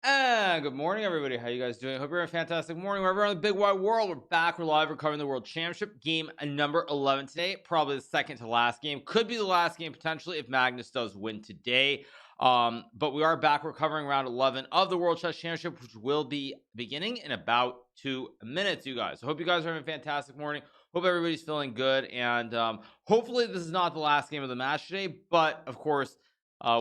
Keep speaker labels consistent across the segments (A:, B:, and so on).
A: Good morning, everybody. How you guys doing? Hope you're having a fantastic morning. Wherever around the big wide world, we're back. We're live. We're covering the World Championship game number 11 today. Probably the second to last game. Could be the last game potentially if Magnus does win today. But we are back. We're covering round 11 of the World Chess Championship, which will be beginning in about 2 minutes, you guys. So hope you guys are having a fantastic morning. Hope everybody's feeling good. And hopefully this is not the last game of the match today. But of course,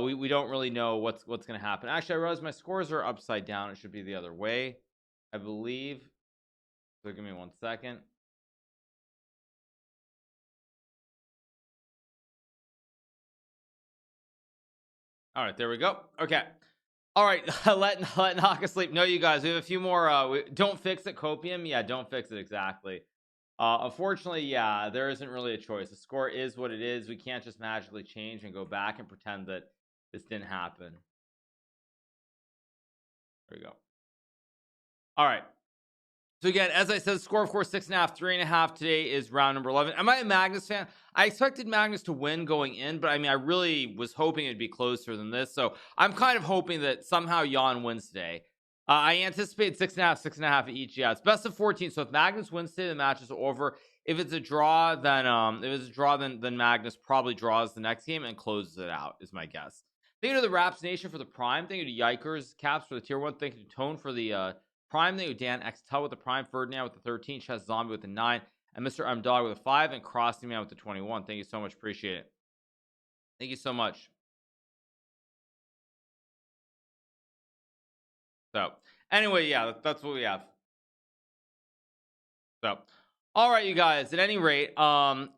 A: we don't really know what's going to happen. Actually, I realize my scores are upside down. It should be the other way, I believe. So give me 1 second. All right, there we go. Okay. All right, let Naka sleep. No, you guys, we have a few more. Don't fix it, Copium. Yeah, don't fix it exactly. Unfortunately, yeah, there isn't really a choice. The score is what it is. We can't just magically change and go back and pretend that this didn't happen. There we go. All right. So again, as I said, score of course 6.5, 3.5 today is round number 11. Am I a Magnus fan? I expected Magnus to win going in, but I mean, I really was hoping it'd be closer than this. So I'm kind of hoping that somehow Jan wins today. I anticipate 6.5, 6.5 each. Yeah, it's best of 14. So if Magnus wins today, the match is over. If it's a draw, then Magnus probably draws the next game and closes it out, is my guess. Thank you to the Raps Nation for the Prime. Thank you to Yikers Caps for the tier 1. Thank you to Tone for the Prime. Thank you to Dan X Tell with the Prime, Ferdinand with the 13, Chess Zombie with the 9, and Mr. M Dog with a 5, and Crossing Man with the 21. Thank you so much. Appreciate it. Thank you so much. So anyway, yeah, that's what we have. So all right, you guys, at any rate,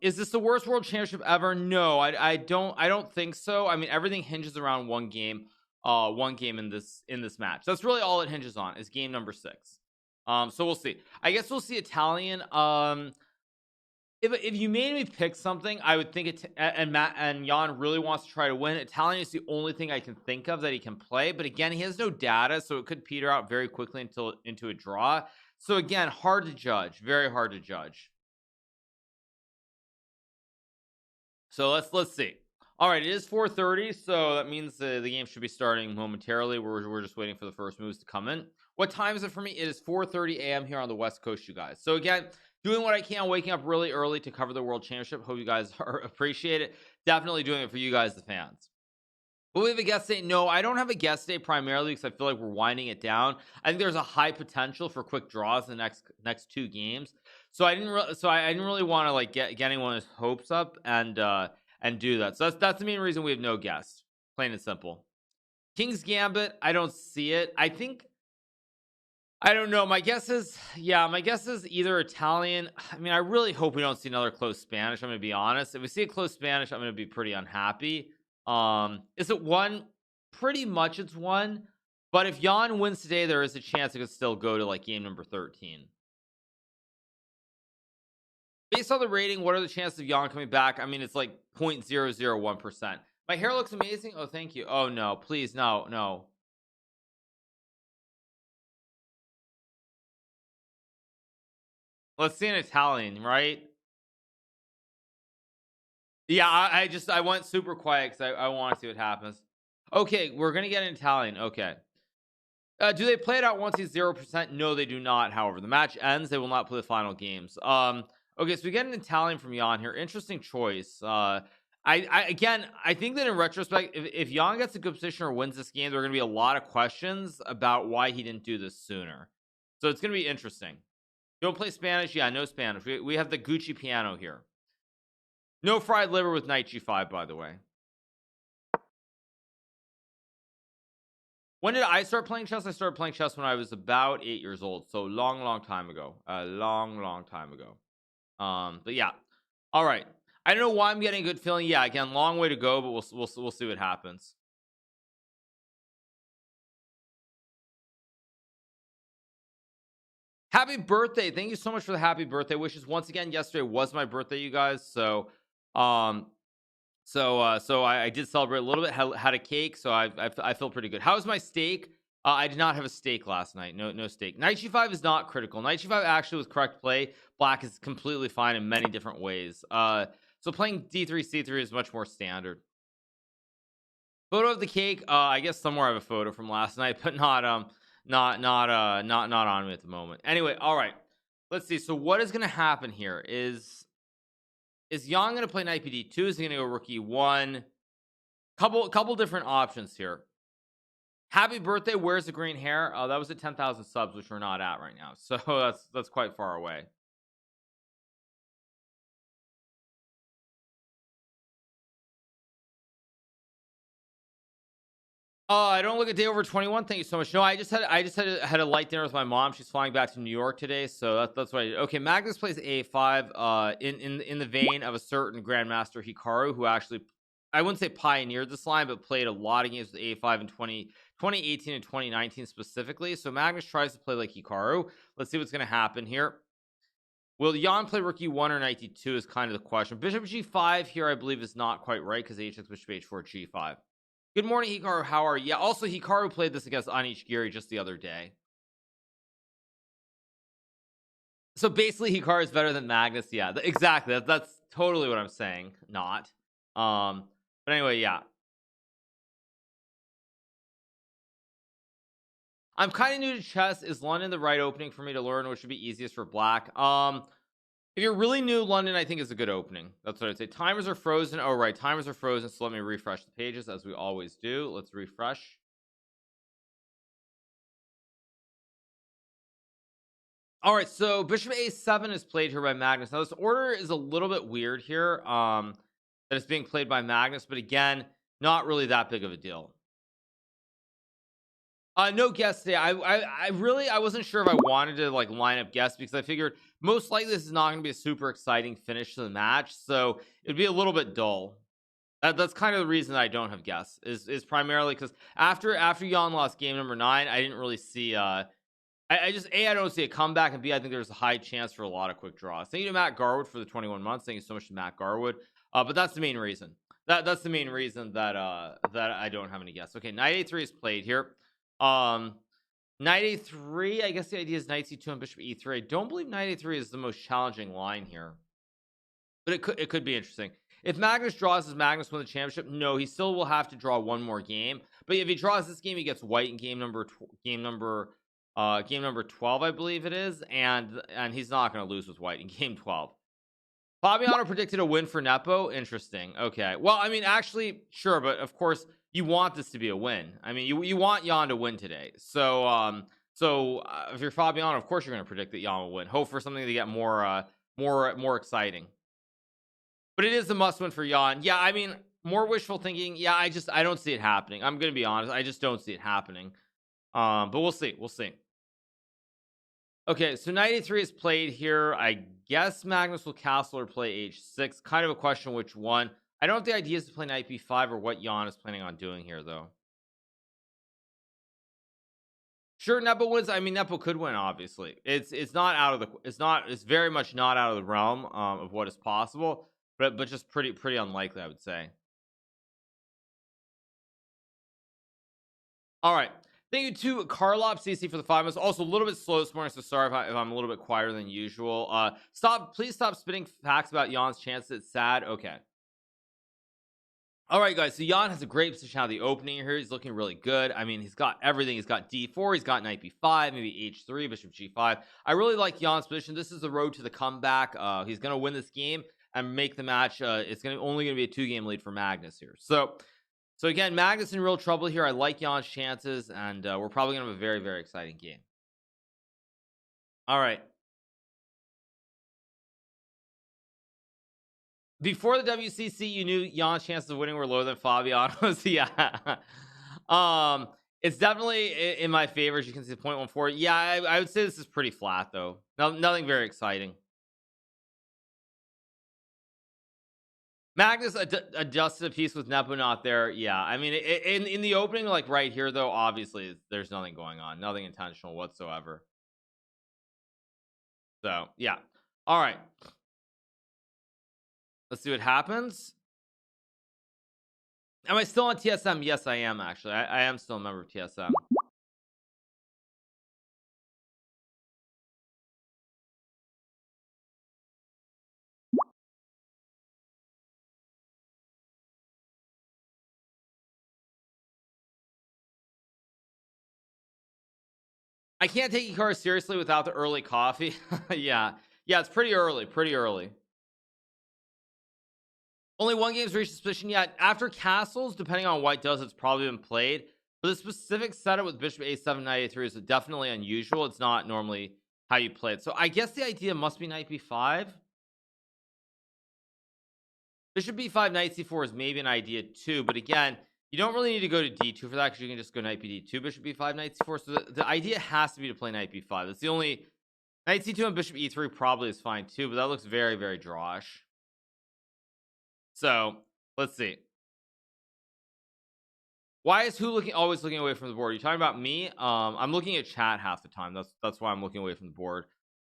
A: is this the worst world championship ever? No, I don't think so. I mean, everything hinges around one game in this match. That's really all it hinges on, is game number 6. So we'll see. I guess we'll see Italian. If you made me pick something, I would think it. And Matt and Jan really wants to try to win. Italian is the only thing I can think of that he can play, but again, he has no data, so it could peter out very quickly into a draw. So again, hard to judge. Very hard to judge. So let's see. All right, it is 4:30, so that means the game should be starting momentarily. We're just waiting for the first moves to come in. What time is it for me? It is 4:30 a.m. here on the West Coast, you guys. So again, doing what I can, waking up really early to cover the World Championship. Hope you guys appreciate it. Definitely doing it for you guys, the fans. Will we have a guest day? No, I don't have a guest day primarily because I feel like we're winding it down. I think there's a high potential for quick draws in the next 2 games. So I didn't really want to like get anyone's hopes up and do that. So that's the main reason we have no guest. Plain and simple. King's Gambit, I don't see it. I don't know. My guess is either Italian. I mean, I really hope we don't see another close Spanish. I'm going to be honest. If we see a close Spanish, I'm going to be pretty unhappy. Is it 1? Pretty much it's 1. But if Jan wins today, there is a chance it could still go to like game number 13. Based on the rating, what are the chances of Jan coming back? I mean, it's like 0.001%. My hair looks amazing. Oh, thank you. Oh no, please, no. Let's see an Italian, right? Yeah, I went super quiet because I want to see what happens. Okay, we're gonna get an Italian. Okay. Do they play it out once he's 0%? No, they do not. However, the match ends. They will not play the final games. Okay, so we get an Italian from Jan here. Interesting choice. I think that in retrospect, if Jan gets a good position or wins this game, there are going to be a lot of questions about why he didn't do this sooner. So it's going to be interesting. Don't play Spanish? Yeah, no Spanish. We have the Gucci piano here. No fried liver with knight g5, by the way. When did I start playing chess? I started playing chess when I was about 8 years old. So long time ago. A long time ago. But yeah. All right. I don't know why I'm getting a good feeling. Yeah, again, long way to go, but we'll see what happens. Happy birthday. Thank you so much for the happy birthday wishes. Once again, yesterday was my birthday, you guys. So I did celebrate a little bit, had a cake, so I feel pretty good. How's my steak? I did not have a steak last night. No steak. Knight g5 is not critical. Knight g5 actually was correct play. Black is completely fine in many different ways. So playing d3 c3 is much more standard. Photo of the cake. I guess somewhere I have a photo from last night, but not on me at the moment. Anyway, all right. Let's see. So what is going to happen here? Is Jan going to play knight bd2? Is he going to go rook e1? Couple different options here. Happy birthday. Where's the green hair? That was at 10,000 subs, which we're not at right now. So that's quite far away. I don't look a day over 21. Thank you so much. No, I just had a light dinner with my mom. She's flying back to New York today, so that's what I did. Okay, Magnus plays a5. In the vein of a certain Grandmaster Hikaru, who actually, I wouldn't say pioneered this line, but played a lot of games with a5 in 2018 and 2019 specifically. So Magnus tries to play like Hikaru. Let's see what's going to happen here. Will Jan play rook e1 or knight d2 is kind of the question. Bishop g5 here, I believe, is not quite right because h6, bishop h4, g5. Good morning, Hikaru. How are you? Yeah, also, Hikaru played this against Anish just the other day. So basically, Hikaru is better than Magnus. Yeah, exactly. That's totally what I'm saying. Not. But anyway, yeah. I'm kind of new to chess. Is London the right opening for me to learn, which would be easiest for black? If you're really new, London, I think is a good opening. That's what I'd say. Timers are frozen. Oh, right. Timers are frozen. So let me refresh the pages as we always do. Let's refresh. All right. So bishop a7 is played here by Magnus. Now this order is a little bit weird here. That it's being played by Magnus, but again, not really that big of a deal. No guess today. I wasn't sure if I wanted to like line up guests because I figured most likely this is not going to be a super exciting finish to the match, so it'd be a little bit dull. That's kind of the reason that I don't have guests is primarily because after Jan lost game number 9, I didn't really see. I just I don't see a comeback, and B, I think there's a high chance for a lot of quick draws. Thank you to Matt Garwood for the 21 months. Thank you so much to Matt Garwood. But that's the main reason. That's the main reason that that I don't have any guests. Okay, knight a3 is played here. Um, Knight a3. I guess the idea is knight c2 and bishop e3. I don't believe knight a3 is the most challenging line here, but it could be interesting. If Magnus draws, does Magnus win the championship? No, he still will have to draw one more game. But if he draws this game, he gets white in game number 12, I believe it is, and he's not going to lose with white in game 12. Fabiano predicted a win for Nepo. Interesting. Okay. Well, I mean, actually, sure, but of course, you want this to be a win. I mean, you want Jan to win today. So, if you're Fabiano, of course, you're going to predict that Jan will win. Hope for something to get more exciting. But it is a must win for Jan. Yeah, I mean, more wishful thinking. Yeah, I don't see it happening. I'm going to be honest. I just don't see it happening. But we'll see. We'll see. Okay, so knight a3 is played here. I guess Magnus will castle or play h6. Kind of a question which one. I don't have the ideas to play knight b5 or what Jan is planning on doing here, though. Sure, Nepo wins. I mean, Nepo could win, obviously. It's not out of the it's very much not out of the realm of what is possible, but just pretty unlikely, I would say. All right. Thank you to Carlop CC for the 5 months. Also, a little bit slow this morning, so sorry if I'm a little bit quieter than usual. Please stop spitting facts about Jan's chances. It's sad. Okay. All right, guys. So Jan has a great position out of the opening here. He's looking really good. I mean, he's got everything. He's got d4. He's got knight b5, maybe h3, bishop g5. I really like Jan's position. This is the road to the comeback. He's going to win this game and make the match. It's only going to be a 2-game lead for Magnus here. So again, Magnus in real trouble here. I like Jan's chances, and we're probably going to have a very, very exciting game. All right. Before the WCC, you knew Jan's chances of winning were lower than Fabiano's. Yeah. It's definitely in my favor. As you can see, 0.14. Yeah, I would say this is pretty flat, though. Nothing very exciting. Magnus adjusted a piece with Nepo not there. Yeah, I mean, in the opening, like right here, though, obviously there's nothing going on, nothing intentional whatsoever. So yeah, all right. Let's see what happens. Am I still on TSM? Yes, I am actually. I am still a member of TSM. I can't take Hikaru seriously without the early coffee. Yeah, it's pretty early. Only one game's reached this position yet. After castles, depending on what does, it's probably been played. But the specific setup with bishop a7 knight a3 is definitely unusual. It's not normally how you play it. So I guess the idea must be knight b5. Bishop b5 knight c4 is maybe an idea too, but again, you don't really need to go to d2 for that because you can just go knight bd2, bishop b5 knight c4. So the idea has to be to play knight b5. That's the only. Knight c2 and bishop e3 probably is fine too, but that looks very, very drawish. So let's see. Why is who always looking away from the board? Are you talking about me? I'm looking at chat half the time. That's why I'm looking away from the board.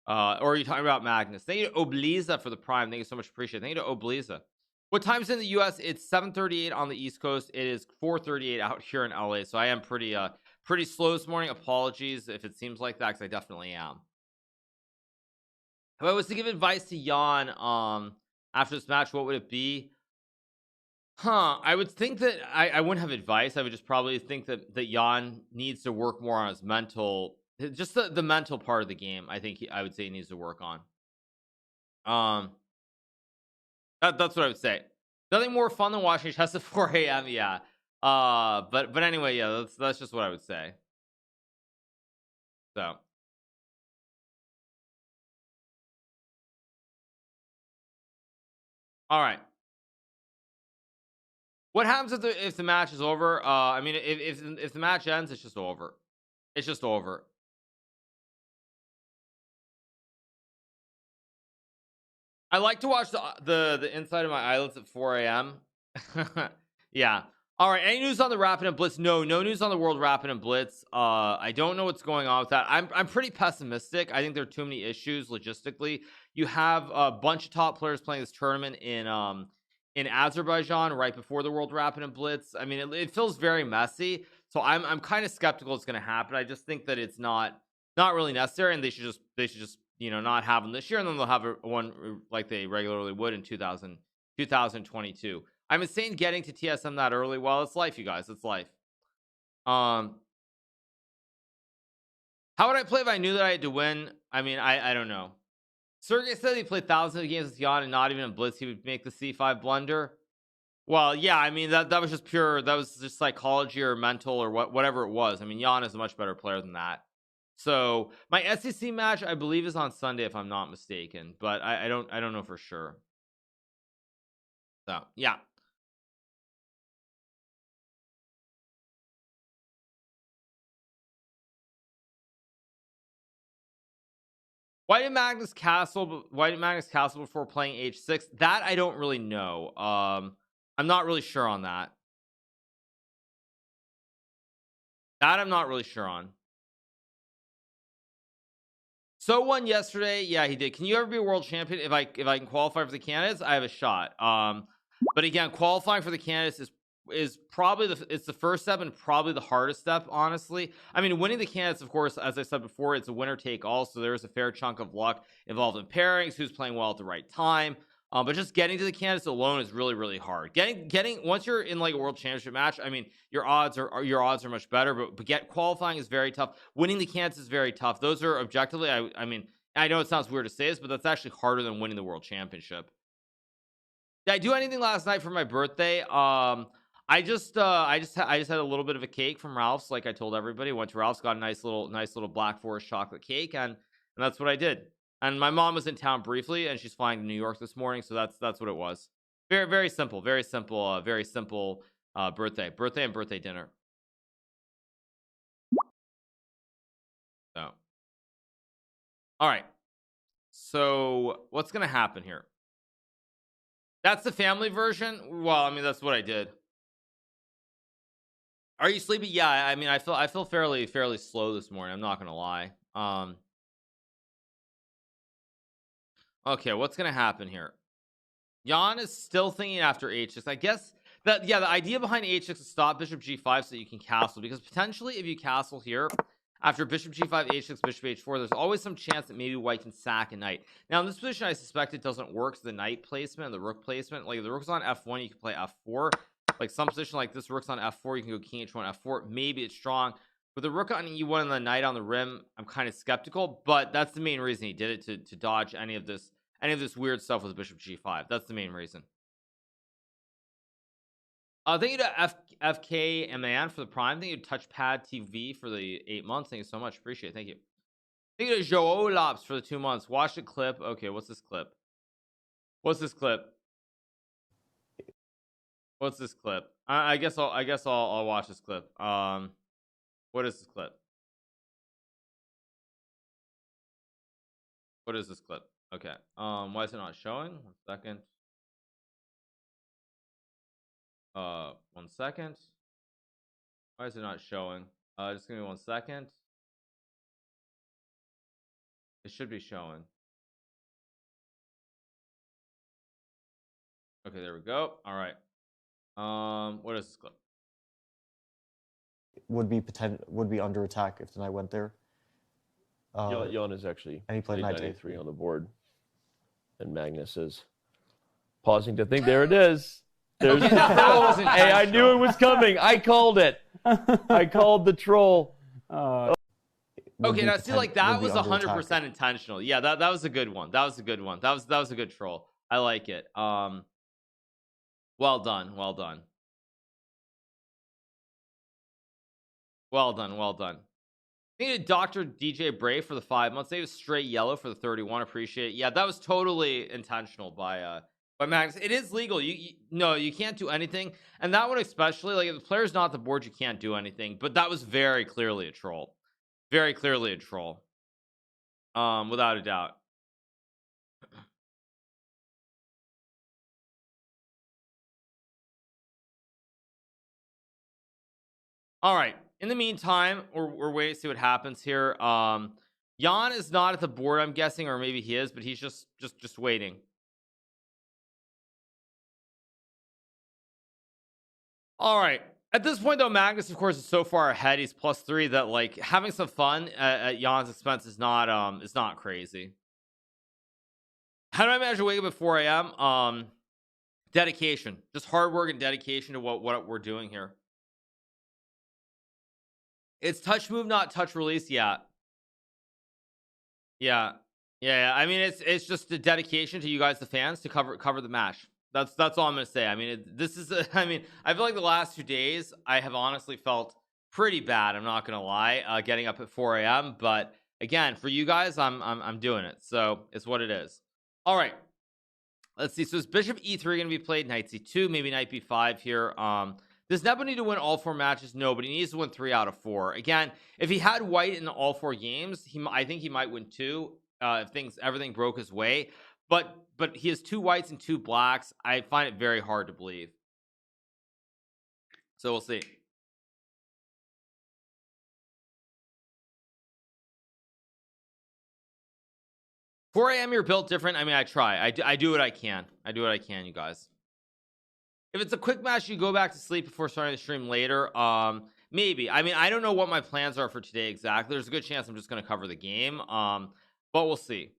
A: Or are you talking about Magnus? Thank you to Obliza for the prime. Thank you so much, appreciate it. Thank you to Obliza. What time's in the US? It's 7:38 on the East Coast. It is 4:38 out here in LA. So I am pretty slow this morning. Apologies if it seems like that, because I definitely am. If I was to give advice to Jan after this match, what would it be? I would think that I wouldn't have advice. I would just probably think that Jan needs to work more on his mental, just the mental part of the game. I think I would say he needs to work on. That's what I would say. Nothing more fun than watching chess at 4 a.m. Yeah. But anyway, yeah, that's just what I would say. So. All right. What happens if the match is over? I mean, if the match ends, it's just over. It's just over. I like to watch the inside of my eyelids at 4 a.m. Yeah. All right. Any news on the Rapid and Blitz? No news on the World Rapid and Blitz. I don't know what's going on with that. I'm pretty pessimistic. I think there are too many issues logistically. You have a bunch of top players playing this tournament in Azerbaijan right before the World Rapid and Blitz. I mean, it feels very messy. So I'm kind of skeptical it's going to happen. I just think that it's not really necessary, and they should just not have them this year, and then they'll have one like they regularly would in 2022. I'm insane getting to TSM that early. Well, it's life, you guys. It's life. How would I play if I knew that I had to win? I mean, I don't know. Sergey said he played thousands of games with Jan and not even in Blitz he would make the c5 blunder. Well, yeah, I mean that was just pure. That was just psychology or mental or whatever it was. I mean, Jan is a much better player than that. So my SEC match, I believe, is on Sunday if I'm not mistaken, but I don't know for sure. So yeah. Why did Magnus castle before playing h6? That I don't really know. I'm not really sure on that. That I'm not really sure on. So won yesterday. Yeah, he did. Can you ever be a world champion? If I can qualify for the candidates, I have a shot. But again, qualifying for the candidates is probably it's the first step and probably the hardest step, honestly. I mean, winning the candidates, of course, as I said before, it's a winner take all, so there's a fair chunk of luck involved in pairings, who's playing well at the right time. But just getting to the candidates alone is really, really hard. Getting once you're in like a world championship match, I mean, your odds are much better, but qualifying is very tough. Winning the candidates is very tough. Those are objectively, I mean, I know it sounds weird to say this, but that's actually harder than winning the world championship. Did I do anything last night for my birthday? I just had a little bit of a cake from Ralph's, like I told everybody. Went to Ralph's, got a nice little Black Forest chocolate cake, and that's what I did. And my mom was in town briefly, and she's flying to New York this morning, so that's what it was. Very, very simple, very simple birthday and birthday dinner. So, all right. So what's gonna happen here? That's the family version. Well, I mean, that's what I did. Are you sleepy? Yeah, I mean, I feel fairly slow this morning. I'm not gonna lie. Okay, what's gonna happen here? Jan is still thinking after h6. I guess that the idea behind h6 is stop bishop g5 so you can castle, because potentially if you castle here after bishop g5 h6 bishop h4, there's always some chance that maybe white can sack a knight. Now in this position, I suspect it doesn't work. So the knight placement and the rook placement, like if the rook's on f1, you can play f4. Like some position like this, rook's on f4, you can go king h1 f4. Maybe it's strong. With the rook on e1 and the knight on the rim, I'm kind of skeptical, but that's the main reason he did it, to dodge any of this weird stuff with bishop g5. That's the main reason. Thank you to FKMAN for the prime. Thank you to Touchpad TV for the 8 months. Thank you so much. Appreciate it. Thank you. Thank you to Joe Lops for the 2 months. Watch the clip. Okay, what's this clip? What's this clip? What's this clip? I guess I'll watch this clip. What is this clip? What is this clip? Okay. Why is it not showing? 1 second. 1 second. Why is it not showing? Just give me 1 second. It should be showing. Okay, there we go. All right. What is this clip?
B: Would be under attack if the knight went there.
C: Jan is actually
B: and he played knight
C: a3 on the board, and Magnus is pausing to think. There it is. There's the troll. Hey, I knew it was coming. I called it. I called the troll.
A: Okay, now see, like that was 100% intentional. Yeah, that was a good one. That was a good one. That was a good troll. I like it. Well done. Well done. Well done. Well done. Thank you to Dr. DJ Brave for the 5 months. They was straight yellow for the 31. Appreciate it. Yeah, that was totally intentional by Max. It is legal. No, you can't do anything. And that one especially, like if the player's not the board, you can't do anything. But that was very clearly a troll. Very clearly a troll. Without a doubt. All right. In the meantime, we're waiting to see what happens here. Jan is not at the board, I'm guessing, or maybe he is, but he's just waiting. All right. At this point, though, Magnus, of course, is so far ahead. He's +3 that like having some fun at Jan's expense is not crazy. How do I manage to wake up at 4 a.m.? Dedication, just hard work and dedication to what we're doing here. It's touch move, not touch release. Yeah. I mean, it's just a dedication to you guys, the fans, to cover the match. That's all I'm gonna say. I mean, I feel like the last 2 days I have honestly felt pretty bad. I'm not gonna lie, getting up at 4 a.m. But again, for you guys, I'm doing it. So it's what it is. All right. Let's see. So is bishop e3 gonna be played? Knight c2, maybe knight b5 here. Does Nepo need to win all 4 matches? No, but he needs to win 3 out of 4. Again, if he had white in all 4 games, I think he might win 2 if everything broke his way. But he has 2 whites and 2 blacks. I find it very hard to believe. So we'll see. For 4 a.m. you're built different. I mean, I try. I do what I can. I do what I can, you guys. If it's a quick match, you go back to sleep before starting the stream later. Maybe. I mean, I don't know what my plans are for today exactly. There's a good chance I'm just going to cover the game. But we'll see.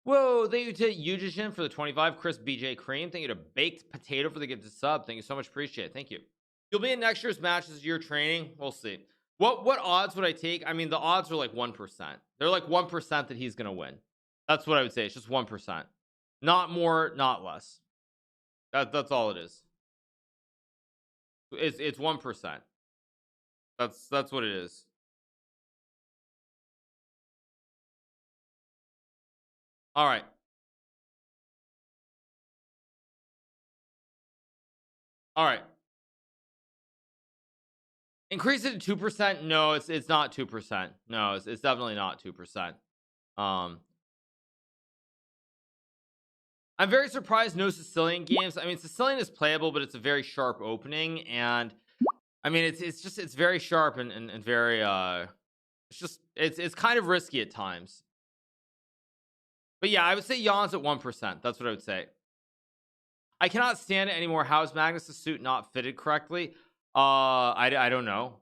A: Whoa, thank you to Yujishin for the 25. Chris BJ Cream. Thank you to Baked Potato for the gifted sub. Thank you so much. Appreciate it. Thank you. You'll be in next year's matches. You're training. We'll see. What odds would I take? I mean, the odds are like 1%. They're like 1% that he's going to win. That's what I would say. It's just 1%. Not more, not less. That's all it is. It's 1%. That's what it is. All right. All right. Increase it to 2%. No, it's not 2%. No, it's definitely not 2%. I'm very surprised no Sicilian games. I mean, Sicilian is playable, but it's a very sharp opening, and I mean it's very sharp and very it's kind of risky at times. But yeah, I would say Jan's at 1%. That's what I would say. I cannot stand it anymore. How is Magnus' suit not fitted correctly? I don't know.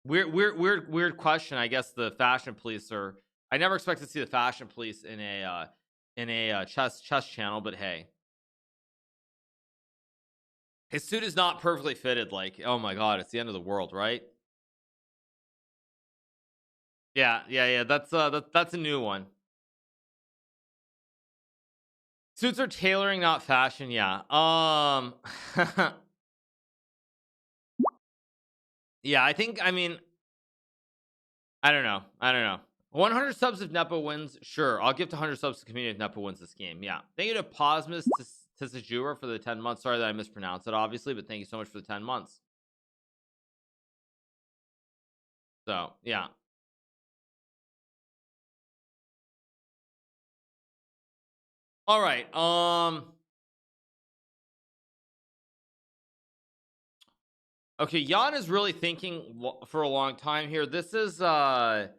A: Weird question. I guess the fashion police are. I never expect to see the fashion police in a chess channel, but hey, his suit is not perfectly fitted. Like, oh my god, it's the end of the world, right? Yeah. That's a new one. Suits are tailoring, not fashion. Yeah. Yeah, I mean, I don't know. 100 subs if Nepo wins. Sure, I'll give to 100 subs to community if Nepo wins this game. Yeah. Thank you to Posmus Tesajura for the 10 months. Sorry that I mispronounced it, obviously, but thank you so much for the 10 months. So, yeah. All right. Okay, Jan is really thinking for a long time here. This is I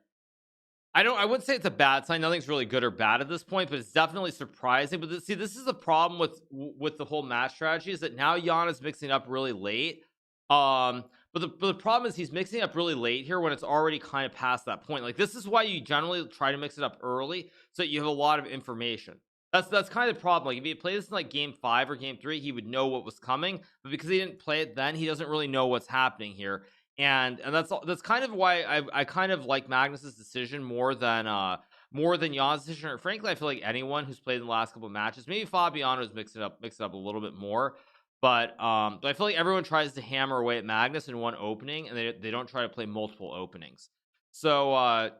A: wouldn't say it's a bad sign. Nothing's really good or bad at this point, but it's definitely surprising. But see, this is the problem with the whole match strategy, is that now Jan is mixing up really late. But the problem is he's mixing up really late here when it's already kind of past that point. Like, this is why you generally try to mix it up early, so that you have a lot of information. That's kind of the problem. Like, if he had played this in like game 5 or game 3, he would know what was coming. But because he didn't play it then, he doesn't really know what's happening here. And that's kind of why I kind of like Magnus's decision more than Jan's decision. Or frankly, I feel like anyone who's played in the last couple of matches, maybe Fabiano's mix it up a little bit more. But I feel like everyone tries to hammer away at Magnus in one opening, and they don't try to play multiple openings. So I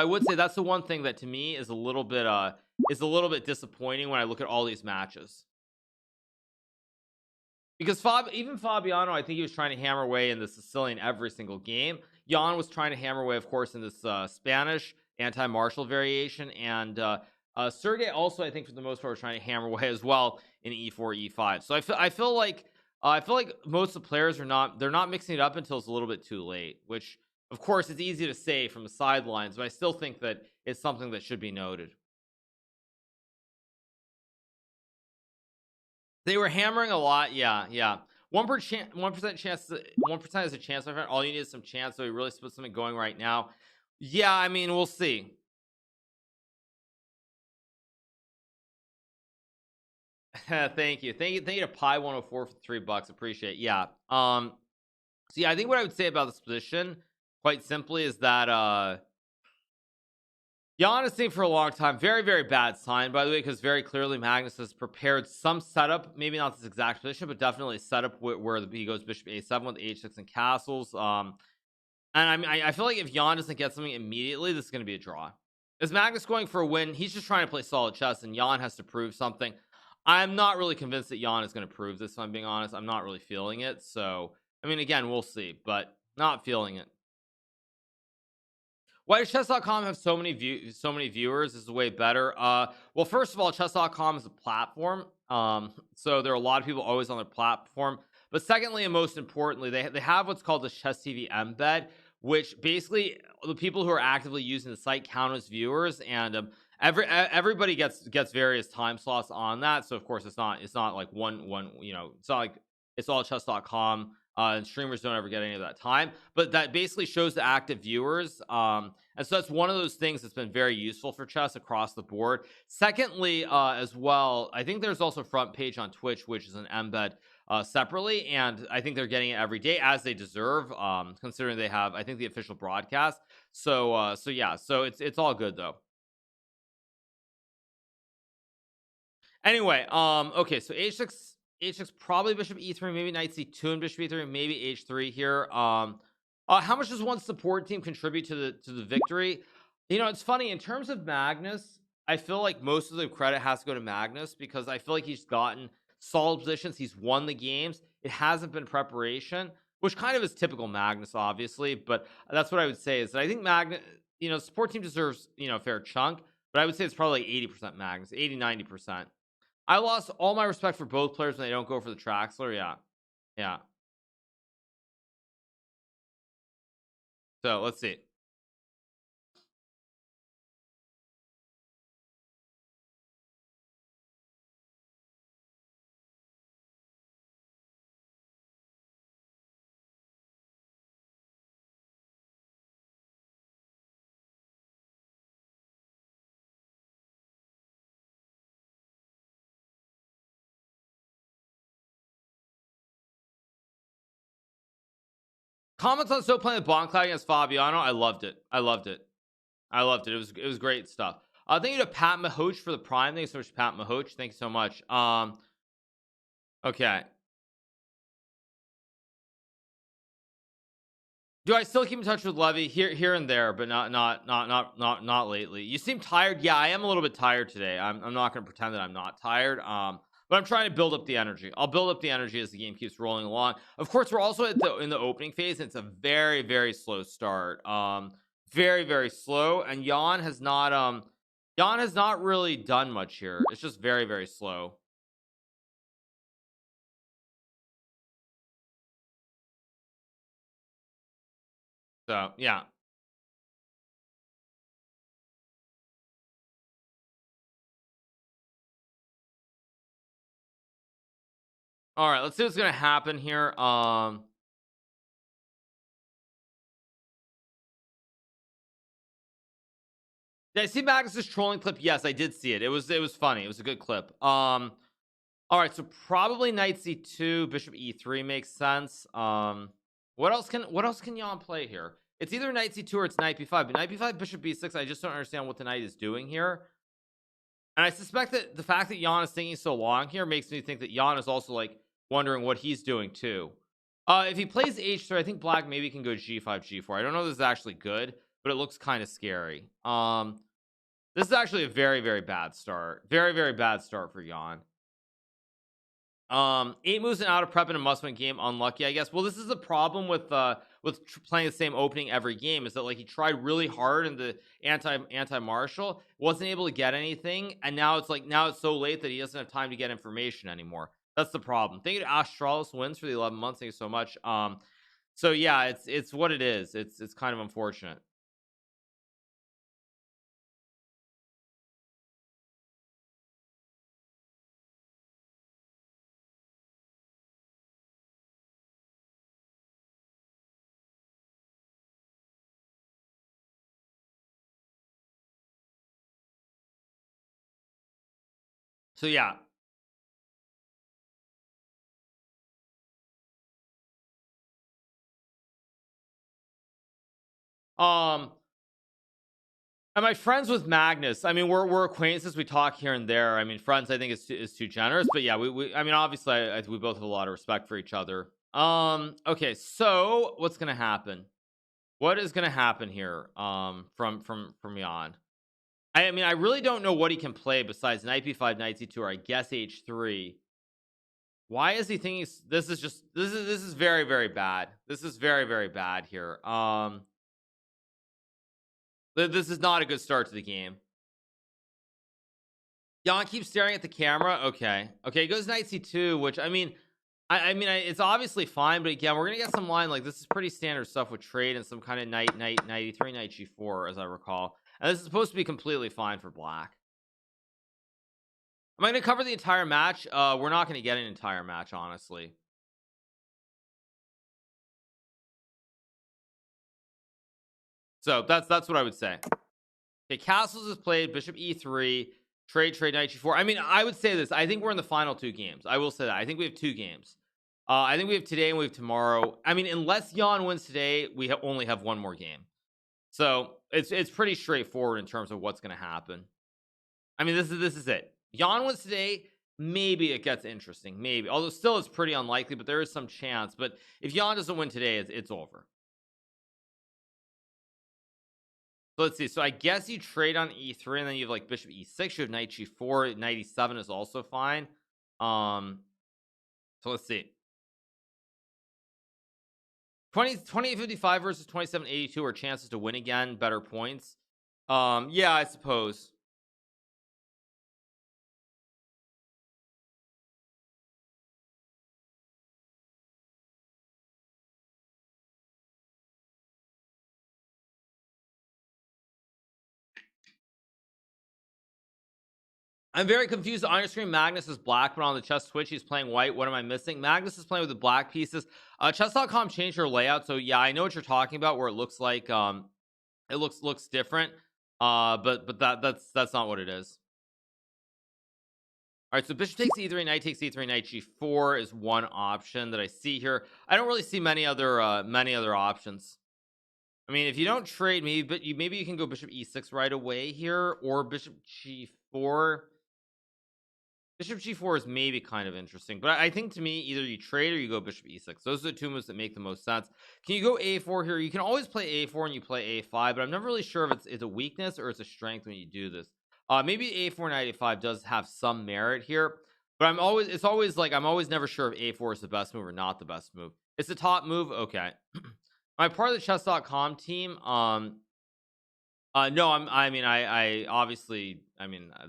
A: would say that's the one thing that to me is a little bit disappointing when I look at all these matches. Because even Fabiano, I think he was trying to hammer away in the Sicilian every single game. Jan was trying to hammer away, of course, in this Spanish anti-martial variation, and Sergey also, I think, for the most part, was trying to hammer away as well in E4, E5. So I feel like most of the players they're not mixing it up until it's a little bit too late. Which, of course, it's easy to say from the sidelines, but I still think that it's something that should be noted. They were hammering a lot. Yeah. 1% chance. 1% is a chance, my friend. All you need is some chance. So we really put something going right now. Yeah, I mean, we'll see. Thank you to Pi 104 for $3. Appreciate it. Yeah. So yeah, I think what I would say about this position, quite simply, is that Jan is saying for a long time, very, very bad sign, by the way, because very clearly Magnus has prepared some setup, maybe not this exact position, but definitely setup where he goes bishop a7 with h6 and castles. And I mean, I feel like if Jan doesn't get something immediately, this is going to be a draw. Is Magnus going for a win? He's just trying to play solid chess, and Jan has to prove something. I'm not really convinced that Jan is going to prove this, if I'm being honest. I'm not really feeling it. So, I mean, again, we'll see, but not feeling it. Why does chess.com have so many viewers? This is way better. Well, first of all, chess.com is a platform. So there are a lot of people always on their platform. But secondly, and most importantly, they have what's called the Chess TV embed, which basically the people who are actively using the site count as viewers, and everybody gets various time slots on that. So of course it's not like one, it's not like it's all chess.com. And streamers don't ever get any of that time, but that basically shows the active viewers. And so that's one of those things that's been very useful for chess across the board. Secondly, as well, I think there's also front page on Twitch, which is an embed separately, and I think they're getting it every day, as they deserve, considering they have, I think, the official broadcast. So yeah, so it's all good though. Anyway, okay, so h6 probably bishop e3, maybe knight c2 and bishop e3, maybe h3 here. How much does one support team contribute to the victory? It's funny, in terms of Magnus, I feel like most of the credit has to go to Magnus, because I feel like he's gotten solid positions, he's won the games. It hasn't been preparation, which kind of is typical Magnus, obviously, but that's what I would say, is that I think Magnus, support team deserves a fair chunk, but I would say it's probably like 80% Magnus, 80-90%. I lost all my respect for both players when they don't go for the Traxler. Yeah. So let's see. Comments on still playing the Bon Cloud against Fabiano. I loved it. I loved it. I loved it. It was great stuff. Thank you to Pat Mahoch for the Prime. Thank you so much, Pat Mahoch. Thank you so much. Okay. Do I still keep in touch with Levy here and there, but not lately? You seem tired. Yeah, I am a little bit tired today. I'm not going to pretend that I'm not tired. But I'm trying to build up the energy. I'll build up the energy as the game keeps rolling along. Of course, we're also in the opening phase. And it's a very, very slow start. Very, very slow. And Jan has not really done much here. It's just very, very slow. So yeah. All right, let's see what's gonna happen here. Did I see Magnus's trolling clip? Yes, I did see it. It was funny. It was a good clip. All right, so probably knight c2, bishop e3 makes sense. What else can Jan play here? It's either knight c2 or it's knight b5. But knight b5, bishop b6, I just don't understand what the knight is doing here. And I suspect that the fact that Jan is thinking so long here makes me think that Jan is also like wondering what he's doing too. If he plays h3, I think black maybe can go g5, g4. I don't know if this is actually good, but it looks kind of scary. This is actually a very, very bad start. Very, very bad start for Jan. 8 moves and out of prep in a must-win game. Unlucky, I guess. Well, this is the problem with playing the same opening every game, is that like he tried really hard in the anti-martial, wasn't able to get anything, and now it's so late that he doesn't have time to get information anymore. That's the problem. Thank you to Astralis Wins for the 11 months. Thank you so much. So yeah, it's what it is. It's kind of unfortunate. So yeah. Am I friends with Magnus? I mean, we're acquaintances. We talk here and there. I mean, friends, I think is too generous, but yeah, I mean, obviously, we both have a lot of respect for each other. Okay, so what's gonna happen? What is gonna happen here? From Jan. I mean, I really don't know what he can play besides knight b5, knight c2, or I guess h3. Why is he thinking this is very, very bad? This is very, very bad here. This is not a good start to the game. Jan keeps staring at the camera. Okay, he goes knight c2, which I mean, it's obviously fine, but again, we're gonna get some line like this is pretty standard stuff with trade and some kind of knight e3, knight g4, as I recall. And this is supposed to be completely fine for black. Am I gonna cover the entire match? We're not gonna get an entire match, honestly. So that's what I would say. Okay, castles is played, bishop e3, trade knight g4. I mean, I would say this. I think we're in the final 2 games. I will say that. I think we have 2 games. I think we have today and we have tomorrow. I mean, unless Jan wins today, we only have 1 more game. So it's pretty straightforward in terms of what's going to happen. I mean, this is it. Jan wins today. Maybe it gets interesting. Maybe, although still it's pretty unlikely, but there is some chance. But if Jan doesn't win today, it's over. So let's see. So I guess you trade on e3, and then you have like bishop e6. You have knight g4. Knight e7 is also fine. So let's see. 2855 versus 2782 are chances to win again. Better points. Yeah, I suppose. I'm very confused. On your screen, Magnus is black, but on the chess Twitch, he's playing white. What am I missing? Magnus is playing with the black pieces. Chess.com changed their layout, so yeah, I know what you're talking about, where it looks like it looks different. But that's not what it is. All right, so bishop takes e3, knight takes e3, knight g4 is one option that I see here. I don't really see many other options. I mean, if you don't trade, maybe you can go bishop e6 right away here, or bishop g4. Bishop g4 is maybe kind of interesting, but I think to me, either you trade or you go bishop e6. Those are the two moves that make the most sense. Can you go a4 here? You can always play a4 and you play a5, but I'm never really sure if it's a weakness or it's a strength when you do this. Maybe a4 knight a5 does have some merit here, but I'm always never sure if a4 is the best move or not the best move. It's the top move. Okay. I'm part of the chess.com team. No, I obviously,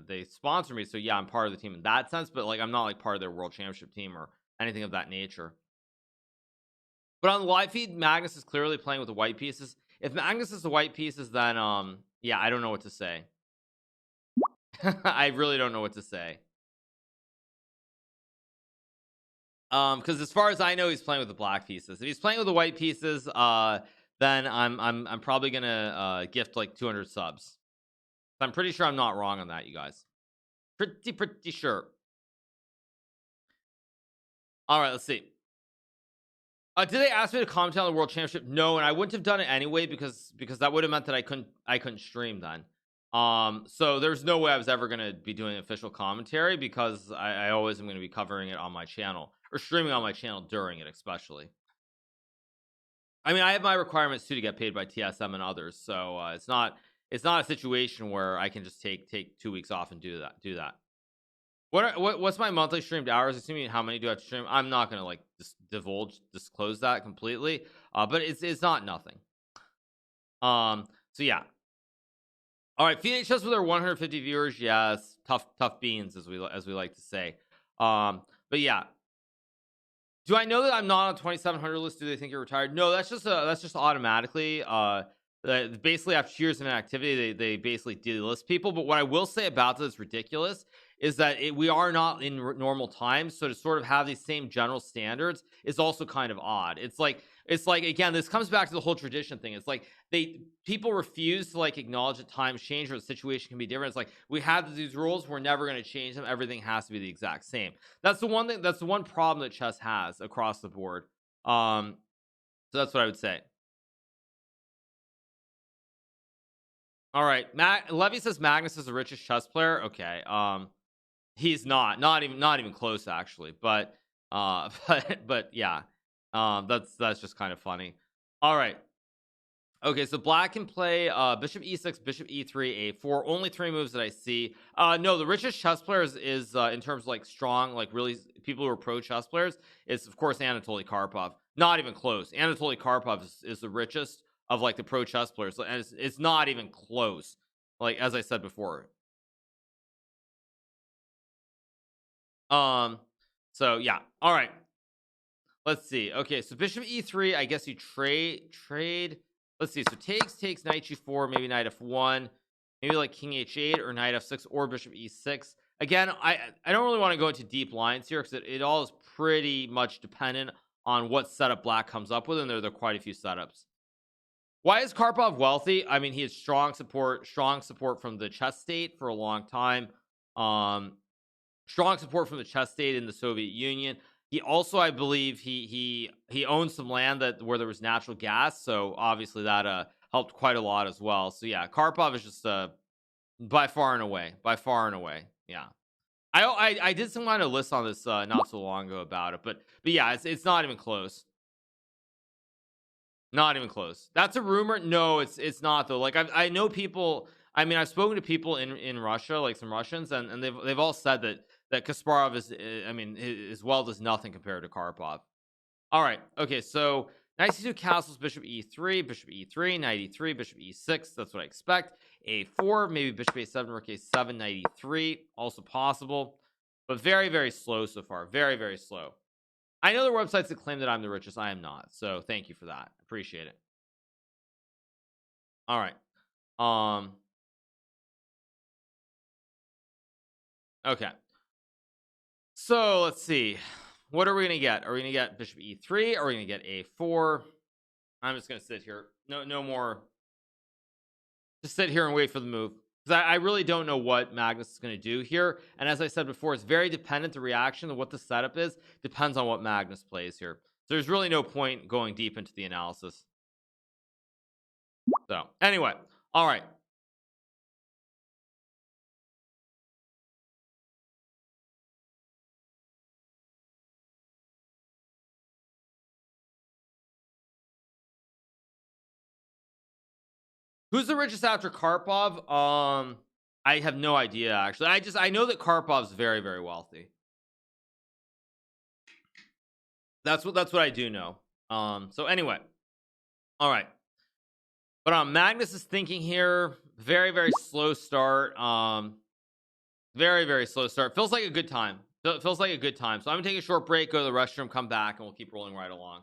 A: they sponsor me, so yeah, I'm part of the team in that sense, but like I'm not like part of their world championship team or anything of that nature. But on the live feed, Magnus is clearly playing with the white pieces. If Magnus is the white pieces, then yeah, I don't know what to say. I really don't know what to say. Because as far as I know, he's playing with the black pieces. If he's playing with the white pieces, then I'm probably gonna gift like 200 subs. I'm pretty sure I'm not wrong on that, you guys. Pretty sure. All right, let's see. Did they ask me to comment on the world championship? No, and I wouldn't have done it anyway because that would have meant that I couldn't stream then. So there's no way I was ever gonna be doing official commentary because I always am gonna be covering it on my channel or streaming on my channel during it, especially. I mean, I have my requirements too to get paid by TSM and others, so it's not a situation where I can just take 2 weeks off and do that. What's my monthly streamed hours? Assuming how many do I have to stream? I'm not gonna like disclose that completely, but it's not nothing. So yeah. All right, Phoenix just with our 150 viewers. Yes, tough beans as we like to say. But yeah. Do I know that I'm not on 2700 list? Do they think you're retired? No, that's just automatically. Basically after years of inactivity, they basically delist people. But what I will say about this ridiculous is that we are not in normal times, so to sort of have these same general standards is also kind of odd. It's like again, this comes back to the whole tradition thing. It's like people refuse to like acknowledge that times change or the situation can be different. It's like we have these rules, we're never going to change them. Everything has to be the exact same. That's the one problem that chess has across the board. So that's what I would say. All right, Levy says Magnus is the richest chess player. Okay, he's not even close actually, but yeah, that's just kind of funny. All right, okay, so black can play bishop e6, bishop e3, a4. Only 3 moves that I see. No, the richest chess players is in terms of like strong, like really people who are pro chess players, is of course Anatoly Karpov. Not even close. Anatoly Karpov is the richest of like the pro chess players, and it's not even close. Like as I said before. So yeah. All right. Let's see. Okay, so bishop e3. I guess you trade. Let's see. So takes knight g4, maybe knight f1, maybe like king h8 or knight f6 or bishop e6. Again, I don't really want to go into deep lines here because it all is pretty much dependent on what setup black comes up with, and there are quite a few setups. Why is Karpov wealthy? I mean, he has strong support from the chess state for a long time. Strong support from the chess state in the Soviet Union. He also, I believe, he owns some land where there was natural gas, so obviously that helped quite a lot as well. So yeah, Karpov is just by far and away. Yeah, I did some kind of list on this not so long ago about it, but yeah, it's not even close. Not even close. That's a rumor. No, it's not though. Like I know people. I mean, I've spoken to people in Russia, like some Russians, and they've all said that Kasparov is. I mean, his well does nothing compared to Karpov. All right. Okay. So knight c2 castles, bishop e3, knight e3, bishop e6. That's what I expect. A4, maybe bishop a7, rook a7, knight e3, also possible, but very, very slow so far. Very, very slow. I know there are websites that claim that I'm the richest. I am not. So thank you for that. Appreciate it. All right. Okay. So let's see. What are we going to get? Are we going to get bishop e3? Are we going to get a4? I'm just going to sit here. No more. Just sit here and wait for the move. because I really don't know what Magnus is going to do here. And as I said before, it's very dependent. The reaction of what the setup is depends on what Magnus plays here. So there's really no point going deep into the analysis. So anyway, all right. Who's the richest after Karpov? I have no idea, actually. I know that Karpov's very, very wealthy. That's what I do know. So anyway. All right. But Magnus is thinking here. Very, very slow start. Very, very slow start. Feels like a good time. Feels like a good time. So I'm gonna take a short break, go to the restroom, come back, and we'll keep rolling right along.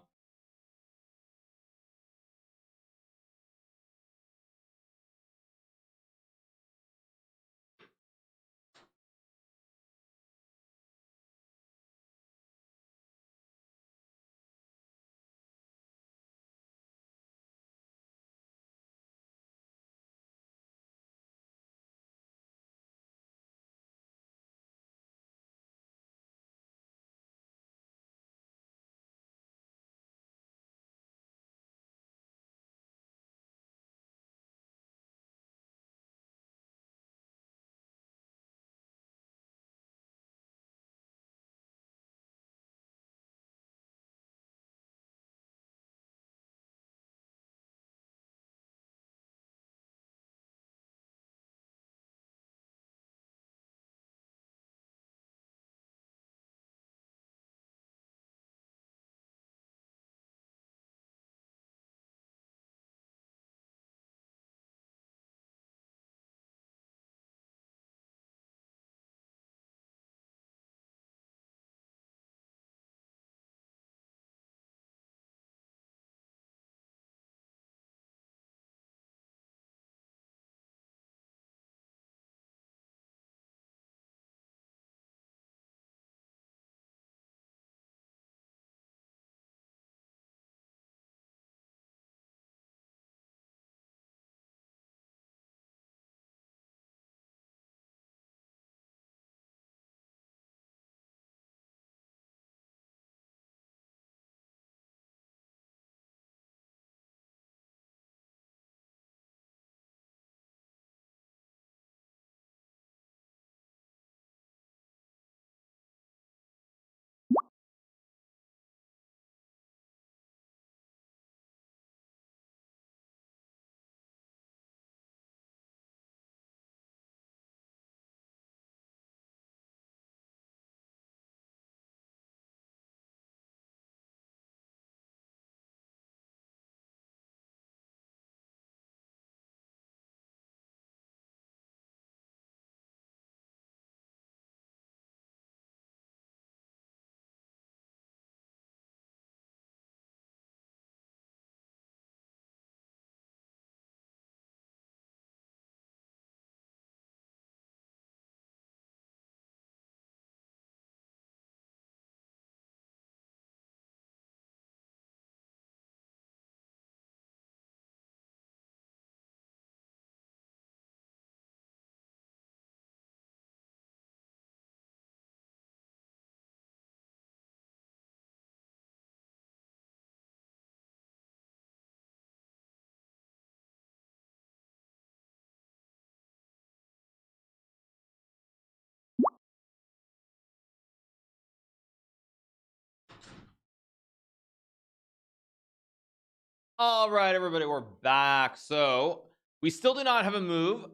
A: All right, everybody, we're back. So we still do not have a move.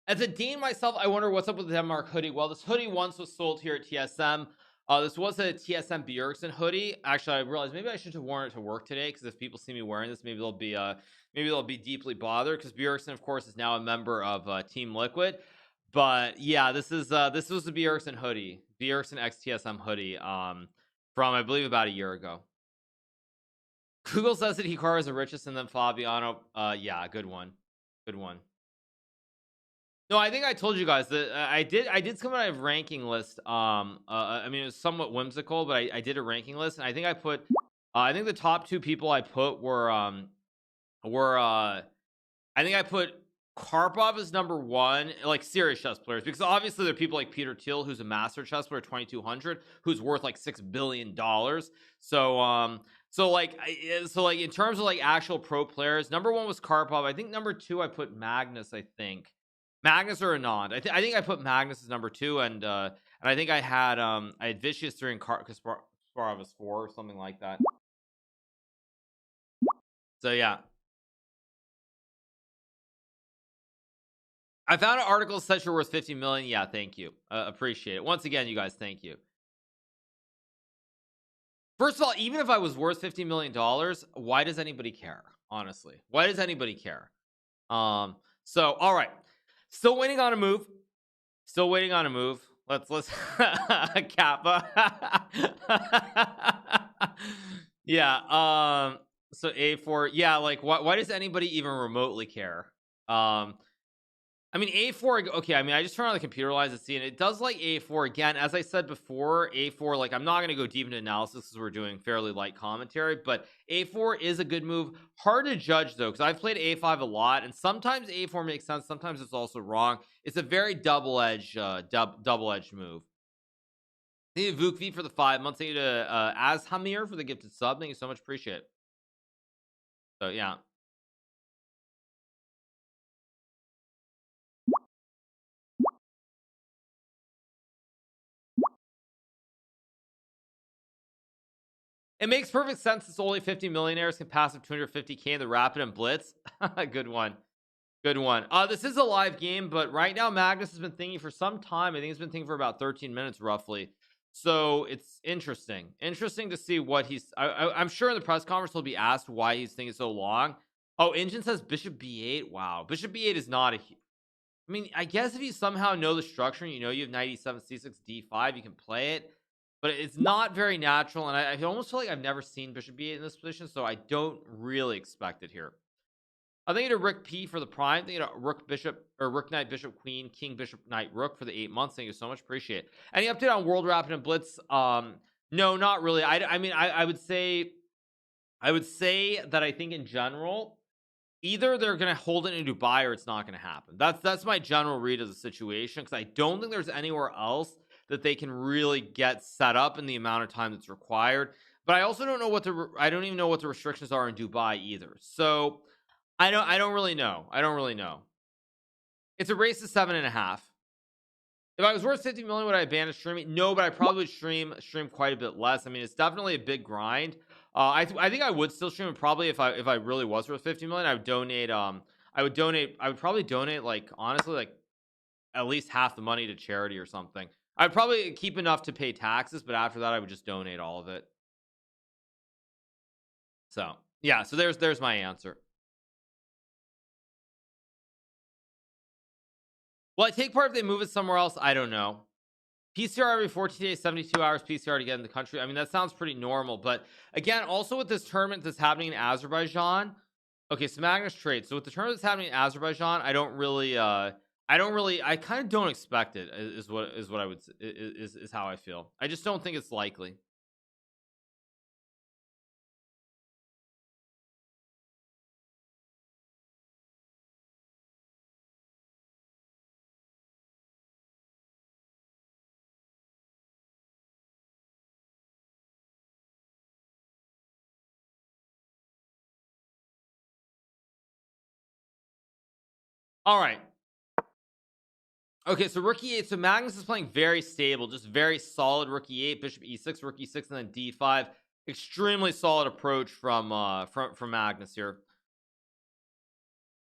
A: As a Dean myself, I wonder what's up with the Denmark hoodie. Well, this hoodie once was sold here at TSM. This was a TSM Bjergsen hoodie. Actually, I realized maybe I should have worn it to work today, because if people see me wearing this, maybe they'll be deeply bothered, because Bjergsen, of course, is now a member of Team Liquid. But yeah, this was the Bjergsen hoodie, Bjergsen X TSM hoodie, from I believe about a year ago. Google says that Hikaru is the richest, and then Fabiano. Yeah, good one. Good one. No, I think I told you guys that I did some kind of ranking list. I mean, it was somewhat whimsical, but I did a ranking list, and I think I put I think the top two people I put were I think I put Karpov is number one, like serious chess players, because obviously there are people like Peter Thiel, who's a master chess player, 2200, who's worth like $6 billion. So like in terms of like actual pro players, number one was Karpov. I think number two I put Magnus. I think Magnus or Anand. I think I put Magnus as number two, and I think I had Vicious 3 and Kasparov as 4 or something like that. So yeah. I found an article that says you're worth 50 million. Yeah, thank you. Appreciate it. Once again, you guys, thank you. First of all, even if I was worth $50 million, why does anybody care? Honestly, why does anybody care? So all right, still waiting on a move. Still waiting on a move. Let's Kappa. Yeah. So A4. Yeah. Like, why does anybody even remotely care? I mean, A4, okay, I mean, I just turned on the computer lines to see, and it does like A4. Again, as I said before, A4, like, I'm not going to go deep into analysis because we're doing fairly light commentary, but A4 is a good move. Hard to judge, though, because I've played A5 a lot, and sometimes A4 makes sense, sometimes it's also wrong. It's a very double-edged move. Thank you, Vukvi, for the 5 months. Thank you to Azhamir for the gifted sub. Thank you so much. Appreciate it. So, yeah. It makes perfect sense. It's only 50 millionaires can pass up 250k in the Rapid and Blitz. Good one. Good one. This is a live game, but right now Magnus has been thinking for some time. I think he's been thinking for about 13 minutes roughly. So it's interesting. Interesting to see what he's... I'm sure in the press conference he'll be asked why he's thinking so long. Oh, Engine says Bishop B8. Wow. Bishop B8 is not a... I mean, I guess if you somehow know the structure and you know you have knight e7, c6, d5, you can play it. But it's not very natural, and I almost feel like I've never seen Bishop B8 in this position, so I don't really expect it here. I think it's a Rook P for the prime. I think it's a Rook Bishop, or Rook Knight Bishop Queen, King Bishop Knight Rook for the 8 months. Thank you so much, appreciate it. Any update on World Rapid and Blitz? No, not really. I mean, I would say that I think in general, either they're gonna hold it in Dubai or it's not gonna happen. That's my general read of the situation, because I don't think there's anywhere else that they can really get set up in the amount of time that's required. But I also don't know I don't even know what the restrictions are in Dubai either. So I don't really know. I don't really know. It's a race to 7.5. If I was worth 50 million, would I abandon streaming? No, but I probably would stream quite a bit less. I mean, it's definitely a big grind. I think I would still stream it probably if I really was worth 50 million. I would donate. I would probably donate, like, honestly, like at least half the money to charity or something. I'd probably keep enough to pay taxes, but after that I would just donate all of it. So yeah, so there's my answer. Will I take part if they move it somewhere else? I don't know. PCR every 14 days, 72 hours PCR to get in the country. I mean, that sounds pretty normal, but again, also with this tournament that's happening in Azerbaijan. Okay, so Magnus trade. So with the tournament that's happening in Azerbaijan, I kind of don't expect it, is what I would say, is how I feel. I just don't think it's likely. All right. Okay, so rook e8. So Magnus is playing very stable, just very solid. Rook e8, bishop e6, rook e6, and then d5. Extremely solid approach from Magnus here.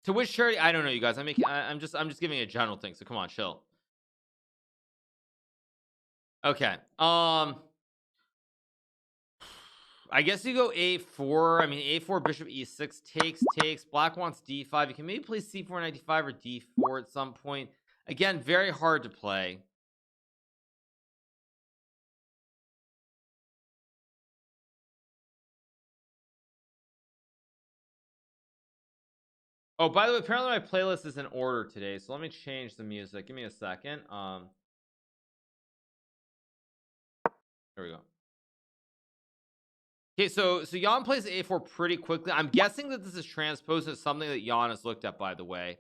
A: To which charity? I don't know, you guys. I'm just giving a general thing. So come on, chill. Okay. I guess you go a4. I mean, a4, bishop e6 takes. Black wants d5. You can maybe play c4, knight d5, or d4 at some point. Again, very hard to play. Oh, by the way, apparently my playlist is in order today, so let me change the music. Give me a second. There we go. Okay, so Jan plays a4 pretty quickly. I'm guessing that this is transposed as something that Jan has looked at, by the way.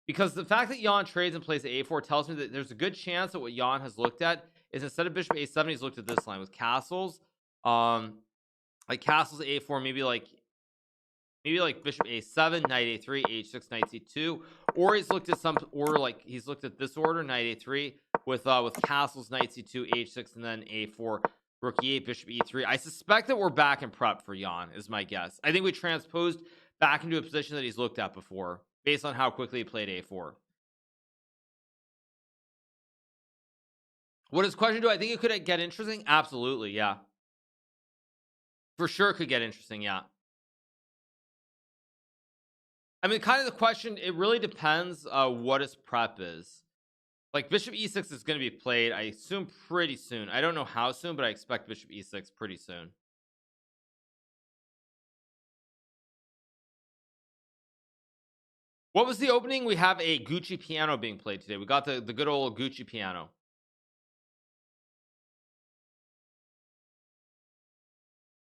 A: Because the fact that Jan trades and plays a4 tells me that there's a good chance that what Jan has looked at is instead of bishop a7, he's looked at this line with castles. Like castles a4, maybe like bishop a7, knight a3, h6, knight c2, or he's looked at some order, like he's looked at this order, knight a3 with castles, knight c2, h6, and then a4, rook e8, bishop e3. I suspect that we're back in prep for Jan, is my guess. I think we transposed back into a position that he's looked at before, based on how quickly he played a4. What does question do? I think it could get interesting. Absolutely, yeah. For sure could get interesting, yeah. I mean, kind of the question, it really depends what his prep is. Like, bishop e6 is going to be played, I assume, pretty soon. I don't know how soon, but I expect bishop e6 pretty soon. What was the opening? We have a Gucci piano being played today. We got the good old Gucci piano.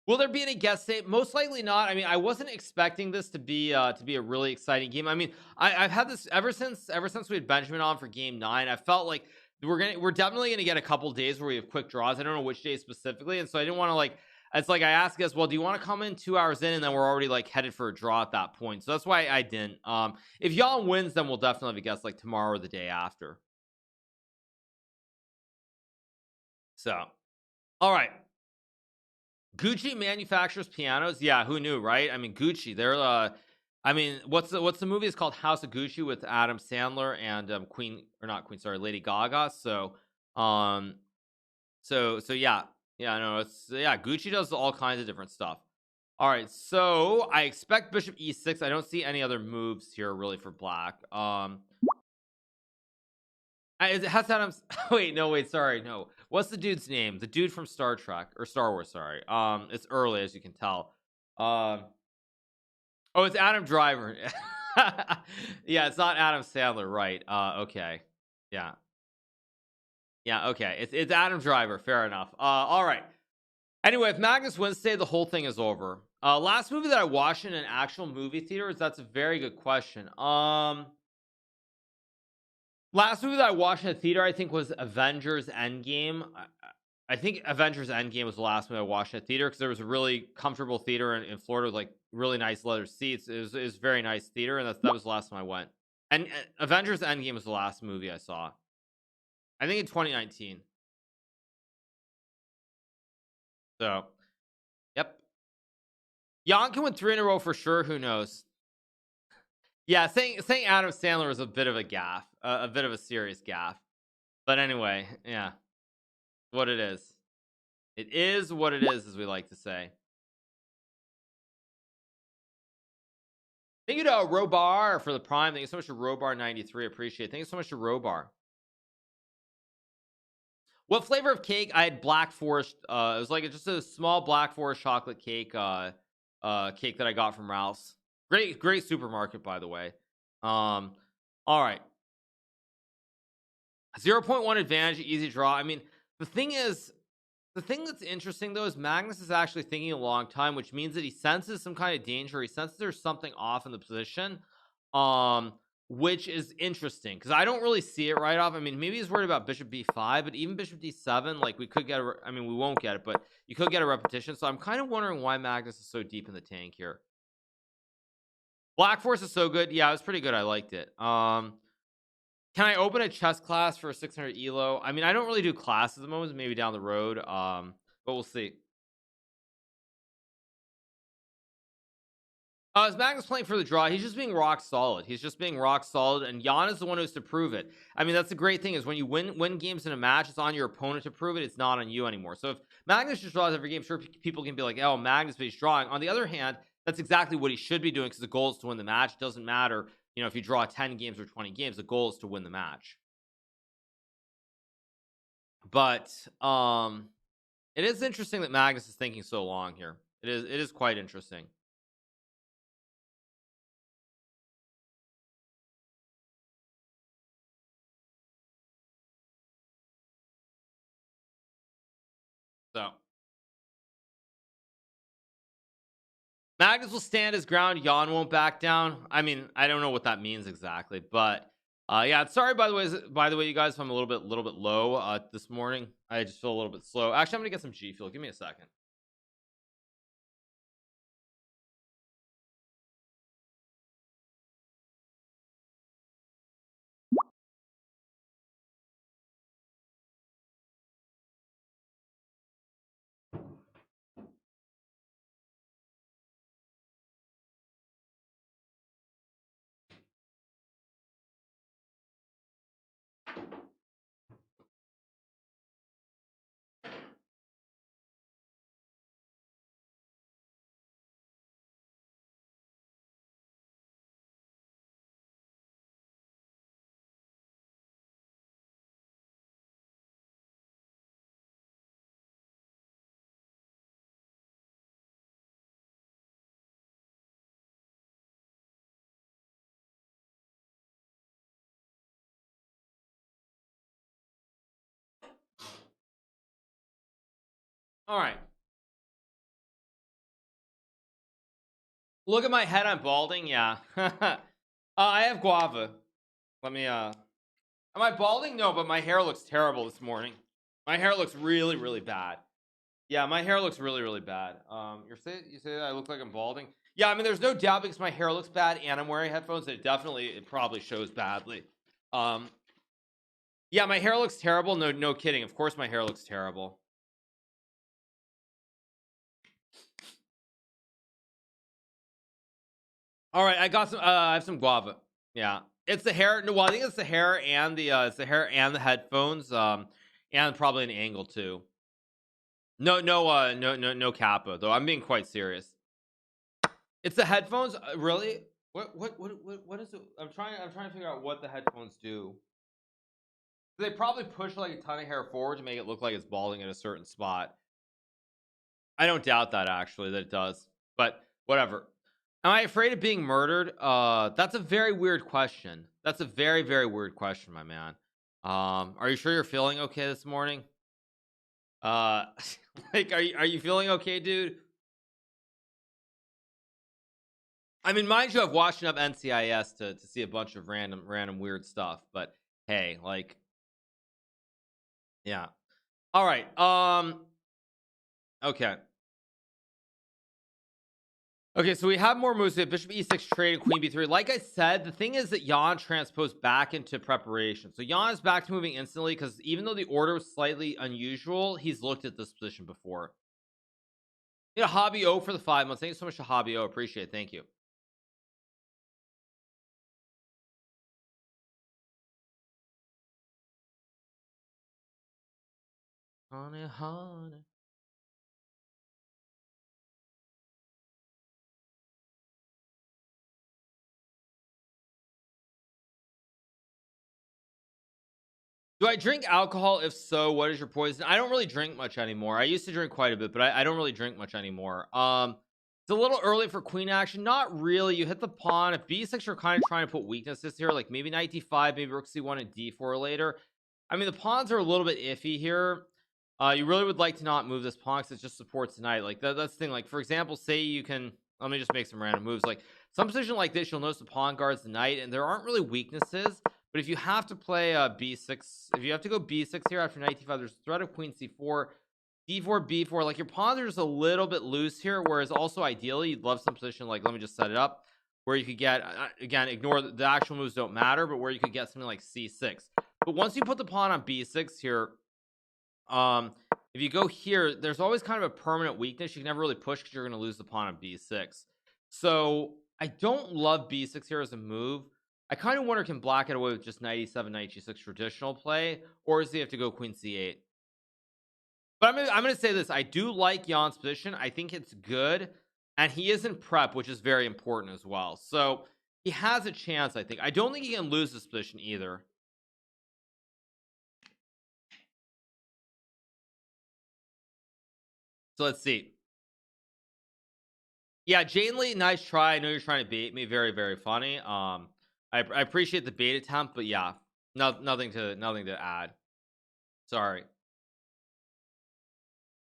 A: Will there be any guest state? Most likely not. I mean, I wasn't expecting this to be a really exciting game. I mean, I've had this ever since we had Benjamin on for game 9. I felt like we're definitely gonna get a couple days where we have quick draws. I don't know which days specifically, and so I didn't want to like. It's like I asked guys, well, do you want to come in 2 hours in, and then we're already like headed for a draw at that point. So that's why I didn't. If y'all wins, then we'll definitely have a guest like tomorrow or the day after. So, all right. Gucci manufactures pianos. Yeah, who knew, right? I mean, Gucci, they're I mean, what's the movie? It's called House of Gucci with Adam Sandler and Lady Gaga. So yeah, no, it's Gucci does all kinds of different stuff. All right, so I expect bishop e6. I don't see any other moves here really for black. It has Adams. Wait, sorry, no. What's the dude's name? The dude from Star Trek or Star Wars, sorry. It's early, as you can tell. Oh, it's Adam Driver. Yeah, it's not Adam Sandler, right? Okay. Yeah, okay. It's Adam Driver, fair enough. All right. Anyway, if Magnus wins today, the whole thing is over. Last movie that I watched in an actual movie theater, that's a very good question. Last movie that I watched in the theater, I think, was Avengers Endgame. I think Avengers Endgame was the last movie I watched in the theater because there was a really comfortable theater in Florida with like really nice leather seats. It was very nice theater, and that was the last time I went. And Avengers Endgame was the last movie I saw. I think in 2019. So, yep. Jan can win 3 in a row for sure. Who knows? Yeah, saying Adam Sandler was a bit of a gaffe, a bit of a serious gaffe. But anyway, yeah, what it is. It is what it is, as we like to say. Thank you to Robar for the prime. Thank you so much to Robar93. Appreciate it. Thank you so much to Robar. What flavor of cake? I had Black Forest. It was like just a small Black Forest chocolate cake. Cake that I got from Ralph's. Great supermarket, by the way. All right. 0.1 advantage, easy draw. I mean, the thing that's interesting though is Magnus is actually thinking a long time, which means that he senses some kind of danger. He senses there's something off in the position, which is interesting because I don't really see it right off. I mean, maybe he's worried about bishop b5, but even bishop d7, like we could get I mean, we won't get it, but you could get a repetition. So I'm kind of wondering why Magnus is so deep in the tank here. Black Force is so good. Yeah, it was pretty good. I liked it. Can I open a chess class for a 600 elo? I mean, I don't really do classes at the moment, maybe down the road. But we'll see. Is Magnus playing for the draw? He's just being rock solid. And Jan is the one who's to prove it. I mean, that's the great thing is when you win games in a match, it's on your opponent to prove it. It's not on you anymore. So if Magnus just draws every game, sure, people can be like, oh, Magnus, but he's drawing. On the other hand, that's exactly what he should be doing because the goal is to win the match. It doesn't matter, if you draw 10 games or 20 games, the goal is to win the match. But it is interesting that Magnus is thinking so long here. It is quite interesting. So Magnus will stand his ground. Jan won't back down. I mean, I don't know what that means exactly, but yeah. Sorry, by the way, you guys, if I'm a little bit low this morning. I just feel a little bit slow. Actually, I'm gonna get some G Fuel. Give me a second. All right. Look at my head. I'm balding. Yeah. I have guava. Let me. Am I balding? No, but my hair looks terrible this morning. My hair looks really bad. Yeah, my hair looks really bad. You say that I look like I'm balding? Yeah, I mean, there's no doubt because my hair looks bad and I'm wearing headphones. It probably shows badly. Yeah, my hair looks terrible. No kidding. Of course, my hair looks terrible. All right, I got some. I have some guava. Yeah, it's the hair. No, well, I think it's the hair and the headphones. And probably an angle too. No kappa though. I'm being quite serious. It's the headphones. Really? What is it? I'm trying to figure out what the headphones do. They probably push like a ton of hair forward to make it look like it's balding at a certain spot. I don't doubt that actually that it does, but whatever. Am I afraid of being murdered? That's a very weird question. That's a very weird question, my man. Are you sure you're feeling okay this morning? Like, are you feeling okay, dude? I mean, mind you, I've watched enough NCIS to see a bunch of random weird stuff, but hey, like, yeah. All right. Okay. Okay, so we have more moves. We have Bishop E6 trade and Queen B3. Like I said, the thing is that Jan transposed back into preparation. So Jan is back to moving instantly because even though the order was slightly unusual, he's looked at this position before. Yeah, Hobby O for the 5 months. Thank you so much to Hobby O. Appreciate it. Thank you. Honey. Do I drink alcohol? If so, what is your poison? I don't really drink much anymore. I used to drink quite a bit, but I don't really drink much anymore. It's a little early for queen action. Not really. You hit the pawn. At b6, you're kind of trying to put weaknesses here, like maybe knight d5, maybe rook c1 and d4 later. I mean, the pawns are a little bit iffy here. You really would like to not move this pawn because it just supports the knight. Like that's the thing. Like, for example, say you can. Let me just make some random moves. Like some position like this, you'll notice the pawn guards the knight, and there aren't really weaknesses. But if you have to play b6, if you have to go b6 here after knight d5, there's threat of queen c4, d4, b4. Like your pawns are just a little bit loose here. Whereas also ideally, you'd love some position like, let me just set it up, where you could get again, ignore the actual moves don't matter, but where you could get something like c6. But once you put the pawn on b6 here, if you go here, there's always kind of a permanent weakness. You can never really push because you're going to lose the pawn on b6. So I don't love b6 here as a move. I kind of wonder, can black get away with just knight e7, knight g6 traditional play, or does he have to go queen c8? But I'm gonna say this: I do like Jan's position. I think it's good, and he is in prep, which is very important as well. So he has a chance. I think. I don't think he can lose this position either. So let's see. Yeah, Jane Lee, nice try. I know you're trying to bait me. Very funny. I appreciate the bait attempt, but yeah, nothing to add. Sorry.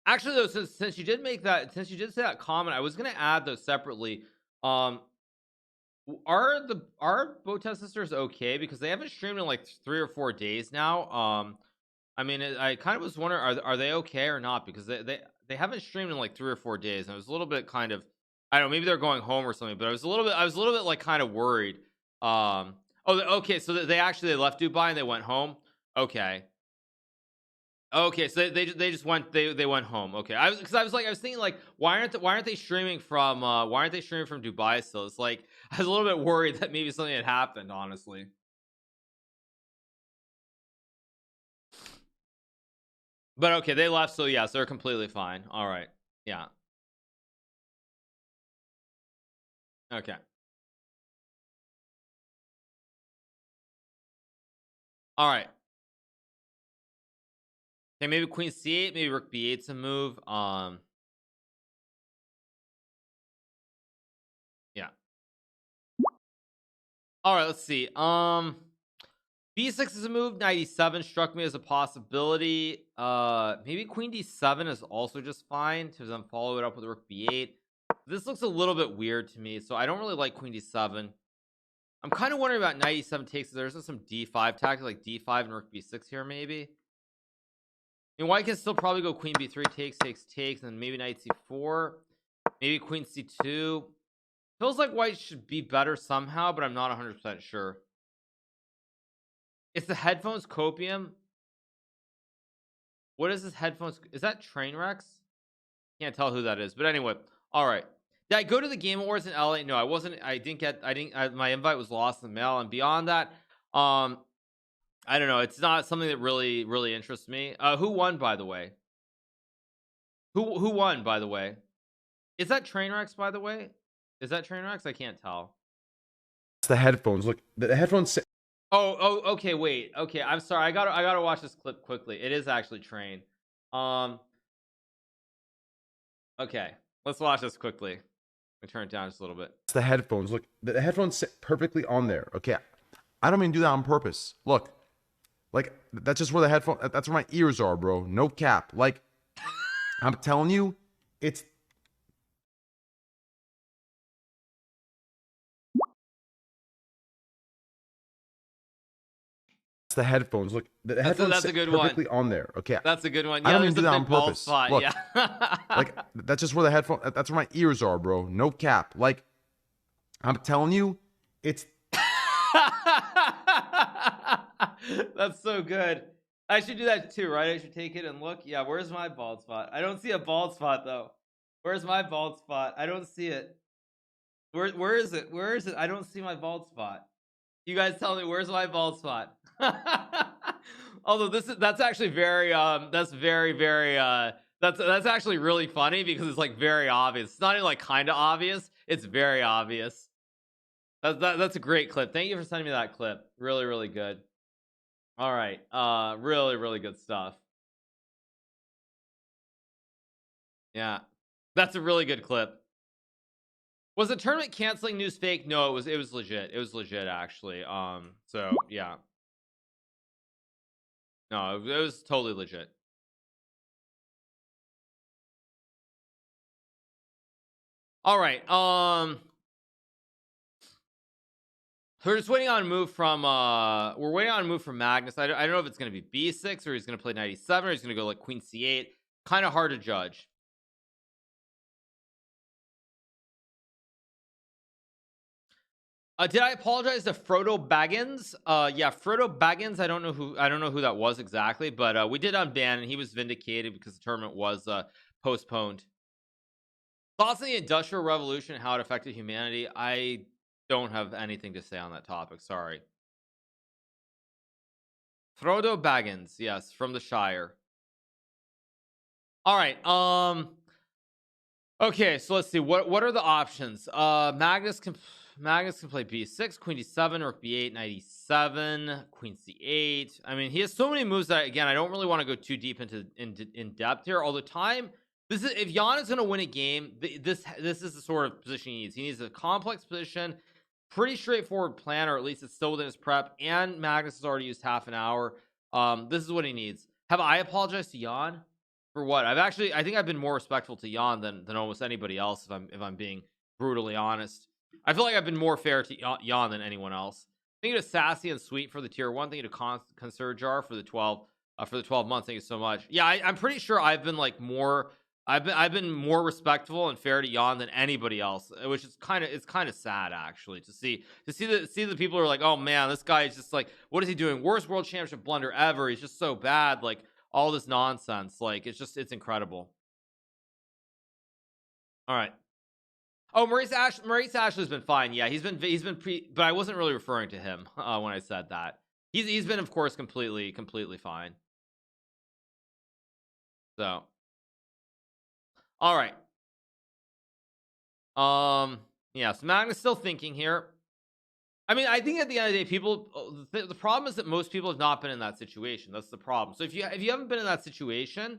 A: Actually, though, since you did make that, since you did say that comment, I was gonna add those separately. Are Botez sisters okay? Because they haven't streamed in like 3 or 4 days now. I mean, I kind of was wondering, are they okay or not? Because they haven't streamed in like 3 or 4 days, and I was a little bit kind of, I don't know, maybe they're going home or something. But I was a little bit like kind of worried. Oh, okay, so they left Dubai and they went home. Okay. Okay, so they just went, they went home. Okay, I was thinking like, why aren't they streaming from Dubai still? It's like I was a little bit worried that maybe something had happened, honestly. But okay, they left, so yes, they're completely fine. All right, yeah. Okay. All right. Okay, maybe Queen C8, maybe Rook B8's a move. Yeah. All right, let's see. B6 is a move. 97 struck me as a possibility. Maybe Queen D7 is also just fine to then follow it up with Rook B8. This looks a little bit weird to me, so I don't really like Queen D7. I'm kind of wondering about 97 takes. There's some D5 tactic, like D5 and Rook B6 here, maybe. I mean, White can still probably go Queen B3 takes, and then maybe Knight C4, maybe Queen C2. Feels like White should be better somehow, but I'm not 100% sure. It's the headphones copium. What is this headphones? Is that Trainwrecks? Can't tell who that is, but anyway. All right. Did I go to the Game Awards in LA? No, I wasn't. My invite was lost in the mail, and beyond that, I don't know. It's not something that really interests me. Who won, by the way? Who won, by the way? Is that Trainwrecks, by the way? Is that Trainwrecks? I can't tell.
D: It's the headphones. Look, the headphones.
A: Oh, okay, wait. Okay, I'm sorry. I gotta watch this clip quickly. It is actually Train. Okay, let's watch this quickly. Let me turn it down just a little bit.
D: It's the headphones. Look, the headphones sit perfectly on there. Okay, I don't mean to do that on purpose. Look, like that's just where the headphone. That's where my ears are, bro. No cap. Like, I'm telling you, it's. The headphones. Look, the headphones
A: that's a
D: sit
A: good
D: perfectly
A: one.
D: on there. Okay,
A: That's a good one. Yeah,
D: I don't
A: there's
D: even do
A: a
D: that on
A: big bald
D: purpose.
A: spot.
D: Look,
A: Yeah.
D: like that's just where the headphone. That's where my ears are, bro. No cap. Like, I'm telling you, it's.
A: That's so good. I should do that too, right? I should take it and look. Yeah, where's my bald spot? I don't see a bald spot though. Where's my bald spot? I don't see it. Where is it? Where is it? I don't see my bald spot. You guys tell me, where's my bald spot? Although that's actually very that's actually really funny because it's like very obvious. It's not even like kind of obvious. It's very obvious. That's a great clip. Thank you for sending me that clip. Really good. All right. Really good stuff. Yeah. That's a really good clip. Was the tournament canceling news fake? No, it was legit. It was legit actually. So yeah. No, it was totally legit. All right. We're just waiting on a move from we're waiting on a move from Magnus. I don't know if it's gonna be B6 or he's gonna play 97 or he's gonna go like Queen C8. Kind of hard to judge. Did I apologize to Frodo Baggins? Yeah, Frodo Baggins. I don't know who that was exactly, but we did unban and he was vindicated because the tournament was postponed. Thoughts on the Industrial Revolution and how it affected humanity? I don't have anything to say on that topic. Sorry. Frodo Baggins, yes, from the Shire. All right. Okay, so let's see. What are the options? Magnus can play B6, Queen D7, Rook B8, Knight E7, Queen C8. I mean, he has so many moves that again, I don't really want to go too deep into in depth here. All the time, this is if Jan is going to win a game, this is the sort of position he needs. He needs a complex position, pretty straightforward plan, or at least it's still within his prep. And Magnus has already used half an hour. This is what he needs. Have I apologized to Jan? For what? I think I've been more respectful to Jan than almost anybody else, if I'm being brutally honest. I feel like I've been more fair to Jan than anyone else. Thank you to Sassy and Sweet for the tier 1. Thank you to Consurjar for the 12 months. Thank you so much. Yeah, I'm pretty sure I've been like more I've been more respectful and fair to Jan than anybody else, which is kind of sad actually to see the people who are like, oh man, this guy is just like, what is he doing? Worst world championship blunder ever. He's just so bad. Like all this nonsense. Like it's incredible. All right. Oh, Maurice Ashley's been fine. Yeah, he's been but I wasn't really referring to him when I said that. He's been, of course, completely fine. So, all right. Yeah, so Magnus still thinking here. I mean, I think at the end of the day, people, the problem is that most people have not been in that situation. That's the problem. So if you haven't been in that situation,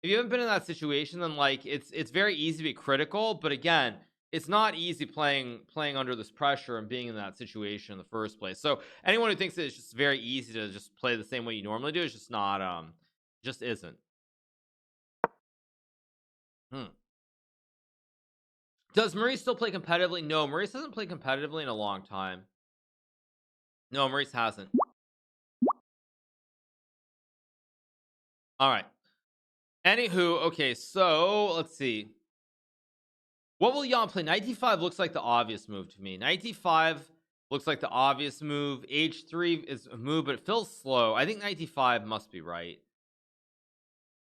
A: then like it's very easy to be critical, but again, it's not easy playing under this pressure and being in that situation in the first place. So anyone who thinks that it's just very easy to just play the same way you normally do is just not just isn't. Does Maurice still play competitively? No, Maurice hasn't played competitively in a long time. No, Maurice hasn't. All right. Anywho, okay, so let's see. What will Jan play? Knight d5 looks like the obvious move to me. Knight d5 looks like the obvious move. H3 is a move, but it feels slow. I think knight d5 must be right.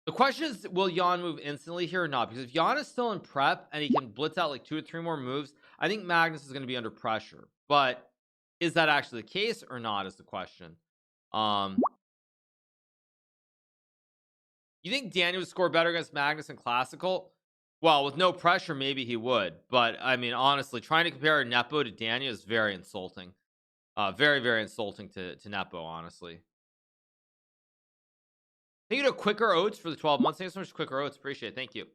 A: The question is, will Jan move instantly here or not? Because if Jan is still in prep and he can blitz out like 2 or 3 more moves, I think Magnus is going to be under pressure. But is that actually the case or not is the question. You think Daniel would score better against Magnus in Classical? Well, with no pressure, maybe he would. But, I mean, honestly, trying to compare Nepo to Daniel is very insulting. Very, very insulting to Nepo, honestly. Thank you to Quicker Oats for the 12 months. Thanks so much, Quicker Oats. Appreciate it. Thank you.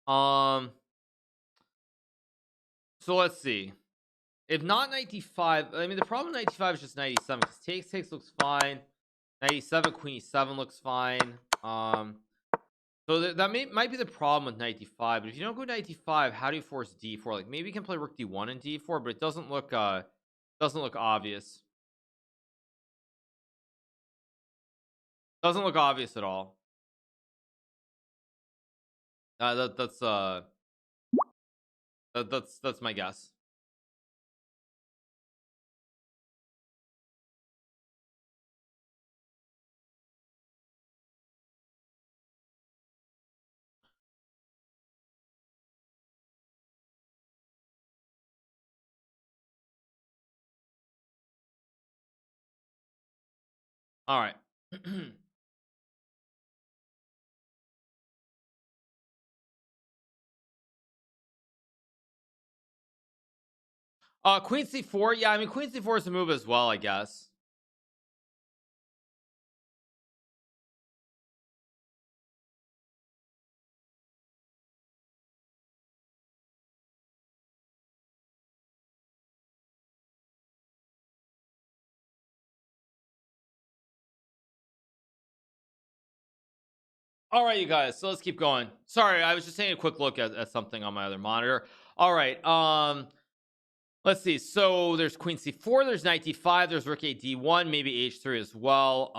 A: So let's see. If not knight d5, I mean, the problem with knight d5 is just knight e7 because takes looks fine. Knight e7, queen e7 looks fine. So that might be the problem with knight d5. But if you don't go knight d5, how do you force d4? Like maybe you can play rook d1 and d4, but it doesn't look obvious. Doesn't look obvious at all. That's my guess. All right. Queen c4. Yeah, I mean, queen c4 is a move as well, I guess. All right, you guys, so let's keep going. Sorry, I was just taking a quick look at something on my other monitor. All right, let's see. So there's queen c4, there's knight d5, there's rook a d1, maybe h3 as well.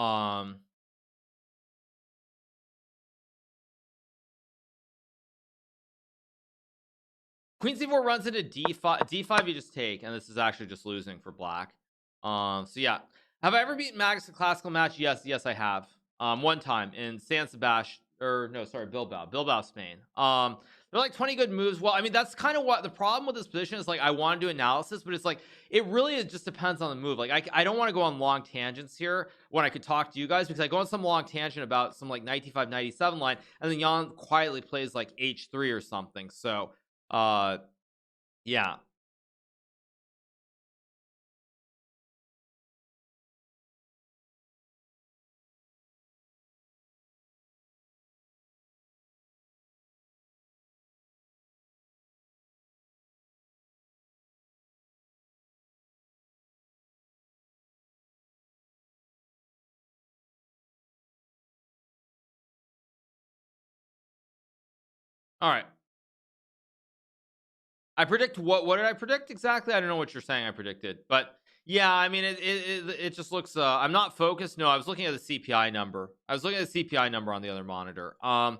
A: Queen c4 runs into d5 you just take, and this is actually just losing for black. So yeah, have I ever beaten Magnus in a classical match? Yes I have. One time in San Sebastian, or no, sorry, Bilbao, Spain. They're like 20 good moves. Well, I mean, that's kind of what the problem with this position is. Like, I want to do analysis, but it's like it really just depends on the move. Like, I don't want to go on long tangents here when I could talk to you guys, because I go on some long tangent about some like knight d5, knight e7 line, and then Jan quietly plays like h3 or something. So yeah. All right. I predict what did I predict exactly? I don't know what you're saying I predicted, but yeah, I mean it just looks I'm not focused. No, I was looking at the CPI number. I was looking at the CPI number on the other monitor. All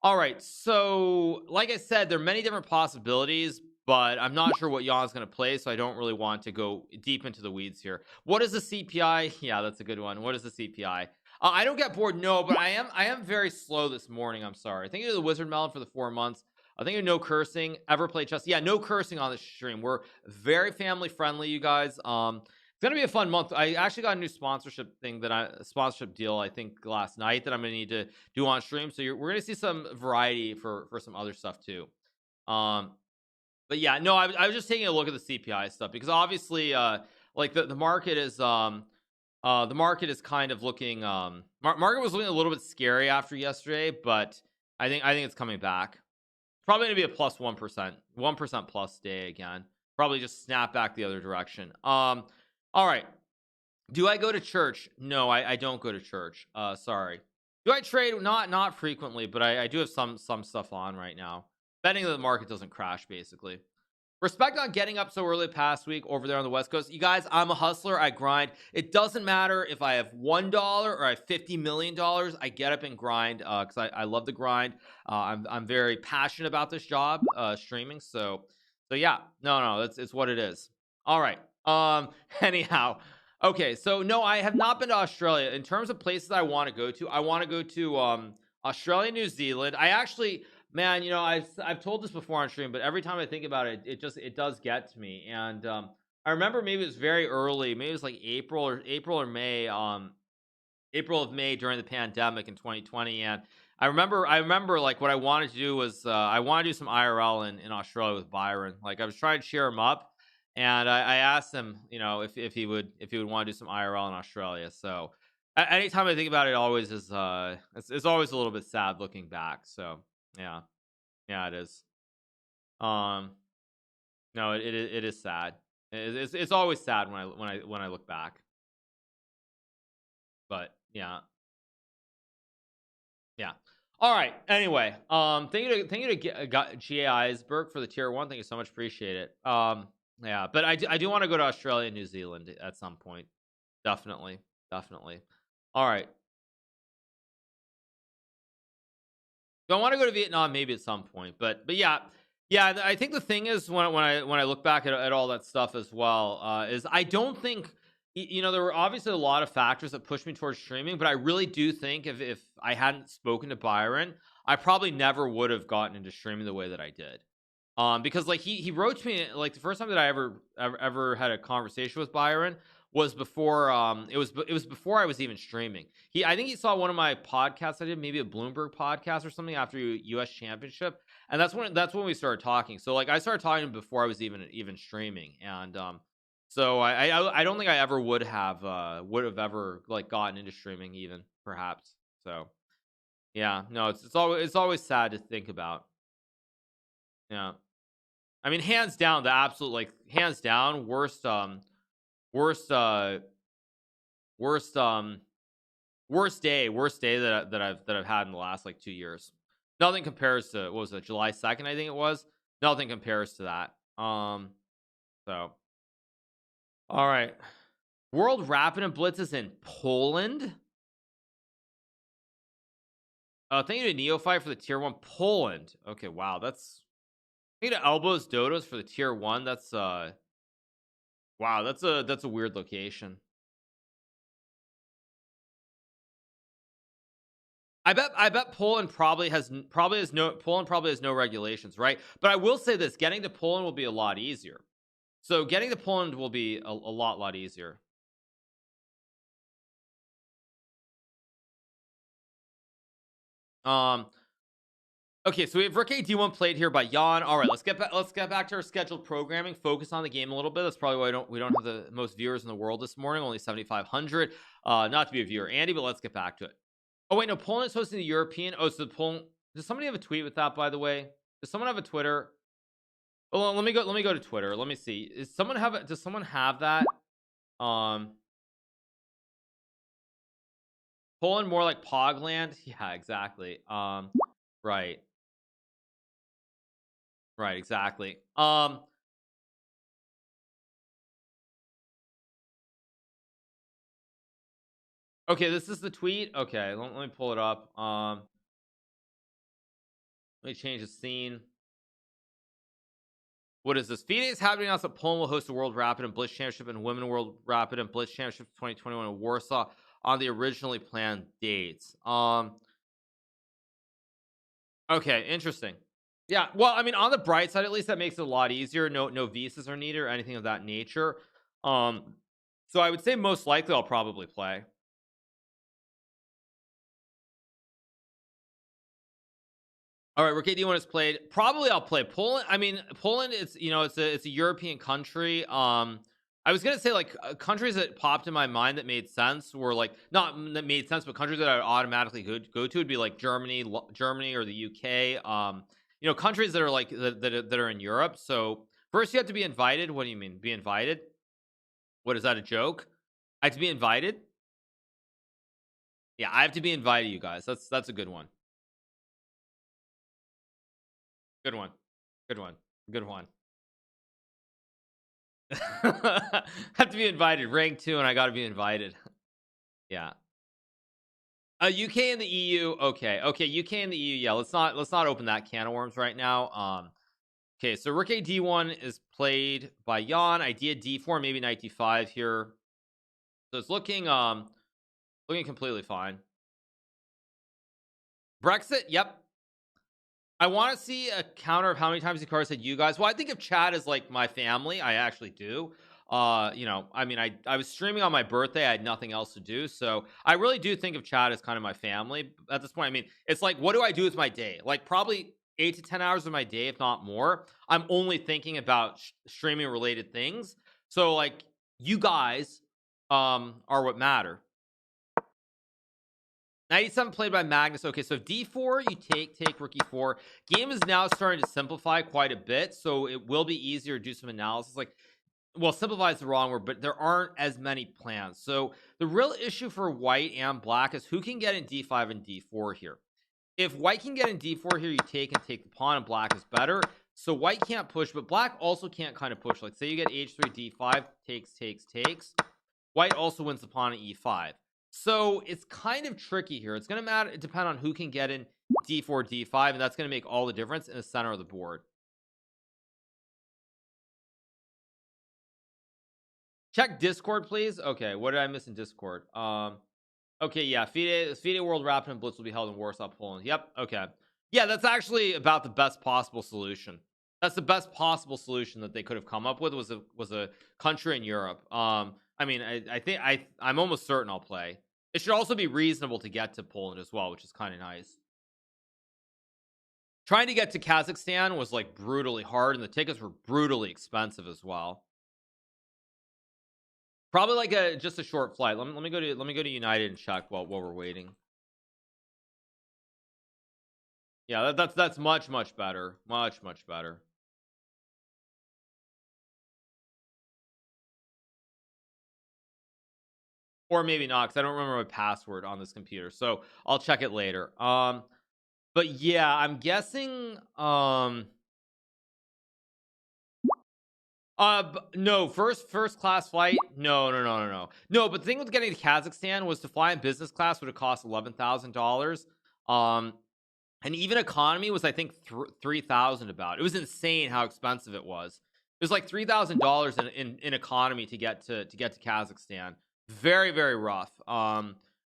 A: right. So, like I said, there are many different possibilities, but I'm not sure what Jan's going to play, so I don't really want to go deep into the weeds here. What is the CPI? Yeah, that's a good one. What is the CPI? I don't get bored, no, but I am very slow this morning. I'm sorry. Thank you to the Wizard Melon for the 4 months. I think no cursing. Ever play chess? Yeah, no cursing on the stream. We're very family friendly, you guys. It's gonna be a fun month. I actually got a new sponsorship deal, I think last night, that I'm gonna need to do on stream. So we're gonna see some variety for some other stuff too. But yeah, no, I was just taking a look at the CPI stuff because obviously, like the market is kind of looking market was looking a little bit scary after yesterday, but I think it's coming back. Probably gonna be a plus 1% plus day again. Probably just snap back the other direction. All right. Do I go to church? No, I don't go to church. Sorry. Do I trade? Not frequently, but I do have some stuff on right now. Betting that the market doesn't crash, basically. Respect on getting up so early past week over there on the West Coast. You guys, I'm a hustler. I grind. It doesn't matter if I have $1 or I have $50 million. I get up and grind because I love the grind. I'm very passionate about this job, streaming. So yeah, no, it's what it is. All right. Anyhow, okay. So no, I have not been to Australia. In terms of places I want to go to, I want to go to Australia, New Zealand. I actually. Man, I've told this before on stream, but every time I think about it, it does get to me. And I remember maybe it was very early, maybe it was like April or May, April of May during the pandemic in 2020. And I remember like what I wanted to do was I want to do some IRL in Australia with Byron. Like I was trying to cheer him up, and I asked him, if he would want to do some IRL in Australia. So anytime I think about it, always is it's always a little bit sad looking back. So. Yeah, it is. No, it is sad. It's always sad when I look back. But yeah. All right. Anyway, thank you to GA Iceberg for the tier 1. Thank you so much. Appreciate it. Yeah, but I do want to go to Australia and New Zealand at some point. Definitely. All right. Do I want to go to Vietnam? Maybe at some point, but yeah. I think the thing is when I look back at all that stuff as well, is I don't think there were obviously a lot of factors that pushed me towards streaming, but I really do think if I hadn't spoken to Byron, I probably never would have gotten into streaming the way that I did. Because like he wrote to me, like the first time that I ever had a conversation with Byron was before it was before I was even streaming. I think he saw one of my podcasts I did, maybe a Bloomberg podcast or something after US Championship, and that's when we started talking. So like I started talking to him before I was even streaming, and so I don't think I ever would have ever like gotten into streaming even, perhaps. So yeah, no, it's always sad to think about. Yeah, I mean, hands down, the absolute, like, hands down worst day that I've had in the last like 2 years. Nothing compares to, what was it, July 2nd, I think it was. Nothing compares to that. So all right. World Rapid and Blitz is in Poland. Thank you to Neophyte for the tier 1. Poland. Okay, wow, that's, thank you to Elbows Dodos for the tier 1. That's wow, that's a weird location. I bet Poland probably has no regulations, right? But I will say this, getting to Poland will be a lot easier. So getting to Poland will be a lot easier. Okay, so we have REKT D1 played here by Jan. All right, let's get back to our scheduled programming. Focus on the game a little bit. That's probably why we don't have the most viewers in the world this morning. Only 7,500. Not to be a viewer, Andy, but let's get back to it. Oh wait, no, Poland is hosting the European. Oh, so Poland. Does somebody have a tweet with that? By the way, does someone have a Twitter? Oh, let me go to Twitter. Let me see. Does someone have that? Poland more like Pogland. Yeah, exactly. Right. Right, exactly. Okay, this is the tweet. Okay, let me pull it up. Let me change the scene. What is this? FIDE is happening now, so Poland will host the World Rapid and Blitz Championship and Women World Rapid and Blitz Championship 2021 in Warsaw on the originally planned dates. Okay, interesting. Yeah, well, I mean, on the bright side, at least that makes it a lot easier. No visas are needed or anything of that nature. So I would say most likely I'll probably play. All right, REKT D1 is played. Probably I'll play Poland. I mean, Poland, it's it's a European country. I was gonna say like countries that popped in my mind that made sense were like not that made sense, but countries that I would automatically go to would be like Germany or the UK. Countries that are like that are in Europe. So first you have to be invited. What do you mean, be invited? What is that, a joke? I have to be invited? Yeah, I have to be invited, you guys. That's a good one. Good one. Good one. Good one. Have to be invited. Rank 2, and I gotta be invited. Yeah. UK and the EU. Okay. UK and the EU. Yeah. Let's not open that can of worms right now. Okay. So REKT D1 is played by Jan. Idea D4, maybe knight D5 here. So it's looking completely fine. Brexit. Yep. I want to see a counter of how many times Hikaru said you guys. Well, I think of chat as like my family. I actually do. I mean, I was streaming on my birthday. I had nothing else to do. So I really do think of chat as kind of my family at this point. I mean, it's like, what do I do with my day? Like probably 8 to 10 hours of my day, if not more. I'm only thinking about streaming related things. So like you guys are what matter. 97 played by Magnus. Okay, so D4, you take rook E4. Game is now starting to simplify quite a bit, so it will be easier to do some analysis. Like, well, simplify is the wrong word, but there aren't as many plans. So the real issue for white and black is who can get in D5 and D4 here. If white can get in D4 here, you take the pawn, and black is better. So white can't push, but black also can't kind of push. Like, say you get H3, D5, takes. White also wins the pawn at E5. So it's kind of tricky here. It's going to depend on who can get in D4, D5, and that's going to make all the difference in the center of the board. Check Discord, please. Okay, what did I miss in Discord? Okay, yeah, FIDE World Rapid and Blitz will be held in Warsaw, Poland. Yep, okay. Yeah, that's actually about the best possible solution. That's the best possible solution that they could have come up with was a country in Europe. I mean, I think I'm almost certain I'll play. It should also be reasonable to get to Poland as well, which is kind of nice. Trying to get to Kazakhstan was like brutally hard, and the tickets were brutally expensive as well. Probably like just a short flight. Let me go to United and check while we're waiting. Yeah, that's much better. Much better. Or maybe not, because I don't remember my password on this computer. So I'll check it later. But yeah, I'm guessing no, first class flight. No. But the thing with getting to Kazakhstan was to fly in business class would have cost $11,000. And even economy was, I think, $3,000 about. It was insane how expensive it was. It was like $3,000 in economy to get to Kazakhstan. Very rough.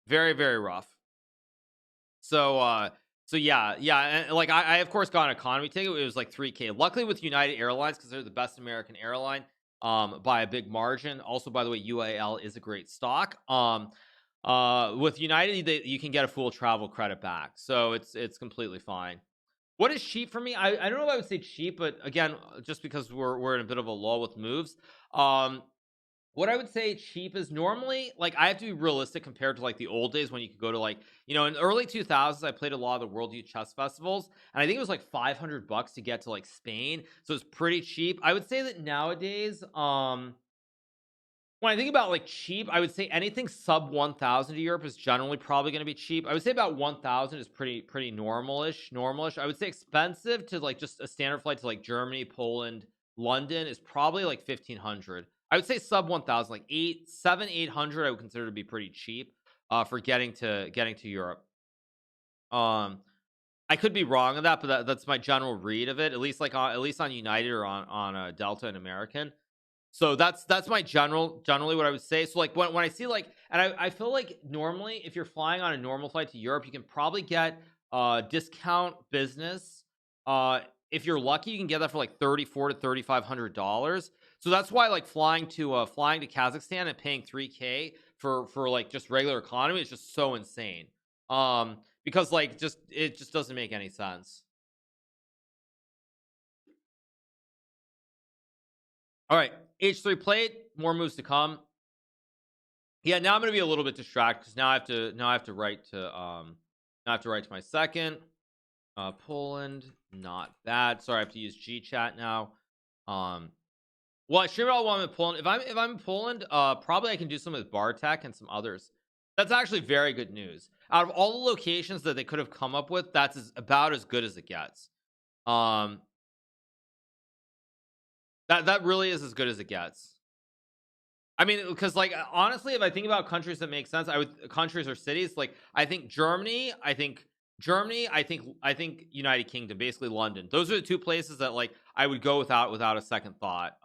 A: Very rough. So yeah, and like I of course got an economy ticket. It was like $3,000. Luckily with United Airlines, because they're the best American airline by a big margin. Also, by the way, UAL is a great stock. With United, you can get a full travel credit back, so it's completely fine. What is cheap for me? I don't know if I would say cheap, but again, just because we're in a bit of a lull with moves. What I would say cheap is normally, like, I have to be realistic compared to like the old days when you could go to like, in the early 2000s, I played a lot of the World Youth Chess Festivals, and I think it was like $500 to get to like Spain, so it's pretty cheap. I would say that nowadays, when I think about like cheap, I would say anything sub 1,000 to Europe is generally probably going to be cheap. I would say about 1,000 is pretty normalish. I would say expensive to like just a standard flight to like Germany, Poland, London is probably like 1,500. I would say sub 1,000, like 800 I would consider to be pretty cheap for getting to Europe. I could be wrong on that, but that's my general read of it, at least on United or on Delta and American. So that's my generally what I would say. So like when I see like, and I feel like normally if you're flying on a normal flight to Europe, you can probably get discount business. If you're lucky, you can get that for like $3,400 to $3,500. So that's why like flying to Kazakhstan and paying $3,000 for like just regular economy is just so insane. Because like it just doesn't make any sense. All right, H3 played, more moves to come. Yeah, now I'm gonna be a little bit distracted because now I have to write to my second. Poland, not bad. Sorry, I have to use GChat now. Well, I stream it all while I'm in Poland. If I'm in Poland, probably I can do some with Bartek and some others. That's actually very good news. Out of all the locations that they could have come up with, that's about as good as it gets. That really is as good as it gets. I mean, because like honestly, if I think about countries that make sense, countries or cities, like I think Germany, I think United Kingdom, basically London. Those are the two places that like I would go without a second thought.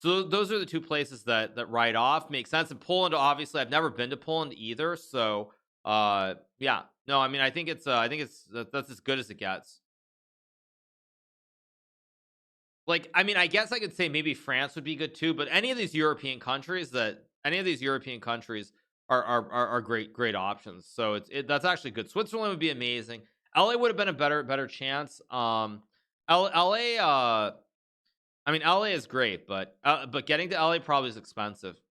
A: So those are the two places that right off make sense. And Poland, obviously, I've never been to Poland either. So yeah, no, I mean, I think it's that's as good as it gets. Like, I mean, I guess I could say maybe France would be good too, but any of these European countries are great options. So that's actually good. Switzerland would be amazing. LA would have been a better chance. LA, I mean, LA is great, but getting to LA probably is expensive.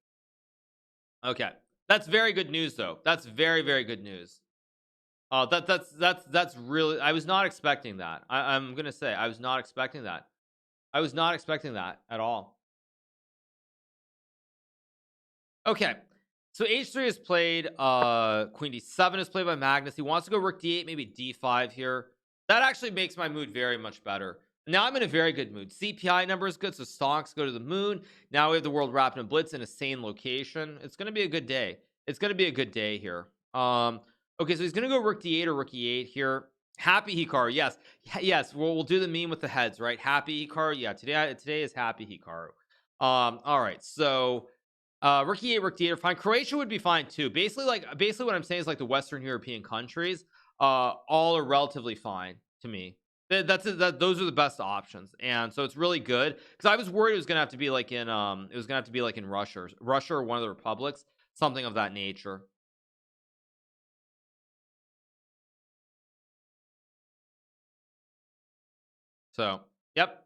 A: Okay, that's very good news though. That's very good news. That's really, I was not expecting that. I'm gonna say I was not expecting that. I was not expecting that at all. Okay, so H3 is played. Queen D7 is played by Magnus. He wants to go Rook D8, maybe D5 here. That actually makes my mood very much better. Now I'm in a very good mood. CPI number is good, so stocks go to the moon. Now we have the World Rapid and Blitz in a sane location. It's going to be a good day. It's going to be a good day here. Okay, so he's going to go Rook D8 or Rook E8 here. Happy Hikaru, yes. We'll do the meme with the heads, right? Happy Hikaru, yeah. Today is Happy Hikaru. All right, so Rook E8, Rook D8 are fine. Croatia would be fine too. Basically, what I'm saying is like the Western European countries, all are relatively fine to me. Those are the best options, and so it's really good because I was worried it was gonna have to be like in Russia or one of the republics, something of that nature. So, yep.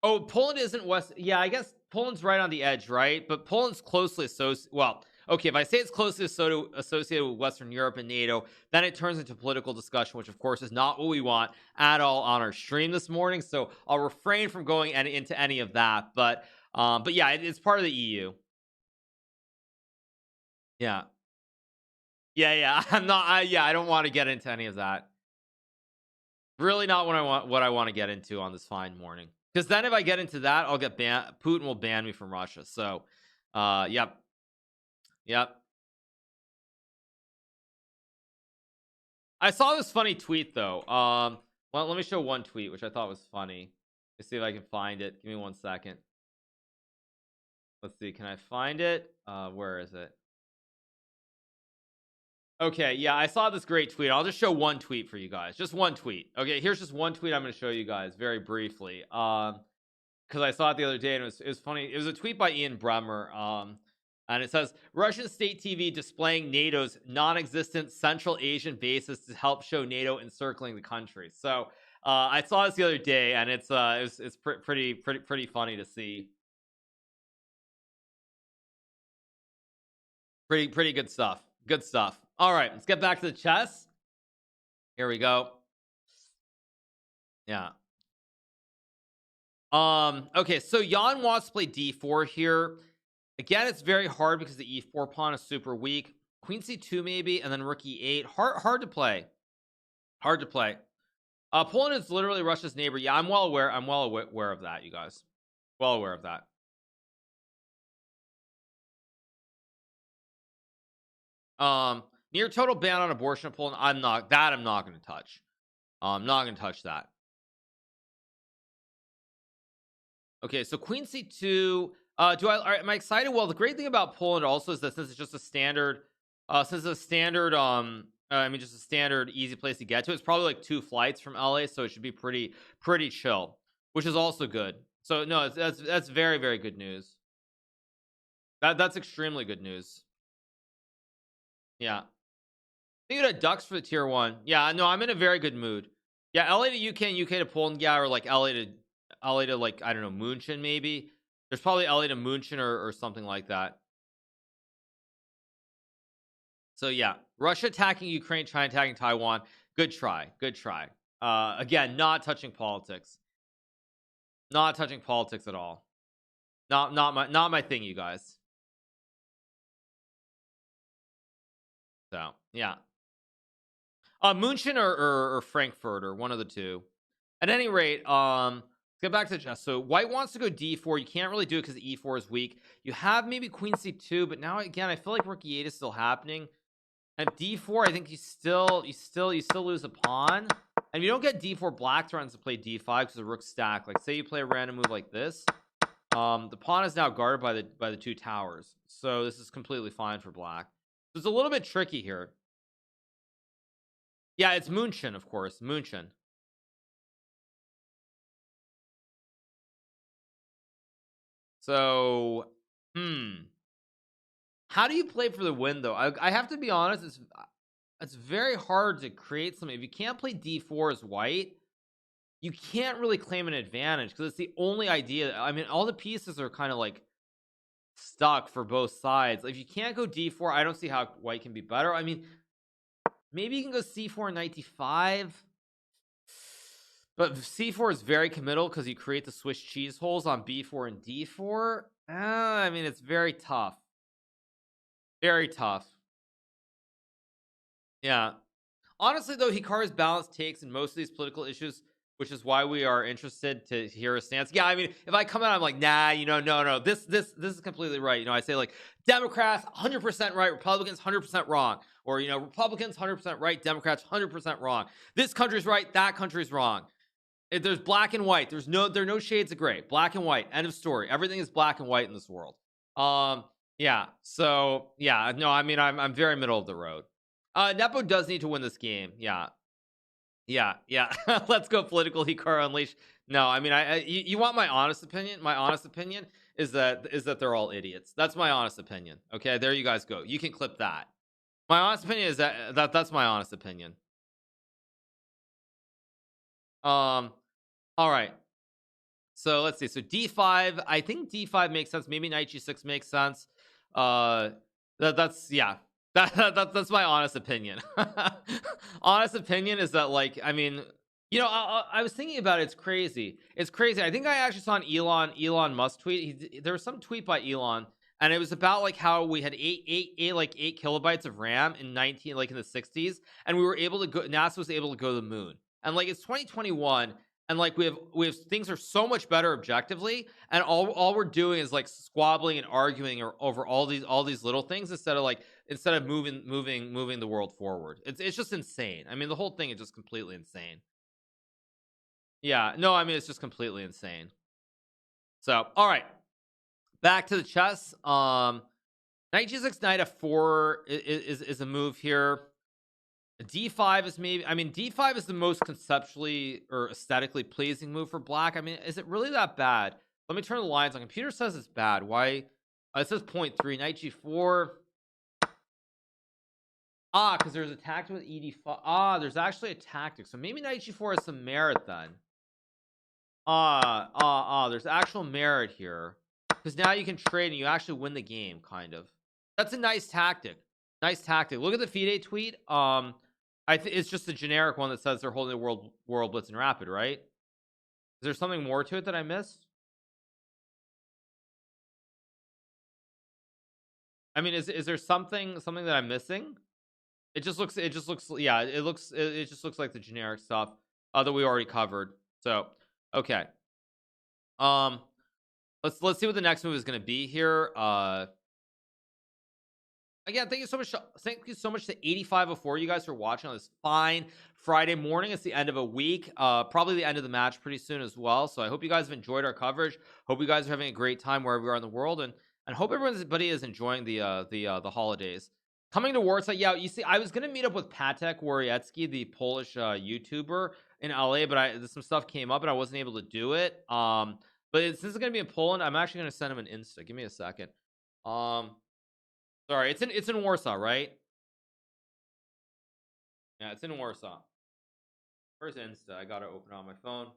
A: Oh, Poland isn't west. Yeah, I guess Poland's right on the edge, right? But Poland's closely associated. Well, okay, if I say it's closely associated with Western Europe and NATO, then it turns into political discussion, which of course is not what we want at all on our stream this morning. So I'll refrain from going into any of that. But yeah, it's part of the EU. Yeah. I'm not. I don't want to get into any of that. Really not what I want to get into on this fine morning. Because then if I get into that, I'll get banned. Putin will ban me from Russia. So, yep. I saw this funny tweet though. Well, let me show one tweet which I thought was funny. Let's see if I can find it. Give me 1 second. Let's see. Can I find it? Where is it? Okay, yeah, I saw this great tweet. I'll just show one tweet for you guys. Just one tweet. Okay, here's just one tweet I'm going to show you guys very briefly. Because I saw it the other day and it was funny. It was a tweet by Ian Bremer. And it says, Russian state TV displaying NATO's non-existent Central Asian bases to help show NATO encircling the country. So I saw this the other day and it's pretty funny to see. Pretty good stuff. Good stuff. All right, let's get back to the chess. Here we go. Yeah. Okay, so Jan wants to play d4 here. Again, it's very hard because the e4 pawn is super weak. Queen c2 maybe, and then rook e8. Hard to play. Hard to play. Poland is literally Russia's neighbor. Yeah, I'm well aware. I'm well aware of that, you guys. Well aware of that. Near total ban on abortion in Poland. I'm not going to touch. I'm not going to touch that. Okay, so Queen c2. Am I excited? Well, the great thing about Poland also is that since it's just a standard, just a standard easy place to get to. It's probably like 2 flights from LA, so it should be pretty chill, which is also good. So no, that's very, very good news. That's extremely good news. Yeah. I think you had ducks for the tier 1. Yeah, no, I'm in a very good mood. Yeah, LA to UK and UK to Poland, yeah, or like LA to like, I don't know, München maybe. There's probably LA to München or something like that. So yeah, Russia attacking Ukraine, China attacking Taiwan. Good try. Good try. Again, not touching politics. Not touching politics at all. Not my thing, you guys. So yeah. München or Frankfurt, or one of the two. At any rate, let's get back to the chess. So white wants to go d4. You can't really do it because the e4 is weak. You have maybe queen c2, but now again, I feel like rook e8 is still happening. At d4, I think you still lose a pawn. And if you don't get d4, black threatens to play d5 because the rook's stacked. Like, say you play a random move like this, the pawn is now guarded by the 2 towers. So this is completely fine for black. So it's a little bit tricky here. Yeah, it's München, of course. München. So, how do you play for the win, though? I have to be honest, it's very hard to create something. If you can't play d4 as white, you can't really claim an advantage because it's the only idea. I mean, all the pieces are kind of like stuck for both sides. If you can't go d4, I don't see how white can be better. I mean, maybe you can go c4 knight d5, but c4 is very committal because you create the Swiss cheese holes on b4 and d4. I mean, it's very tough. Very tough. Yeah. Honestly, though, Hikaru's balanced takes in most of these political issues, which is why we are interested to hear his stance. Yeah, I mean, if I come out, I'm like, nah, no, this is completely right. I say like Democrats 100% right, Republicans 100% wrong, or Republicans 100% right, Democrats 100% wrong. This country's right, that country's wrong. There's black and white. There are no shades of gray. Black and white. End of story. Everything is black and white in this world. Yeah. So yeah, no, I mean, I'm very middle of the road. Nepo does need to win this game. Yeah. Let's go political Hikaru Unleash. No, I mean, you want my honest opinion? My honest opinion is that they're all idiots. That's my honest opinion. Okay, there you guys go. You can clip that. My honest opinion is that's my honest opinion. All right. So let's see. So d5, I think d5 makes sense. Maybe knight g6 makes sense. That's my honest opinion. Honest opinion is that, like, I mean, I was thinking about it. It's crazy. I think I actually saw an Elon Musk tweet. There was some tweet by Elon, and it was about like how we had 8 kilobytes of RAM in the 60s, and we were able to go. NASA was able to go to the moon, and like it's 2021. And like we have things are so much better objectively, and all we're doing is like squabbling and arguing over all these little things instead of moving the world forward. It's just insane. I mean, the whole thing is just completely insane. Yeah, no, I mean, it's just completely insane. So, all right, back to the chess. Knight g6, knight f4 is a move here. d5 is maybe, I mean, d5 is the most conceptually or aesthetically pleasing move for black. I mean, is it really that bad? Let me turn the lines on. Computer says it's bad. Why? It says 0.3. Knight g4. Because there's a tactic with ed5. There's actually a tactic. So maybe knight g4 has some merit then. There's actual merit here. Because now you can trade and you actually win the game, kind of. That's a nice tactic. Nice tactic. Look at the FIDE tweet. It's just a generic one that says they're holding the world blitz and rapid, right? there something more to it that I missed? I mean, is there something that I'm missing? It just looks yeah, it just looks like the generic stuff that we already covered. So okay. Let's see what the next move is going to be here. Again, thank you so much to 8504 you guys for watching on this fine Friday morning. It's the end of a week, probably the end of the match pretty soon as well. So I hope you guys have enjoyed our coverage. Hope you guys are having a great time wherever you are in the world, and hope everybody is enjoying the holidays. Coming to Warsaw, yeah, you see, I was gonna meet up with Patek Woriecki, the Polish YouTuber in LA, but some stuff came up and I wasn't able to do it. But since it's gonna be in Poland, I'm actually gonna send him an Insta. Give me a second. Sorry, it's in Warsaw, right? Yeah, it's in Warsaw. Where's Insta? I gotta open it on my phone.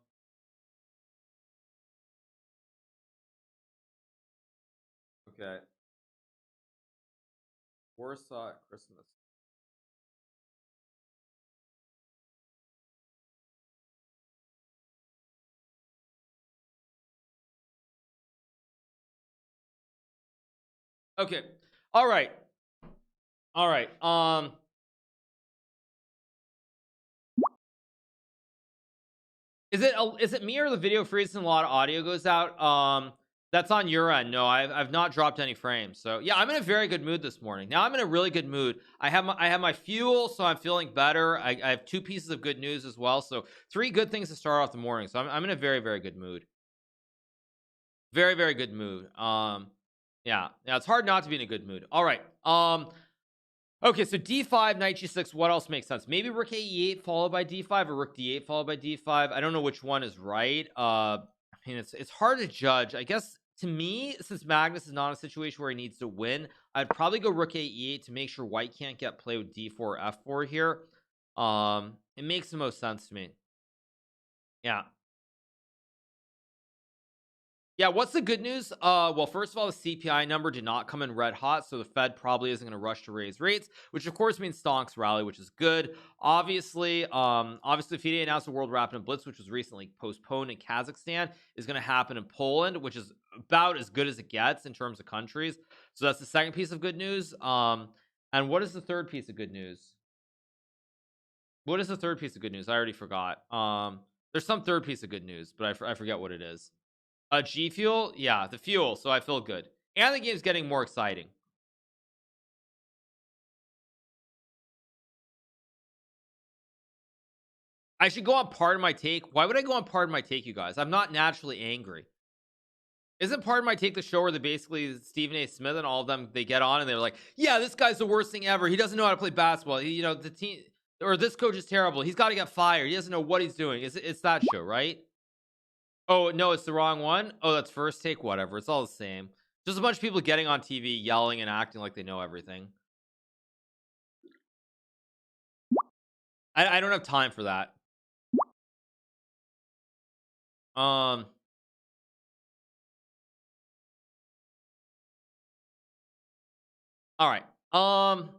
A: Okay. Warsaw Christmas. Okay. All right. Is it me or the video freezes and a lot of audio goes out? That's on your end. No, I've not dropped any frames. So yeah, I'm in a very good mood this morning. Now I'm in a really good mood. I have my fuel, so I'm feeling better. I have 2 pieces of good news as well. So 3 good things to start off the morning. So I'm in a very, very good mood. Very, very good mood. Yeah, it's hard not to be in a good mood. All right. Okay, so d5, knight g6. What else makes sense? Maybe rook e8 followed by d5, or rook d8 followed by d5. I don't know which one is right. I mean, it's hard to judge. I guess to me, since Magnus is not in a situation where he needs to win, I'd probably go rook e8 to make sure white can't get played with d4 or f4 here. It makes the most sense to me. Yeah. Yeah, what's the good news? Well, first of all, the CPI number did not come in red hot, so the Fed probably isn't going to rush to raise rates, which of course means stocks rally, which is good. Obviously, FIDE announced the World Rapid Blitz, which was recently postponed in Kazakhstan, is going to happen in Poland, which is about as good as it gets in terms of countries. So that's the second piece of good news. And what is the third piece of good news? What is the third piece of good news? I already forgot. There's some third piece of good news, but I forget what it is. G Fuel, yeah, the fuel, so I feel good. And the game's getting more exciting. I should go on Pardon My Take. Why would I go on Pardon My Take, you guys? I'm not naturally angry. Isn't Pardon My Take the show where basically Stephen A. Smith and all of them, they get on and they're like, yeah, this guy's the worst thing ever. He doesn't know how to play basketball. The team, or this coach is terrible. He's got to get fired. He doesn't know what he's doing. It's that show, right? Oh, no, it's the wrong one. Oh, that's First Take. Whatever. It's all the same. Just a bunch of people getting on TV, yelling and acting like they know everything. I don't have time for that. All right.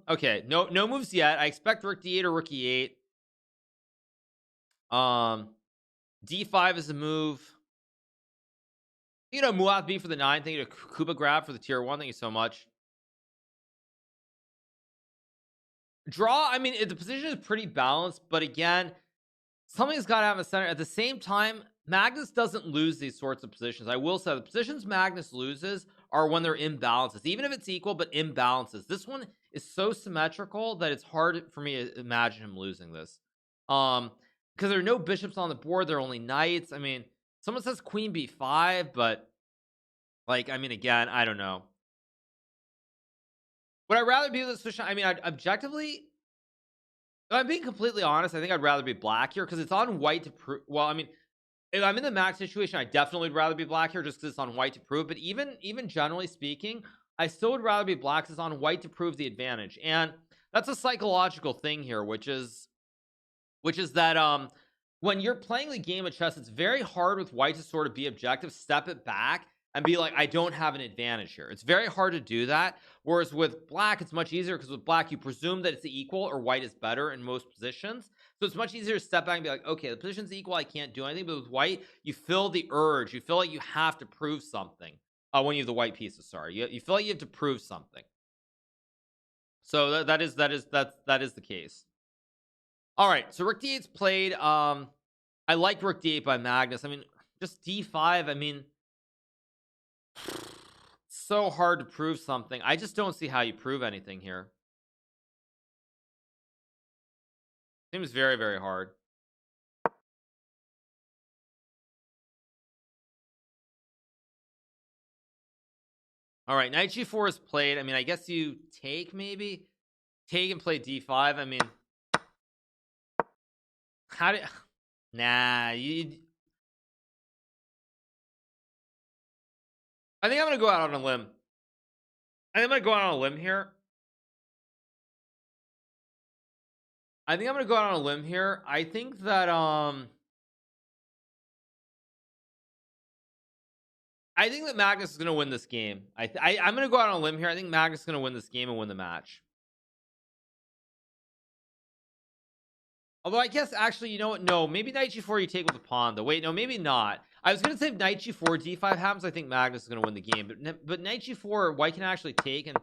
A: Okay. No moves yet. I expect rook d8 or rook e8. D5 is a move. Muath B for the 9. Thank you to Kuba Grab for the tier 1. Thank you so much. Draw, I mean, the position is pretty balanced, but again, something's got to have a center. At the same time, Magnus doesn't lose these sorts of positions. I will say the positions Magnus loses are when they're imbalances, even if it's equal, but imbalances. This one is so symmetrical that it's hard for me to imagine him losing this. Because there are no bishops on the board, there are only knights. I mean, someone says queen b5, but I mean, again, I don't know. Would I rather be with this position? I mean, objectively, if I'm being completely honest, I think I'd rather be black here because it's on white to prove. Well, I mean, if I'm in the max situation, I definitely would rather be black here just because it's on white to prove. But even generally speaking, I still would rather be black because it's on white to prove the advantage. And that's a psychological thing here, which is that when you're playing the game of chess, it's very hard with white to sort of be objective, step it back, and be like, I don't have an advantage here. It's very hard to do that. Whereas with black, it's much easier because with black, you presume that it's equal or white is better in most positions. So it's much easier to step back and be like, okay, the position's equal, I can't do anything. But with white, you feel the urge, you feel like you have to prove something. When you have the white pieces, sorry, you feel like you have to prove something. So that is the case. All right, so rook d8's played. I like rook d8 by Magnus. I mean, just d5. I mean, so hard to prove something. I just don't see how you prove anything here. Seems very, very hard. All right, knight g4 is played. I mean, I guess you take, maybe take and play d5. I mean, how do nah, you I think I'm gonna go out on a limb. I think I'm gonna go out on a limb here. I think that I think that Magnus is gonna win this game. I'm gonna go out on a limb here. I think Magnus is gonna win this game and win the match. Although I guess actually, you know what? No, maybe knight g4 you take with the pawn though. Wait, no, maybe not. I was gonna say if knight g4 d5 happens, I think Magnus is gonna win the game. But knight g4, white can actually take, and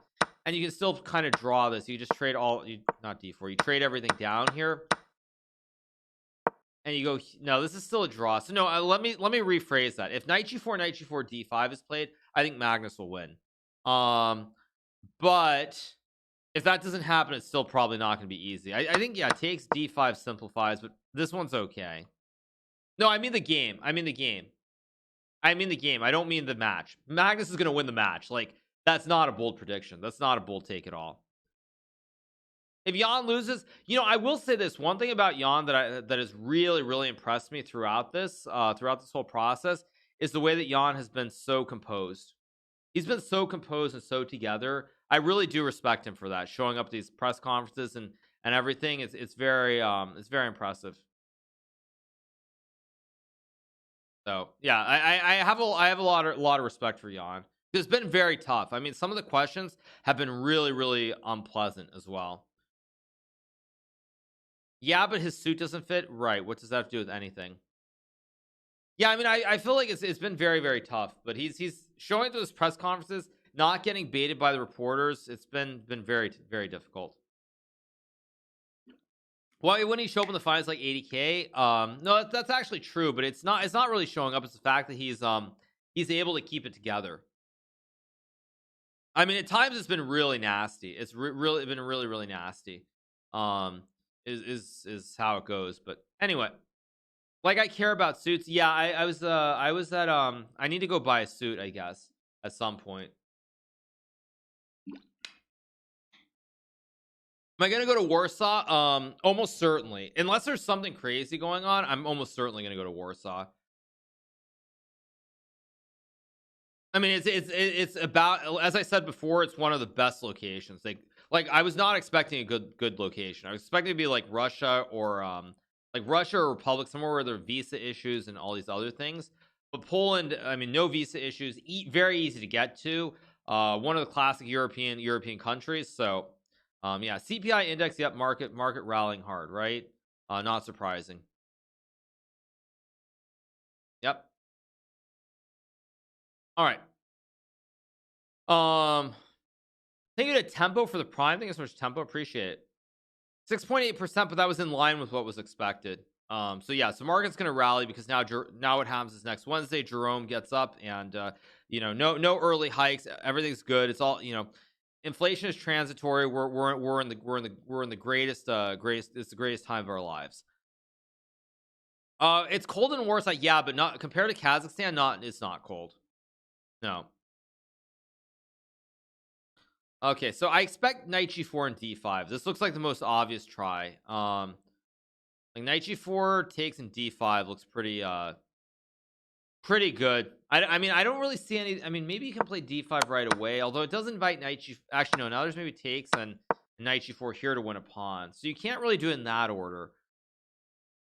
A: you can still kind of draw this. You just trade not d4. You trade everything down here, and you go. No, this is still a draw. So no, let me rephrase that. If knight g4 d5 is played, I think Magnus will win. But if that doesn't happen, it's still probably not going to be easy. I think, yeah, takes d5 simplifies, but this one's okay. No, I mean the game. I don't mean the match. Magnus is going to win the match. Like, that's not a bold prediction. That's not a bold take at all. If Jan loses, I will say this one thing about Jan that has really, really impressed me throughout this whole process is the way that Jan has been so composed. He's been so composed and so together. I really do respect him for that, showing up at these press conferences and everything. It's very impressive. So yeah, I have a lot of respect for Jan. It's been very tough. I mean, some of the questions have been really, really unpleasant as well. Yeah, but his suit doesn't fit. Right. What does that have to do with anything? Yeah, I mean, I feel like it's been very, very tough, but he's showing those press conferences, not getting baited by the reporters. It's been very, very difficult. Why wouldn't he show up in the finals like 80K? No, that's actually true, but it's not really showing up. It's the fact that he's able to keep it together. I mean, at times it's been really nasty. It's really been really, really nasty. Is how it goes. But anyway, like, I care about suits. Yeah, I was at I need to go buy a suit, I guess, at some point. Am I gonna go to Warsaw? Almost certainly. Unless there's something crazy going on, I'm almost certainly gonna go to Warsaw. I mean, it's about, as I said before, it's one of the best locations. Like I was not expecting a good location. I was expecting to be like Russia or Republic, somewhere where there are visa issues and all these other things. But Poland, I mean, no visa issues, very easy to get to. One of the classic European countries. So yeah, CPI index, yep, market rallying hard, right? Not surprising. Yep. All right. Thank you to Tempo for the prime. Thank you so much, Tempo. Appreciate it. 6.8%, but that was in line with what was expected. So yeah, so market's gonna rally because now what happens is next Wednesday Jerome gets up and no early hikes. Everything's good. It's all, inflation is transitory. We're in the greatest it's the greatest time of our lives. It's cold in Warsaw, yeah, but not compared to Kazakhstan. It's not cold. No. Okay, so I expect knight g4 and d5. This looks like the most obvious try. Like knight g4 takes and d5 looks pretty good. I mean, I don't really see any. I mean, maybe you can play d5 right away, although it does invite knight g. Actually, no. Now there's maybe takes and knight g4 here to win a pawn. So you can't really do it in that order.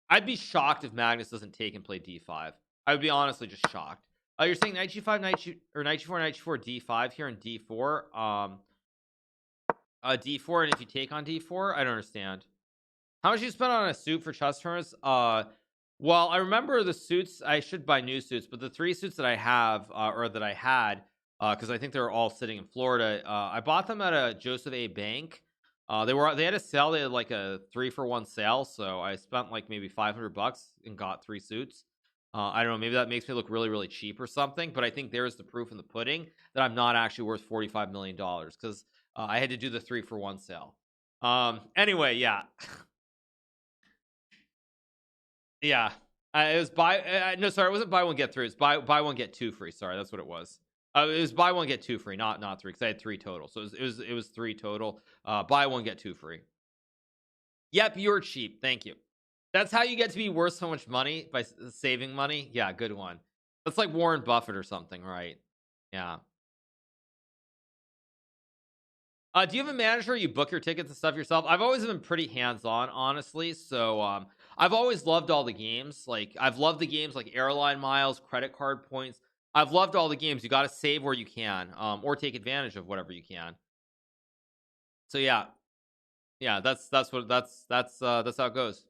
A: I'd be shocked if Magnus doesn't take and play d5. I would be honestly just shocked. You're saying knight g5, knight g4, knight g4, d5 here and d4. D4, and if you take on d4, I don't understand. How much you spend on a suit for chess tournaments? Well, I remember the suits. I should buy new suits, but the 3 suits that I have, or that I had, because I think they're all sitting in Florida. I bought them at a Joseph A. Bank. They had a sale. They had like a 3-for-1 sale, so I spent like maybe $500 and got 3 suits. I don't know. Maybe that makes me look really, really cheap or something. But I think there's the proof in the pudding that I'm not actually worth $45 million because I had to do the 3-for-1 sale. Anyway, yeah. Yeah, it was no, sorry, it wasn't buy one get 3. It's buy one get 2 free. Sorry, that's what it was. It was buy one get 2 free, not 3, because I had 3 total. So it was 3 total. Buy one get 2 free. Yep, you're cheap. Thank you. That's how you get to be worth so much money, by saving money. Yeah, good one. That's like Warren Buffett or something, right? Yeah. Do you have a manager? You book your tickets and stuff yourself? I've always been pretty hands-on, honestly. So I've always loved all the games. Like I've loved the games like airline miles, credit card points. I've loved all the games. You got to save where you can, or take advantage of whatever you can. So yeah, that's how it goes.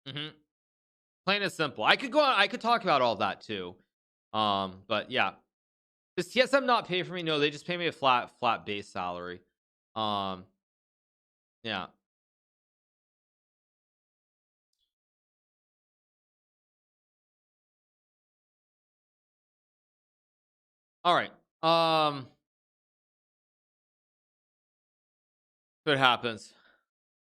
A: Plain and simple. I could go on. I could talk about all that too. But yeah. Does TSM not pay for me? No, they just pay me a flat base salary. Yeah. All right. What happens?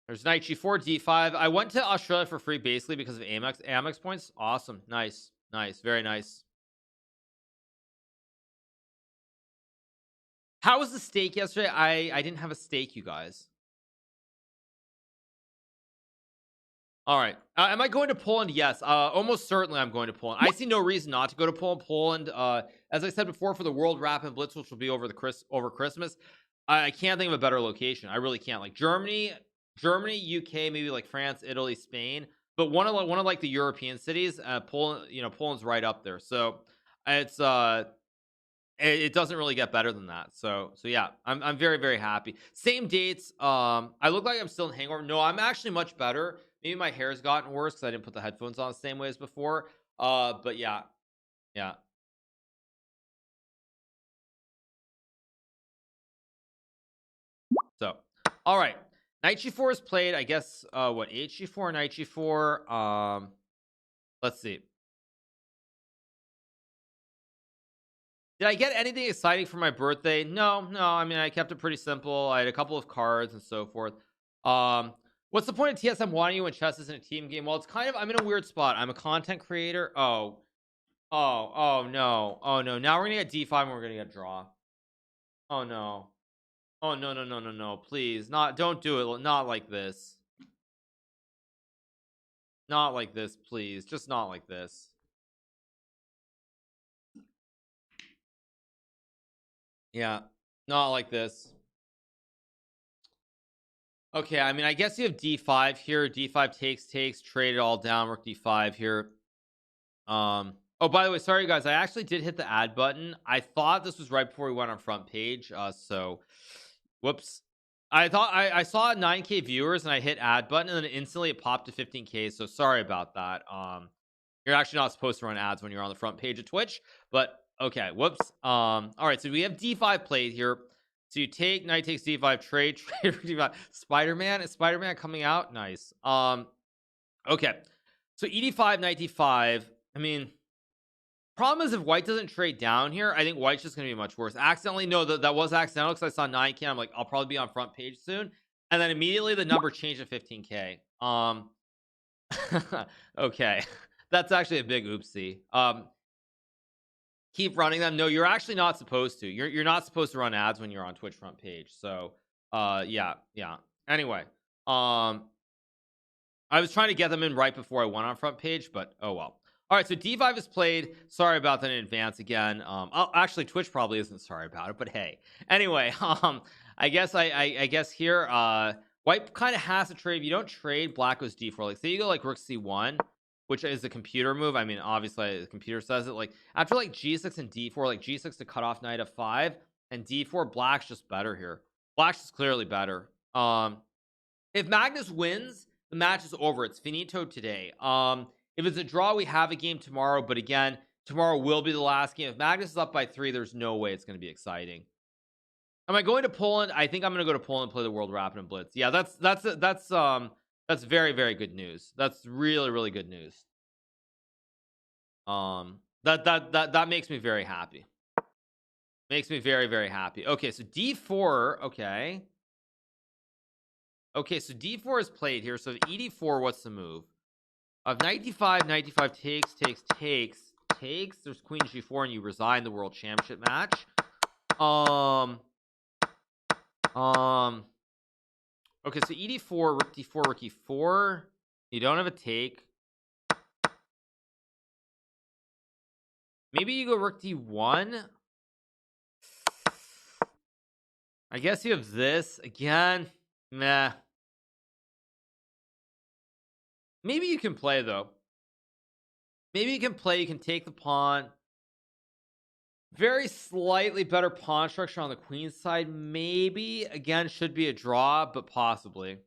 A: There's knight g4, d5. I went to Australia for free basically because of Amex points. Awesome. Nice. Very nice. How was the steak yesterday? I didn't have a steak, you guys. All right. Am I going to Poland? Yes. Almost certainly I'm going to Poland. I see no reason not to go to Poland. As I said before, for the World Rapid Blitz, which will be over Christmas, I can't think of a better location. I really can't. Like Germany, UK, maybe like France, Italy, Spain, but one of like the European cities. Poland, Poland's right up there. So it's it doesn't really get better than that. So yeah, I'm very, very happy. Same dates. I look like I'm still in hangover. No, I'm actually much better. Maybe my hair's gotten worse because I didn't put the headphones on the same way as before. But yeah. So, all right. Knight g4 is played. I guess what, hg4, knight g4. Let's see. Did I get anything exciting for my birthday? No. I mean, I kept it pretty simple. I had a couple of cards and so forth. What's the point of TSM wanting you when chess isn't a team game? Well, it's kind of, I'm in a weird spot. I'm a content creator. Oh no. Now we're gonna get d5 and we're gonna get draw. Oh no. Oh no. Please, don't do it. Not like this. Not like this, please. Just not like this. Yeah, not like this. Okay, I mean, I guess you have d5 here. D5 takes, trade it all down, rook d5 here. Oh, by the way, sorry guys, I actually did hit the add button. I thought this was right before we went on front page. So whoops. I thought I saw 9K viewers and I hit add button and then instantly it popped to 15K. So sorry about that. You're actually not supposed to run ads when you're on the front page of Twitch, but okay, whoops. All right, so we have d5 played here. So you take knight takes d5, trade d5. Spider-Man, is Spider-Man coming out? Nice. Okay, so ed5, knight d5. I mean, problem is if white doesn't trade down here, I think white's just gonna be much worse. Accidentally, no, that was accidental because I saw 9K. I'm like, I'll probably be on front page soon, and then immediately the number changed to 15K. Okay, that's actually a big oopsie. Keep running them. No, you're actually not supposed to. You're not supposed to run ads when you're on Twitch front page. So yeah. Anyway, I was trying to get them in right before I went on front page, but oh well. All right, so d5 is played. Sorry about that in advance again. Actually, Twitch probably isn't sorry about it, but hey. Anyway, I guess I guess here white kind of has to trade. If you don't trade, black goes d4. Like say you go like rook c1, which is the computer move. I mean, obviously the computer says it. Like after like g6 and d4, like g6 to cut off knight f5 and d4, black's just better here. Black's just clearly better. If Magnus wins, the match is over. It's finito today. If it's a draw, we have a game tomorrow, but again, tomorrow will be the last game. If Magnus is up by 3, there's no way it's going to be exciting. Am I going to Poland? I think I'm going to go to Poland and play the World Rapid and Blitz. Yeah, that's very, very good news. That's really, really good news. That makes me very happy. Makes me very, very happy. Okay, so d4. Okay, so d4 is played here. So ed4, what's the move? Of knight d5, knight d5 takes. There's queen g4, and you resign the world championship match. Okay, so ed4, rook d4, rook e4. You don't have a take. Maybe you go rook d1. I guess you have this again. Meh. Maybe you can play though. Maybe you can play. You can take the pawn. Very slightly better pawn structure on the queen side. Maybe again should be a draw, but possibly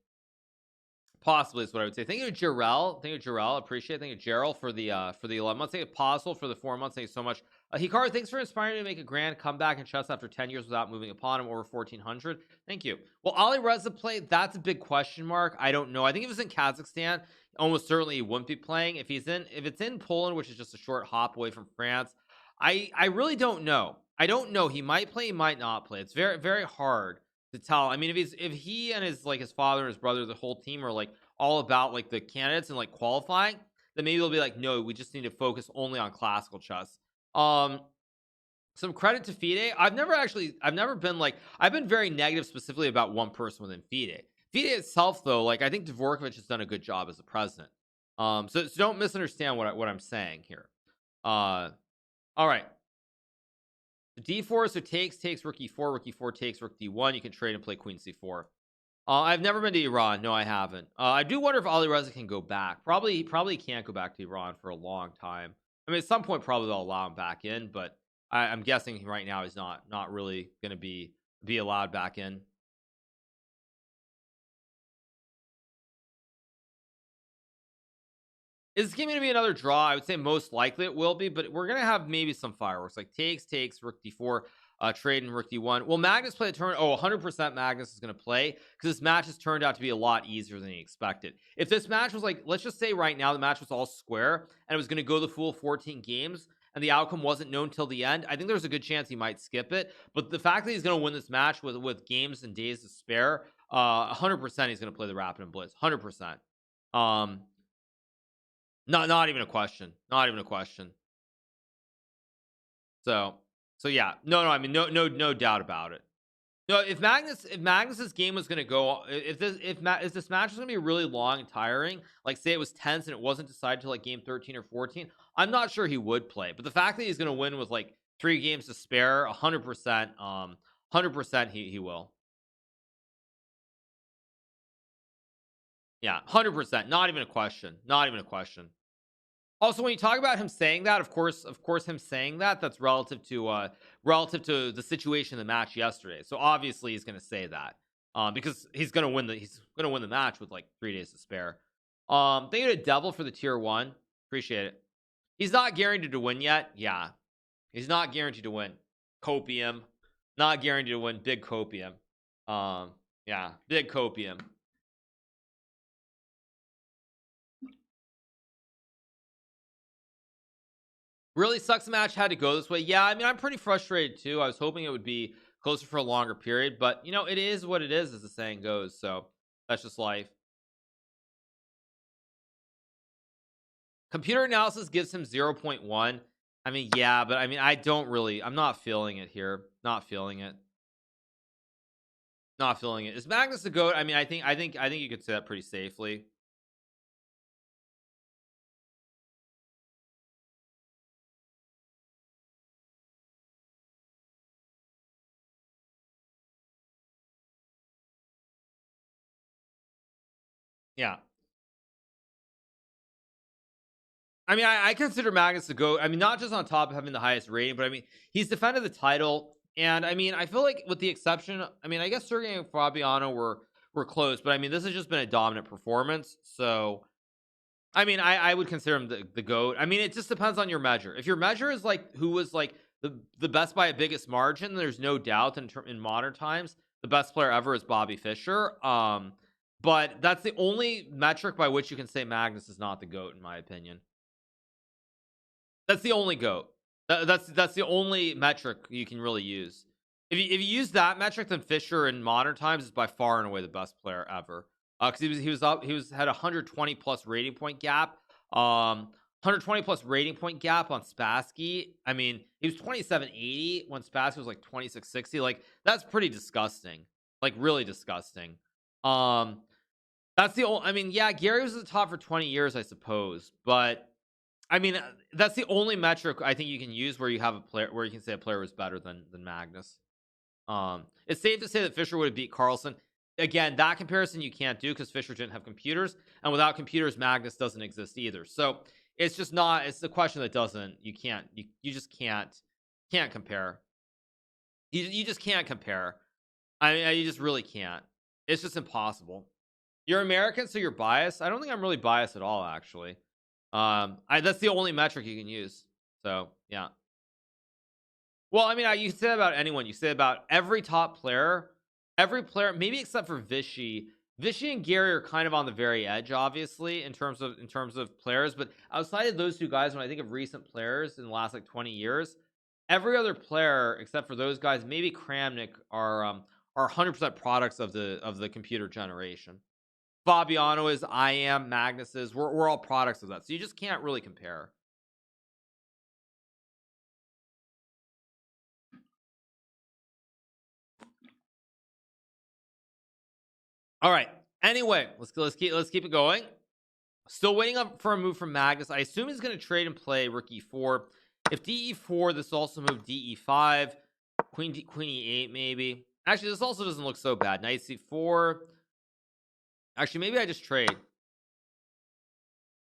A: is what I would say. Thank you, Jarrell. Appreciate it. Thank you, Gerald, for the 11 months. Thank you, Possible, for the 4 months. Thank you so much. Hikaru, thanks for inspiring me to make a grand comeback in chess after 10 years without moving a pawn. I'm over 1400. Thank you. Well, Ali Reza play, that's a big question mark. I don't know. I think if it was in Kazakhstan, almost certainly he wouldn't be playing. If it's in Poland, which is just a short hop away from France, I really don't know. I don't know. He might play, he might not play. It's very, very hard to tell. I mean, if he and his father and his brother, the whole team are all about the candidates and qualifying, then maybe they'll be no, we just need to focus only on classical chess. Some credit to FIDE. I've never been I've been very negative specifically about one person within FIDE. FIDE itself though, I think Dvorkovich has done a good job as a president. So don't misunderstand what I'm saying here. All right. D4, so takes rook e4 takes rook d1. You can trade and play queen c4. I've never been to Iran. No, I haven't. I do wonder if Ali Reza can go back. Probably can't go back to Iran for a long time. I mean, at some point probably they'll allow him back in, but I'm guessing right now he's not really going to be allowed back in. Is this game going to be another draw? I would say most likely it will be, but we're going to have maybe some fireworks takes, rook d4, trade and rook d1. Will Magnus play the turn? 100% Magnus is going to play because this match has turned out to be a lot easier than he expected. If this match was let's just say right now the match was all square and it was going to go the full 14 games and the outcome wasn't known till the end, I think there's a good chance he might skip it. But the fact that he's going to win this match with games and days to spare, 100% he's going to play the Rapid and Blitz. 100%. Not even a question. So yeah, no. I mean, no doubt about it. No, if Magnus's game was going to go, if this match was going to be really long and tiring, say it was tense and it wasn't decided till game 13 or 14, I'm not sure he would play. But the fact that he's going to win with 3 games to spare, 100%, 100% he will. Yeah, 100%. Not even a question. Also, when you talk about him saying that, of course him saying that's relative to the situation in the match yesterday. So obviously he's going to say that because he's going to win the match with 3 days to spare. Thank you to Devil for the tier 1. Appreciate it. He's not guaranteed to win yet. Yeah, he's not guaranteed to win. Copium, not guaranteed to win. Big Copium. Yeah, big Copium. Really sucks the match had to go this way. Yeah, I mean, I'm pretty frustrated too. I was hoping it would be closer for a longer period, but it is what it is, as the saying goes. So that's just life. Computer analysis gives him 0.1. I mean, yeah, but I mean, I'm not feeling it here. Not feeling it. Is Magnus the GOAT? I mean, I think you could say that pretty safely. Yeah. I mean, I consider Magnus the GOAT. I mean, not just on top of having the highest rating, but I mean, he's defended the title. And I mean, I feel with the exception, I mean, I guess Sergey and Fabiano were were close, but I mean, this has just been a dominant performance. So, I mean, I would consider him the GOAT. I mean, it just depends on your measure. If your measure is like who was like the best by a biggest margin, there's no doubt in modern times the best player ever is Bobby Fischer. But that's the only metric by which you can say Magnus is not the GOAT, in my opinion. That's the only GOAT. That's the only metric you can really use. If you use that metric, then Fischer in modern times is by far and away the best player ever. Because he had 120 plus rating point gap. 120 plus rating point gap on Spassky. I mean, he was 2780 when Spassky was like 2660. Like, that's pretty disgusting. Like, really disgusting. That's the only. I mean, yeah, Gary was at the top for 20 years, I suppose, but I mean, that's the only metric I think you can use where you have a player where you can say a player was better than Magnus. It's safe to say that Fischer would have beat Carlsen. Again, that comparison you can't do because Fischer didn't have computers, and without computers, Magnus doesn't exist either. So it's just not. It's the question that doesn't. You can't. You just can't compare. You just can't compare. I mean, you just really can't. It's just impossible. You're American, so you're biased. I don't think I'm really biased at all, actually. That's the only metric you can use. So yeah. Well, I mean, you say that about anyone. You say about every top player, every player, maybe except for Vichy. Vichy and Gary are kind of on the very edge, obviously, in terms of players. But outside of those two guys, when I think of recent players in the last like 20 years, every other player except for those guys, maybe Kramnik, are 100% products of the computer generation. Fabiano is, I am, Magnus is, we're all products of that. So you just can't really compare. All right. Anyway, let's keep it going. Still waiting up for a move from Magnus. I assume he's going to trade and play rook e4. If de4, this also move de5, queen e8 maybe. Actually, this also doesn't look so bad. Knight c4. Actually, maybe I just trade.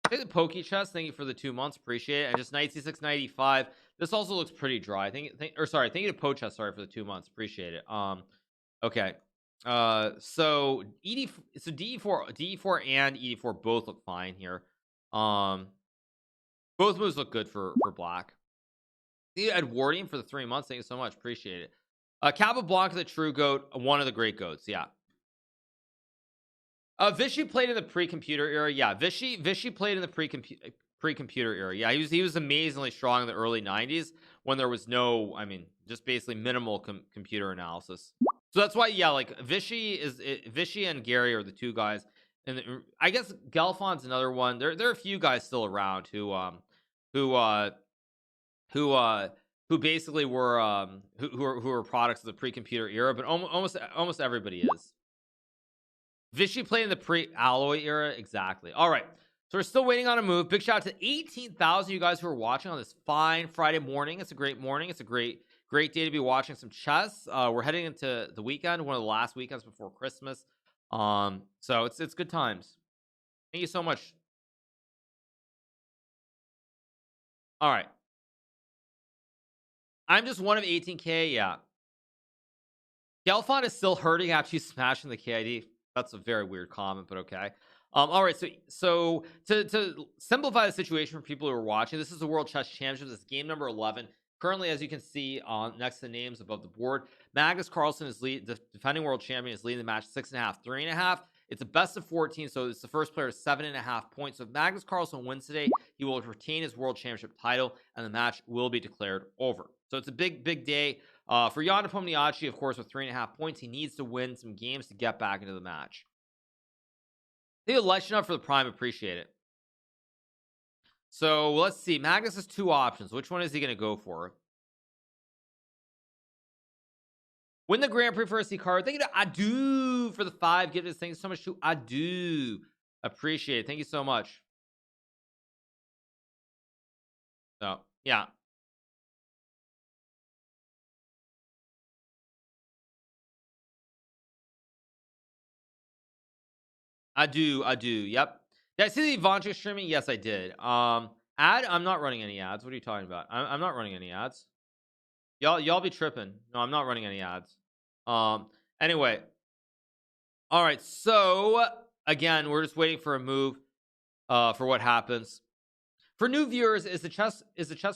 A: Take the pokey chest. Thank you for the 2 months. Appreciate it. And just knight c6, knight e5. This also looks pretty dry. Thank you to poke chest. Sorry for the 2 months. Appreciate it. Okay. So de4 and e4 both look fine here. Both moves look good for black. Edwardian for the 3 months. Thank you so much. Appreciate it. Capablanca, the true GOAT, one of the great GOATs. Yeah. Vichy played in the pre-computer era. Yeah, Vichy played in the pre-computer era. Yeah, he was amazingly strong in the early 90s when there was no, I mean, just basically minimal computer analysis. So that's why, yeah, like Vichy and Gary are the two guys, and I guess Gelfond's another one. There are a few guys still around who basically were who are products of the pre-computer era, but almost everybody is. Vichy played in the pre-alloy era. Exactly. All right. So we're still waiting on a move. Big shout out to 18,000 you guys who are watching on this fine Friday morning. It's a great morning. It's a great day to be watching some chess. We're heading into the weekend, one of the last weekends before Christmas. So it's good times. Thank you so much. All right. I'm just one of 18K. Yeah. Gelfond is still hurting after you smashing the KID. That's a very weird comment, but okay. All right, so to simplify the situation for people who are watching, this is the World Chess Championships. It's game number 11. Currently, as you can see on next to the names above the board, Magnus Carlsen is the defending world champion, is leading the match 6.5, 3.5. It's a best of 14, so it's the first player 7.5 points. So if Magnus Carlsen wins today, he will retain his world championship title, and the match will be declared over. So it's a big day. For Jan Nepomniachtchi, of course, with 3.5 points, he needs to win some games to get back into the match. Thank you, Lighten Up, for the Prime. Appreciate it. So let's see. Magnus has two options. Which one is he going to go for? Win the Grand Prix for Hikaru. Thank you to Adu for the 5 gifted. Thanks so much to Adu. Appreciate it. Thank you so much. So, yeah. Adu. Yep. Did I see the Ivanchik streaming? Yes, I did. I'm not running any ads. What are you talking about? I'm not running any ads. Y'all be tripping. No, I'm not running any ads. Anyway. All right, so again, we're just waiting for a move for what happens. For new viewers, is the chess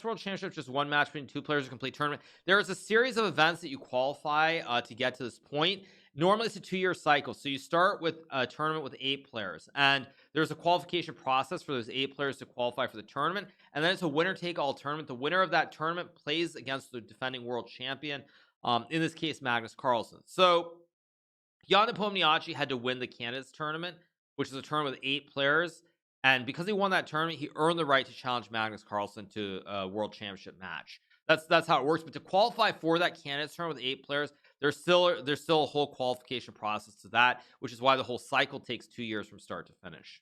A: world championship just one match between two players to complete tournament? There is a series of events that you qualify to get to this point. Normally it's a 2-year cycle, so you start with a tournament with 8 players, and there's a qualification process for those 8 players to qualify for the tournament, and then it's a winner take all tournament. The winner of that tournament plays against the defending world champion, in this case Magnus Carlsen. So Jan Nepomniachtchi had to win the candidates tournament, which is a tournament with 8 players. And because he won that tournament, he earned the right to challenge Magnus Carlsen to a world championship match. That's how it works. But to qualify for that candidates tournament with 8 players, there's still a whole qualification process to that, which is why the whole cycle takes 2 years from start to finish.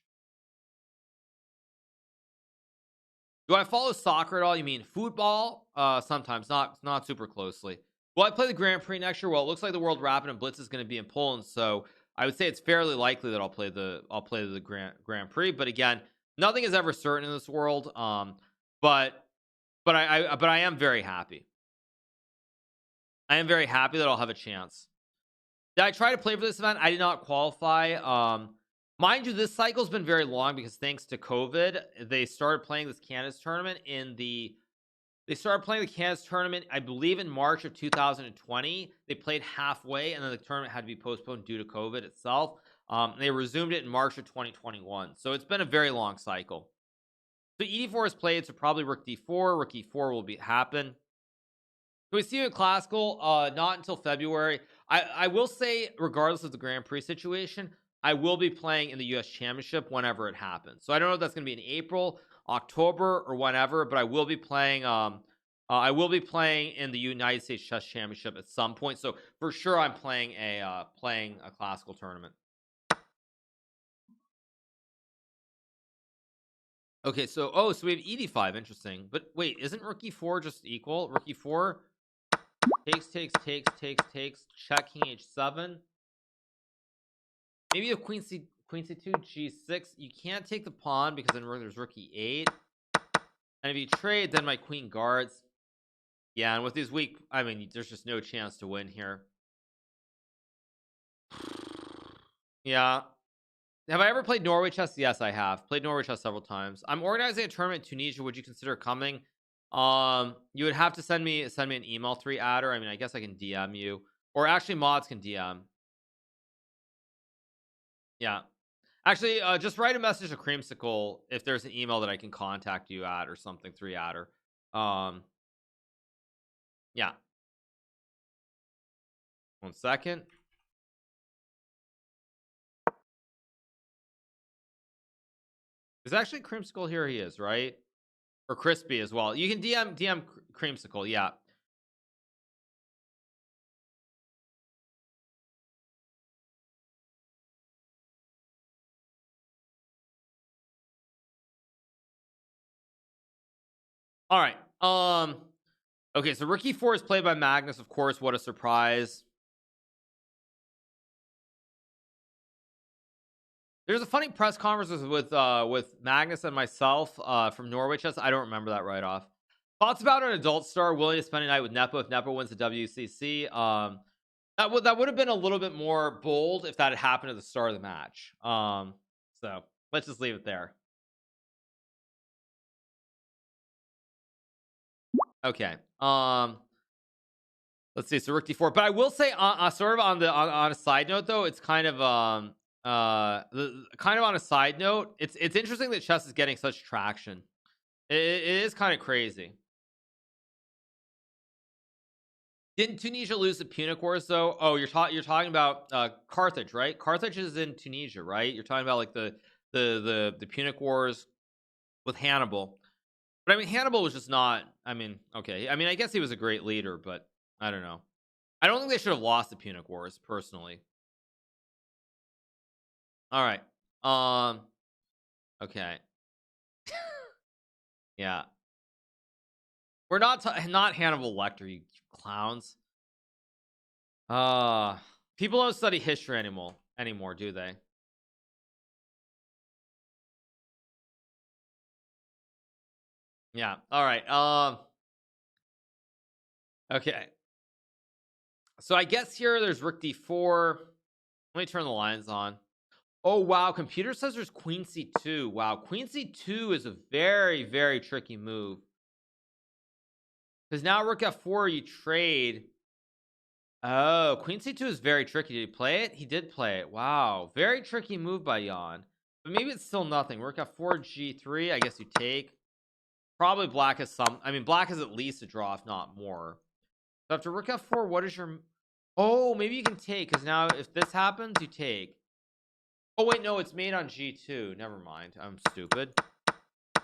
A: Do I follow soccer at all? You mean football? Sometimes, not super closely. Will I play the Grand Prix next year? Well, it looks like the World Rapid and Blitz is going to be in Poland, so I would say it's fairly likely that I'll play the Grand Prix. But again, nothing is ever certain in this world. But I am very happy. I am very happy that I'll have a chance. Did I try to play for this event? I did not qualify. Mind you, this cycle's been very long because thanks to COVID, they started playing this candidates tournament They started playing the candidates tournament, I believe, in March of 2020. They played halfway, and then the tournament had to be postponed due to COVID itself. They resumed it in March of 2021. So it's been a very long cycle. So E4 is played, so probably Rook D4. Rook E4 will happen. Can we see you in Classical? Not until February. I will say, regardless of the Grand Prix situation, I will be playing in the US Championship whenever it happens. So I don't know if that's going to be in April, October, or whenever, but I will be playing in the United States Chess Championship at some point. So for sure I'm playing a classical tournament. Okay, so we have ED5, interesting. But wait, isn't Rook E4 just equal? Rook E4 takes, check King H7. Maybe a Queen C2, G6. You can't take the pawn because then there's Rook E8. And if you trade, then my queen guards. Yeah, and with these weak, I mean, there's just no chance to win here. Yeah. Have I ever played Norway chess? Yes, I have. Played Norway chess several times. I'm organizing a tournament in Tunisia. Would you consider coming? You would have to send me an email 3-adder. I mean, I guess I can DM you. Or actually, mods can DM. Yeah. Actually, just write a message to Creamsicle if there's an email that I can contact you at or something, 3-adder. Yeah. 1 second. There's actually Creamsicle here. He is, right? Or Crispy as well. You can DM Creamsicle, yeah. All right. Okay, so Rook E4 is played by Magnus, of course. What a surprise. There's a funny press conference with Magnus and myself from Norway Chess. I don't remember that right off. Thoughts about an adult star willing to spend a night with Nepo if Nepo wins the WCC. That would have been a little bit more bold if that had happened at the start of the match. So let's just leave it there. Okay. Let's see. So Rook D4. But I will say, sort of on a side note, though, it's kind of on a side note. It's interesting that chess is getting such traction. It is kind of crazy. Didn't Tunisia lose the Punic Wars though? Oh, you're talking about Carthage, right? Carthage is in Tunisia, right? You're talking about like the Punic Wars with Hannibal. But I mean, Hannibal was just not. I mean, okay. I mean, I guess he was a great leader, but I don't know. I don't think they should have lost the Punic Wars, personally. All right. Okay. Yeah. We're not Hannibal Lecter, you clowns. People don't study history anymore, do they? Yeah. All right. Okay. So I guess here there's Rook D4. Let me turn the lines on. Oh wow, computer says there's queen c2. Wow, queen c2 is a very, very tricky move. Because now rook f4, you trade. Oh, queen c2 is very tricky. Did he play it? He did play it. Wow, very tricky move by Jan. But maybe it's still nothing. Rook f4, g3. I guess you take. Probably black has some. I mean, black has at least a draw, if not more. So after rook f4, what is your? Oh, maybe you can take, because now if this happens, you take. Oh wait, no, it's made on g2. Never mind. I'm stupid.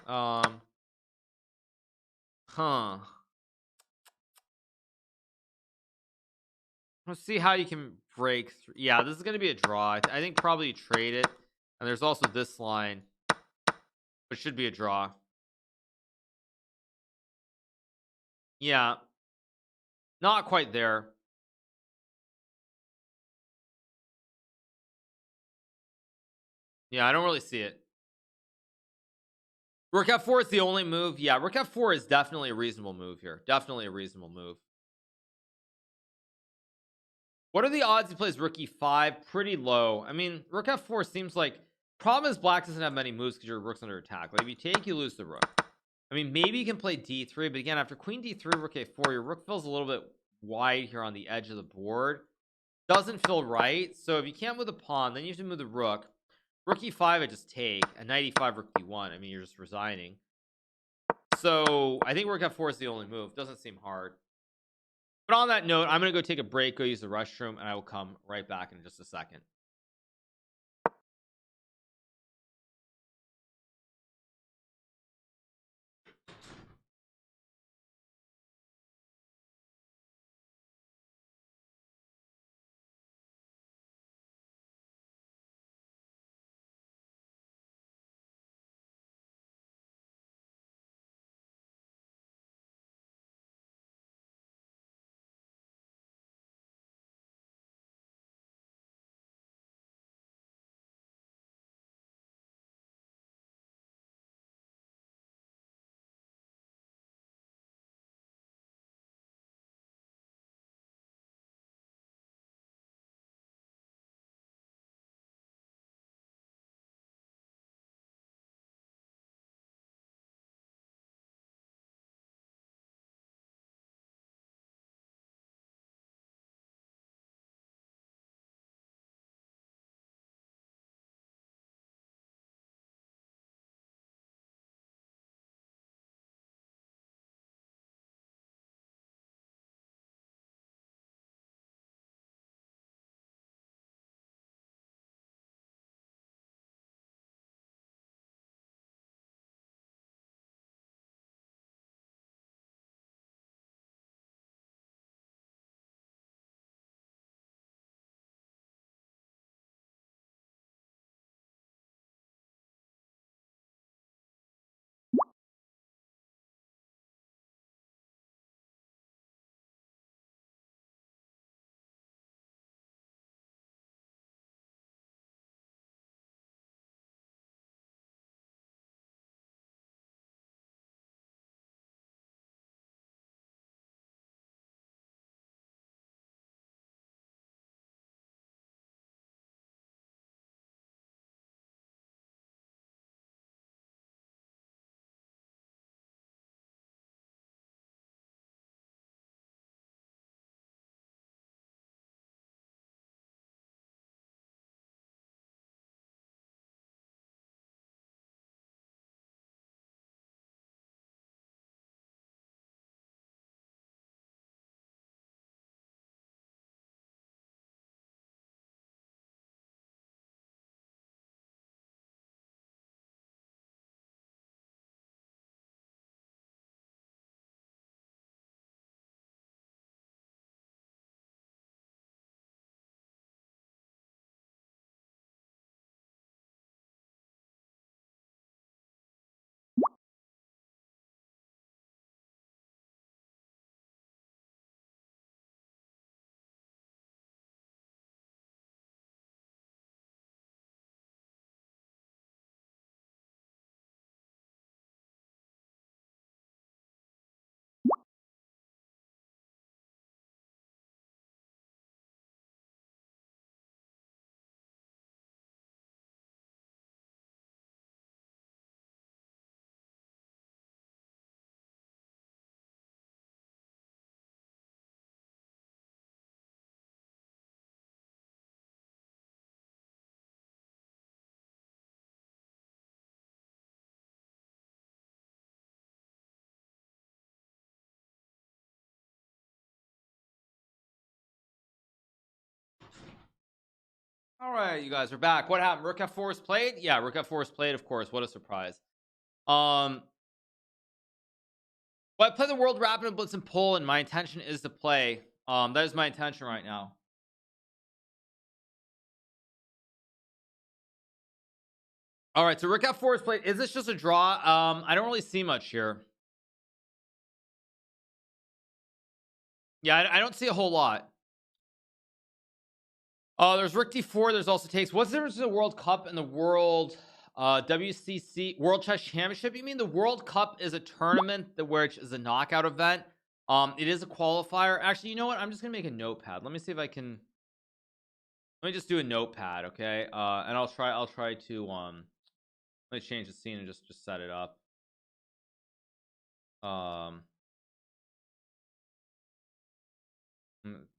A: Huh. Let's see how you can break through. Yeah, this is going to be a draw. I think probably you trade it. And there's also this line, which should be a draw. Yeah. Not quite there. Yeah, I don't really see it. Rook f4 is the only move. Yeah, rook f4 is definitely a reasonable move here. Definitely a reasonable move. What are the odds he plays rook e5? Pretty low. I mean, rook f4 seems like... Problem is black doesn't have many moves because your rook's under attack. Like, if you take, you lose the rook. I mean, maybe you can play d3, but again, after queen d3, rook a4, your rook feels a little bit wide here on the edge of the board. Doesn't feel right. So if you can't move the pawn, then you have to move the rook. Rook e5, I just take. A knight e5, rook d1. I mean, you're just resigning. So I think rook f4 is the only move. Doesn't seem hard. But on that note, I'm going to go take a break, go use the restroom, and I will come right back in just a second. All right, you guys are back. What happened? Rook F4 is played? Yeah, Rook F4 is played, of course. What a surprise. Well, I play the World Rapid and Blitz in Poland. My intention is to play. That is my intention right now. All right, so Rook F4 is played. Is this just a draw? I don't really see much here. Yeah, I don't see a whole lot. There's Rook D4. There's also takes. What's the difference between the World Cup and the World WCC World Chess Championship? You mean the World Cup is a tournament which is a knockout event? It is a qualifier. Actually, you know what? I'm just gonna make a notepad. Let me see if I can. Let me just do a notepad, okay? And I'll try to let me change the scene and just set it up. Let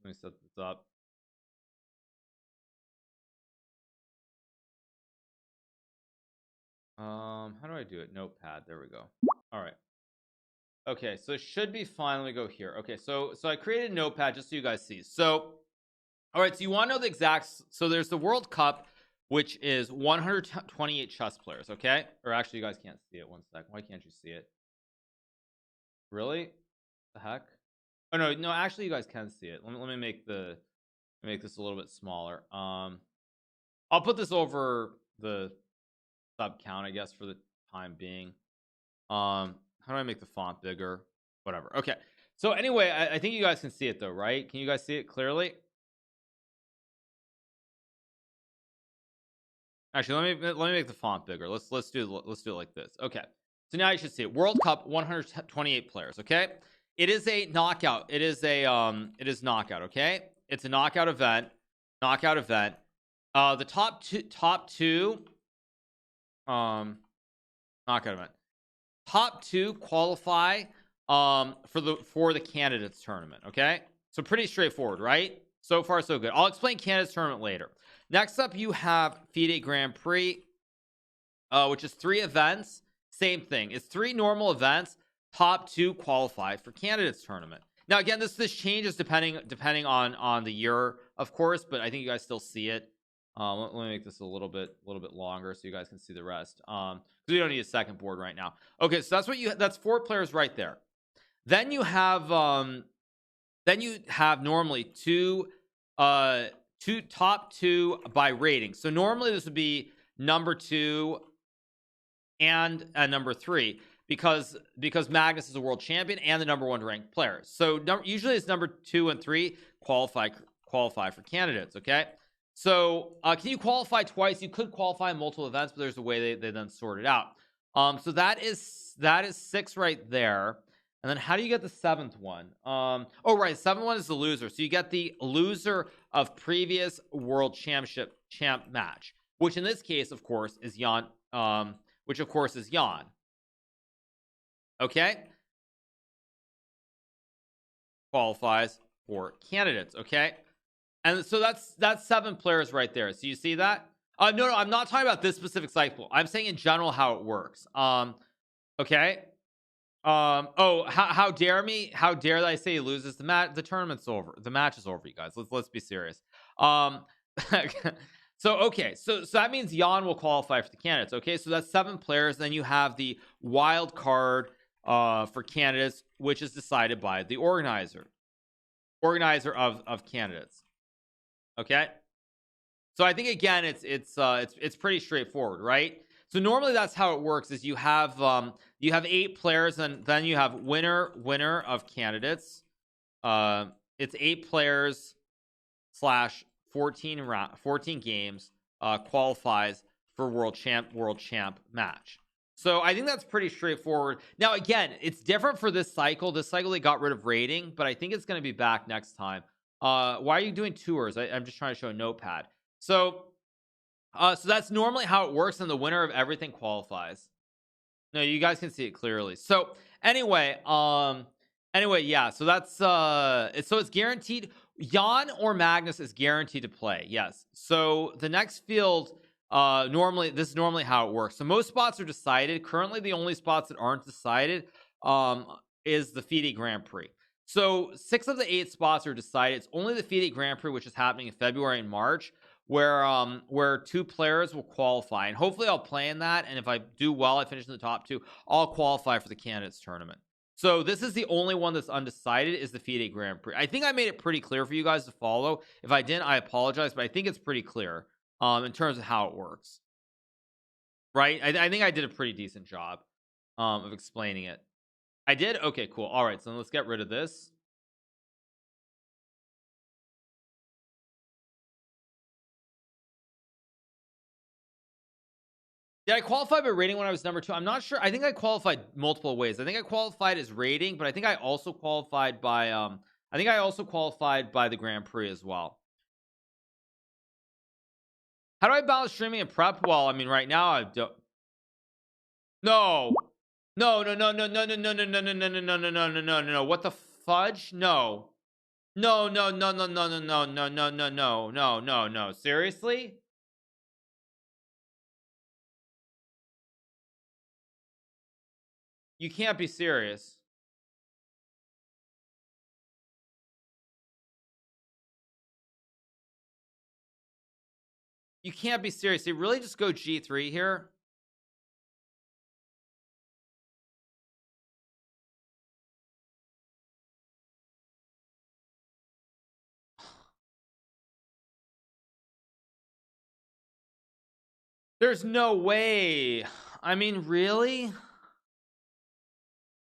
A: me set this up. How do I do it? Notepad. There we go. All right. Okay, so it should be fine. Let me go here. Okay, so I created a notepad just so you guys see. So, all right, so you want to know the exact. So there's the World Cup, which is 128 chess players. Okay, or actually, you guys can't see it. One sec. Why can't you see it? Really? The heck? Oh no. Actually, you guys can see it. Let me make this a little bit smaller. I'll put this over the sub count, I guess, for the time being. How do I make the font bigger? Whatever. Okay. So anyway, I think you guys can see it though, right? Can you guys see it clearly? Actually, let me make the font bigger. Let's do it like this. Okay. So now you should see it. World Cup, 128 players. Okay. It is a knockout. It is knockout. Okay. It's a knockout event. Knockout event. The top two. Knockout event. Top two qualify for the candidates tournament. Okay, so pretty straightforward, right? So far so good. I'll explain candidates tournament later. Next up, you have FIDE Grand Prix, which is 3 events. Same thing. It's 3 normal events. Top 2 qualify for candidates tournament. Now again, this changes depending on the year, of course, but I think you guys still see it. Let me make this a little bit longer so you guys can see the rest. Because we don't need a second board right now. Okay, so that's 4 players right there. Then you have normally two top 2 by rating. So normally this would be number 2 and number 3 because Magnus is a world champion and the number 1 ranked player. So usually it's number 2 and 3 qualify for candidates. Okay. So can you qualify twice? You could qualify in multiple events, but there's a way they then sort it out. So that is 6 right there. And then how do you get the 7th one? Oh right, 7th one is the loser. So you get the loser of previous world championship champ match, which in this case, of course, is Jan. Okay, qualifies for candidates. Okay. And so that's 7 players right there. So you see that? No, I'm not talking about this specific cycle. I'm saying in general how it works. Okay. Oh, how dare me? How dare I say he loses the match? The tournament's over. The match is over, you guys. Let's be serious. So okay, so that means Jan will qualify for the candidates. Okay, so that's 7 players. Then you have the wild card for candidates, which is decided by the organizer of candidates. Okay, so I think again it's pretty straightforward, right? So normally that's how it works: is you have 8 players, and then you have winner of candidates. It's 8 players / 14 games qualifies for world champ match. So I think that's pretty straightforward. Now again, it's different for this cycle. This cycle they got rid of rating, but I think it's going to be back next time. Why are you doing tours? I'm just trying to show a notepad. So that's normally how it works, and the winner of everything qualifies. No, you guys can see it clearly. So anyway, yeah. So that's it's guaranteed. Jan or Magnus is guaranteed to play. Yes. So the next field, this is normally how it works. So most spots are decided. Currently, the only spots that aren't decided is the FIDE Grand Prix. So 6 of the 8 spots are decided. It's only the FIDE Grand Prix, which is happening in February and March, where 2 players will qualify, and hopefully I'll play in that, and if I do well, I finish in the top 2, I'll qualify for the candidates tournament. So this is the only one that's undecided, is the FIDE Grand Prix. I think I made it pretty clear for you guys to follow. If I didn't, I apologize, but I think it's pretty clear in terms of how it works, right? I think I did a pretty decent job of explaining it. I did? Okay, cool. All right, so let's get rid of this. Did I qualify by rating when I was number 2? I'm not sure. I think I qualified multiple ways. I think I qualified as rating, but I think I also qualified by the Grand Prix as well. How do I balance streaming and prep? Well, I mean, right now I don't. No. No. What the fudge? No. No. Seriously? You can't be serious. You can't be serious. They really just go G3 here? There's no way. I mean, really?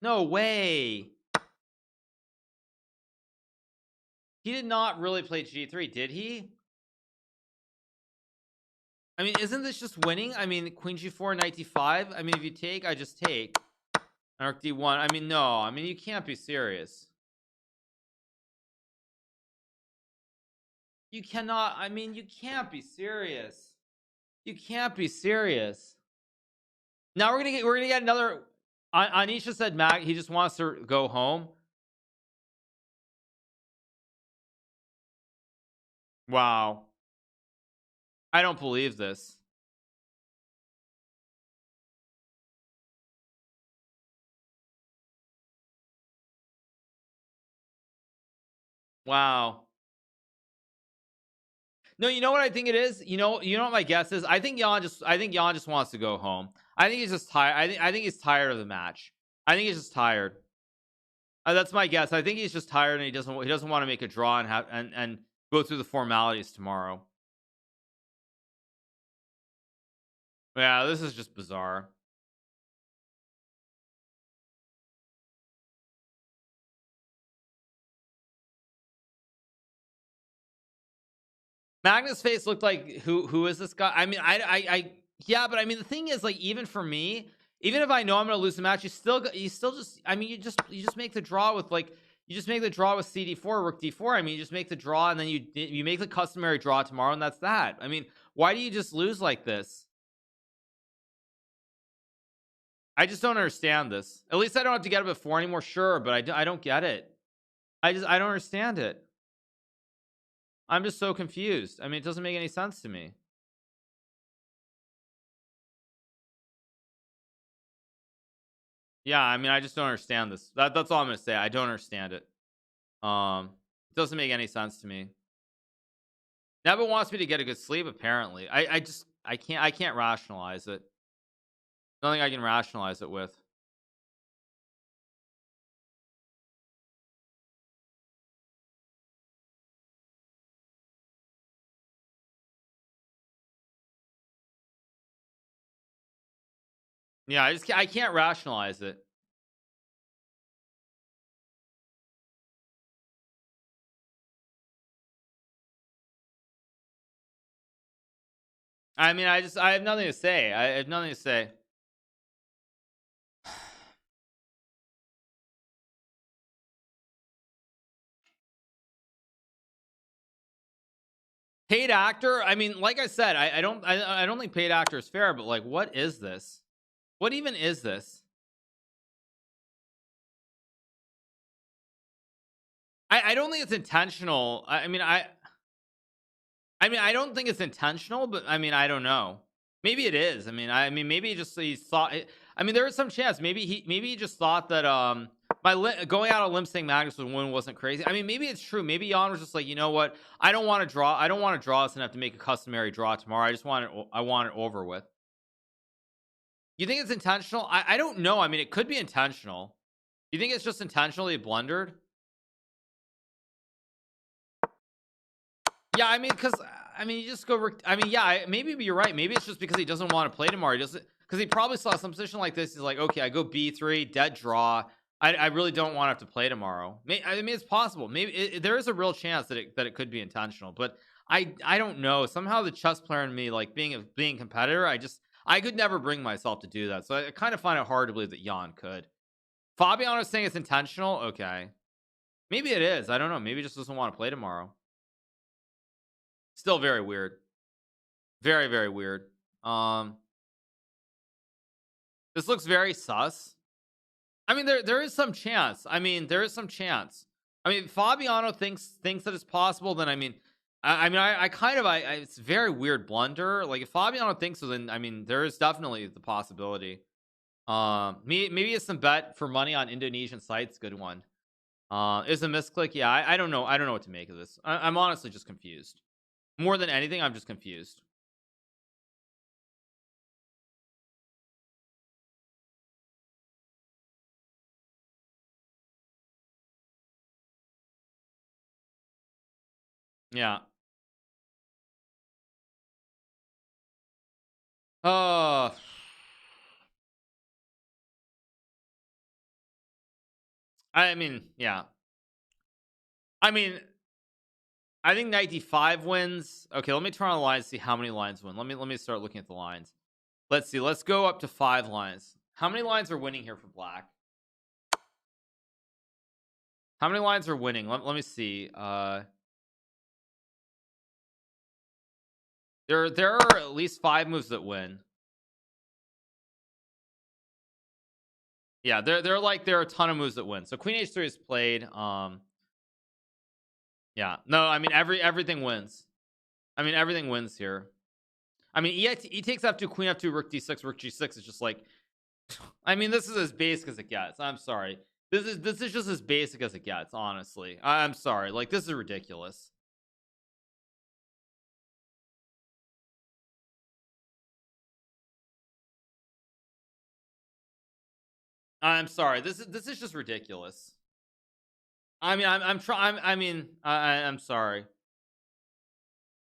A: No way. He did not really play G3, did he? I mean, isn't this just winning? I mean, Queen G4, Knight D5. I mean, if you take, I just take. Rook D1. I mean, no. I mean, you can't be serious. You cannot. I mean, you can't be serious. You can't be serious. Now we're gonna get another. Anisha said Mac. He just wants to go home. Wow. I don't believe this. Wow. No, you know what I think it is? You know what my guess is? I think Jan just wants to go home. I think he's just tired. I think he's tired of the match. I think he's just tired. That's my guess. I think he's just tired and he doesn't want to make a draw and have and go through the formalities tomorrow. Yeah, this is just bizarre. Magnus' face looked like who is this guy? I mean, I yeah, but I mean the thing is, like, even for me, even if I know I'm gonna lose the match, you still just, I mean, you just make the draw with, like, you just make the draw with CD4, Rook D4. I mean, you just make the draw and then you make the customary draw tomorrow, and that's that. I mean, why do you just lose like this? I just don't understand this. At least I don't have to get up at 4 anymore, sure, but I don't get it. I don't understand it. I'm just so confused. I mean, it doesn't make any sense to me. Yeah, I mean, I just don't understand this. That's all I'm gonna say. I don't understand it. It doesn't make any sense to me. Nepo wants me to get a good sleep, apparently. I can't rationalize it. Nothing I can rationalize it with. Yeah, I can't rationalize it. I mean, I have nothing to say. I have nothing to say. Paid actor? I mean, like I said, I don't think paid actor is fair, but, like, what is this? What even is this? I don't think it's intentional. I mean, I don't think it's intentional, but I mean, I don't know. Maybe it is. I mean, maybe just he thought. I mean, there is some chance. Maybe he just thought that going out on a limb saying Magnus would win wasn't crazy. I mean, maybe it's true. Maybe Jan was just like, you know what? I don't want to draw this and have to make a customary draw tomorrow. I want it over with. You think it's intentional? I don't know. I mean, it could be intentional. You think it's just intentionally blundered? Yeah, I mean, because you just go. I mean, yeah, maybe you're right. Maybe it's just because he doesn't want to play tomorrow. He doesn't, because he probably saw some position like this. He's like, okay, I go B3, dead draw. I really don't want to have to play tomorrow. I mean, it's possible. Maybe there is a real chance that it could be intentional, but I don't know. Somehow the chess player in me, like being a competitor, I could never bring myself to do that. So I kind of find it hard to believe that Jan could. Fabiano is saying it's intentional. Okay, maybe it is. I don't know. Maybe he just doesn't want to play tomorrow. Still very weird. Very, very weird. This looks very sus. I mean, there is some chance. There is some chance. I mean, Fabiano thinks that it's possible. Then it's very weird blunder. Like if Fabiano thinks so, then there is definitely the possibility. Maybe it's some bet for money on Indonesian sites. Good one. Is a misclick? Yeah, I don't know. I don't know what to make of this. I'm honestly just confused. More than anything, I'm just confused. Yeah. Yeah. I think knight d5 wins. Okay, let me turn on the lines, see how many lines win. Let me start looking at the lines. Let's see. Let's go up to 5 lines. How many lines are winning here for black? How many lines are winning? Let me see. There are at least 5 moves that win. Yeah, there are a ton of moves that win. So Queen H3 is played. Yeah, no, everything wins. Everything wins here. E takes F2, Queen F2, Rook D6, Rook G6 is just like, this is as basic as it gets. I'm sorry. This is just as basic as it gets, honestly. I'm sorry. Like, this is ridiculous. I'm sorry. This is just ridiculous. I'm sorry.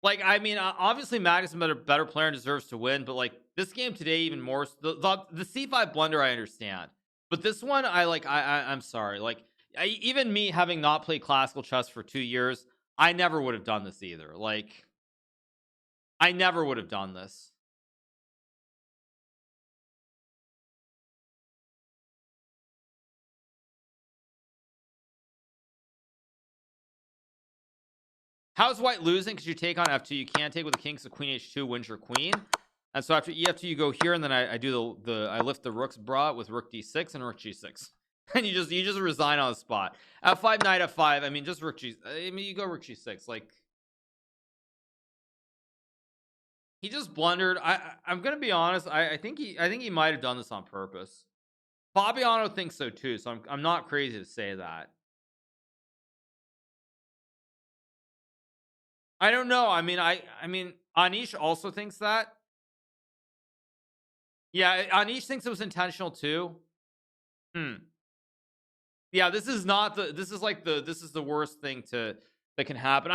A: Like, obviously Magnus is a better player and deserves to win, but like this game today, even more the C5 blunder, I understand, but this one, I'm sorry. Like, even me having not played classical chess for 2 years, I never would have done this either. Like, I never would have done this. How's white losing? Because you take on F2, you can't take with the king, so Queen H2 wins your queen. And so after EF2, you go here, and then I do I lift the rook's bra with Rook D6 and Rook G6. And you just resign on the spot. F5, Knight F5. Just Rook G. You go Rook G6. Like, he just blundered. I'm gonna be honest. I think he might have done this on purpose. Fabiano thinks so too. So I'm not crazy to say that. I don't know. Anish also thinks that. Yeah, Anish thinks it was intentional too. Yeah, this is the worst thing that can happen.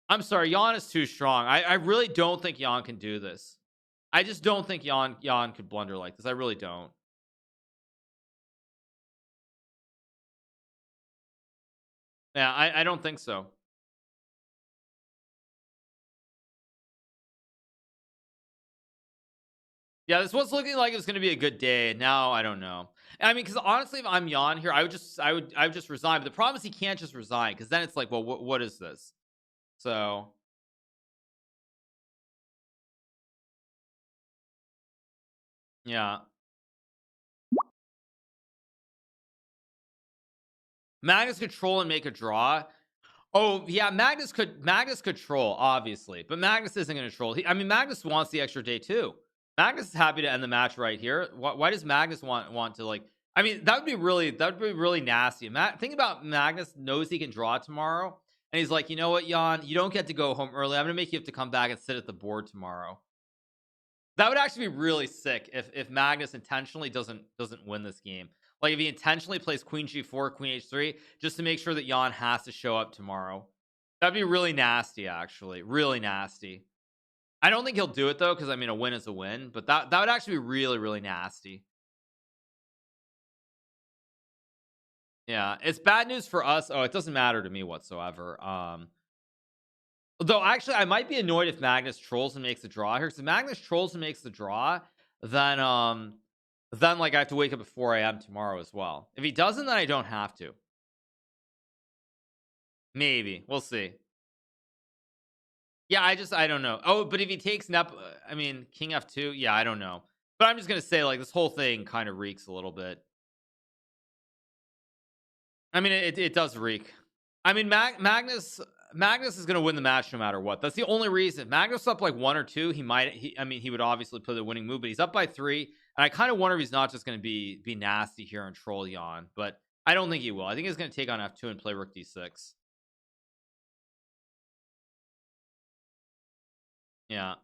A: I'm sorry, Jan is too strong. I really don't think Jan can do this. I just don't think Jan could blunder like this. I really don't. Yeah, I don't think so. Yeah, this was looking like it was going to be a good day. Now I don't know. Because honestly, if I'm Jan here, I would just resign. But the problem is he can't just resign, because then it's like, well, what is this? So yeah, Magnus could troll and make a draw. Oh yeah, Magnus could troll, obviously, but Magnus isn't going to troll. Magnus wants the extra day too. Magnus is happy to end the match right here. Why does Magnus want to, like? I mean, that would be really nasty. Think about Magnus knows he can draw tomorrow, and he's like, you know what, Jan, you don't get to go home early. I'm gonna make you have to come back and sit at the board tomorrow. That would actually be really sick if Magnus intentionally doesn't win this game. Like if he intentionally plays Queen G4, Queen H3, just to make sure that Jan has to show up tomorrow. That'd be really nasty, actually. Really nasty. I don't think he'll do it though, because I mean a win is a win, but that would actually be really, really nasty. Yeah, it's bad news for us. Oh, it doesn't matter to me whatsoever. Though actually I might be annoyed if Magnus trolls and makes a draw here. Because if Magnus trolls and makes the draw, then like I have to wake up at 4 a.m. tomorrow as well. If he doesn't, then I don't have to. Maybe. We'll see. Yeah, I don't know. Oh, but if he takes I mean, King F2, yeah, I don't know. But I'm just gonna say, like, this whole thing kind of reeks a little bit. I mean, it does reek. I mean, Magnus is gonna win the match no matter what. That's the only reason. Magnus up like 1 or 2. I mean, he would obviously play the winning move, but he's up by 3. And I kind of wonder if he's not just gonna be nasty here and troll Jan. But I don't think he will. I think he's gonna take on F2 and play Rook D6. Yeah.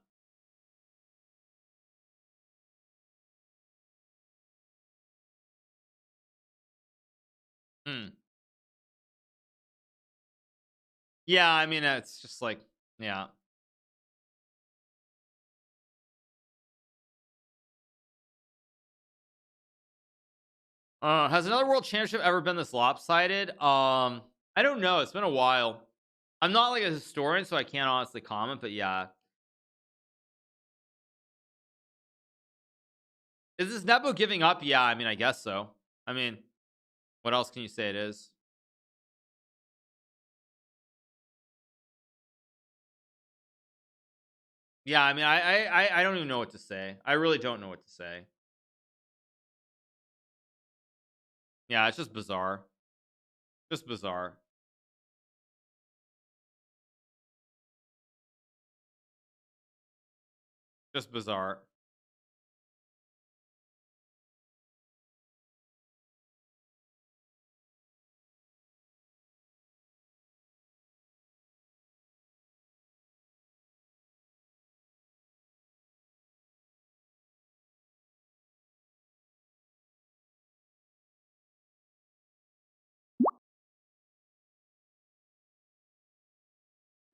A: Yeah, I mean, it's just like, yeah. Has another world championship ever been this lopsided? I don't know. It's been a while. I'm not like a historian, so I can't honestly comment, but yeah. Is this Nepo giving up? Yeah, I mean, I guess so. I mean, what else can you say it is? Yeah, I mean, I don't even know what to say. I really don't know what to say. Yeah, it's just bizarre. Just bizarre. Just bizarre.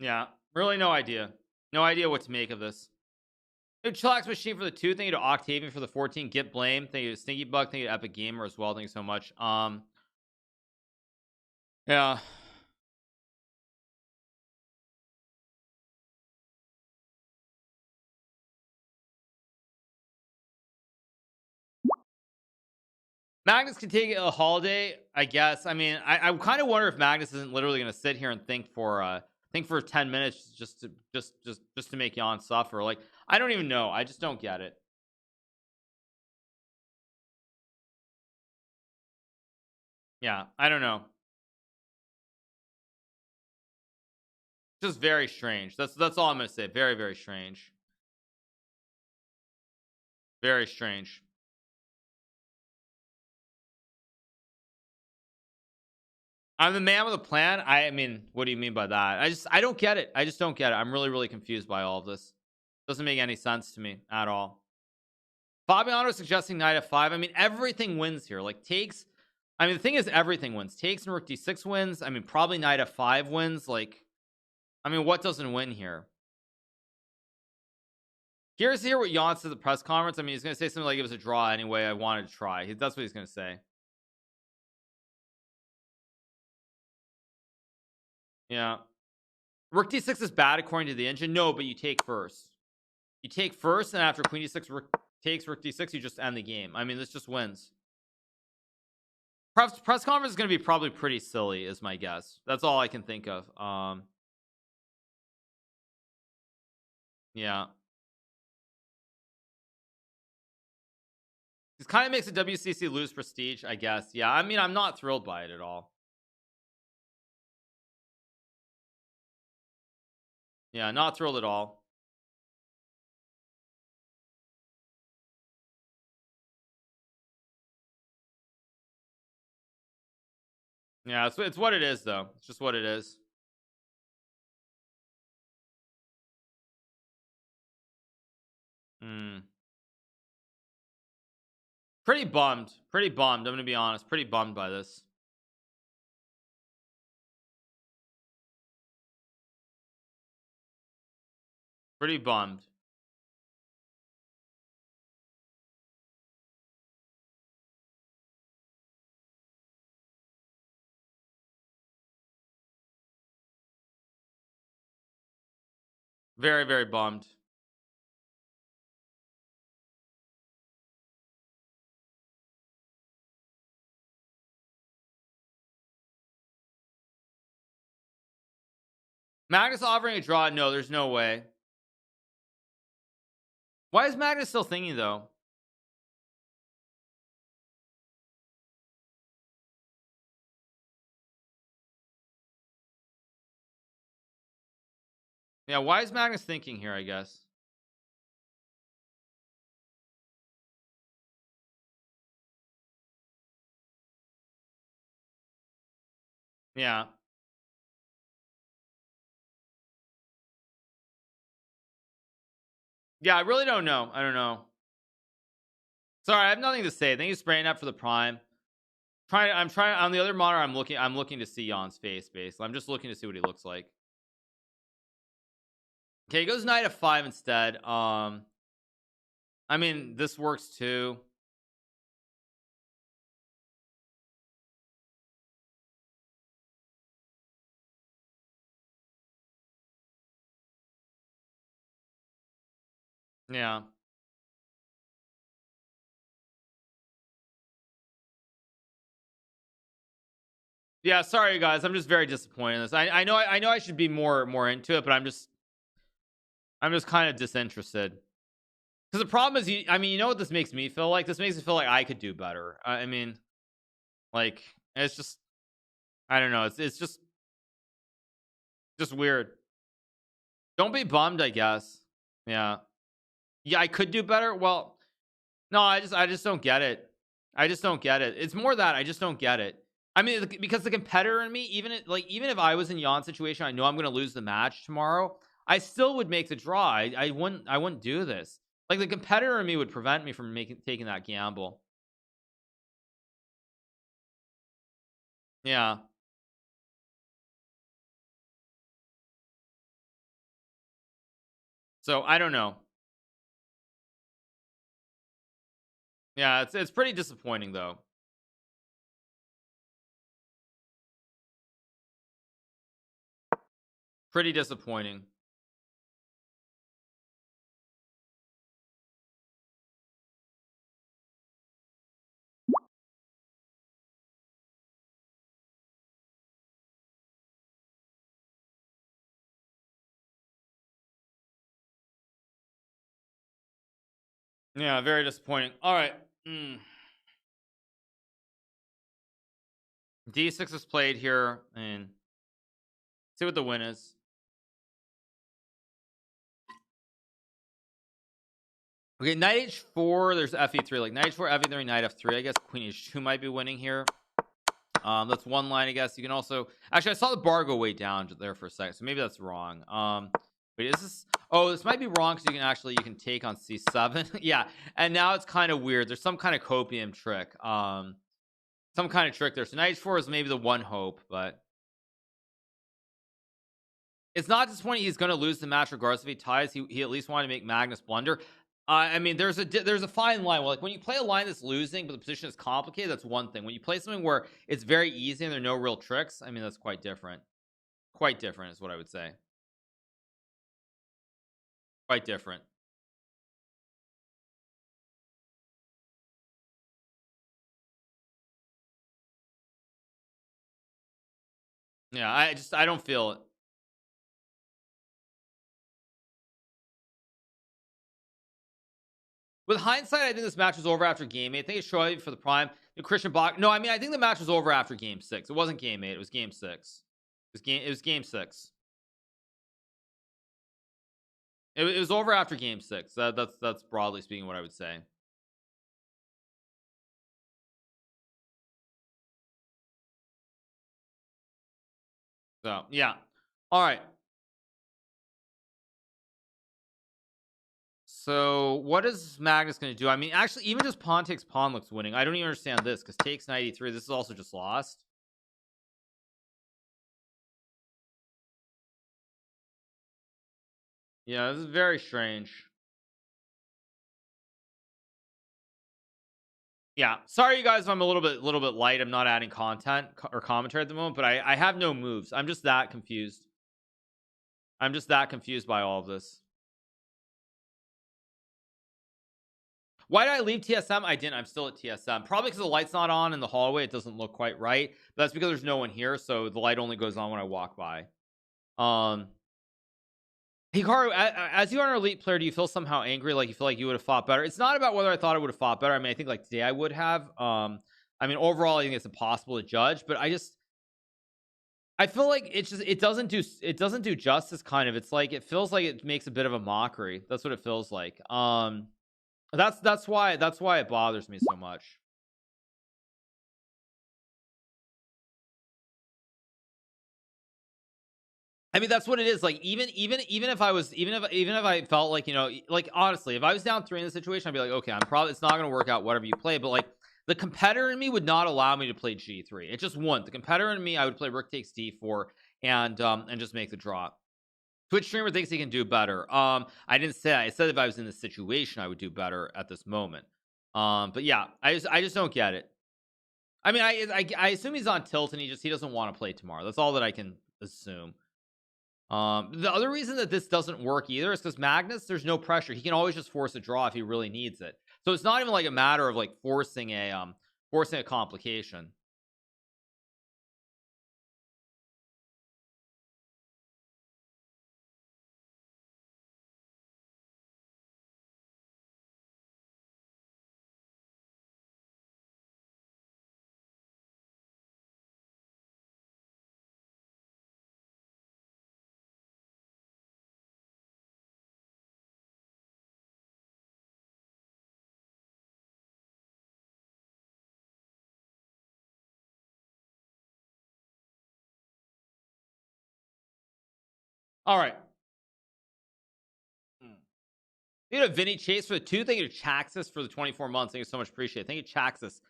A: Yeah, really no idea. No idea what to make of this. Chillax Machine for the 2. Thank you to Octavian for the 14. Get Blame. Thank you to Stinky Bug. Thank you to Epic Gamer as well. Thank you so much. Yeah. Magnus can take a holiday, I guess. I mean, I kind of wonder if Magnus isn't literally going to sit here and think for 10 minutes just to make Jan suffer. Like, I don't even know. I just don't get it. Yeah, I don't know. Just very strange. That's all I'm going to say. Very, very strange. Very strange. I'm the man with a plan. I mean, what do you mean by that? I don't get it. I just don't get it. I'm really, really confused by all of this. Doesn't make any sense to me at all. Fabiano suggesting knight f5. I mean, everything wins here. Like takes. I mean, the thing is, everything wins. Takes and rook d6 wins. I mean, probably knight f5 wins. Like, I mean, what doesn't win here? Here's to hear what Jan said at the press conference. I mean, he's going to say something like it was a draw anyway. I wanted to try. That's what he's going to say. Yeah. Rook d6 is bad according to the engine. No, but you take first. You take first, and after queen d6 takes rook d6, you just end the game. I mean, this just wins. Press conference is going to be probably pretty silly, is my guess. That's all I can think of. Yeah. This kind of makes the WCC lose prestige, I guess. Yeah, I mean, I'm not thrilled by it at all. Yeah, not thrilled at all. Yeah, it's what it is, though. It's just what it is. Pretty bummed. Pretty bummed. I'm gonna be honest. Pretty bummed by this. Pretty bummed. Very, very bummed. Magnus offering a draw? No, there's no way. Why is Magnus still thinking, though? Yeah, why is Magnus thinking here, I guess? Yeah. Yeah, I really don't know. I don't know. Sorry, I have nothing to say. Thank you, Spraying Up, for the prime. I'm trying on the other monitor. I'm looking to see Jan's face, basically. I'm just looking to see what he looks like. Okay, he goes knight f5 instead. I mean, this works too. Yeah. Yeah, sorry guys. I'm just very disappointed in this. I know I should be more into it, but I'm just kind of disinterested. Because the problem is, I mean, you know what this makes me feel like? This makes me feel like I could do better. I mean, like, it's just, I don't know. It's just weird. Don't be bummed, I guess. Yeah. Yeah, I could do better. Well, no, I just don't get it. I just don't get it. It's more that I just don't get it. I mean, because the competitor in me, even if I was in Jan's situation, I know I'm going to lose the match tomorrow. I still would make the draw. I wouldn't do this. Like, the competitor in me would prevent me from taking that gamble. Yeah. So I don't know. Yeah, it's pretty disappointing though. Pretty disappointing. Yeah, very disappointing. All right. D6 is played here, and see what the win is. Okay, knight h4. There's fe3. Like, knight h4, fe3, knight f3. I guess queen h2 might be winning here. That's one line, I guess. You can also, actually, I saw the bar go way down there for a second, so maybe that's wrong. Wait, is this, oh, this might be wrong, because you can take on c7. Yeah, and now it's kind of weird. There's some kind of copium trick. Some kind of trick there. So knight h4 is maybe the one hope, but it's not disappointing. He's going to lose the match regardless if he ties. He at least wanted to make Magnus blunder. I mean, there's a fine line. Well, like, when you play a line that's losing, but the position is complicated, that's one thing. When you play something where it's very easy and there are no real tricks, I mean, that's quite different. Quite different is what I would say. Quite different. Yeah, I don't feel it. With hindsight, I think this match was over after game 8. I think it's showing for the prime. Christian Bach. No, I mean, I think the match was over after game 6. It wasn't game 8. It was game 6. It was game 6. It was over after game 6. That's broadly speaking what I would say. So yeah. All right. So what is Magnus going to do? I mean, actually, even just pawn takes pawn looks winning. I don't even understand this because takes 93. This is also just lost. Yeah, this is very strange. Yeah, sorry you guys if I'm a little bit light. I'm not adding content or commentary at the moment, but I have no moves. I'm just that confused. I'm just that confused by all of this. Why did I leave TSM? I didn't. I'm still at TSM. Probably because the light's not on in the hallway. It doesn't look quite right. But that's because there's no one here, so the light only goes on when I walk by. Hikaru, as you are an elite player, do you feel somehow angry? Like you feel like you would have fought better? It's not about whether I thought I would have fought better. I mean, I think like today I would have. I mean, overall, I think it's impossible to judge, but I feel like it doesn't do justice. Kind of, it's like it feels like it makes a bit of a mockery. That's what it feels like. That's why it bothers me so much. I mean, that's what it is. Like, even if I felt like, you know, like honestly, if I was down 3 in the situation, I'd be like, okay, it's not gonna work out, whatever you play. But like, the competitor in me would not allow me to play G3. It just wouldn't. The competitor in me, I would play Rook takes D4 and just make the draw. Twitch streamer thinks he can do better. I didn't say that. I said if I was in this situation, I would do better at this moment. But yeah, I just don't get it. I mean, I assume he's on tilt and he doesn't want to play tomorrow. That's all that I can assume. The other reason that this doesn't work either is because Magnus, there's no pressure. He can always just force a draw if he really needs it. So it's not even like a matter of like forcing a complication. All right. You know, Vinny Chase for the 2. Thank you to Chaxis for the 24 months. Thank you so much. Appreciate it. Thank you, Chaxis.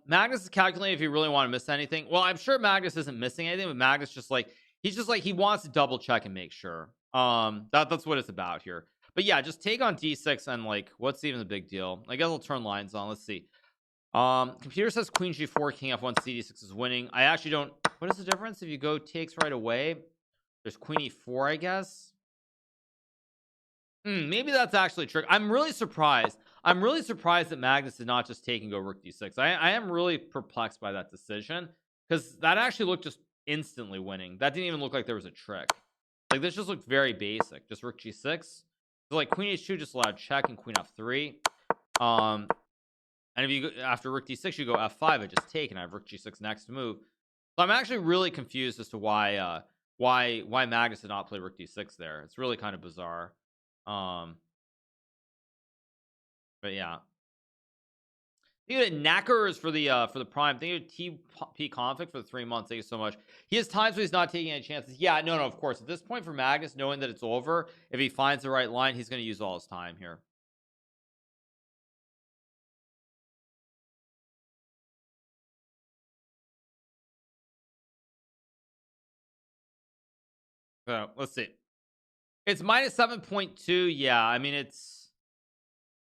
A: Magnus is calculating if you really want to miss anything. Well, I'm sure Magnus isn't missing anything, but Magnus he wants to double check and make sure. That's what it's about here. But yeah, just take on D6 and like, what's even the big deal? I guess I'll turn lines on. Let's see. Computer says Queen G4, King F1, CD6 is winning. I actually don't. What is the difference if you go takes right away? There's Queen E4, I guess. Maybe that's actually trick. I'm really surprised that Magnus did not just take and go Rook D6. I am really perplexed by that decision because that actually looked just instantly winning. That didn't even look like there was a trick. Like this just looked very basic. Just Rook G6. So like Queen H2 just allowed check and Queen F3. And if you go after Rook D6, you go F5. I just take and I have Rook G6 next move. So I'm actually really confused as to why Magnus did not play Rook D6 there. It's really kind of bizarre. But yeah, thank you to Knackers for the prime. Thank you to TP Conflict for the 3 months. Thank you so much. He has times when he's not taking any chances. Yeah, no, of course. At this point for Magnus, knowing that it's over, if he finds the right line, he's going to use all his time here. So let's see. It's minus 7.2. Yeah, I mean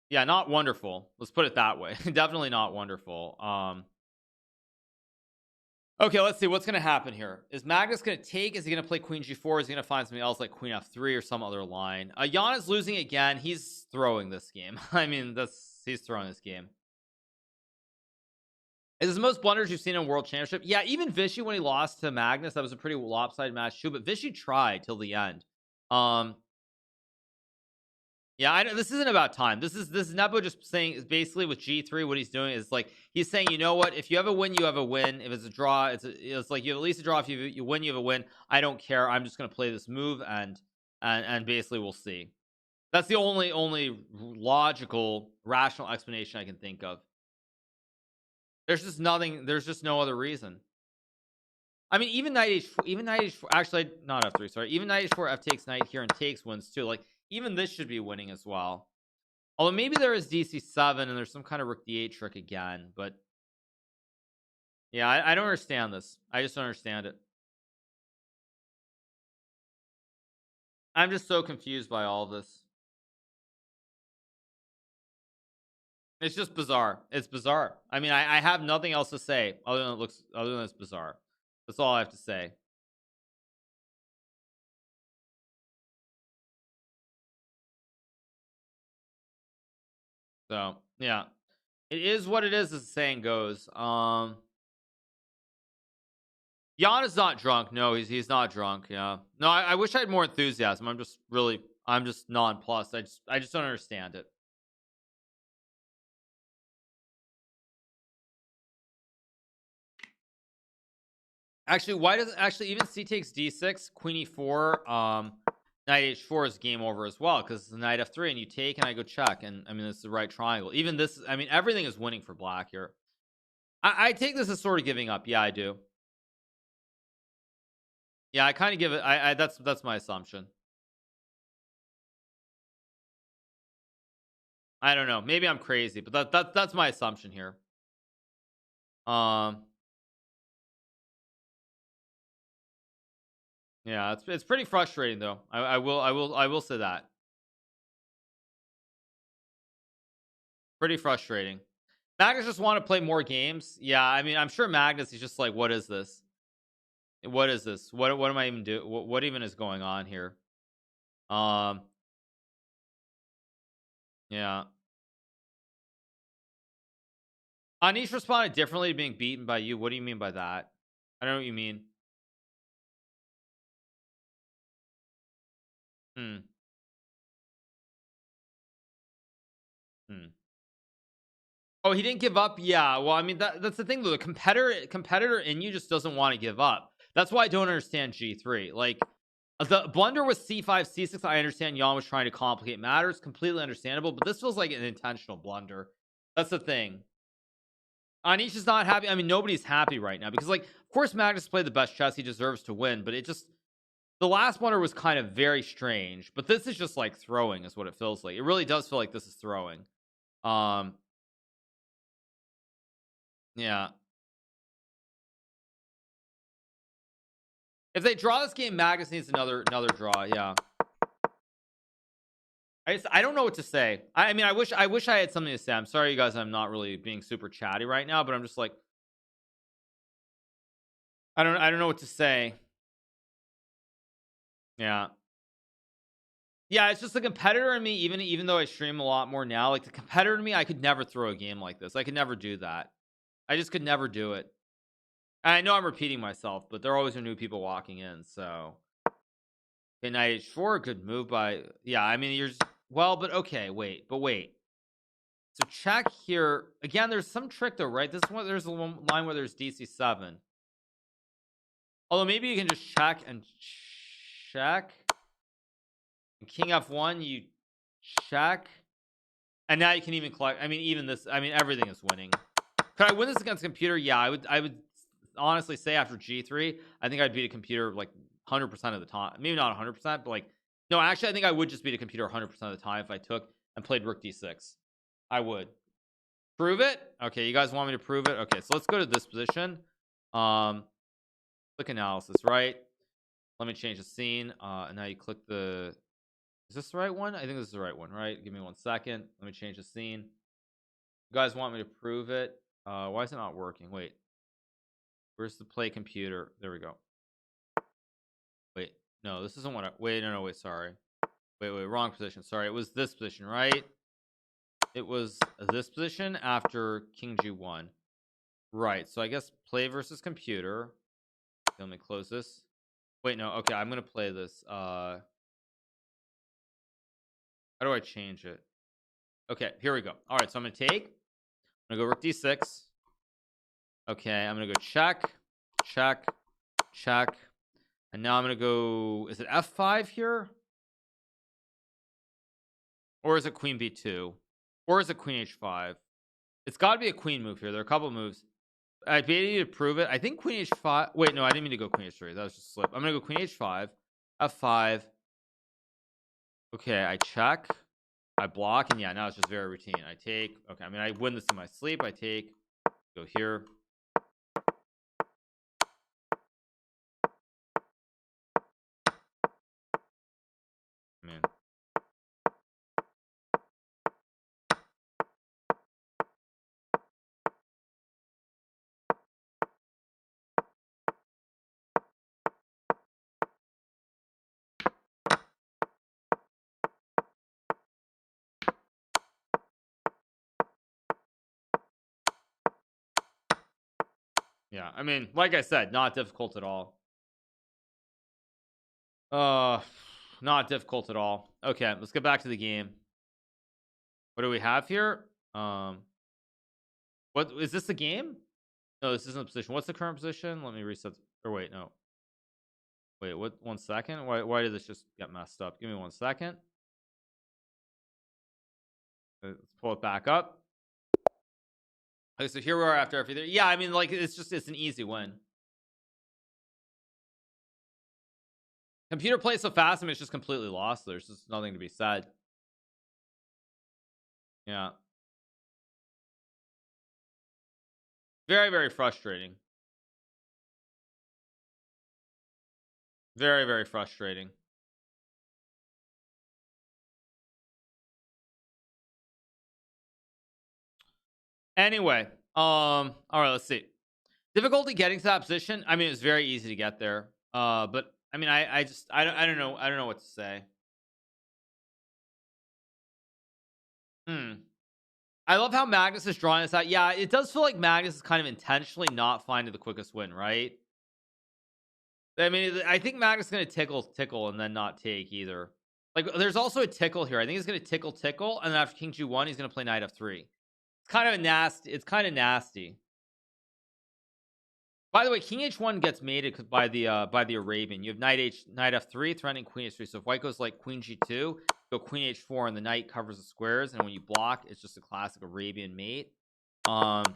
A: yeah, not wonderful. Let's put it that way. Definitely not wonderful. Okay, let's see what's going to happen here. Is Magnus going to take? Is he going to play Queen G4? Is he going to find something else like Queen F3 or some other line? Jan is losing again. He's throwing this game. I mean, he's throwing this game. Is this the most blunders you've seen in World Championship? Yeah, even Vishy when he lost to Magnus, that was a pretty lopsided match too. But Vishy tried till the end. Yeah, I know this isn't about time. This is Nepo just saying basically with G3 what he's doing is like he's saying, you know what, if you have a win, you have a win. If it's a draw, it's like you have at least a draw. If you win, you have a win. I don't care. I'm just gonna play this move and basically we'll see. That's the only logical, rational explanation I can think of. There's just nothing. There's just no other reason. I mean, even knight h4, actually not f3, sorry, even knight h4, f takes knight here and takes wins too. Like even this should be winning as well. Although maybe there is dc7 and there's some kind of rook d8 trick again, but yeah, I don't understand this. I just don't understand it. I'm just so confused by all of this. It's just bizarre. It's bizarre. I mean, I have nothing else to say other than it's bizarre. That's all I have to say. So yeah, it is what it is, as the saying goes. Jan is not drunk. No, he's not drunk. Yeah. No, I wish I had more enthusiasm. I'm just nonplussed. I just don't understand it. Actually, why does even c takes d6, queen e4, knight h4 is game over as well, because it's the knight f3 and you take and I go check, and I mean this is the right triangle. Even this, I mean everything is winning for black here. I take this as sort of giving up. Yeah, I do. Yeah, I kind of give it. That's my assumption. I don't know. Maybe I'm crazy, but that's my assumption here. Yeah, it's pretty frustrating though. I will say that. Pretty frustrating. Magnus just want to play more games. Yeah, I mean, I'm sure Magnus is just like, what is this? What is this? What am I even doing? What even is going on here? Yeah. Anish responded differently to being beaten by you. What do you mean by that? I don't know what you mean. Hmm. Oh, he didn't give up. Yeah. Well, I mean that's the thing though. The competitor in you just doesn't want to give up. That's why I don't understand G3. Like the blunder was c5, c6. I understand Jan was trying to complicate matters. Completely understandable. But this feels like an intentional blunder. That's the thing. Anish is not happy. I mean, nobody's happy right now because, like, of course, Magnus played the best chess. He deserves to win. But it just, the last blunder was kind of very strange. But this is just like throwing, is what it feels like. It really does feel like this is throwing. Yeah. If they draw this game, Magnus needs another draw. Yeah. I don't know what to say. I mean, I wish I had something to say. I'm sorry, you guys. I'm not really being super chatty right now, but I'm just like, I don't know what to say. Yeah. Yeah, it's just the competitor in me, even though I stream a lot more now, like the competitor in me, I could never throw a game like this. I could never do that. I just could never do it. And I know I'm repeating myself, but there always are new people walking in, so okay, knight h4, good move by, yeah, I mean, you're just, well, but okay, wait. So check here again. There's some trick though, right? This one, there's a line where there's dc7. Although maybe you can just check and check. And king f1, you check, and now you can even collect. I mean, even this. I mean, everything is winning. Could I win this against a computer? Yeah, I would honestly say after g3, I think I'd beat a computer like 100% of the time. Maybe not 100%, but like, no, actually, I think I would just beat a computer 100% of the time if I took and played rook d6. I would. Prove it. Okay, you guys want me to prove it? Okay, so let's go to this position. Click analysis, right? Let me change the scene. And now you click the, is this the right one? I think this is the right one, right? Give me 1 second. Let me change the scene. You guys want me to prove it? Why is it not working? Wait, where's the play computer? There we go. Wait, no, this isn't what I, wait, no, wait, sorry. Wait, wrong position. Sorry, it was this position, right? It was this position after king g1. Right, so I guess play versus computer. Let me close this. Wait, no, okay, I'm gonna play this. How do I change it? Okay, here we go. All right, so I'm gonna take. I'm gonna go rook d6. Okay, I'm gonna go check, check, check, and now I'm gonna go. Is it f5 here, or is it queen b2, or is it queen h5? It's got to be a queen move here. There are a couple moves. I baited you to prove it. I think queen h5. Wait, no, I didn't mean to go queen h3. That was just a slip. I'm gonna go queen h5, f5. Okay, I check, I block, and yeah, now it's just very routine. I take. Okay, I mean, I win this in my sleep. I take, go here. Man. Yeah, I mean, like I said, not difficult at all. Not difficult at all. Okay, let's get back to the game. What do we have here? What is this the game? No, this isn't the position. What's the current position? Let me reset. Or wait, no. Wait, what? 1 second. Why did this just get messed up? Give me 1 second. Let's pull it back up. Okay, so here we are after everything. Yeah, I mean, like it's an easy win. Computer plays so fast, I mean, it's just completely lost. There's just nothing to be said. Yeah. Very, very frustrating. Very, very frustrating. Anyway, all right, let's see. Difficulty getting to that position. I mean, it's very easy to get there. But I mean, I don't know. I don't know what to say. I love how Magnus is drawing this out. Yeah, it does feel like Magnus is kind of intentionally not finding the quickest win, right? I mean, I think Magnus is going to tickle, and then not take either. Like, there's also a tickle here. I think he's going to tickle, and then after King G1, he's going to play Knight F3. It's kind of nasty. It's kind of nasty. By the way, King H1 gets mated by the Arabian. You have Knight F3 threatening Queen H3. So if White goes like Queen G2, go Queen H4, and the Knight covers the squares. And when you block, it's just a classic Arabian mate. And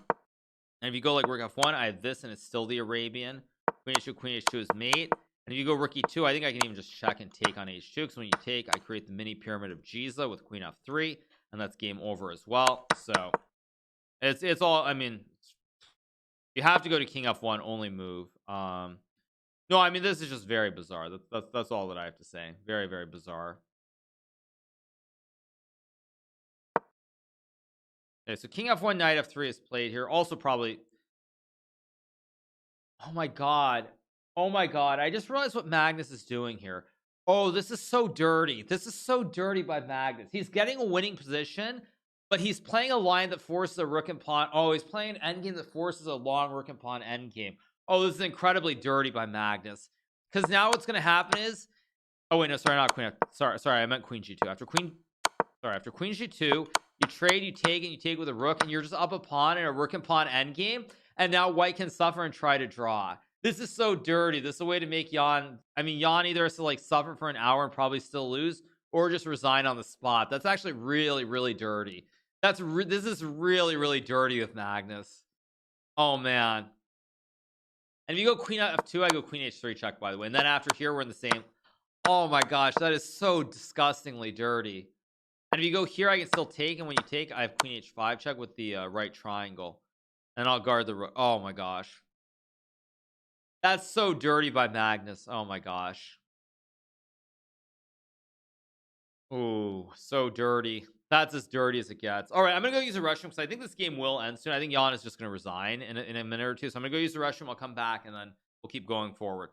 A: if you go like Rook F1, I have this, and it's still the Arabian. Queen H2 is mate. And if you go Rook E2, I think I can even just check and take on H2, because when you take, I create the mini pyramid of Giza with Queen F3, and that's game over as well. So it's all. I mean, you have to go to King F1, only move. No, I mean, this is just very bizarre. That's all that I have to say. Very, very bizarre. Okay, so King F1, Knight F3 is played here. Also probably. Oh my god. Oh my god. I just realized what Magnus is doing here. Oh, this is so dirty. This is so dirty by Magnus. He's getting a winning position, but he's playing a line that forces a rook and pawn. Oh, he's playing an endgame that forces a long rook and pawn endgame. Oh, this is incredibly dirty by Magnus. Because now what's going to happen is... Oh, wait, no, sorry, not queen. Sorry, I meant queen G2. After queen G2, you trade, you take, and you take with a rook, and you're just up a pawn in a rook and pawn endgame. And now White can suffer and try to draw. This is so dirty. This is a way to make Jan... I mean, Jan either has to like suffer for an hour and probably still lose, or just resign on the spot. That's actually really, really dirty. This is really, really dirty with Magnus. Oh man. And if you go Queen F2, I go Queen H3 check, by the way. And then after here, we're in the same. Oh my gosh, that is so disgustingly dirty. And if you go here, I can still take. And when you take, I have Queen H5 check with the right triangle. And I'll guard the... Oh my gosh. That's so dirty by Magnus. Oh my gosh. Oh, so dirty. That's as dirty as it gets. All right, I'm gonna go use a restroom because I think this game will end soon. I think Jan is just gonna resign in a minute or two. So I'm gonna go use the restroom. I'll come back and then we'll keep going forward.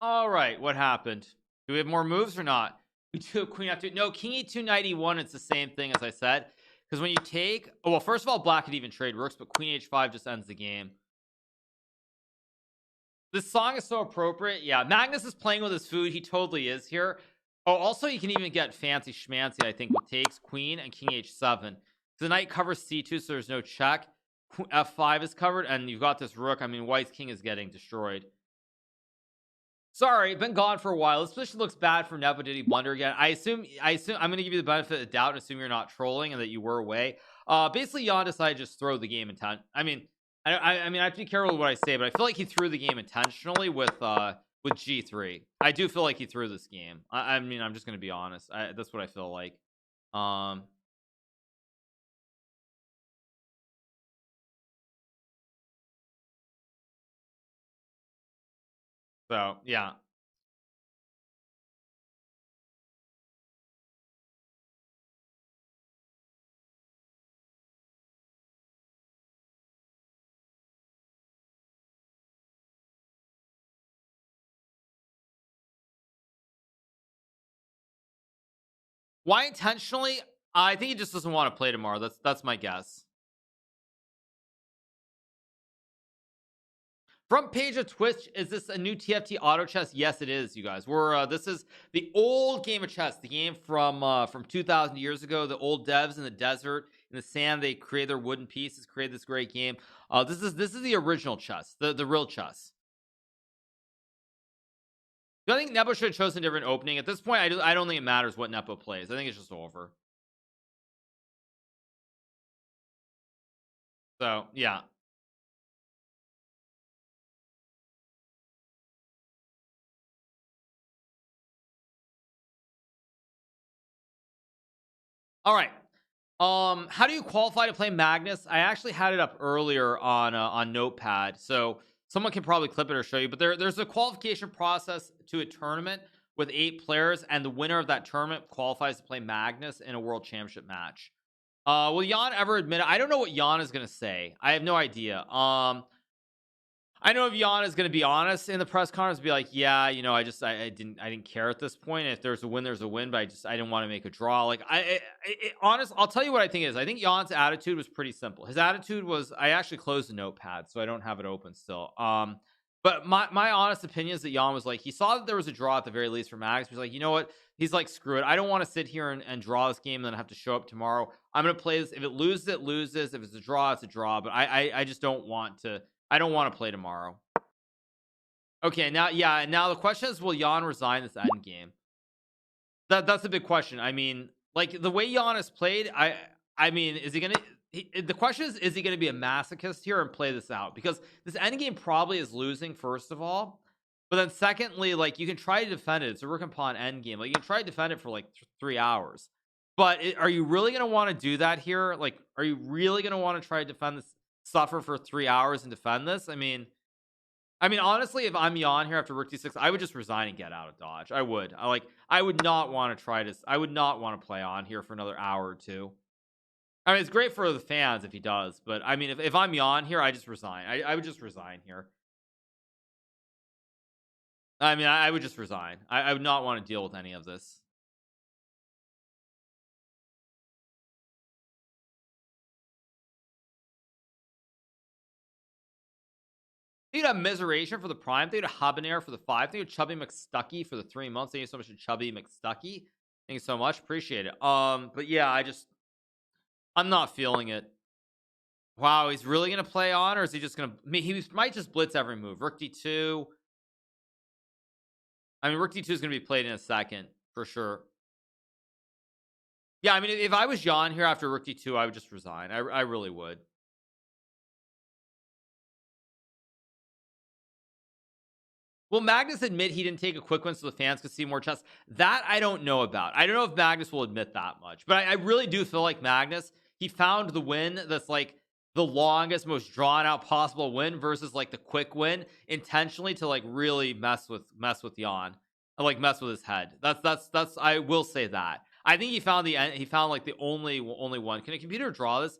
A: All right, what happened? Do we have more moves or not? We do have queen f2. No, king e2, knight e1. It's the same thing as I said. Because when you take... Oh, well, first of all, black could even trade rooks, but queen h5 just ends the game. This song is so appropriate. Yeah, Magnus is playing with his food. He totally is here. Oh, also, you can even get fancy schmancy, I think, with takes queen and king h7. The knight covers c2, so there's no check. F5 is covered, and you've got this rook. I mean, white's king is getting destroyed. Sorry, been gone for a while. This position looks bad for Nepo. Did he blunder again? I assume I'm going to give you the benefit of the doubt and assume you're not trolling and that you were away. Basically, Jan decided to just throw the game intent. I mean, I have to be careful with what I say, but I feel like he threw the game intentionally with G3. I do feel like he threw this game. I mean, I'm just going to be honest. That's what I feel like. So, yeah. Why intentionally? I think he just doesn't want to play tomorrow. That's my guess. Front page of Twitch, is this a new TFT auto chess? Yes, it is, you guys. This is the old game of chess, the game from 2,000 years ago. The old devs in the desert, in the sand, they create their wooden pieces, create this great game. This is the original chess, the real chess. Do I think Nepo should have chosen a different opening? At this point, I don't think it matters what Nepo plays. I think it's just over. So, yeah. All right. How do you qualify to play Magnus? I actually had it up earlier on Notepad, so someone can probably clip it or show you. But there's a qualification process to a tournament with 8 players, and the winner of that tournament qualifies to play Magnus in a world championship match. Will Jan ever admit it? I don't know what Jan is gonna say. I have no idea. I know if Jan is going to be honest in the press conference, be like, yeah, you know, I didn't care at this point. If there's a win, there's a win, but I didn't want to make a draw. Like, honest, I'll tell you what I think is. I think Jan's attitude was pretty simple. His attitude was, I actually closed the Notepad, so I don't have it open still. But my honest opinion is that Jan was like, he saw that there was a draw at the very least for Max. He's like, you know what? He's like, screw it. I don't want to sit here and draw this game and then have to show up tomorrow. I'm going to play this. If it loses, it loses. If it's a draw, it's a draw. But I just don't want to. I don't want to play tomorrow. Okay, now, yeah, now the question is, will Jan resign this end game? That's a big question. I mean, like, the way Jan has played, I mean, is he gonna... the question is he gonna be a masochist here and play this out? Because this end game probably is losing, first of all. But then secondly, like, you can try to defend it. It's a rook and pawn end game. Like, you can try to defend it for, like, 3 hours. But are you really gonna want to do that here? Like, are you really gonna want to try to defend this, suffer for 3 hours and defend this? I mean, honestly, if I'm Jan here after rook d6, I would just resign and get out of dodge. I would. I would not want to try this. I would not want to play on here for another hour or two. I mean, it's great for the fans if he does, but I mean, if I'm Jan here, I just resign. I would just resign here. I mean, I would just resign. I would not want to deal with any of this. Thank you to Miseration for the Prime. Thank you to Habanero for the 5. Thank you to Chubby McStucky for the 3 months. Thank you so much to Chubby McStucky. Thank you so much. Appreciate it. But yeah, I'm not feeling it. Wow, he's really gonna play on, or is he just gonna... I mean, he might just blitz every move. Rook d2. I mean, rook d2 is gonna be played in a second for sure. Yeah, I mean, if I was Jan here after rook d2, I would just resign. I really would. Will Magnus admit he didn't take a quick win so the fans could see more chess? That I don't know about. I don't know if Magnus will admit that much. But I really do feel like Magnus, he found the win that's like the longest, most drawn out possible win versus like the quick win intentionally to like really mess with Jan. Like mess with his head. That's I will say that. I think he found like the only one. Can a computer draw this?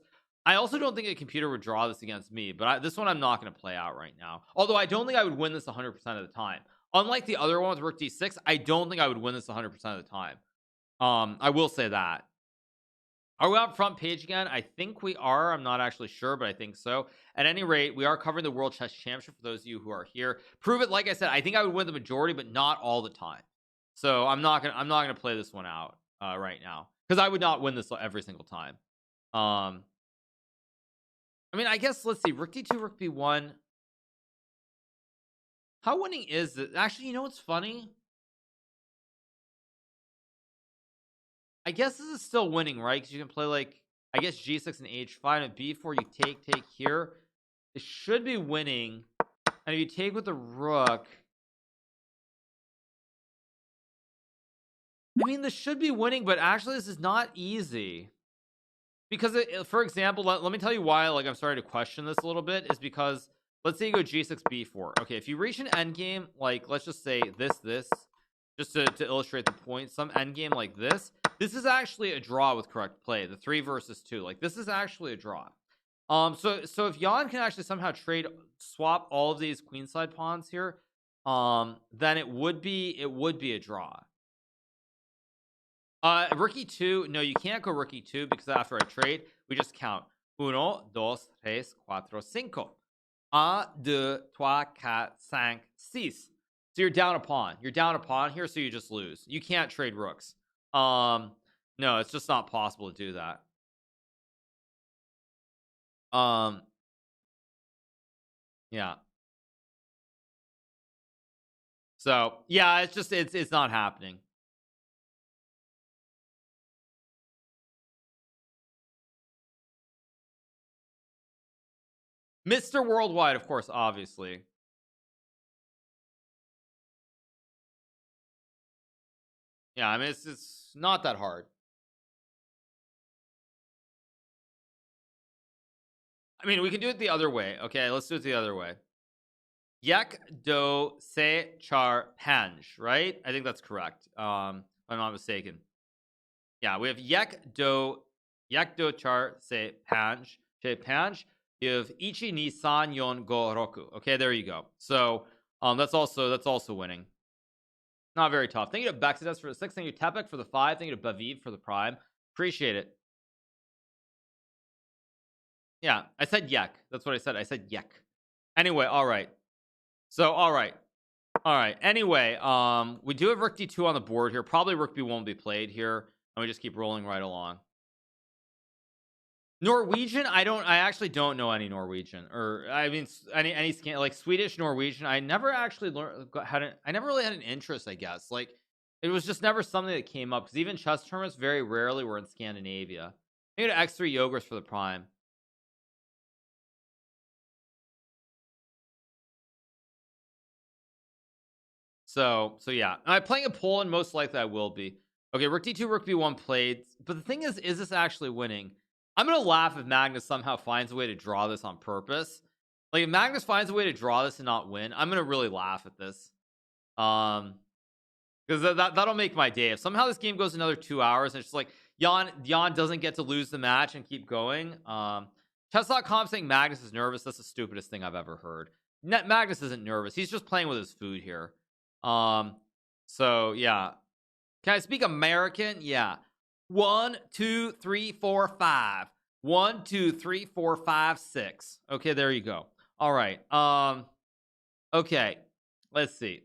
A: I also don't think a computer would draw this against me, but this one I'm not going to play out right now. Although I don't think I would win this 100% of the time. Unlike the other one with rook d6, I don't think I would win this 100% of the time. I will say that. Are we on front page again? I think we are. I'm not actually sure, but I think so. At any rate, we are covering the World Chess Championship for those of you who are here. Prove it. Like I said, I think I would win the majority, but not all the time. So I'm not gonna play this one out right now, because I would not win this every single time. I mean, I guess let's see. Rook d2, rook b1. How winning is it? Actually, you know what's funny? I guess this is still winning, right? Because you can play like, I guess g6 and h5, and b4 you take here. It should be winning. And if you take with the rook, I mean, this should be winning, but actually this is not easy. Because, for example, let me tell you why like I'm starting to question this a little bit, is because let's say you go g6, b4. Okay, if you reach an endgame, like let's just say this, just to illustrate the point, some endgame like this is actually a draw with correct play. The 3 versus 2, like this is actually a draw. So if Jan can actually somehow swap all of these queenside pawns here, then it would be a draw. Rook e2, no, you can't go rook e2, because after I trade, we just count 1, 2, 3, 4, 5. 1, 2, 3, 4, 5, 6. So you're down a pawn. You're down a pawn here, so you just lose. You can't trade rooks. No, it's just not possible to do that. Yeah. So yeah, it's not happening. Mr. Worldwide, of course, obviously. Yeah, I mean, it's not that hard. I mean, we can do it the other way. Okay, let's do it the other way. Yek do se char panj, right? I think that's correct. If I'm not mistaken. Yeah, we have yek do char se panj. You have ichi ni san yon go roku. Okay, there you go. So that's also winning. Not very tough. Thank you to Bexides for the 6. Thank you to Tepek for the 5. Thank you to Baviv for the prime. Appreciate it. Yeah, I said yek. That's what I said. I said yek. Anyway, all right. So, all right. Anyway, we do have rook d2 on the board here. Probably rook b1 will be played here, and we just keep rolling right along. Norwegian, I actually don't know any Norwegian, or I mean any like Swedish, Norwegian. I never actually I never really had an interest, I guess. Like it was just never something that came up, because even chess tournaments very rarely were in Scandinavia. Maybe to x3 Yogurts for the prime. So yeah, am I playing in Poland? Most likely I will be. Okay, rook d2, rook b1 played. But the thing is this actually winning? I'm gonna laugh if Magnus somehow finds a way to draw this on purpose. Like if Magnus finds a way to draw this and not win, I'm gonna really laugh at this. Because that'll make my day. If somehow this game goes another 2 hours and it's just like Jan doesn't get to lose the match and keep going. Chess.com saying Magnus is nervous. That's the stupidest thing I've ever heard. Magnus isn't nervous. He's just playing with his food here. So yeah. Can I speak American? Yeah. 1, 2, 3, 4, 5. 1, 2, 3, 4, 5, 6. Okay, there you go. All right. Okay. Let's see.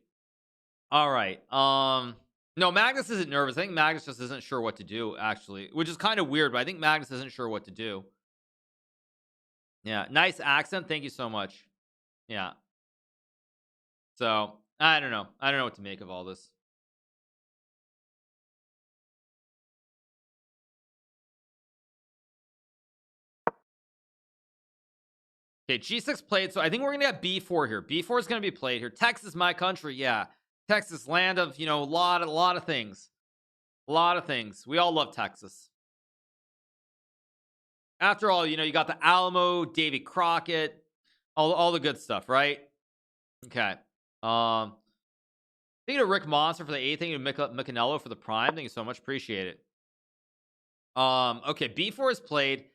A: All right. No, Magnus isn't nervous. I think Magnus just isn't sure what to do, actually, which is kind of weird, but I think Magnus isn't sure what to do. Yeah, nice accent. Thank you so much. Yeah. So, I don't know. I don't know what to make of all this. Okay, g6 played, so I think we're gonna get b4 here. B4 is gonna be played here. Texas, my country, yeah. Texas, land of, you know, a lot of things. A lot of things. We all love Texas. After all, you know, you got the Alamo, Davy Crockett, all the good stuff, right? Okay. Thank you to Rick Monster for the 8th. Thank you to Micanello for the prime. Thank you so much. Appreciate it. Okay, b4 is played.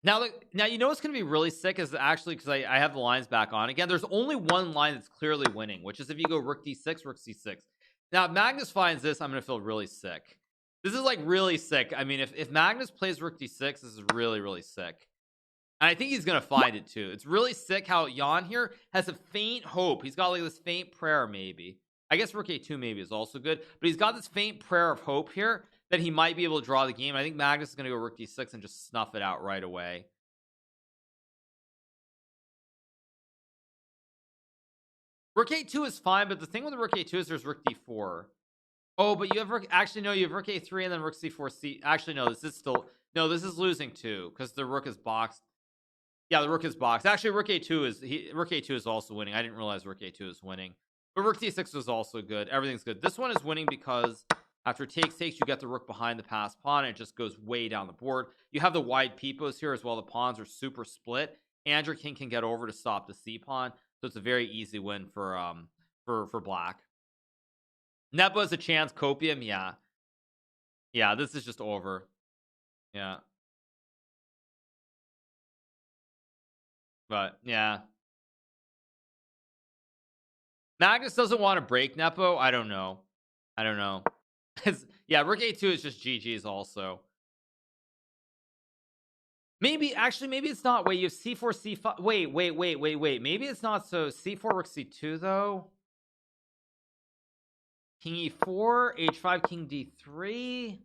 A: Now you know what's going to be really sick is actually, because I have the lines back on again. There's only one line that's clearly winning, which is if you go rook d6, rook c6. Now if Magnus finds this, I'm going to feel really sick. This is like really sick. I mean, if Magnus plays rook d6, this is really, really sick. And I think he's going to find it too. It's really sick how Jan here has a faint hope. He's got like this faint prayer maybe. I guess rook a2 maybe is also good, but he's got this faint prayer of hope here that he might be able to draw the game. I think Magnus is going to go rook d6 and just snuff it out right away. Rook a2 is fine, but the thing with rook a2 is there's rook d4. Oh, but you have rook, actually no, you have rook a3 and then rook c4 c. Actually no, this is still, no, this is losing too because the rook is boxed. Yeah, the rook is boxed. Actually, rook a2 is also winning. I didn't realize rook a2 is winning, but rook d6 was also good. Everything's good. This one is winning because after takes, you get the rook behind the passed pawn, and it just goes way down the board. You have the wide pipos here as well. The pawns are super split, and your king can get over to stop the c pawn, so it's a very easy win for black. Nepo has a chance. Copium, yeah. This is just over. Yeah. But yeah, Magnus doesn't want to break Nepo. I don't know. Yeah, rook a2 is just GG's also. Maybe it's not. Wait, you have c4 c5. Wait. Maybe it's not. So c4 rook c2 though. King e4, h5, king d3.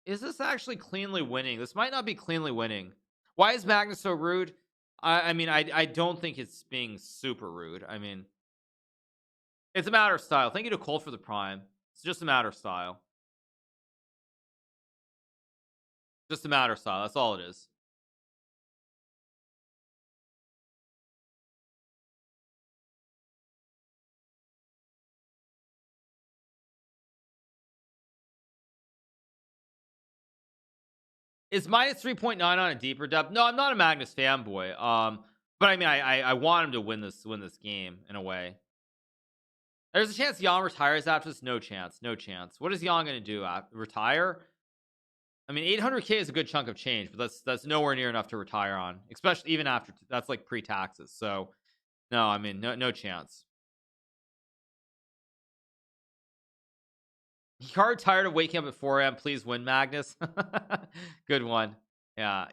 A: Is this actually cleanly winning? This might not be cleanly winning. Why is Magnus so rude? I mean, I don't think it's being super rude. I mean, it's a matter of style. Thank you to Cole for the prime. It's just a matter of style. Just a matter of style. That's all it is. Is minus 3.9 on a deeper depth? No, I'm not a Magnus fanboy. But I mean, I want him to win this game in a way. There's a chance Jan retires after this. No chance. What is Jan going to do? Retire? I mean, 800k is a good chunk of change, but that's nowhere near enough to retire on, especially even after that's like pre-taxes. So no, I mean, no chance. Hikaru tired of waking up at 4 a.m. Please win, Magnus. Good one. Yeah,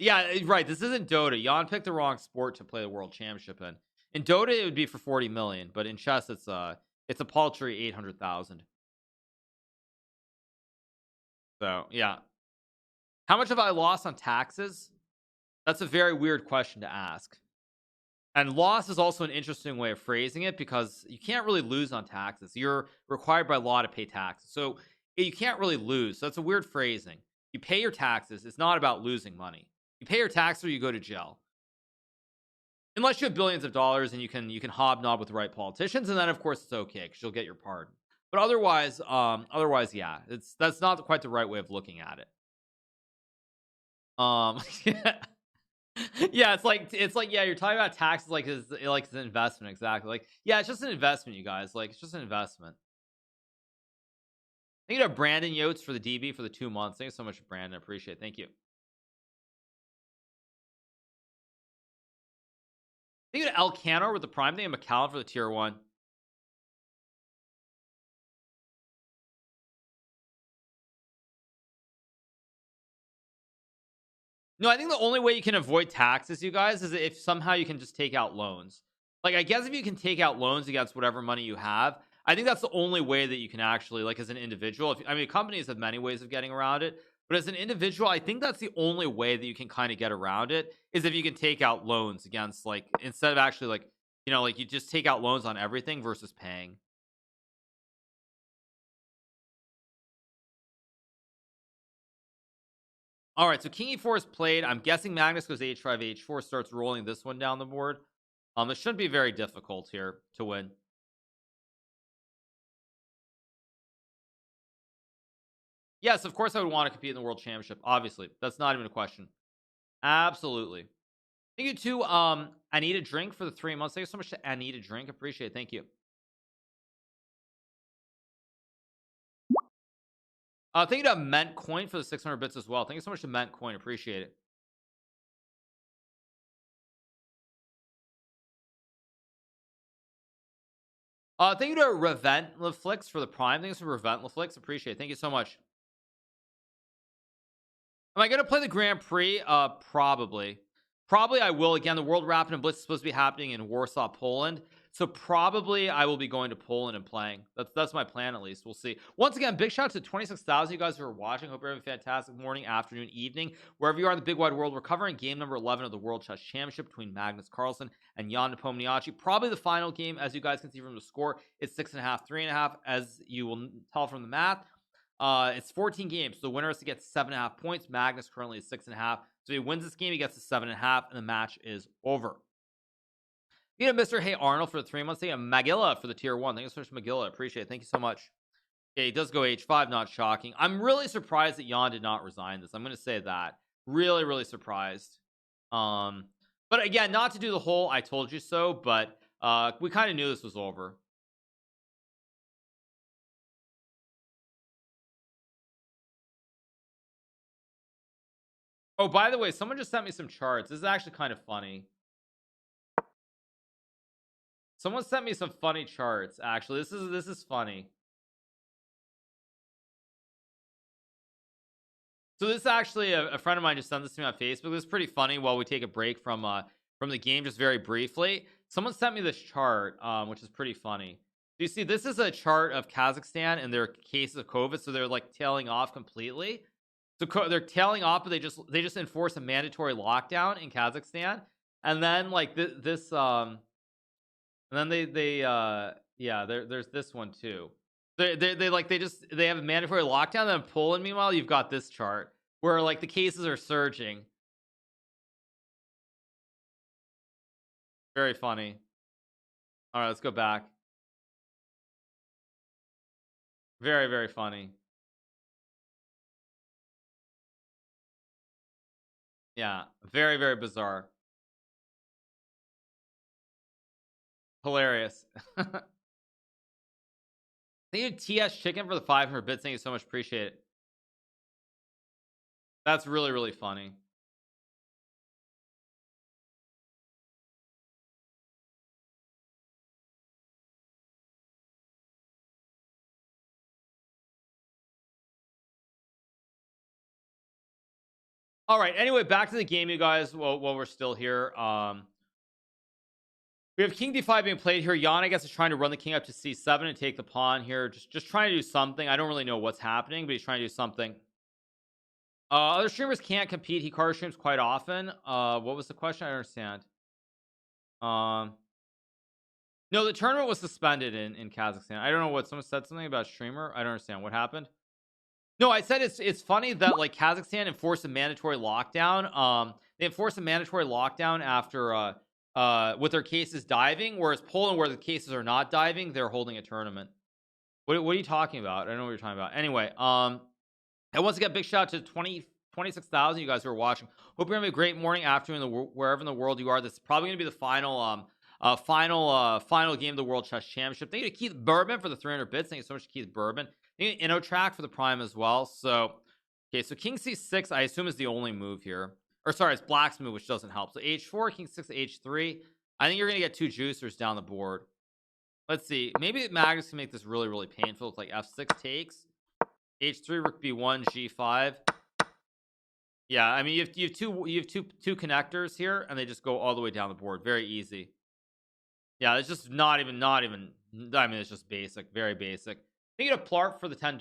A: right. This isn't Dota. Jan picked the wrong sport to play the world championship in. In Dota, it would be for 40 million, but in chess, it's a paltry 800,000. So yeah. How much have I lost on taxes? That's a very weird question to ask. And loss is also an interesting way of phrasing it because you can't really lose on taxes. You're required by law to pay taxes. So you can't really lose. So that's a weird phrasing. You pay your taxes. It's not about losing money. You pay your taxes or you go to jail. Unless you have billions of dollars and you can hobnob with the right politicians, and then of course it's okay because you'll get your pardon. But otherwise, yeah, that's not quite the right way of looking at it. Yeah, it's like yeah, you're talking about taxes like it's an investment. Exactly. Like, yeah, it's just an investment, you guys. Like, it's just an investment. Thank you to Brandon Yotes for the DB for the 2 months. Thank you so much, Brandon. I appreciate it. Thank you. Thank you to El Canor with the prime. Thank you to McCallum for the tier 1. No, I think the only way you can avoid taxes, you guys, is if somehow you can just take out loans. Like, I guess if you can take out loans against whatever money you have, I think that's the only way that you can actually, like, as an individual. I mean, companies have many ways of getting around it, but as an individual, I think that's the only way that you can kind of get around it is if you can take out loans against, like, instead of actually, like, you know, like, you just take out loans on everything versus paying. All right, so king e4 is played. I'm guessing Magnus goes h5, h4, starts rolling this one down the board. It shouldn't be very difficult here to win. Yes, of course I would want to compete in the world championship. Obviously, that's not even a question. Absolutely. Thank you to I need a drink for the 3 months. Thank you so much to I need a drink. Appreciate it. Thank you. Thank you to Mint Coin for the 600 bits as well. Thank you so much to Mint Coin. Appreciate it. Thank you to Reventleflix for the Prime. Thanks for Reventleflix. Appreciate it. Thank you so much. Am I going to play the Grand Prix? Probably. Probably I will. Again, the World Rapid and Blitz is supposed to be happening in Warsaw, Poland. So probably I will be going to Poland and playing. That's my plan, at least. We'll see. Once again, big shout out to 26,000 you guys who are watching. Hope you're having a fantastic morning, afternoon, evening. Wherever you are in the big wide world, we're covering game number 11 of the World Chess Championship between Magnus Carlsen and Jan Nepomniachtchi. Probably the final game, as you guys can see from the score. It's 6.5, 3.5, as you will tell from the math. It's 14 games, so the winner has to get 7.5 points. Magnus currently is 6.5, so he wins this game, he gets to 7.5, and the match is over. You know, Mr. Hey Arnold for the 3 months. Thank you, Magilla for the tier 1. Thank you so much, Magilla. Appreciate it. Thank you so much. Okay, he does go H5, not shocking. I'm really surprised that Jan did not resign this. I'm going to say that. Really surprised. But again, not to do the whole I told you so, but we kind of knew this was over. Oh, by the way, someone just sent me some charts. This is actually kind of funny. Someone sent me some funny charts. Actually, this is funny. So this is actually a friend of mine just sent this to me on Facebook. This is pretty funny. While we take a break from the game, just very briefly, someone sent me this chart, which is pretty funny. Do you see? This is a chart of Kazakhstan and their cases of COVID. So they're like tailing off completely. So they're tailing off, but they just enforce a mandatory lockdown in Kazakhstan, and then like this and then there's this one too. They have a mandatory lockdown. Then Poland, meanwhile, you've got this chart where like the cases are surging. Very funny. All right, let's go back. Very funny. Yeah, very bizarre. Hilarious. Thank you, TS Chicken, for the 500 bits. Thank you so much. Appreciate it. That's really funny. All right. Anyway, back to the game, you guys. While we're still here, we have King D5 being played here. Jan, I guess, is trying to run the king up to C7 and take the pawn here. Just trying to do something. I don't really know what's happening, but he's trying to do something. Other streamers can't compete. Hikaru streams quite often. What was the question? I don't understand. No, the tournament was suspended in Kazakhstan. I don't know what someone said something about streamer. I don't understand what happened. No, I said it's funny that like Kazakhstan enforced a mandatory lockdown. They enforced a mandatory lockdown after with their cases diving, whereas Poland, where the cases are not diving, they're holding a tournament. What are you talking about? I don't know what you're talking about. Anyway, and once again, big shout out to 26,000 you guys who are watching. Hope you're having a great morning, afternoon, wherever in the world you are. This is probably going to be the final game of the World Chess Championship. Thank you to Keith Bourbon for the 300 bits. Thank you so much to Keith Bourbon. Thank you to InnoTrack for the Prime as well. So, okay, so King C6, I assume, is the only move here. Or sorry, it's Black's move, which doesn't help. So H4, King 6, H3. I think you're going to get two juicers down the board. Let's see. Maybe Magnus can make this really painful. It's like F6 takes. H3, Rook B1, G5. Yeah, I mean, you have two connectors here, and they just go all the way down the board. Very easy. Yeah, it's just not even. I mean, it's just basic, very basic. Thank you to Plarp for the $10.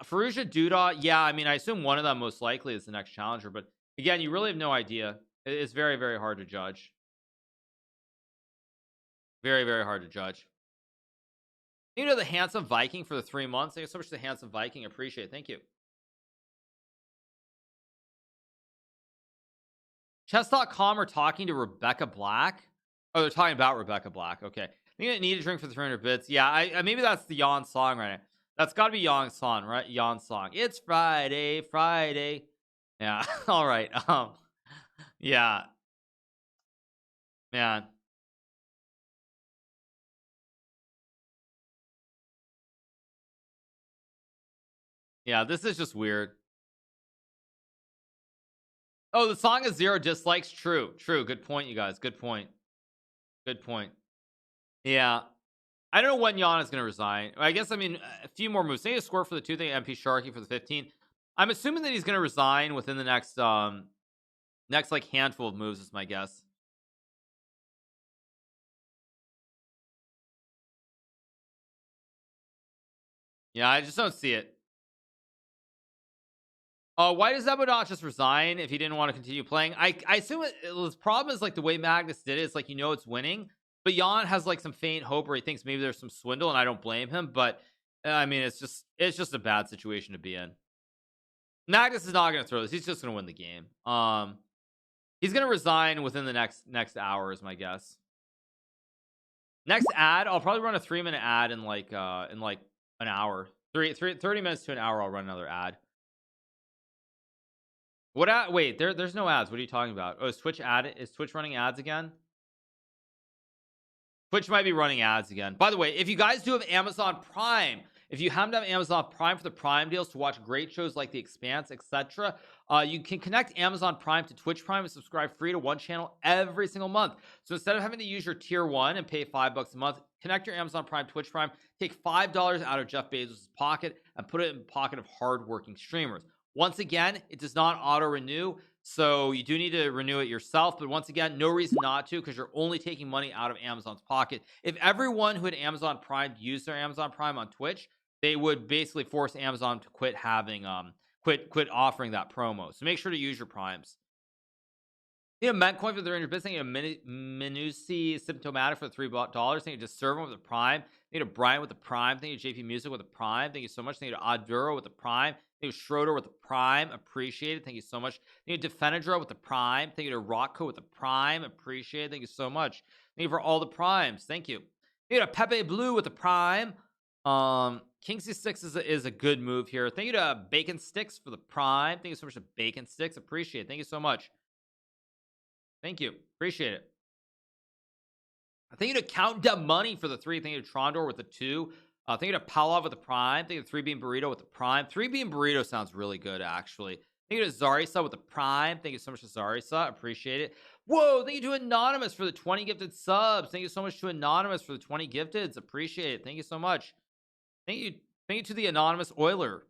A: Faruja Duda, yeah, I mean, I assume one of them most likely is the next challenger, but again, you really have no idea. It's very hard to judge. Very hard to judge. You know, the Handsome Viking for the 3 months. Thank you so much to the Handsome Viking. Appreciate it. Thank you. Chess.com are talking to Rebecca Black. Oh, they're talking about Rebecca Black. Okay. I think I need a drink for the 300 bits. Yeah, I maybe that's the Jan song right now. That's got to be Jan's song, right? Jan's song. It's Friday. Yeah. All right. Yeah. Man. Yeah, this is just weird. Oh, the song is 0 dislikes. True. Good point, you guys. Good point. Yeah. I don't know when Yana is going to resign. I guess, I mean, a few more moves. They need to score for the 2 thing, MP Sharky for the 15. I'm assuming that he's going to resign within the next like handful of moves is my guess. Yeah, I just don't see it. Why does Zebo not just resign if he didn't want to continue playing? I assume his problem is like the way Magnus did it. It's like, it's winning, but Jan has like some faint hope where he thinks maybe there's some swindle, and I don't blame him. But I mean, it's just a bad situation to be in. Magnus is not going to throw this. He's just going to win the game. He's going to resign within the next hour is my guess. Next ad, I'll probably run a 3-minute ad in like an hour. 30 minutes to an hour, I'll run another ad. What ad? Wait, there's no ads. What are you talking about? Oh, is Twitch running ads again? Twitch might be running ads again. By the way, if you guys do have Amazon Prime, if you happen to have Amazon Prime for the Prime deals to watch great shows like The Expanse, etc., you can connect Amazon Prime to Twitch Prime and subscribe free to one channel every single month. So instead of having to use your tier 1 and pay $5 a month, connect your Amazon Prime, Twitch Prime, take $5 out of Jeff Bezos' pocket and put it in the pocket of hardworking streamers. Once again, it does not auto-renew, so you do need to renew it yourself. But once again, no reason not to, because you're only taking money out of Amazon's pocket. If everyone who had Amazon Prime used their Amazon Prime on Twitch, they would basically force Amazon to quit having quit offering that promo. So make sure to use your primes. Metcoin for the range of business. Minusi symptomatic for the $3. Thank you to Servant with the Prime. Thank you to Brian with the Prime. Thank you to JP Music with the Prime. Thank you so much. Thank you to Aduro with the Prime. Thank you to Schroeder with the Prime. Appreciate it. Thank you so much. Thank you to Defenedra with the Prime. Thank you to Rocco with the Prime. Appreciate it. Thank you so much. Thank you for all the Primes. Thank you. Thank you to Pepe Blue with the Prime. King C6 is a good move here. Thank you to Bacon Sticks for the Prime. Thank you so much to Bacon Sticks. Appreciate it. Thank you so much. Thank you. Appreciate it. Thank you to Count Da Money for the 3. Thank you to Trondor with the 2. Thank you to Palov with the Prime. Thank you to 3-Bean Burrito with the Prime. 3-Bean Burrito sounds really good, actually. Thank you to Zarisa with the Prime. Thank you so much to Zarisa. Appreciate it. Whoa, thank you to Anonymous for the 20 gifted subs. Thank you so much to Anonymous for the 20 gifteds. Appreciate it. Thank you so much. Thank you to the Anonymous Oiler.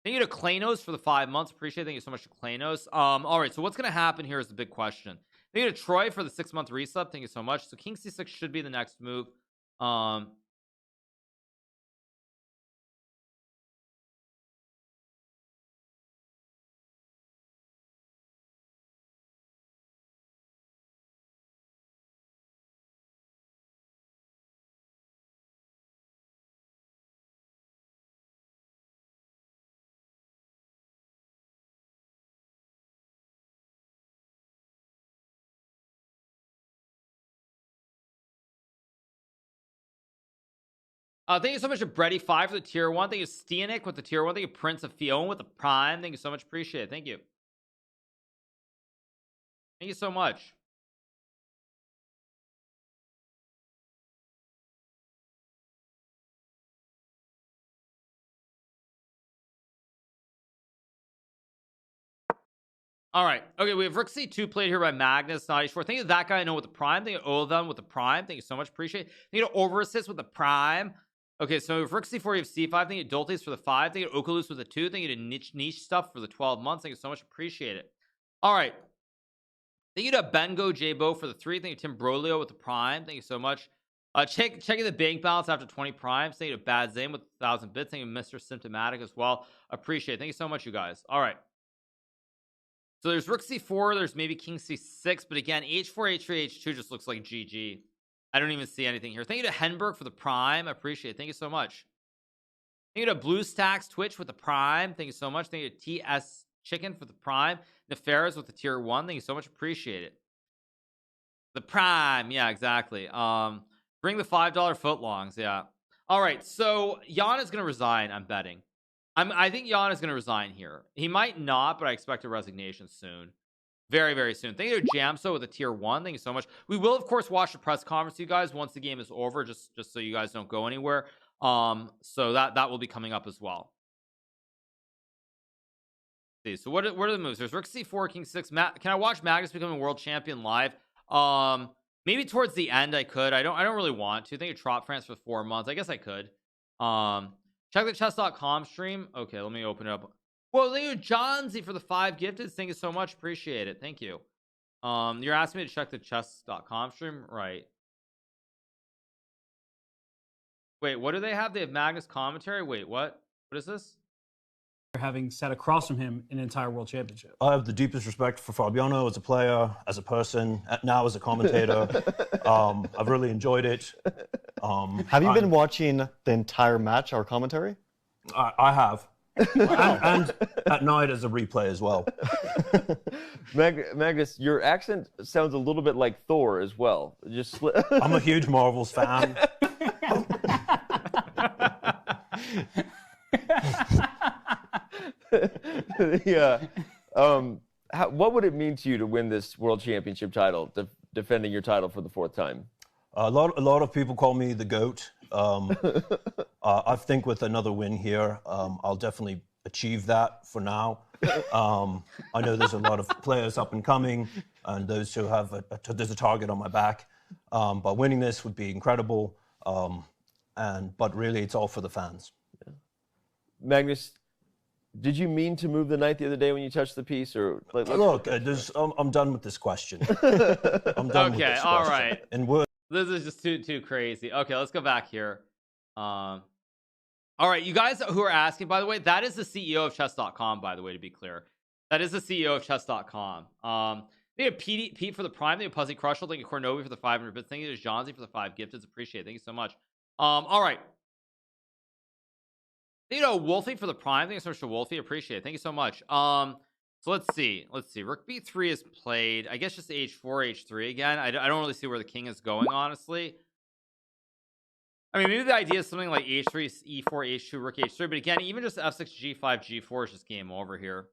A: Thank you to Klanos for the 5 months. Appreciate it. Thank you so much to Klanos. All right, so what's going to happen here is the big question. Thank you to Troy for the 6-month resub. Thank you so much. So King C6 should be the next move. Thank you so much to Brady 5 for the tier 1. Thank you, Steenik with the tier 1. Thank you, Prince of Fion with the Prime. Thank you so much. Appreciate it. Thank you. Thank you so much. All right. Okay, we have Rook C2 played here by Magnus, Naughty Shore. Thank you to that guy I know with the Prime. Thank you to Olven with the Prime. Thank you so much. Appreciate it. Thank you to Overassist with the Prime. Okay, so if Rook C4, you have C5. Thank you to Doltes for the 5. Thank you to Oculus with the 2. Thank you to Niche Stuff for the 12 months. Thank you so much. Appreciate it. All right. Thank you to Bengo Jbo for the 3. Thank you to Tim Brolio with the Prime. Thank you so much. Checking the bank balance after 20 primes. Thank you to Bad Zane with 1,000 bits. Thank you to Mr. Symptomatic as well. Appreciate it. Thank you so much, you guys. All right. So there's Rook C4. There's maybe King C6. But again, H4, H3, H2 just looks like GG. I don't even see anything here. Thank you to Henberg for the Prime. Appreciate it. Thank you so much. Thank you to BlueStacks Twitch with the Prime. Thank you so much. Thank you to TS Chicken for the Prime. Nefaris with the tier 1. Thank you so much. Appreciate it. The Prime. Yeah, exactly. Bring the $5 footlongs. Yeah. All right. So Jan is going to resign. I'm betting. I think Jan is going to resign here. He might not, but I expect a resignation soon. Very, very soon. Thank you to Jamso with a tier 1. Thank you so much. We will, of course, watch the press conference, you guys, once the game is over, just so you guys don't go anywhere. So that will be coming up as well. See, so what are the moves? There's Rook C4, King 6. Can I watch Magnus becoming world champion live? Maybe towards the end I could. I don't really want to. I think of Trop France for 4 months. I guess I could. Check the chess.com stream. Okay, let me open it up. Well, thank you, John Z, for the 5 gifted. Thank you so much. Appreciate it. Thank you. You're asking me to check the chess.com stream, right? Wait, what do they have? They have Magnus commentary. Wait, what is this?
E: Having sat across from him an entire world championship.
F: I have the deepest respect for Fabiano as a player, as a person, now as a commentator. I've really enjoyed it.
B: Have you been watching the entire match, our commentary?
F: I have. and at night as a replay as well.
C: Magnus, your accent sounds a little bit like Thor as well.
F: I'm a huge Marvels fan.
C: Yeah. What would it mean to you to win this world championship title, defending your title for the 4th time?
F: A lot of people call me the GOAT. I think with another win here, I'll definitely achieve that for now. I know there's a lot of players up and coming, and those who have there's a target on my back. But winning this would be incredible. But really, it's all for the fans.
C: Yeah. Magnus, did you mean to move the knight the other day when you touched the piece, or
F: look? I'm done with this question. I'm done with this question.
A: All right.
F: And
A: this is just too crazy. Okay, let's go back here. All right, you guys who are asking, by the way, that is the CEO of chess.com, by the way, to be clear. That is the CEO of chess.com. They have Pete for the Prime. They have Puzzy Crushel. Thank you, Cornovi, for the 500 bits. Thank you to Johnsy for the 5 gifted. Appreciate it. Thank you so much. All right. Thank you to Wolfie for the Prime. Thank you so much to Wolfie. Appreciate it. Thank you so much. So let's see. Rook B3 is played. I guess just H4, H3 again. I don't really see where the king is going, honestly. I mean, maybe the idea is something like H3, E4, H2, Rook H3. But again, even just F6, G5, G4 is just game over here.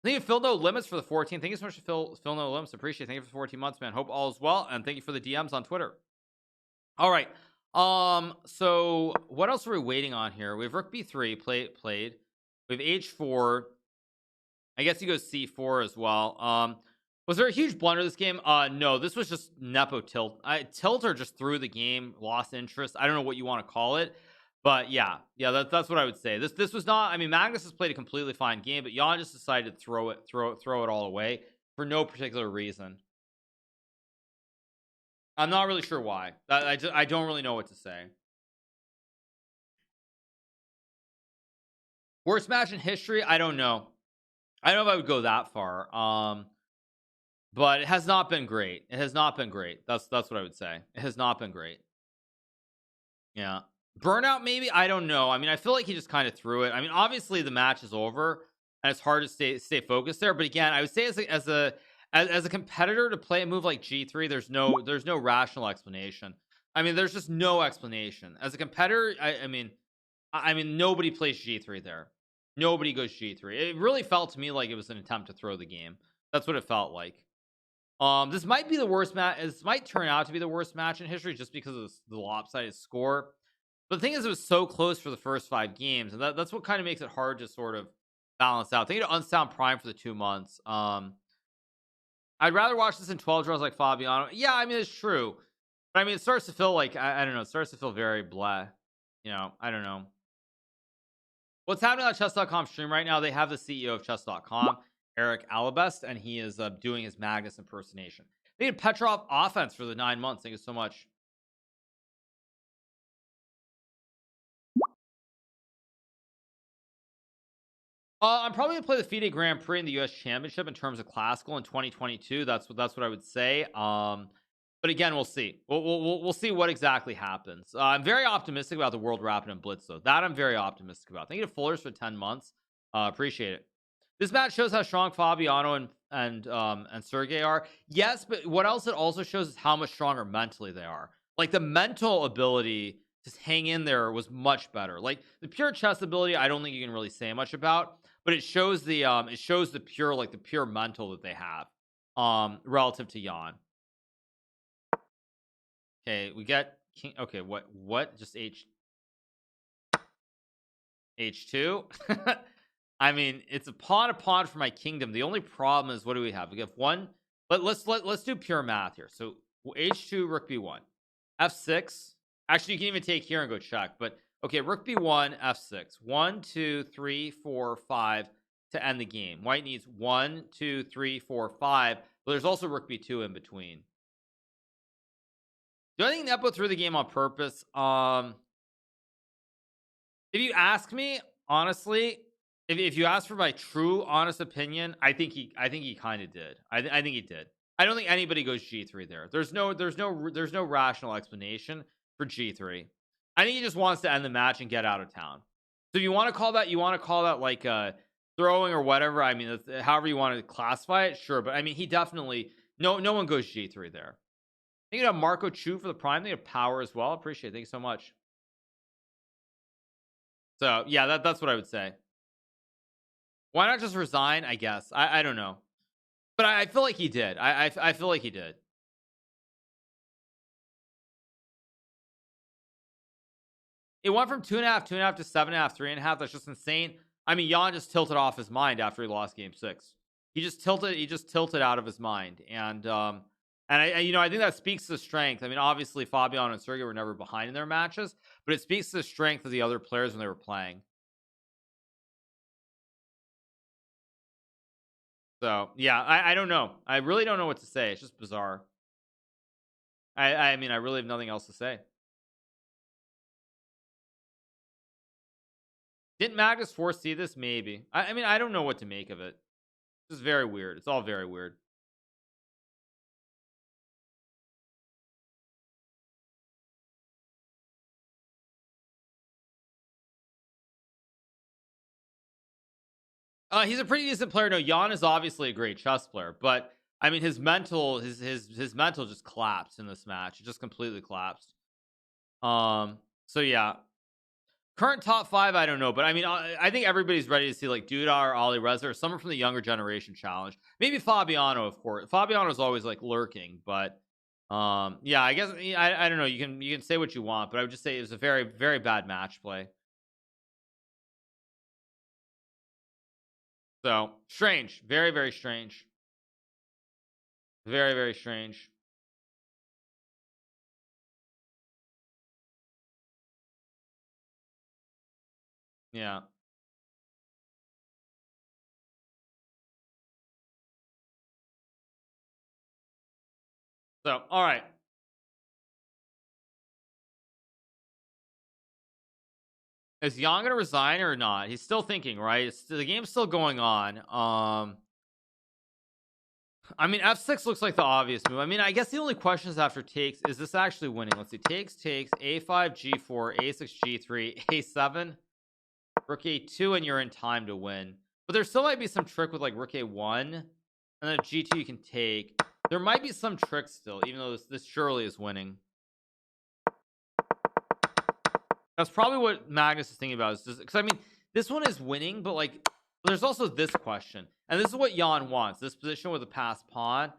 A: Thank you, Phil No Limits, for the 14. Thank you so much to Phil No Limits. Appreciate it. Thank you for 14 months, man. Hope all is well. And thank you for the DMs on Twitter. All right. So what else are we waiting on here? We have Rook B3 played. We have H4. I guess he goes C4 as well. Was there a huge blunder this game? No, this was just Nepo tilt. Tilter just threw the game, lost interest. I don't know what you want to call it, but yeah, that's what I would say. This was not. I mean, Magnus has played a completely fine game, but Jan just decided to throw it all away for no particular reason. I'm not really sure why. I don't really know what to say. Worst match in history? I don't know. I don't know if I would go that far. But it has not been great. It has not been great. That's what I would say. It has not been great. Yeah. Burnout, maybe? I don't know. I mean, I feel like he just kind of threw it. I mean, obviously the match is over and it's hard to stay focused there. But again, I would say as a competitor to play a move like G3, there's no rational explanation. I mean, there's just no explanation. As a competitor, I mean, nobody plays G3 there. Nobody goes G3. It really felt to me like it was an attempt to throw the game. That's what it felt like. This might be the worst match. This might turn out to be the worst match in history just because of the lopsided score. But the thing is, it was so close for the first 5 games, and that's what kind of makes it hard to sort of balance out. Thank you to Unsound Prime for the 2 months. I'd rather watch this in 12 draws like Fabiano. Yeah, I mean, it's true. But I mean, it starts to feel like, I don't know, it starts to feel very blah. You know, I don't know. What's happening on chess.com stream right now? They have the CEO of chess.com, Eric Alabest, and he is doing his Magnus impersonation. They had Petrov offense for the 9 months. Thank you so much. I'm probably gonna play the FIDE Grand Prix in the US Championship in terms of classical in 2022. That's what I would say. But again, we'll see. We'll see what exactly happens. I'm very optimistic about the World Rapid and Blitz, though. That I'm very optimistic about. Thank you to Fullers for 10 months. Appreciate it. This match shows how strong Fabiano and Sergey are. Yes, but what else it also shows is how much stronger mentally they are. Like the mental ability to hang in there was much better. Like the pure chess ability, I don't think you can really say much about, but it shows the pure mental that they have relative to Jan. Okay, we get king. Okay, what? Just H2. I mean, it's a pawn for my kingdom. The only problem is, what do we have? We have one. But let's do pure math here. So h2, rook b1, f6. Actually, you can even take here and go check. But okay, rook b1, f6. 1, 2, 3, 4, 5 to end the game. White needs 1, 2, 3, 4, 5. But there's also rook b2 in between. Do I think Nepo threw the game on purpose? If you ask me, honestly, if you ask for my true honest opinion, I think he kind of did. I think he did. I don't think anybody goes g3 there. There's no rational explanation for g3. I think he just wants to end the match and get out of town. So if you want to call that like throwing or whatever, I mean, however you want to classify it, sure. But I mean, he definitely no one goes g3 there. Thank you to Marco Chu for the prime. Thank you to Power as well. Appreciate it. Thank you so much. So yeah, that's what I would say. Why not just resign? I guess. I don't know. But I feel like he did. I feel like he did. It went from 2.5 to 7.5, 3.5. That's just insane. I mean, Jan just tilted off his mind after he lost game 6. He just tilted out of his mind. And I think that speaks to strength. I mean, obviously Fabiano and Sergey were never behind in their matches, but it speaks to the strength of the other players when they were playing. So yeah, I don't know. I really don't know what to say. It's just bizarre. I mean, I really have nothing else to say. Didn't Magnus foresee this? Maybe. I mean, I don't know what to make of it. It's just very weird. It's all very weird. He's a pretty decent player. No, Jan is obviously a great chess player, but I mean, his mental just collapsed in this match. It just completely collapsed. So yeah, current top 5, I don't know, but I mean, I think everybody's ready to see like Dudar, Ali Reza, or someone from the younger generation challenge. Maybe Fabiano, of course. Fabiano's always like lurking, but yeah, I guess I don't know. You can say what you want, but I would just say it was a very, very bad match play. So strange, very, very strange, very, very strange. Yeah. So all right. Is Jan gonna resign or not? He's still thinking, right? The game's still going on. I mean, f6 looks like the obvious move. I mean, I guess the only question is after takes, is this actually winning? Let's see. Takes, a5, g4, a6, g3, a7, rook a2, and you're in time to win. But there still might be some trick with like rook a1, and then if g2 you can take. There might be some trick still, even though this surely is winning. That's probably what Magnus is thinking about. Because I mean, this one is winning, but like, there's also this question, and this is what Jan wants. This position with a passed pawn,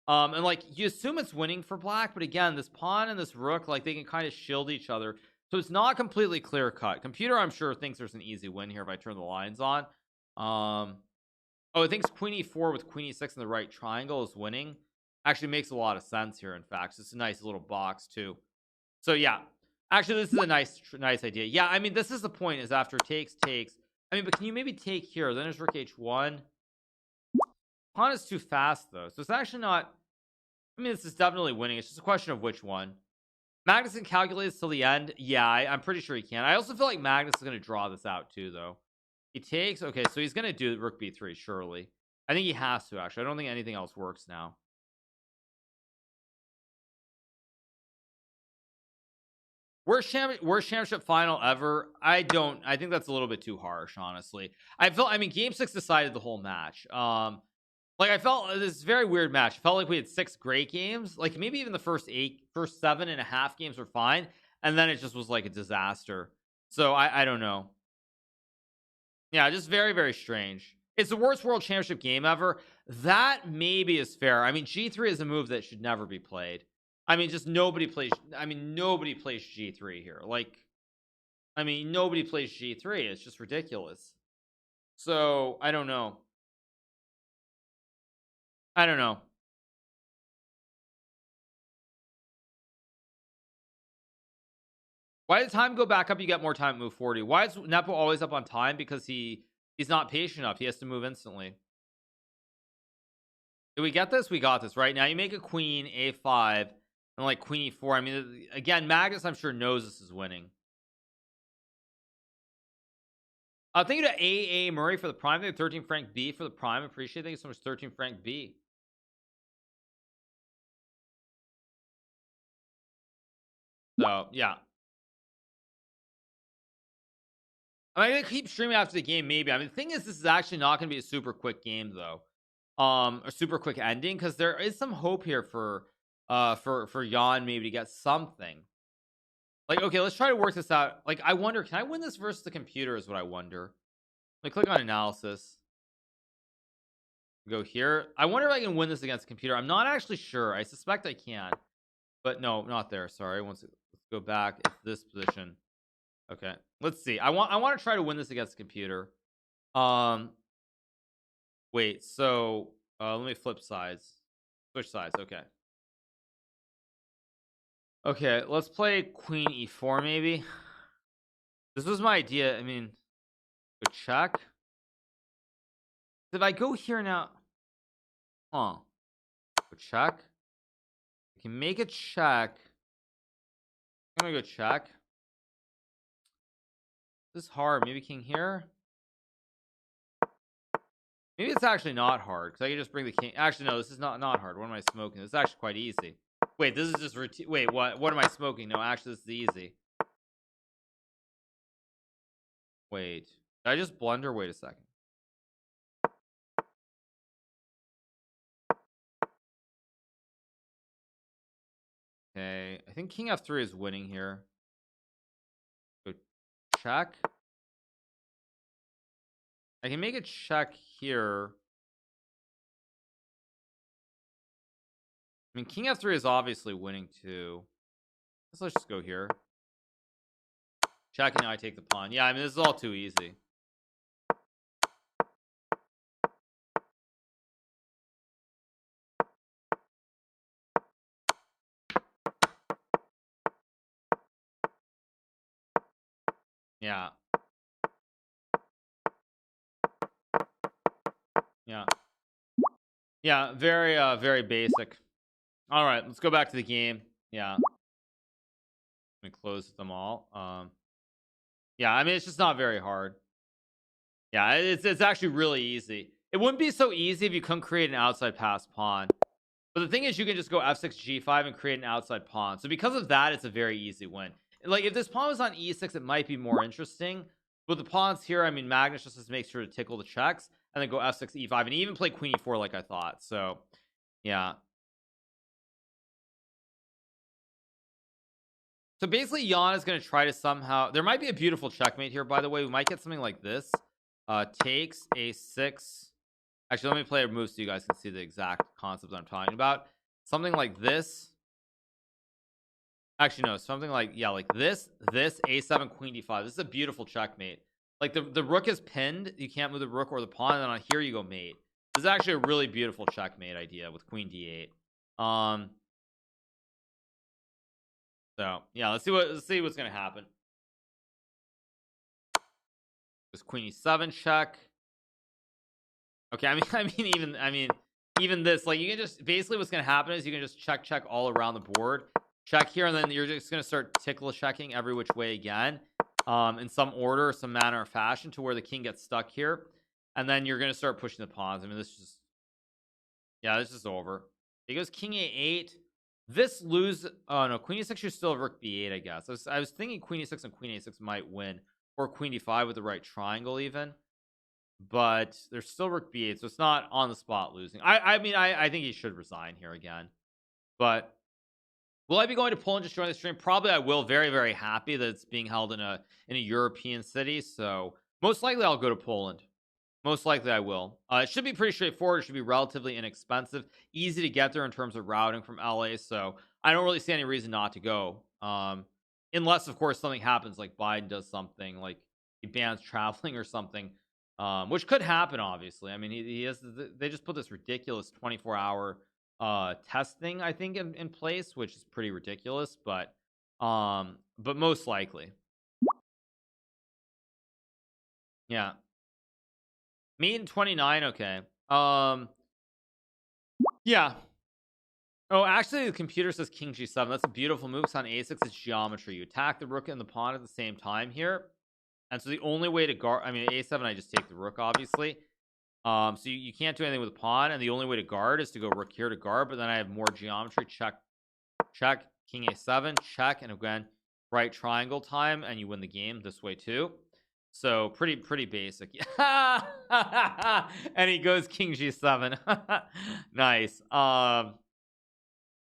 A: and like you assume it's winning for black, but again, this pawn and this rook, like they can kind of shield each other, so it's not completely clear cut. Computer, I'm sure, thinks there's an easy win here if I turn the lines on. Oh, it thinks queen e4 with queen e6 in the right triangle is winning. Actually makes a lot of sense here. In fact, it's a nice little box too. So yeah. Actually, this is a nice idea. Yeah, I mean, this is the point, is after takes. I mean, but can you maybe take here? Then there's rook h1. Pawn is too fast, though. So it's actually not... I mean, this is definitely winning. It's just a question of which one. Magnus can calculate this till the end. Yeah, I'm pretty sure he can. I also feel like Magnus is going to draw this out, too, though. He takes... Okay, so he's going to do rook b3, surely. I think he has to, actually. I don't think anything else works now. Worst championship final ever? I think that's a little bit too harsh, honestly. I mean, game 6 decided the whole match. Like I felt this very weird match. I felt like we had 6 great games. Like maybe even the first 7.5 games were fine, and then it just was like a disaster. So I don't know. Yeah, just very, very strange. It's the worst world championship game ever. That maybe is fair. I mean, G3 is a move that should never be played. I mean, just nobody plays. I mean, nobody plays G3 here. Like, I mean, nobody plays G3. It's just ridiculous. So I don't know. I don't know. Why does time go back up? You get more time to move 40. Why is Nepo always up on time? Because he's not patient enough. He has to move instantly. Did we get this? We got this. Right now you make a queen a5 and like queen e4. I mean, again, Magnus I'm sure knows this is winning. Thank you to AA Murray for the prime. 13 Frank B for the prime. Appreciate it. Thank you so much, 13 Frank B. So yeah, I'm gonna keep streaming after the game. Maybe. I mean, the thing is, this is actually not gonna be a super quick game though. A super quick ending, because there is some hope here for Jan maybe to get something. Like, okay, let's try to work this out. Like, I wonder, can I win this versus the computer is what I wonder. Let me click on analysis. Go here. I wonder if I can win this against the computer. I'm not actually sure. I suspect I can. But no, not there. Sorry. Let's go back. It's this position. Okay. Let's see. I want to try to win this against the computer. Wait, so let me flip sides. Switch sides. Okay. Okay, let's play queen e4 maybe. This was my idea. I mean, go check. If I go here now, go check. I can make a check. I'm gonna go check. This is hard. Maybe king here. Maybe it's actually not hard because I can just bring the king. Actually, no, this is not hard. What am I smoking? This is actually quite easy. Wait, this is just routine. Wait, what am I smoking? No, actually, this is easy. Wait, did I just blunder? Wait a second. Okay, I think king f3 is winning here. Go check. I can make a check here. I mean, king f3 is obviously winning too. Let's just go here. Check, and now I take the pawn. Yeah, I mean, this is all too easy. Yeah. Yeah. Yeah, very basic. All right, let's go back to the game. Yeah. Let me close them all. Yeah, I mean, it's just not very hard. Yeah, it's actually really easy. It wouldn't be so easy if you couldn't create an outside pass pawn. But the thing is, you can just go f6 g5 and create an outside pawn. So because of that, it's a very easy win. Like, if this pawn was on e6, it might be more interesting. But the pawns here, I mean, Magnus just has to make sure to tickle the checks and then go f6 e5 and even play queen e4 like I thought. So yeah. So basically, Jan is going to try to somehow. There might be a beautiful checkmate here, by the way. We might get something like this. Takes a6. Actually, let me play a move so you guys can see the exact concept I'm talking about. Something like this. Actually, no, something like, yeah, like this, a7, queen d5. This is a beautiful checkmate. Like the rook is pinned. You can't move the rook or the pawn. And then on here you go mate. This is actually a really beautiful checkmate idea with queen d8. So yeah, let's see what's gonna happen. This queen e7 check. Okay, I mean even this, like, you can just basically what's gonna happen is you can just check all around the board. Check here, and then you're just gonna start tickle checking every which way again, in some order, some manner or fashion, to where the king gets stuck here, and then you're gonna start pushing the pawns. I mean, this is over. He goes king a8. This lose. Oh no, queen e6. You still have rook b8. I guess I was thinking queen e6 and queen a6 might win, or queen d5 with the right triangle even. But there's still rook b8, so it's not on the spot losing. I mean, I think he should resign here again. But will I be going to Poland just join the stream? Probably I will. Very happy that it's being held in a European city. So most likely I'll go to Poland. Most likely I will. It should be pretty straightforward. It should be relatively inexpensive, easy to get there in terms of routing from LA. So I don't really see any reason not to go. Unless of course something happens, like Biden does something, like he bans traveling or something. which could happen. Obviously, I mean, he has. They just put this ridiculous 24-hour testing, I think, in place, which is pretty ridiculous, but most likely, yeah. Meet in 29. Okay. Yeah. Oh, actually, the computer says King G7. That's a beautiful move. It's on A6. It's geometry. You attack the rook and the pawn at the same time here, and so the only way to guard. I mean, A7. I just take the rook, obviously. So you can't do anything with the pawn, and the only way to guard is to go rook here to guard. But then I have more geometry. Check, check. King A7. Check, and again, right triangle time, and you win the game this way too. So pretty basic. And he goes King G7. Nice.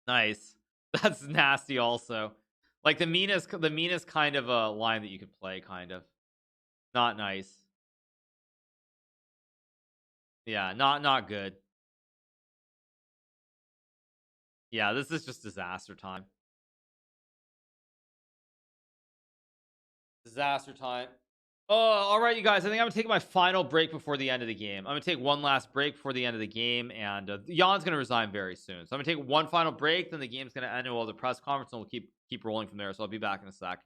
A: Nice. That's nasty also. Like the meanest kind of a line that you could play, kind of. Not nice. Yeah, not good. Yeah, this is just disaster time. Disaster time. Oh, all right, you guys. I think I'm gonna take my final break before the end of the game. I'm gonna take one last break before the end of the game, and Jan's gonna resign very soon. So I'm gonna take one final break, then the game's gonna end, and we'll have the press conference, and we'll keep rolling from there. So I'll be back in a sec.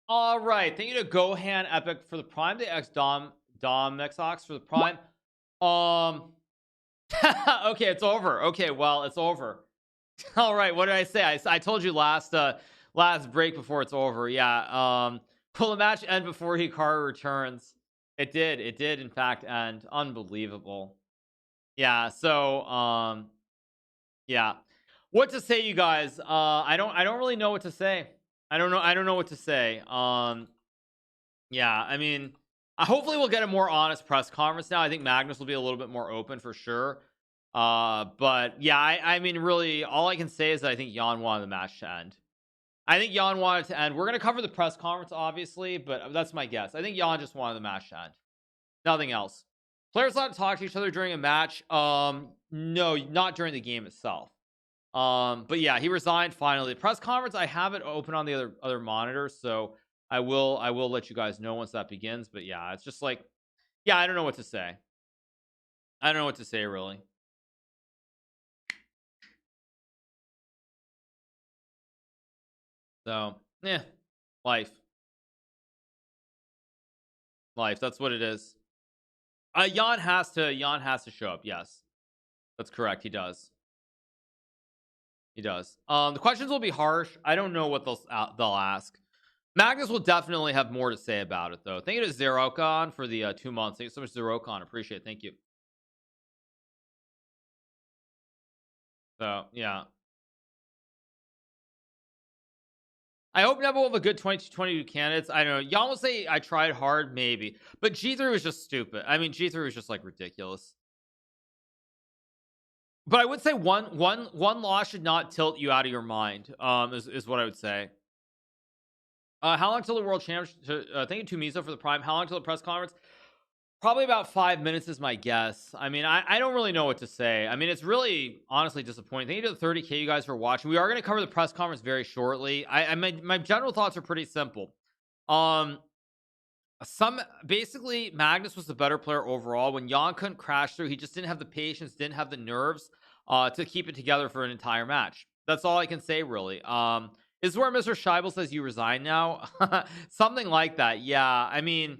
A: All right, thank you to Gohan Epic for the Prime, the X Dom Xox for the Prime. Okay, it's over. Okay, well, it's over. All right, what did I say? I told you last break before it's over. Yeah. Will the match end before Hikaru returns? It did in fact end. Unbelievable. Yeah, so yeah. What to say, you guys? I don't really know what to say. I don't know what to say. Yeah, I mean, Hopefully we'll get a more honest press conference now. I think Magnus will be a little bit more open for sure. But yeah, I mean, really, all I can say is that I think Jan wanted the match to end. I think Jan wanted to end. We're going to cover the press conference, obviously, but that's my guess. I think Jan just wanted the match to end. Nothing else. Players allowed to talk to each other during a match. No, not during the game itself. But yeah, he resigned finally. The press conference, I have it open on the other monitor, so I will let you guys know once that begins. But yeah, it's just like, yeah, I don't know what to say. I don't know what to say, really. So, yeah, life. That's what it is. Jan has to show up. Yes, that's correct. He does. The questions will be harsh. I don't know what they'll ask. Magnus will definitely have more to say about it, though. Thank you to Zerokon for the 2 months. Thank you so much, Zerokon. Appreciate it. Thank you. So yeah, I hope Nepo will have a good 22 candidates. I don't know. Y'all will say I tried hard, maybe, but G3 was just stupid. I mean, G3 was just like ridiculous. But I would say one loss should not tilt you out of your mind. Is what I would say. How long till the World Championship? Thank you to Mizo for the Prime. How long till the press conference? Probably about 5 minutes is my guess. I mean, I don't really know what to say. I mean, it's really honestly disappointing. Thank you to the 30K you guys for watching. We are going to cover the press conference very shortly. My general thoughts are pretty simple. Basically Magnus was the better player overall. When Jan couldn't crash through, he just didn't have the patience, didn't have the nerves to keep it together for an entire match. That's all I can say, really. This is where Mr. Scheibel says you resign now. Something like that. Yeah, I mean,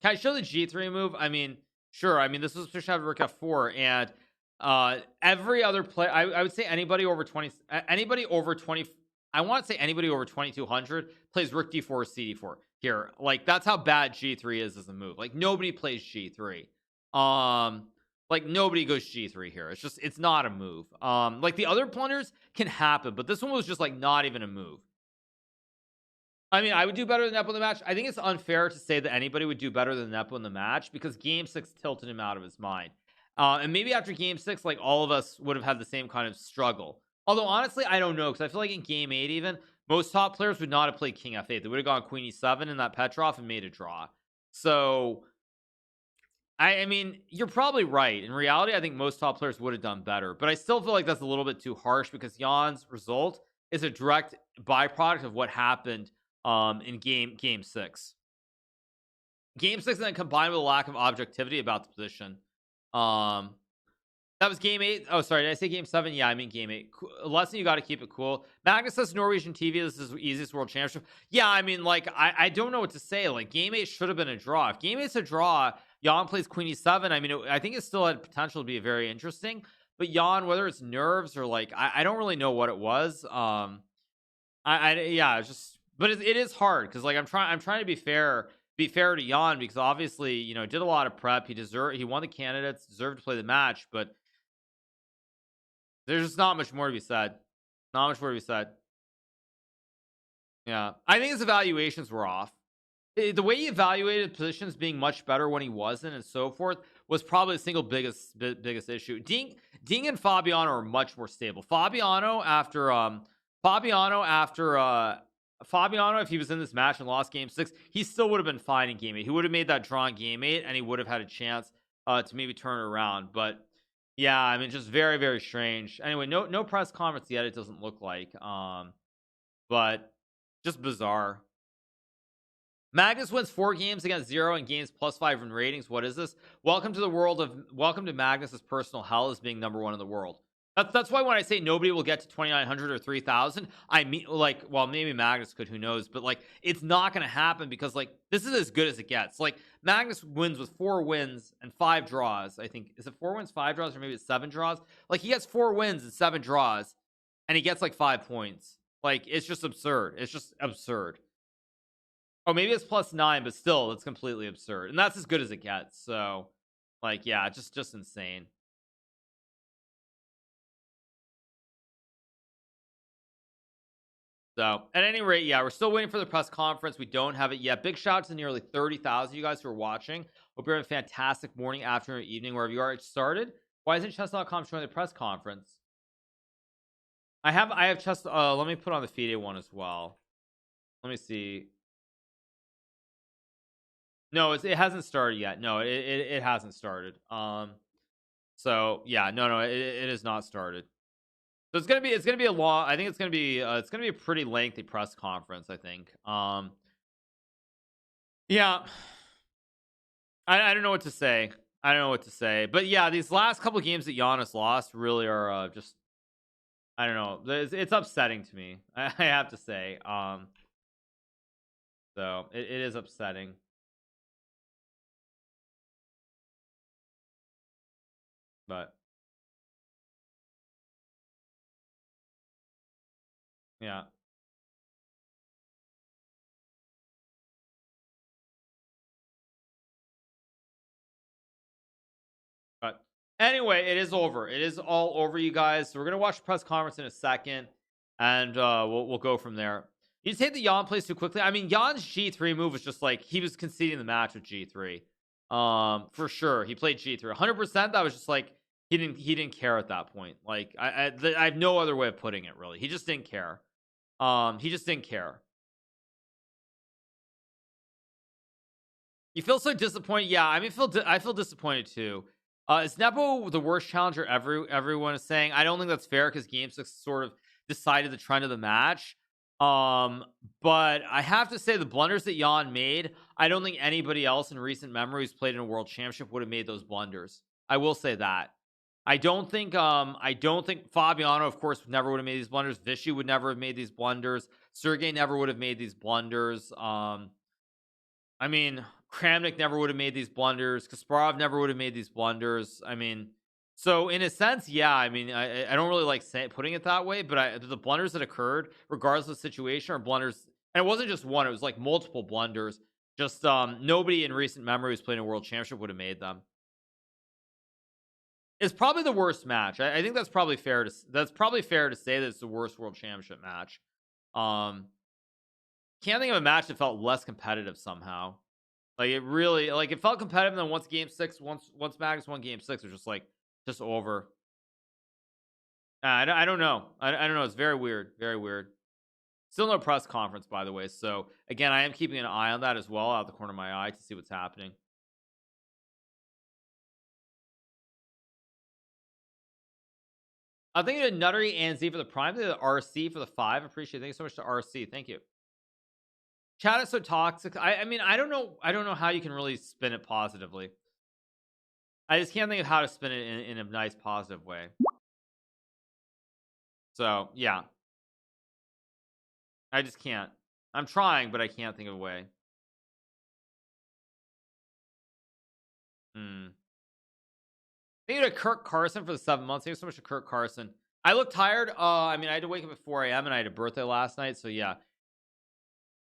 A: can I show the G3 move? I mean, sure. I mean, this was Fish Rook F4, and every other player, I would say anybody over 20, I want to say anybody over 2200 plays Rook D4 or CD4 here. Like, that's how bad G3 is as a move. Like, nobody plays G3. Like, nobody goes G3 here. It's not a move. Like, the other blunders can happen, but this one was just like not even a move. I mean, I would do better than Nepo in the match. I think it's unfair to say that anybody would do better than Nepo in the match because Game 6 tilted him out of his mind. And maybe after Game 6, like, all of us would have had the same kind of struggle. Although, honestly, I don't know, because I feel like in Game 8 even, most top players would not have played King F8. They would have gone Queen E7 in that Petrov and made a draw. So, I mean, you're probably right. In reality, I think most top players would have done better. But I still feel like that's a little bit too harsh because Jan's result is a direct byproduct of what happened in game 6. Game 6 and then combined with a lack of objectivity about the position. That was Game 8. Oh, sorry, did I say Game 7? Yeah, I mean Game 8. A lesson, you got to keep it cool. Magnus says Norwegian TV, this is the easiest world championship. Yeah, I mean, like, I don't know what to say. Like, Game 8 should have been a draw. If Game 8's a draw, Jan plays Queen E7. I mean, I think it still had potential to be very interesting. But Jan, whether it's nerves or, like, I don't really know what it was. Yeah, it's just... But it is hard because, like, I'm trying to be fair to Jan because obviously, you know, did a lot of prep. He won the candidates, deserved to play the match, but there's just not much more to be said. Not much more to be said. Yeah, I think his evaluations were off. The way he evaluated positions being much better when he wasn't and so forth was probably the single biggest issue. Ding and Fabiano are much more stable. Fabiano, if he was in this match and lost Game 6, he still would have been fine in Game 8. He would have made that draw in Game 8, and he would have had a chance to maybe turn it around. But yeah, I mean, just very, very strange. Anyway, no press conference yet. It doesn't look like, but just bizarre. Magnus wins 4 games against 0 and gains +5 in ratings. What is this? Welcome to Magnus's personal hell as being #1 in the world. That's why when I say nobody will get to 2,900 or 3,000, I mean, like, well, maybe Magnus could, who knows, but, like, it's not going to happen because, like, this is as good as it gets. Like, Magnus wins with 4 wins and 5 draws. I think, is it 4 wins, 5 draws, or maybe it's 7 draws? Like, he gets 4 wins and 7 draws, and he gets, like, 5 points. Like, it's just absurd. It's just absurd. Oh, maybe it's +9, but still, it's completely absurd. And that's as good as it gets. So, like, yeah, just insane. So at any rate, yeah, we're still waiting for the press conference. We don't have it yet. Big shout out to nearly 30,000 of you guys who are watching. Hope you're having a fantastic morning, afternoon, or evening, wherever you are. It started. Why isn't chess.com showing the press conference? I have chess. Let me put on the FIDE one as well. Let me see. No, it hasn't started yet. No, it hasn't started. So yeah, no, it has not started. So it's gonna be a long. I think it's gonna be a pretty lengthy press conference. I think. Yeah. I don't know what to say. I don't know what to say. But yeah, these last couple games that Giannis lost really are just. I don't know. It's upsetting to me. I have to say. So it is upsetting. But yeah. But anyway, it is over. It is all over, you guys. So we're gonna watch the press conference in a second, and we'll go from there. You just hate the Yan plays too quickly. I mean, Yan's G3 move was just like he was conceding the match with G3. For sure, he played G3 100%. That was just like he didn't care at that point. Like I have no other way of putting it. Really, he just didn't care. He just didn't care. You feel so disappointed. Yeah, I mean, I feel disappointed too. Is Nepo the worst challenger everyone is saying? I don't think that's fair because Game 6 sort of decided the trend of the match. But I have to say the blunders that Yan made, I don't think anybody else in recent memory who's played in a world championship would have made those blunders. I will say that. I don't think Fabiano, of course, never would have made these blunders. Vishy would never have made these blunders. Sergey never would have made these blunders. I mean, Kramnik never would have made these blunders. Kasparov never would have made these blunders. I mean, so in a sense, yeah. I mean, I don't really like putting it that way, but the blunders that occurred, regardless of the situation, are blunders, and it wasn't just one. It was like multiple blunders. Just nobody in recent memory who's playing a world championship would have made them. It's probably the worst match. I think that's probably fair to say that it's the worst world championship match. Can't think of a match that felt less competitive somehow. Like it really, like it felt competitive. And then once Game 6, once Magnus won Game 6, it was just like over. I don't know. I don't know. It's very weird. Very weird. Still no press conference, by the way. So again, I am keeping an eye on that as well, out the corner of my eye, to see what's happening. I think you did Nuttery and Z for the Prime. The RC for the 5. Appreciate it. Thank you so much to RC. Thank you. Chat is so toxic. I mean, I don't know how you can really spin it positively. I just can't think of how to spin it in a nice positive way. So yeah, I just can't. I'm trying, but I can't think of a way. Thank you to Kirk Carlsen for the 7 months. Thank you so much to Kirk Carlsen. I look tired. I mean, I had to wake up at 4 a.m. and I had a birthday last night. So yeah.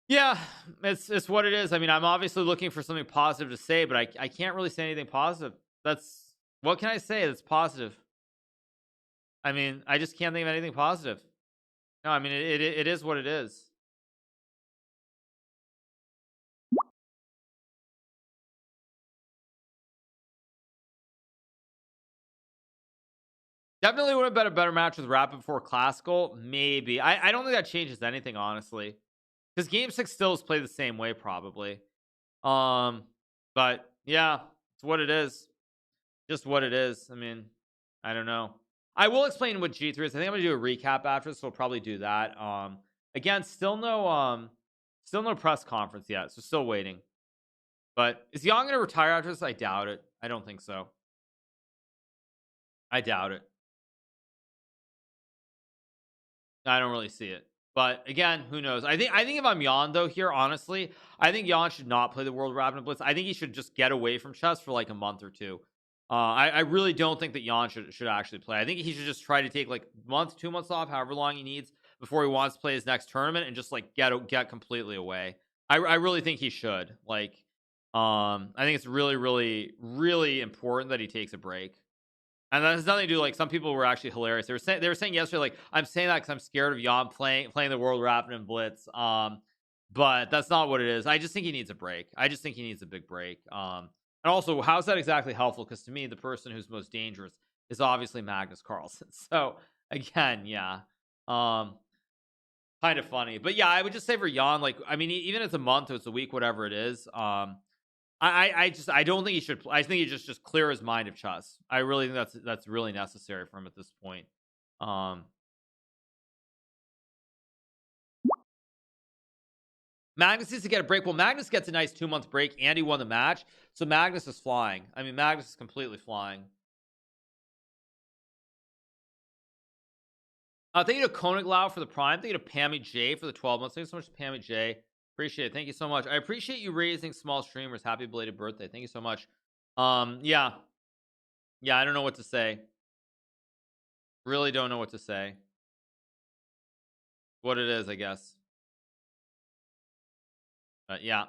A: Yeah, it's what it is. I mean, I'm obviously looking for something positive to say, but I can't really say anything positive. What can I say that's positive? I mean, I just can't think of anything positive. No, I mean, it is what it is. Definitely would have been a better match with Rapid before Classical. Maybe. I don't think that changes anything, honestly. Because Game 6 still is played the same way, probably. But yeah, it's what it is. Just what it is. I mean, I don't know. I will explain what G3 is. I think I'm gonna do a recap after, so we'll probably do that. Again, still no press conference yet, so still waiting. But is Yang gonna retire after this? I doubt it. I don't think so. I doubt it. I don't really see it. But again, who knows? I think if I'm Jan though here, honestly, I think Jan should not play the World Rapid Blitz. I think he should just get away from chess for like a month or two. I really don't think that Jan should actually play. I think he should just try to take like month, 2 months off, however long he needs before he wants to play his next tournament, and just like get completely away. I really think he should. Like, I think it's really, really, really important that he takes a break. And that has nothing to do, like, some people were actually hilarious. They were saying yesterday, like, I'm saying that because I'm scared of Jan playing the World Rapid and Blitz. But that's not what it is. I just think he needs a break. I just think he needs a big break. And also, how's that exactly helpful? Because to me, the person who's most dangerous is obviously Magnus Carlsen. So again, yeah. Kind of funny. But yeah, I would just say for Jan, like, I mean, even if it's a month or it's a week, whatever it is, I don't think he should. I think he just clear his mind of chess. I really think that's really necessary for him at this point. Magnus needs to get a break. Well, Magnus gets a nice 2-month break, and he won the match, so Magnus is flying. I mean, Magnus is completely flying. Thank you to Koniglau for the Prime. Thank you to Pammy J for the 12 months. Thank you so much to Pammy J. Appreciate it. Thank you so much. I appreciate you raising small streamers. Happy belated birthday. Thank you so much. Yeah, I don't know what to say. Really don't know what to say. What it is, I guess. Yeah.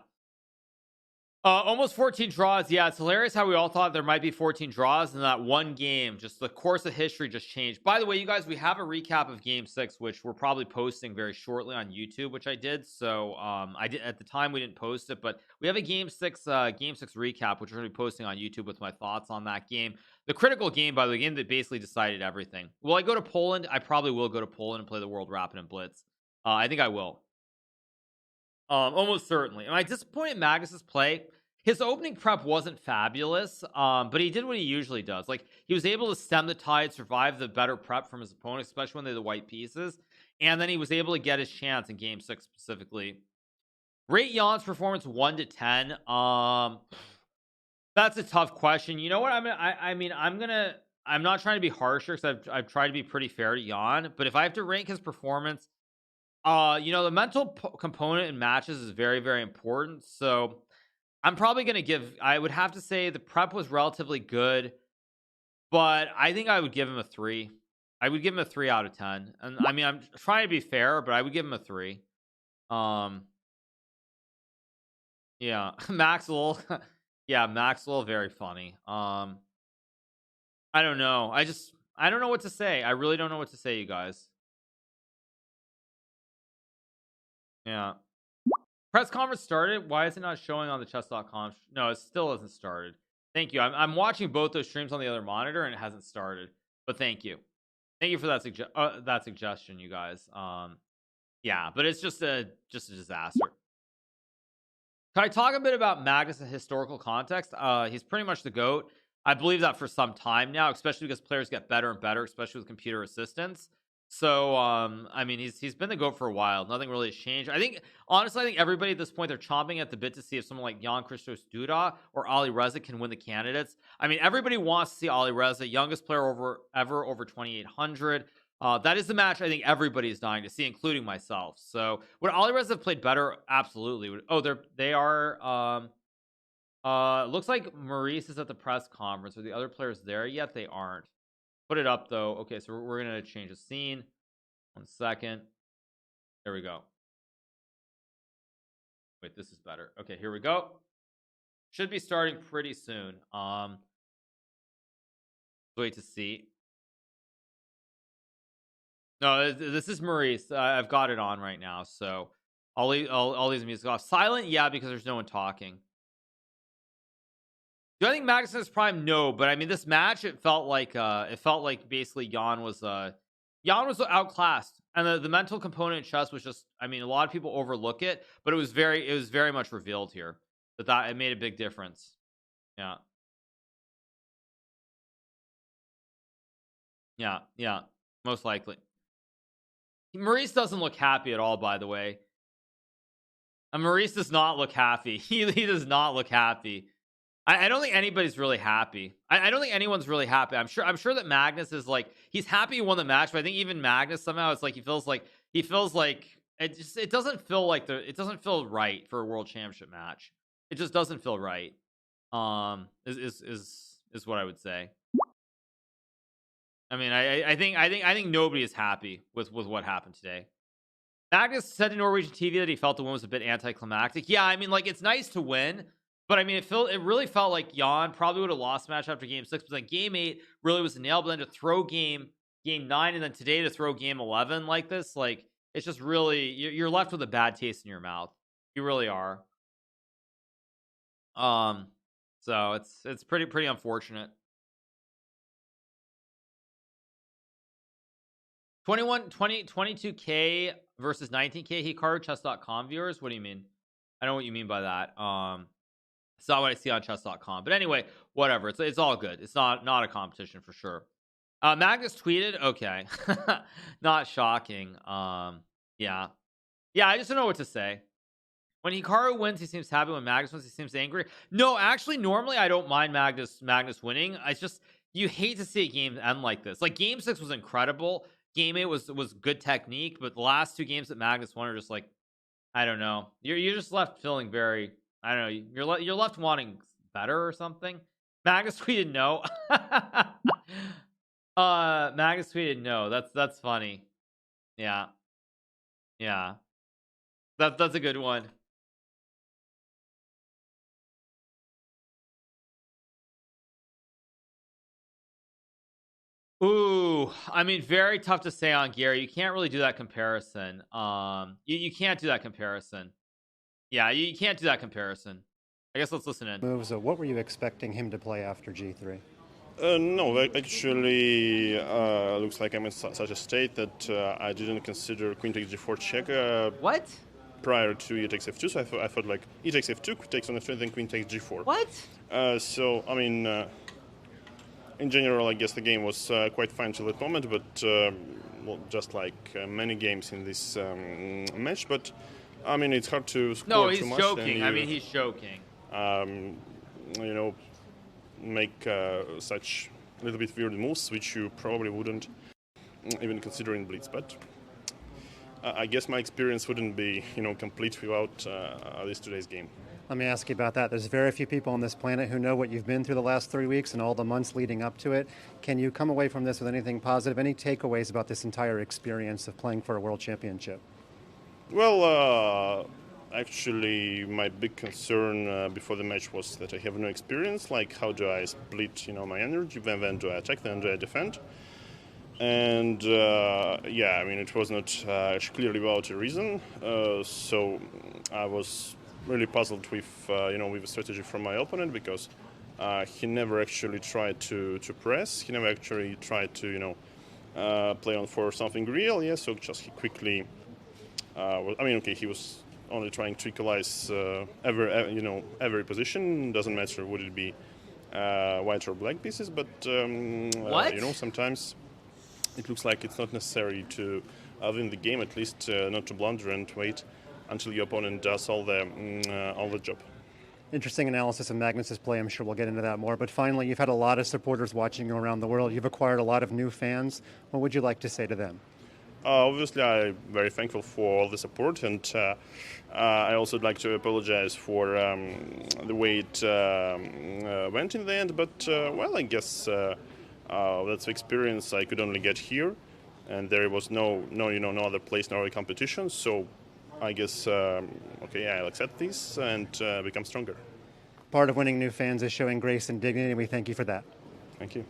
A: Almost 14 draws. Yeah, it's hilarious how we all thought there might be 14 draws, and that one game, just the course of history just changed. By the way, you guys, we have a recap of Game 6, which we're probably posting very shortly on YouTube, which I did. So I did at the time we didn't post it, but we have a Game 6 recap, which we're going to be posting on YouTube with my thoughts on that game. The critical game, by the way, the game that basically decided everything. Will I go to Poland? I probably will go to Poland and play the World Rapid and Blitz. I think I will. Almost certainly. Am I disappointed in Magnus's play? His opening prep wasn't fabulous, but he did what he usually does. Like, he was able to stem the tide, survive the better prep from his opponent, especially when they're the white pieces, and then he was able to get his chance in Game 6 specifically. Rate Jan's performance 1 to 10. That's a tough question. You know what? I'm not trying to be harsher because I've tried to be pretty fair to Jan, but if I have to rank his performance, the mental component in matches is very, very important. So I'm probably going to give, I would have to say the prep was relatively good, but I think I would give him a 3. I would give him a 3 out of 10. And I mean, I'm trying to be fair, but I would give him a 3. Yeah, Maxwell. Yeah, Maxwell, very funny. I don't know. I don't know what to say. I really don't know what to say, you guys. Yeah. Press conference started. Why is it not showing on the chess.com? No, it still hasn't started. Thank you. I'm watching both those streams on the other monitor and it hasn't started. But thank you. Thank you for that suggestion, you guys. Yeah, but it's just a disaster. Can I talk a bit about Magnus in historical context? He's pretty much the GOAT. I believe that for some time now, especially because players get better and better, especially with computer assistance. So, I mean, he's been the GOAT for a while. Nothing really has changed. Honestly, I think everybody at this point, they're chomping at the bit to see if someone like Jan Christos Duda or Ali Reza can win the candidates. I mean, everybody wants to see Ali Reza, youngest player ever over 2,800. That is the match I think everybody is dying to see, including myself. So, would Ali Reza have played better? Absolutely. They are. Looks like Maurice is at the press conference. Are the other players there yet? They aren't. Put it up though. Okay, so we're gonna change the scene. 1 second. There we go. Wait, this is better. Okay, here we go. Should be starting pretty soon. Wait to see. No, this is Maurice. I've got it on right now, so I'll leave all these music off. Silent, yeah, because there's no one talking. Do I think Magnus is prime? No, but I mean, this match, it felt like basically Jan was outclassed, and the mental component in chess was just, I mean, a lot of people overlook it, but it was very much revealed here that it made a big difference. Yeah, most likely. Maurice doesn't look happy at all, by the way. And Maurice does not look happy. He does not look happy. I don't think anybody's really happy. I don't think anyone's really happy. I'm sure that Magnus is like, he's happy he won the match, but I think even Magnus somehow it's like he feels like it doesn't feel right for a world championship match. It just doesn't feel right. Is what I would say. I mean, I think nobody is happy with what happened today. Magnus said to Norwegian TV that he felt the win was a bit anticlimactic. Yeah, I mean, like, it's nice to win, But I mean, it really felt like Jan probably would have lost the match after game 6, but then game 8 really was a nail biter to throw game 9, and then today to throw game 11 like this. Like, it's just really, you're left with a bad taste in your mouth. You really are. So it's pretty unfortunate. 22K versus 19K Hikaru chess.com viewers. What do you mean? I know what you mean by that. It's not what I see on chess.com. But anyway, whatever. It's all good. It's not a competition for sure. Magnus tweeted, okay. Not shocking. Yeah. I just don't know what to say. When Hikaru wins, he seems happy. When Magnus wins, he seems angry. No, actually, normally I don't mind Magnus winning. It's just, you hate to see a game end like this. Like, game 6 was incredible. Game 8 was good technique, but the last 2 games that Magnus won are just like, I don't know. You're just left feeling very, I don't know. You're left wanting better or something. Magnus tweeted no. Magnus tweeted no. That's funny. Yeah. That's a good one. Ooh, I mean, very tough to say on Gary. You can't really do that comparison. You can't do that comparison. Yeah, you can't do that comparison. I guess let's listen in.
B: Moves. What were you expecting him to play after G3?
G: No, actually, looks like I'm in such a state that I didn't consider queen takes g4 check.
A: What?
G: Prior to e takes f2, so I thought like e takes f2, takes on f3, then queen takes g4.
A: What?
G: So I mean, in general, I guess the game was quite fine till that moment, but well, just like many games in this match. But I mean, it's hard to score
A: no, he's
G: too much.
A: Joking. I mean, he's joking.
G: You know, make such little bit weird moves, which you probably wouldn't even consider in Blitz. But I guess my experience wouldn't be, complete without this today's game.
B: Let me ask you about that. There's very few people on this planet who know what you've been through the last 3 weeks and all the months leading up to it. Can you come away from this with anything positive? Any takeaways about this entire experience of playing for a world championship?
G: Well, actually, my big concern before the match was that I have no experience. Like, how do I split, my energy? When do I attack? Then do I defend? And yeah, I mean, it was not clearly without a reason. So I was really puzzled with, with the strategy from my opponent, because he never actually tried to press. He never actually tried to, play on for something real. Yeah, so just he quickly. He was only trying to equalize every position. Doesn't matter would it be white or black pieces, but
A: what?
G: Sometimes it looks like it's not necessary to win the game. At least not to blunder and wait until your opponent does all the job.
B: Interesting analysis of Magnus's play. I'm sure we'll get into that more. But finally, you've had a lot of supporters watching you around the world. You've acquired a lot of new fans. What would you like to say to them?
G: Obviously, I'm very thankful for all the support, and I also would like to apologize for the way it went in the end. But well, I guess that's the experience I could only get here, and there was no other place, no other competition. So I guess I'll accept this and become stronger.
B: Part of winning new fans is showing grace and dignity, and we thank you for that.
G: Thank you.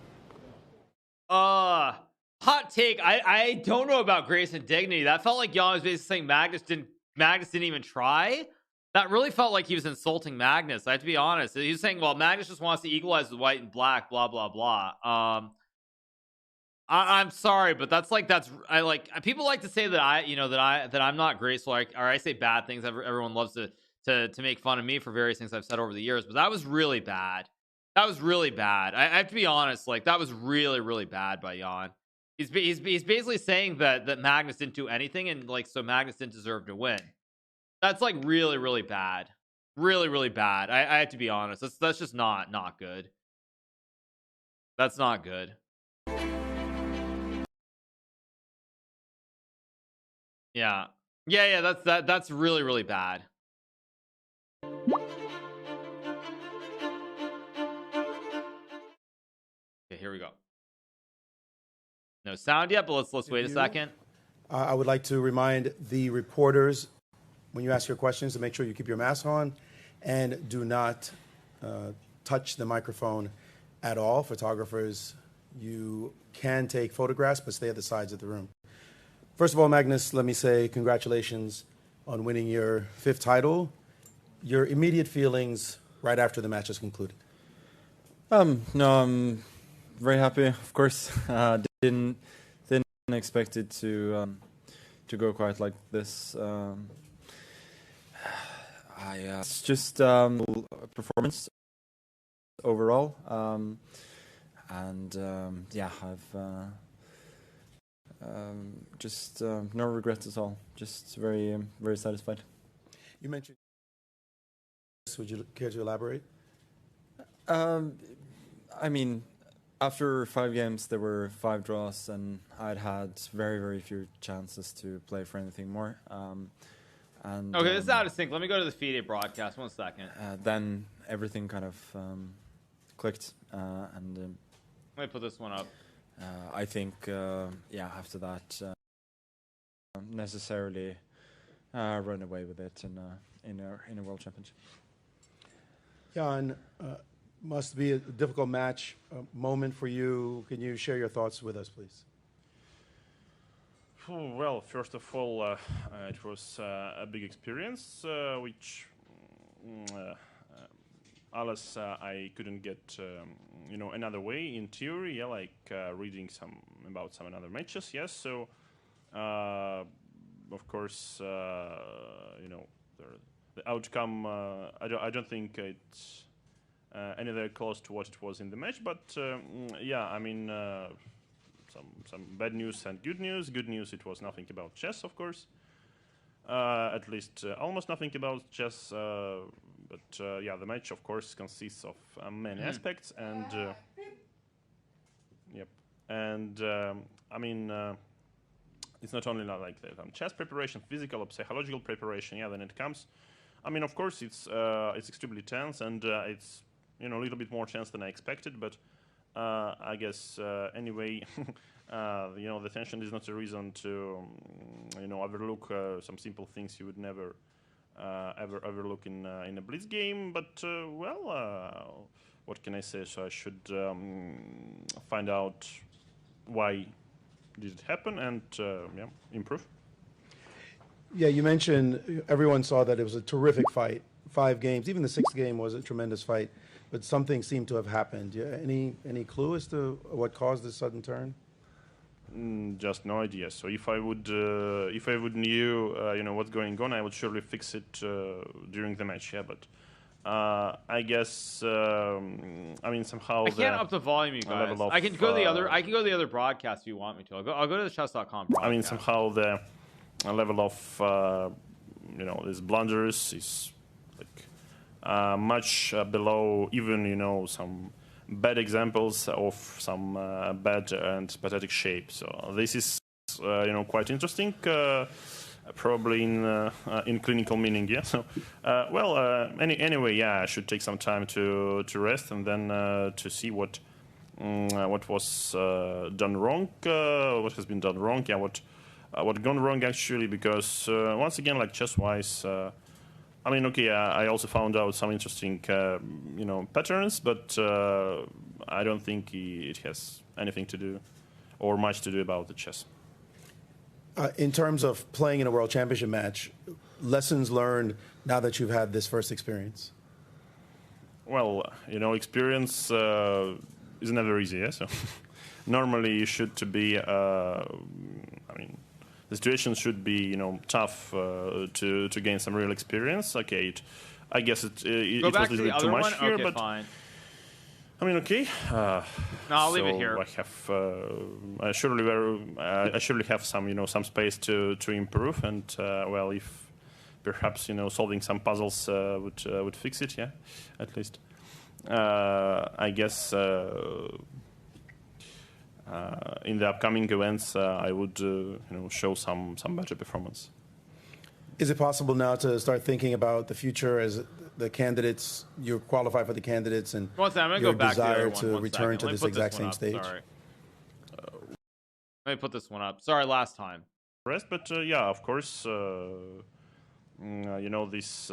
A: Hot take. I don't know about grace and dignity. That felt like Jan was basically saying Magnus didn't even try. That really felt like he was insulting Magnus. I have to be honest. He was saying, well, Magnus just wants to equalize with white and black, blah blah blah. I'm sorry, but people like to say that I'm not graceful, or I say bad things. Everyone loves to make fun of me for various things I've said over the years, but that was really bad. That was really bad. I have to be honest. Like, that was really, really bad by Jan. He's basically saying that Magnus didn't do anything, and so Magnus didn't deserve to win. That's really, really bad. Really, really bad. I have to be honest. That's just not good. That's not good. Yeah. That's really, really bad. Okay, here we go. No sound yet, but let's wait a second.
H: I would like to remind the reporters, when you ask your questions, to make sure you keep your mask on and do not touch the microphone at all. Photographers, you can take photographs, but stay at the sides of the room. First of all, Magnus, let me say congratulations on winning your 5th title. Your immediate feelings right after the match is concluded.
I: No, I'm very happy. Of course, didn't expect it to go quite like this. It's just performance overall, yeah, I've just no regrets at all. Just very very satisfied.
H: You mentioned. Would you care to elaborate?
I: I mean, after 5 games, there were 5 draws, and I'd had very, very few chances to play for anything more.
A: Okay, this is out of sync. Let me go to the FIDE broadcast. 1 second.
I: Then everything kind of clicked, and
A: Let me put this one up.
I: I think, yeah, after that, necessarily run away with it in a world championship.
H: Jan, must be a difficult match moment for you. Can you share your thoughts with us, please?
G: Well, first of all, it was a big experience, which alas, I couldn't get, another way in theory. Yeah, like reading about some other matches. Yes, so of course, the outcome. I don't think it's anywhere close to what it was in the match, but yeah, I mean. Some bad news and good news. Good news, it was nothing about chess, of course. At least almost nothing about chess. But yeah, the match, of course, consists of many aspects. And yep. And I mean, it's not only like chess preparation, physical or psychological preparation. Yeah, then it comes. I mean, of course, it's extremely tense, and it's a little bit more tense than I expected, but. I guess anyway, the tension is not a reason to, overlook some simple things you would never ever overlook in a blitz game. But well, what can I say? So I should find out why did it happen and yeah, improve.
H: Yeah, you mentioned everyone saw that it was a terrific fight. 5 games, even the 6th game was a tremendous fight. But something seemed to have happened. Yeah, any clue as to what caused this sudden turn?
G: Just no idea. So if I would knew what's going on, I would surely fix it during the match. Yeah, but I guess I mean somehow
A: I can't up the volume, you guys. I can go to the other. I can go to the other broadcast if you want me to. I'll go to the chess.com broadcast.
G: I mean somehow the level of these blunders is like. Much below even some bad examples of some bad and pathetic shape. So this is quite interesting, probably in clinical meaning. Yeah. So well, anyway, yeah, I should take some time to rest and then to see what was done wrong, what has been done wrong. Yeah, what gone wrong actually, because once again, like chess-wise. I mean, okay, I also found out some interesting, patterns, but I don't think it has anything to do or much to do about the chess.
H: In terms of playing in a World Championship match, lessons learned now that you've had this first experience?
G: Well, experience is never easy, yeah? So normally you should to be, the situation should be, tough to gain some real experience. Okay, I guess it was a little bit too much here,
A: okay,
G: but
A: fine.
G: I mean, okay.
A: No, I'll leave it here.
G: I have, I surely have some, some space to improve, and well, if perhaps solving some puzzles would fix it, yeah, at least. I guess. In the upcoming events, I would, show some better performance.
H: Is it possible now to start thinking about the future as the candidates, you qualify for the candidates, and your desire to return to this exact same stage?
A: Sorry. Let me put this one up. Sorry, last time.
G: Rest, but yeah, of course, you know, these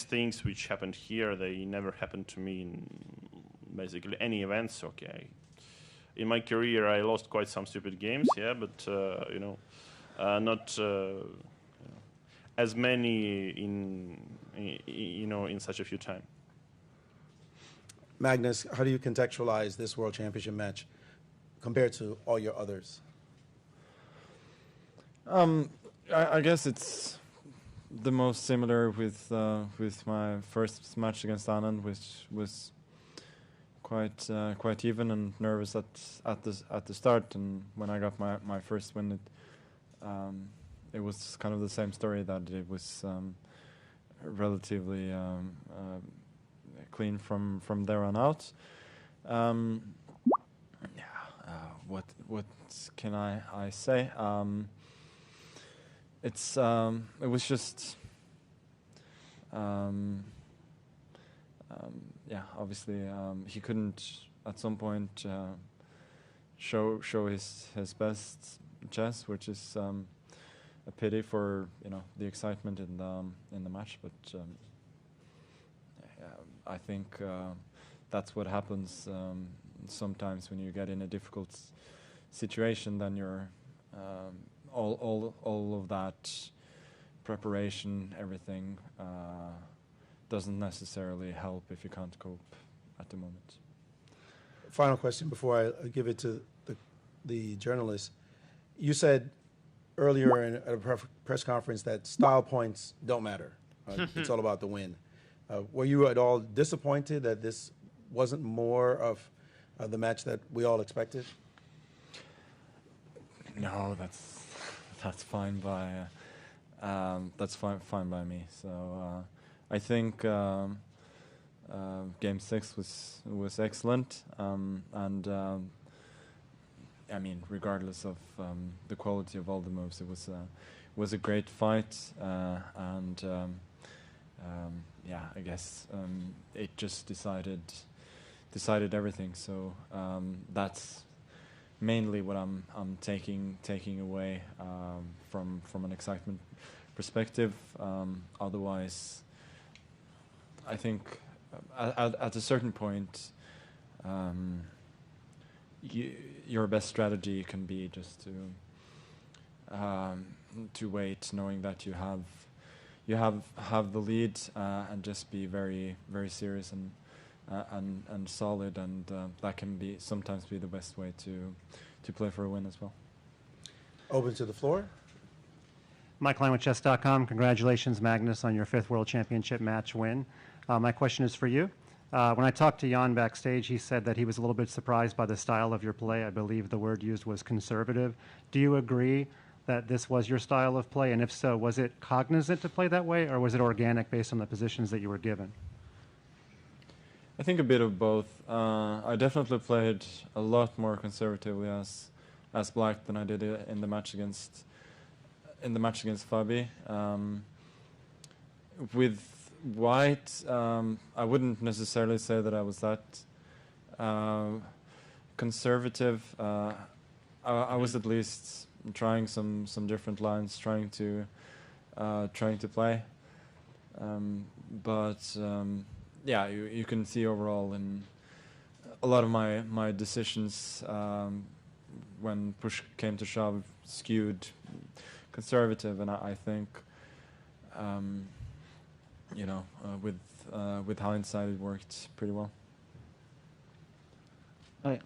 G: things which happened here, they never happened to me in basically any events. Okay, in my career, I lost quite some stupid games, yeah, but you know, not as many in you know, in such a few time.
H: Magnus, how do you contextualize this World Championship match compared to all your others?
I: I guess it's the most similar with my first match against Anand, which was quite even and nervous at the start, and when I got my first win, it was kind of the same story, that it was relatively clean from there on out. What can I say? It was just obviously he couldn't at some point show his best chess, which is a pity for, you know, the excitement in the match, but I think that's what happens sometimes when you get in a difficult situation. Then you're all of that preparation, everything doesn't necessarily help if you can't cope at the moment.
H: Final question before I give it to the journalist. You said earlier at a press conference that style points don't matter. It's all about the win. Were you at all disappointed that this wasn't more of the match that we all expected?
I: No, that's fine by me. So I think Game 6 was excellent, and I mean, regardless of the quality of all the moves, it was a great fight, and I guess it just decided everything. So that's mainly what I'm taking away from an excitement perspective. Otherwise, I think at a certain point, your best strategy can be just to wait, knowing that you have the lead, and just be very, very serious and solid, and that can sometimes be the best way to play for a win as well.
H: Open to the floor.
B: Mike Line with chess.com. Congratulations, Magnus, on your 5th World Championship match win. My question is for you. When I talked to Jan backstage, he said that he was a little bit surprised by the style of your play. I believe the word used was conservative. Do you agree that this was your style of play? And if so, was it cognizant to play that way, or was it organic based on the positions that you were given?
I: I think a bit of both. I definitely played a lot more conservatively as black than I did in the match against Fabi. With white, I wouldn't necessarily say that I was that conservative. I was at least trying some different lines, trying to play. But you can see overall in a lot of my decisions, when push came to shove, skewed conservative, and I think with hindsight it worked pretty well.
J: Okay.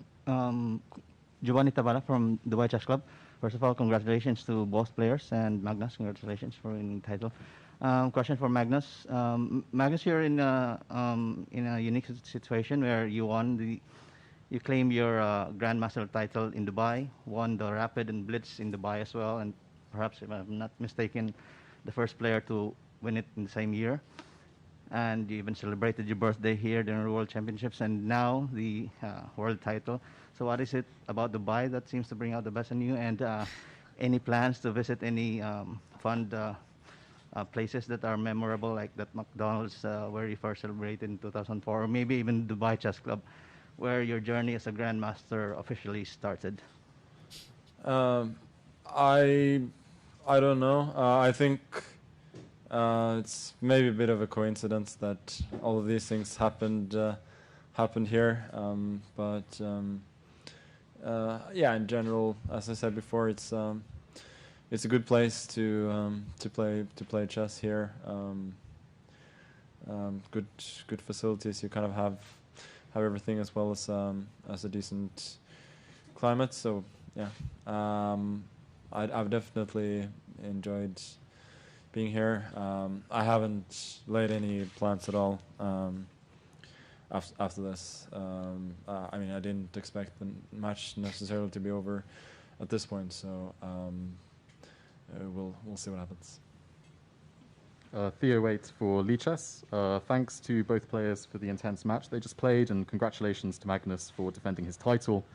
J: Giovanni Tabara from Dubai Chess Club. First of all, congratulations to both players, and Magnus, congratulations for winning the title. Question for Magnus. Magnus, you're in a unique situation where you claimed your Grandmaster title in Dubai, won the Rapid and Blitz in Dubai as well, and perhaps, if I'm not mistaken, the first player to win it in the same year. And you even celebrated your birthday here during the World Championships, and now the world title. So what is it about Dubai that seems to bring out the best in you? And any plans to visit any fun places that are memorable, like that McDonald's where you first celebrated in 2004, or maybe even Dubai Chess Club, where your journey as a Grandmaster officially started?
I: I don't know. I think It's maybe a bit of a coincidence that all of these things happened here, but yeah, in general, as I said before, it's a good place to play chess here. Good facilities. You kind of have everything, as well as a decent climate. So yeah, I've definitely enjoyed being here. I haven't laid any plans at all after this. I mean, I didn't expect the match necessarily to be over at this point, so we'll see what happens.
K: Theo waits for Lichess. Thanks to both players for the intense match they just played, and congratulations to Magnus for defending his title.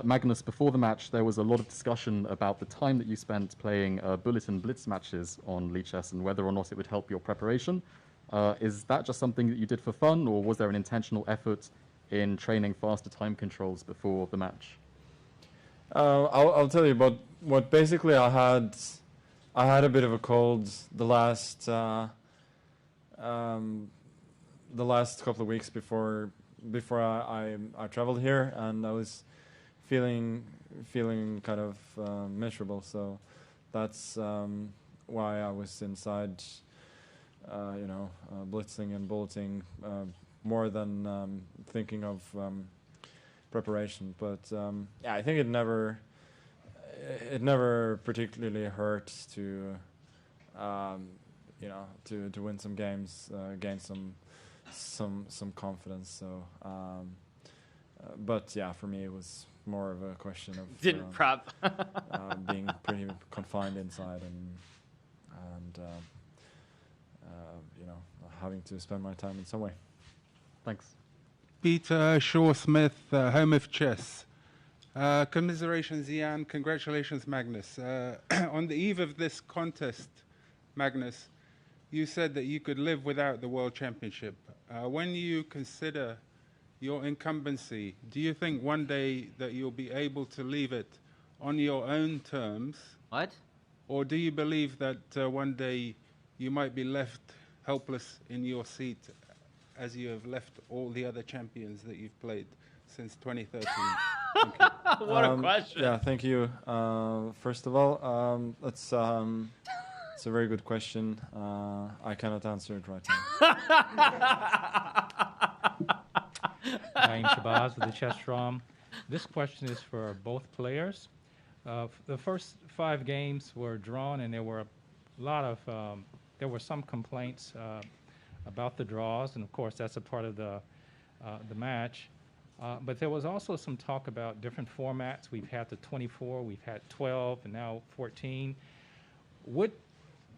K: Magnus, before the match, there was a lot of discussion about the time that you spent playing bullet and blitz matches on Lichess and whether or not it would help your preparation. Is that just something that you did for fun, or was there an intentional effort in training faster time controls before the match?
I: I'll tell you about what basically I had a bit of a cold the last couple of weeks before I traveled here, and I was feeling kind of miserable. So that's why I was inside, blitzing and bulleting more than thinking of preparation. But yeah, I think it never particularly hurts to to win some games, gain some confidence. So but yeah, for me it was more of a question of
A: prep
I: being pretty confined inside and having to spend my time in some way.
K: Thanks.
L: Peter Shaw-Smith, home of chess. Commiserations, Ian. Congratulations, Magnus. On the eve of this contest, Magnus, you said that you could live without the World Championship. When you consider your incumbency, do you think one day that you'll be able to leave it on your own terms?
A: What?
L: Or do you believe that one day you might be left helpless in your seat as you have left all the other champions that you've played since 2013? Thank you.
A: What a question.
I: Yeah, thank you. First of all, it's a very good question. I cannot answer it right now.
M: I'm Shabazz with the Chess Drum. This question is for both players. The first 5 games were drawn, and there were some complaints about the draws, and of course that's a part of the match. But there was also some talk about different formats. We've had the 24, we've had 12, and now 14. Would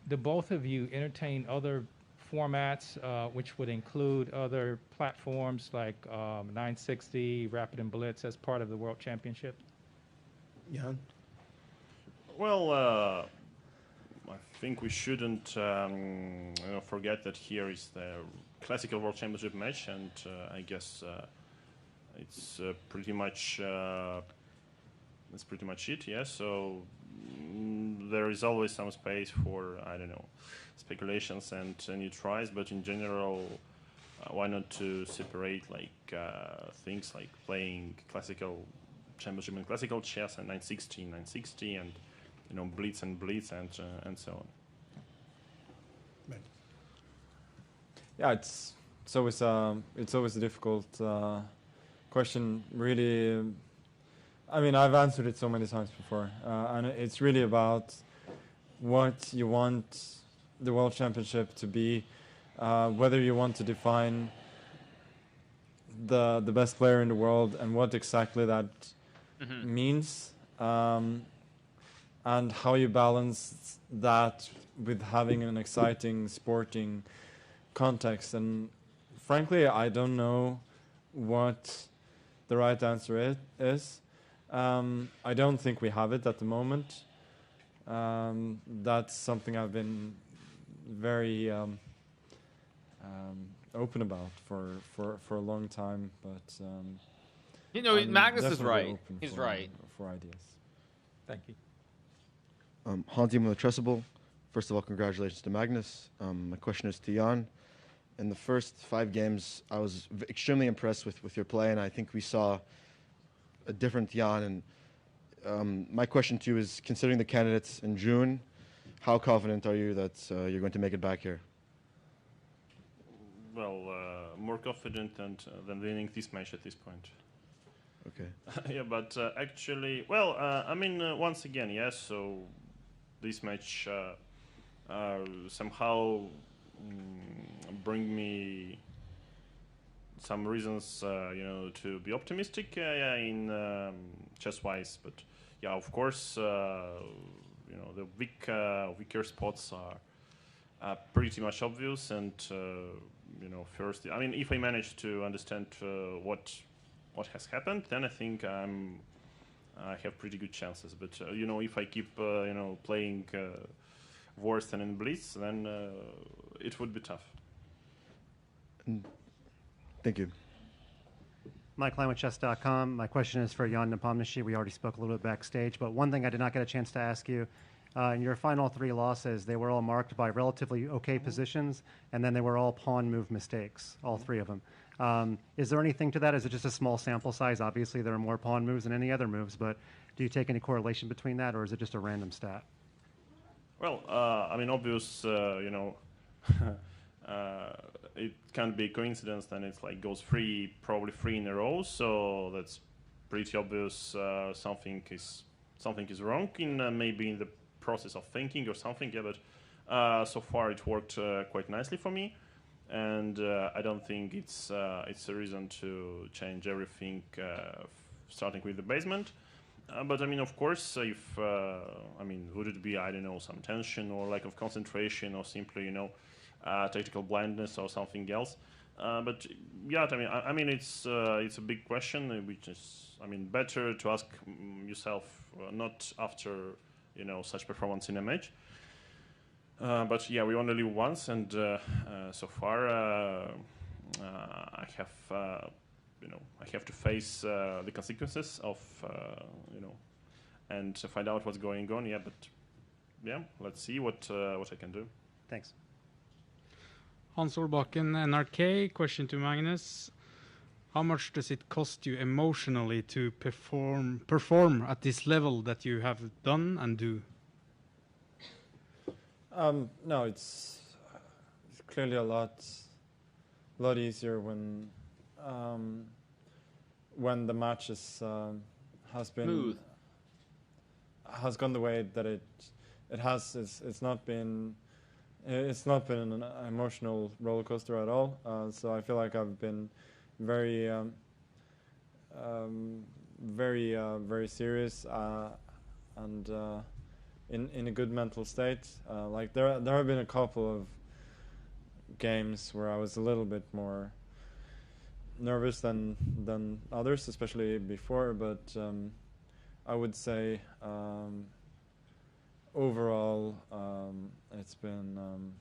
M: the both of you entertain other formats, which would include other platforms like 960, Rapid and Blitz as part of the World Championship?
H: Jan?
G: Well, I think we shouldn't forget that here is the classical World Championship match, and I guess it's pretty much it. Yeah. So there is always some space for speculations and new tries, but in general, why not to separate things like playing classical championship and classical chess and 960, and blitz and so on.
I: Yeah, it's always a difficult question. Really, I mean, I've answered it so many times before, and it's really about what you want the World Championship to be, whether you want to define the best player in the world and what exactly that means, and how you balance that with having an exciting sporting context. And frankly, I don't know what the right answer is. I don't think we have it at the moment. That's something I've been very open about for a long time, but I'm
A: Magnus is
I: definitely
A: right.
I: open
A: He's
I: for,
A: right.
I: for ideas.
M: Thank you.
N: Hanti Trustable. First of all, congratulations to Magnus. My question is to Jan. In the first 5 games, I was extremely impressed with your play, and I think we saw a different Jan. And my question to you is, considering the candidates in June, how confident are you that you're going to make it back here?
G: Well, more confident than winning this match at this point.
N: Okay.
G: Yeah, but actually, well, I mean, once again, yes. So this match somehow bring me some reasons, to be optimistic in chess-wise. But yeah, of course, the weaker spots are pretty much obvious. And first, I mean, if I manage to understand what has happened, then I think I have pretty good chances. But if I keep playing worse than in Blitz, then it would be tough.
N: Thank you.
B: Mike Klein with chess.com. My question is for Jan Nepomniachtchi. We already spoke a little bit backstage, but one thing I did not get a chance to ask you, in your final 3 losses, they were all marked by relatively okay positions, and then they were all pawn move mistakes, all 3 of them. Is there anything to that? Is it just a small sample size? Obviously, there are more pawn moves than any other moves, but do you take any correlation between that, or is it just a random stat?
G: Well, I mean, obvious, it can't be a coincidence, then it's like goes probably 3 in a row, so that's pretty obvious. Something is wrong maybe in the process of thinking or something. Yeah, but so far it worked quite nicely for me, and I don't think it's a reason to change everything starting with the basement. But I mean, of course, if would it be, I don't know, some tension or lack of concentration or simply tactical blindness or something else? But yeah, I mean, it's a big question, which is, I mean, better to ask yourself not after such performance in a match. But yeah, we only live once, and so far I have to face the consequences of and to find out what's going on. Yeah, but yeah, let's see what I can do.
B: Thanks.
O: Hans Olbakken, NRK. Question to Magnus. How much does it cost you emotionally to perform at this level that you have done and do?
I: No, it's clearly a lot easier when the match has gone the way that it has. It's not been an emotional roller coaster at all. So I feel like I've been very serious and in a good mental state. Like there have been a couple of games where I was a little bit more nervous than others, especially before. But I would say overall it's been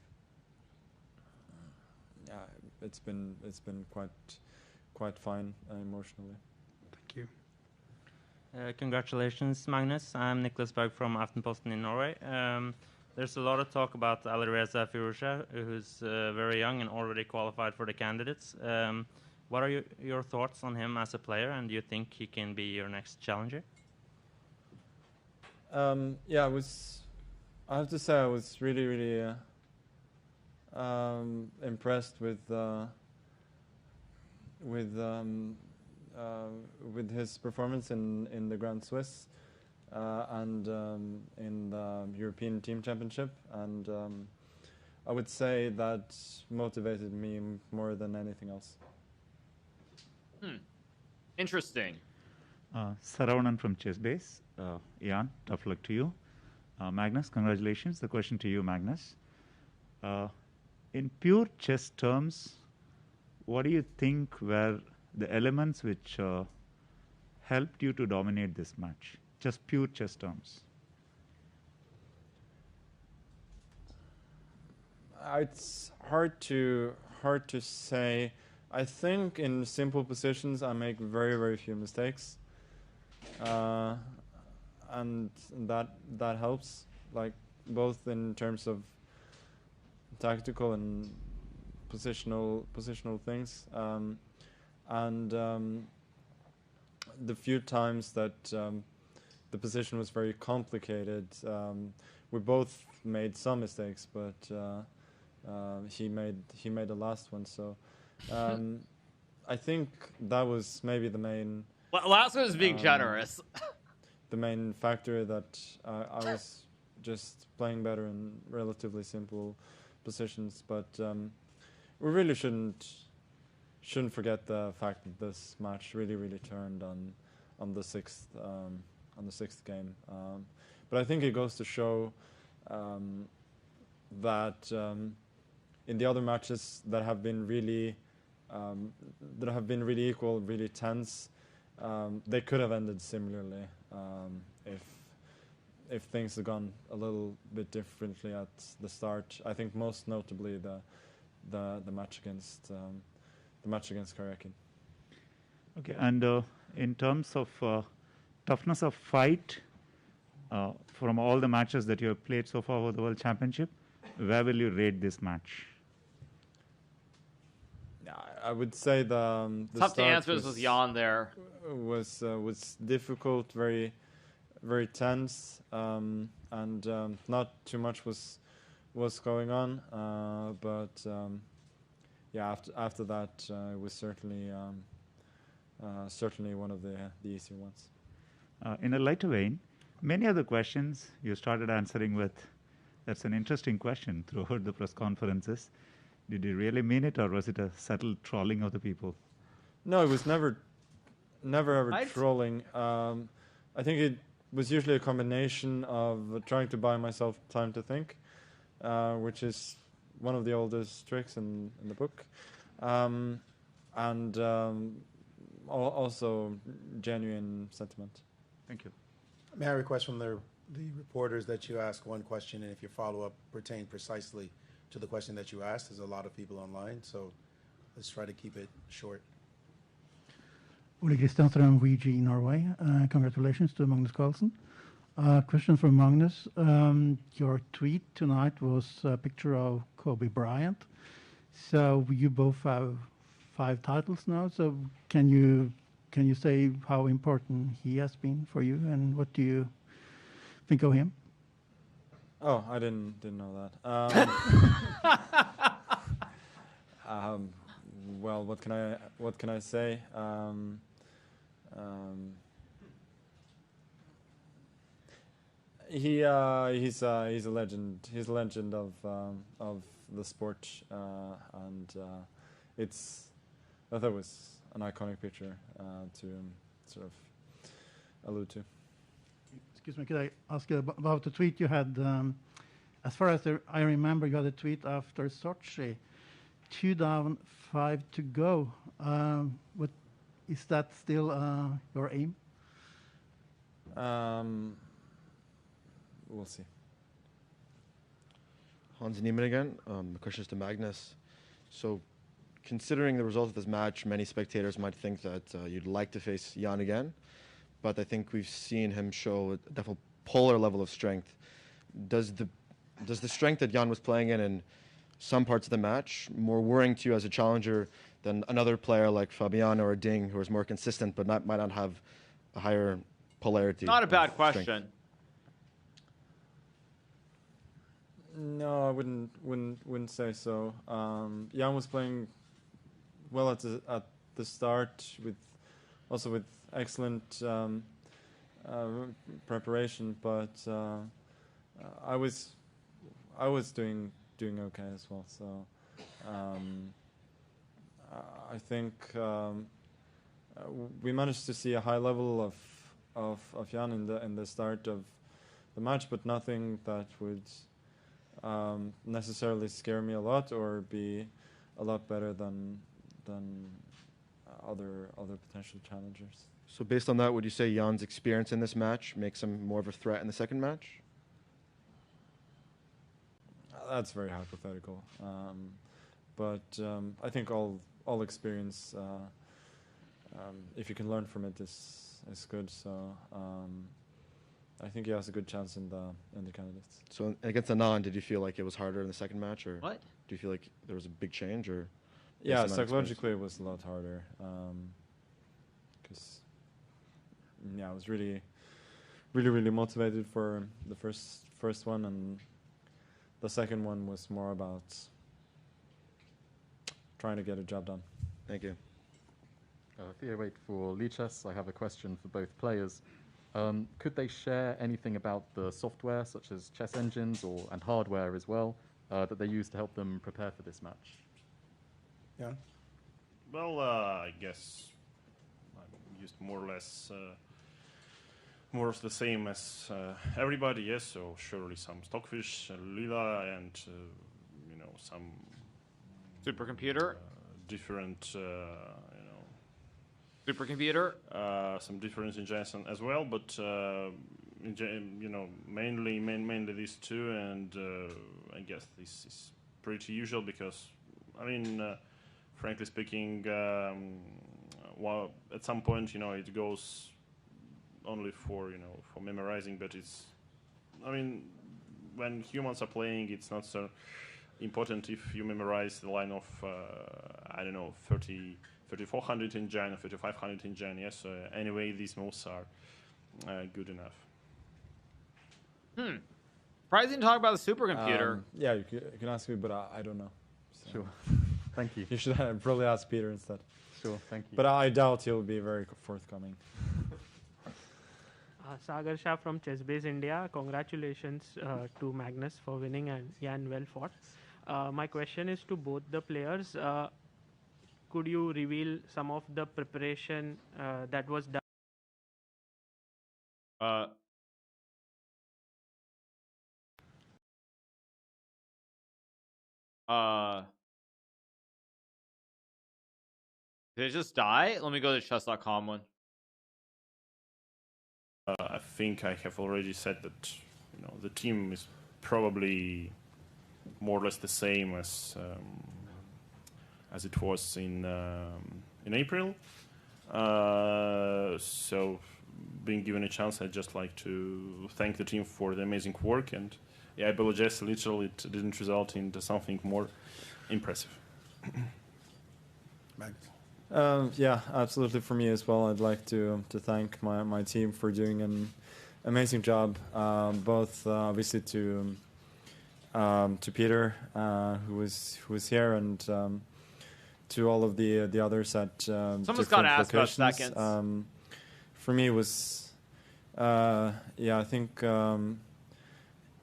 I: quite fine emotionally.
O: Thank you.
P: Congratulations, Magnus. I'm Niklas Berg from Aftenposten in Norway. There's a lot of talk about Alireza Firouzja, who's very young and already qualified for the candidates. What are your thoughts on him as a player, and do you think he can be your next challenger?
I: Yeah, I have to say I was really impressed with his performance in the Grand Swiss and in the European Team Championship, and I would say that motivated me more than anything else.
A: Interesting.
Q: Saravanan from ChessBase. Jan, tough luck to you. Magnus, congratulations. The question to you, Magnus. In pure chess terms, what do you think were the elements which helped you to dominate this match? Just pure chess terms.
I: It's hard to say. I think in simple positions I make very few mistakes, and that helps. Like both in terms of tactical and positional things, and the few times that the position was very complicated, we both made some mistakes, but he made the last one. So I think that was maybe the main.
A: Last one was being generous.
I: The main factor that I was just playing better in relatively simple positions, but we really shouldn't forget the fact that this match really turned on the sixth game. But I think it goes to show that in the other matches that have been really equal, really tense, they could have ended similarly if things had gone a little bit differently at the start. I think most notably the match against Karjakin.
Q: Okay, and in terms of toughness of fight, from all the matches that you have played so far over the World Championship, where will you rate this match?
I: I would say the
A: tough to answer this with Jan there.
I: Was difficult, very tense, and not too much was going on. But yeah, after that, it was certainly one of the easier ones.
Q: In a lighter vein, many other questions you started answering with, "That's an interesting question," throughout the press conferences. Did you really mean it, or was it a subtle trolling of the people?
I: No, it was never ever trolling. I think it was usually a combination of trying to buy myself time to think, which is one of the oldest tricks in the book, and also genuine sentiment.
Q: Thank you.
H: May I request from the reporters that you ask one question, and if your follow-up pertained precisely to the question that you asked? There's a lot of people online, so let's try to keep it short.
R: Ole Kristiansen, VG Norway. Congratulations to Magnus Carlsen. Question from Magnus. Your tweet tonight was a picture of Kobe Bryant. So you both have 5 titles now. So can you say how important he has been for you, and what do you think of him?
I: Oh, I didn't know that. Well, what can I say? He's a legend. He's a legend of the sport, and I thought it was an iconic picture to sort of allude to.
R: Excuse me, could I ask you about the tweet you had? As far as I remember, you had a tweet after Sochi, 2 down, 5 to go. What is that still your aim?
I: We'll see.
N: Hans Niemann again. The question is to Magnus. So, considering the result of this match, many spectators might think that you'd like to face Jan again. But I think we've seen him show a definitely polar level of strength. Does the strength that Jan was playing in some parts of the match more worrying to you as a challenger than another player like Fabiano or Ding, who is more consistent but might not have a higher polarity?
A: Not a bad question.
I: No, I wouldn't say so. Jan was playing well at the start with excellent preparation, but I was doing okay as well. So I think we managed to see a high level of Jan in the start of the match, but nothing that would necessarily scare me a lot or be a lot better than other potential challengers.
N: So based on that, would you say Jan's experience in this match makes him more of a threat in the second match?
I: That's very hypothetical. But I think all experience, if you can learn from it, is good. So I think he has a good chance in the candidates.
N: So against Anand, did you feel like it was harder in the second match, or
A: what?
N: Do you feel like there was a big change, or?
I: Yeah, psychologically it was a lot harder. Because I was really motivated for the first one, and the second one was more about trying to get a job done.
N: Thank you.
K: Theo Wait for Lichess. I have a question for both players. Could they share anything about the software, such as chess engines and hardware as well, that they use to help them prepare for this match?
H: Yeah.
G: Well, I guess I used more or less more of the same as everybody. Yes, so surely some Stockfish, Lila, and some
A: supercomputer,
G: different
A: supercomputer,
G: some different engines as well, but mainly these two, and I guess this is pretty usual because I mean, frankly speaking, well, at some point it goes only for for memorizing, but it's I mean when humans are playing, it's not so important if you memorize the line of I don't know 3400 in Jan or 3500 in Jan. Yes, anyway, these moves are good enough.
A: Surprising to talk about the supercomputer.
I: Yeah, you can ask me, but I don't know. So
K: Sure. Thank you.
I: You should probably ask Peter instead.
K: Sure, thank you.
I: But I doubt he'll be very forthcoming.
S: Sagar Shah from Chessbase India. Congratulations to Magnus for winning and Jan well fought. My question is to both the players. Could you reveal some of the preparation that was done?
A: Did it just die? Let me go to the chess.com one.
G: I think I have already said that the team is probably more or less the same as it was in April. So, being given a chance, I'd just like to thank the team for the amazing work, and I apologize a little. It didn't result into something more impressive.
I: Yeah, absolutely. For me as well, I'd like to thank my team for doing an amazing job. Both obviously to Peter, who was here, and to all of the others at
A: Someone's got to ask about
I: locations.
A: seconds.
I: For me, it was I think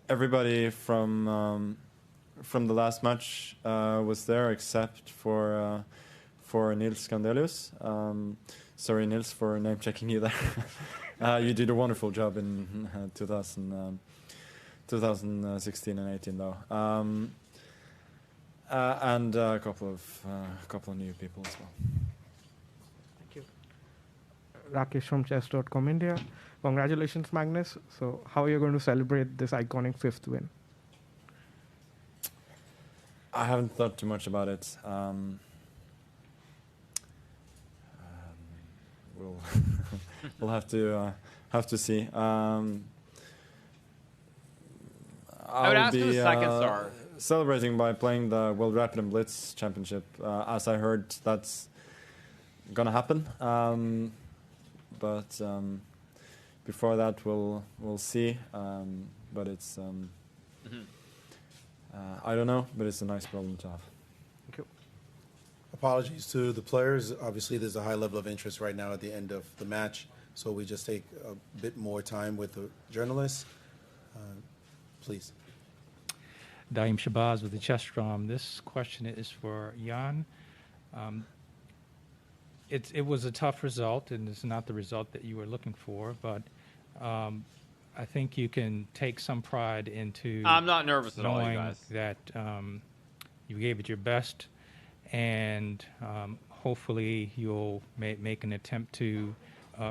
I: everybody from the last match was there except for Nils Scandelius. Sorry, Nils, for name checking you there. You did a wonderful job in 2016 and 18, though. And a couple of new people as well.
S: Thank you. Rakesh from chess.com India. Congratulations, Magnus. So, how are you going to celebrate this iconic 5th win?
I: I haven't thought too much about it. We'll have to see.
A: I would ask who the second star.
I: Celebrating by playing the World Rapid and Blitz Championship. As I heard, that's gonna happen. But before that, we'll see. But it's I don't know, but it's a nice problem to have.
S: Thank you.
H: Apologies to the players. Obviously, there's a high level of interest right now at the end of the match, so we just take a bit more time with the journalists. Please.
M: Daim Shabazz with the Chess Drum. This question is for Jan. It was a tough result, and it's not the result that you were looking for, but I think you can take some pride into
A: I'm not nervous at all, you
M: knowing
A: guys.
M: that you gave it your best, and hopefully you'll make an attempt to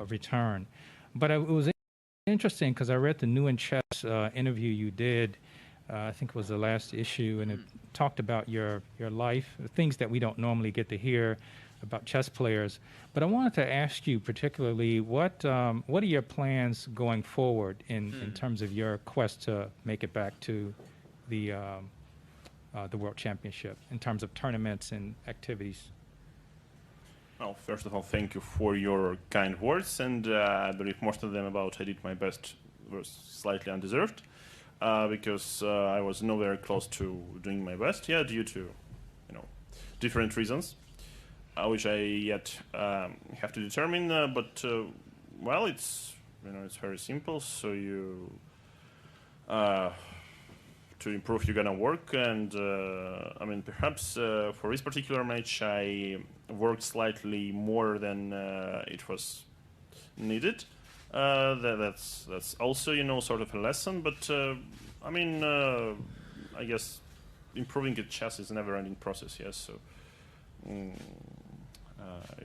M: return. But it was interesting because I read the New in Chess interview you did I think it was the last issue, and it talked about your life, things that we don't normally get to hear about chess players. But I wanted to ask you particularly, what are your plans going forward in terms of your quest to make it back to the World Championship, in terms of tournaments and activities?
G: Well, first of all, thank you for your kind words, and I believe most of them about I did my best were slightly undeserved, because I was nowhere close to doing my best, due to, different reasons, which I yet have to determine. But well, it's it's very simple. So you to improve, you're gonna work, and I mean, perhaps for this particular match, I worked slightly more than it was needed. That's also sort of a lesson, but I mean, I guess improving at chess is a never-ending process. Yes, so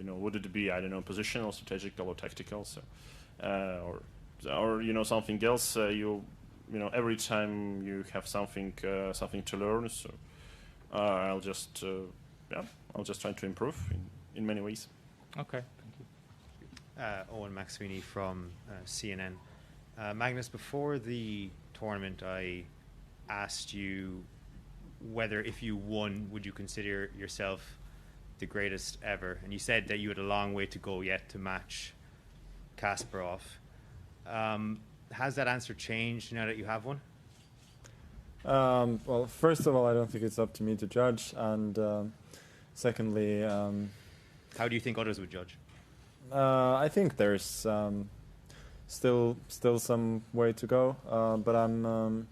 G: would it be, I don't know, positional, strategical, or tactical? So or something else. Every time you have something to learn. So I'll just try to improve in many ways.
M: Okay.
T: Owen Maxwini from CNN. Magnus, before the tournament, I asked you whether, if you won, would you consider yourself the greatest ever? And you said that you had a long way to go yet to match Kasparov. Has that answer changed now that you have one?
I: Well, first of all, I don't think it's up to me to judge, and secondly,
T: how do you think others would judge?
I: I think there's still some way to go, but I'm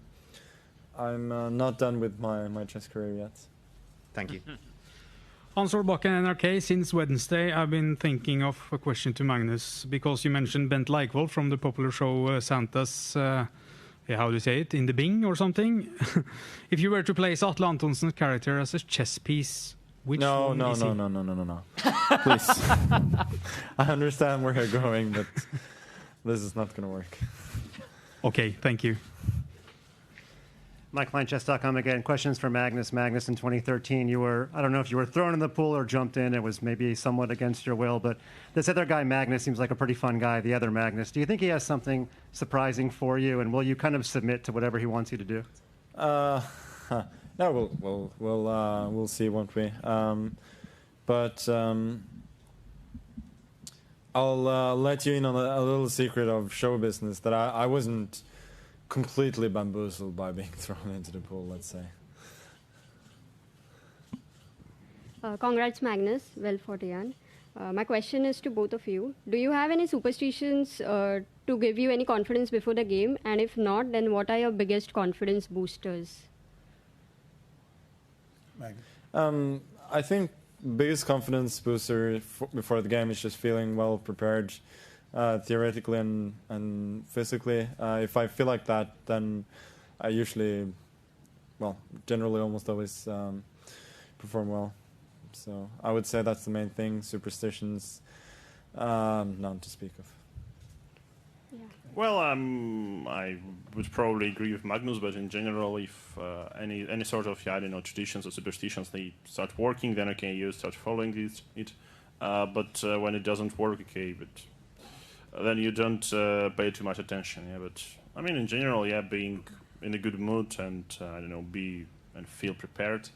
I: not done with my chess career yet.
T: Thank you.
O: Hans Solbakken, NRK, since Wednesday, I've been thinking of a question to Magnus, because you mentioned Bent Leikvoll from the popular show Santa's, how do you say it, in the Bing or something? If you were to place Atle Antonssen's character as a chess piece, which one is he?
I: No. Please. I understand where you're going, but this is not going to work.
O: Okay, thank you.
B: MikeLineChess.com again. Questions for Magnus. Magnus, in 2013, you were, I don't know if you were thrown in the pool or jumped in. It was maybe somewhat against your will, but this other guy, Magnus, seems like a pretty fun guy, the other Magnus. Do you think he has something surprising for you, and will you kind of submit to whatever he wants you to do?
I: No, we'll see, won't we? But I'll let you in on a little secret of show business, that I wasn't completely bamboozled by being thrown into the pool, let's say.
U: Congrats, Magnus. Well fought, Jan. My question is to both of you. Do you have any superstitions to give you any confidence before the game? And if not, then what are your biggest confidence boosters?
I: I think biggest confidence booster before the game is just feeling well prepared, theoretically and physically. If I feel like that, then I usually, generally almost always perform well. So I would say that's the main thing. Superstitions, none to speak of.
G: Well, I would probably agree with Magnus, but in general, if any sort of traditions or superstitions, they start working, then okay, you start following it. But when it doesn't work, okay, but then you don't pay too much attention. Yeah, but I mean, in general, being in a good mood and be and feel prepared.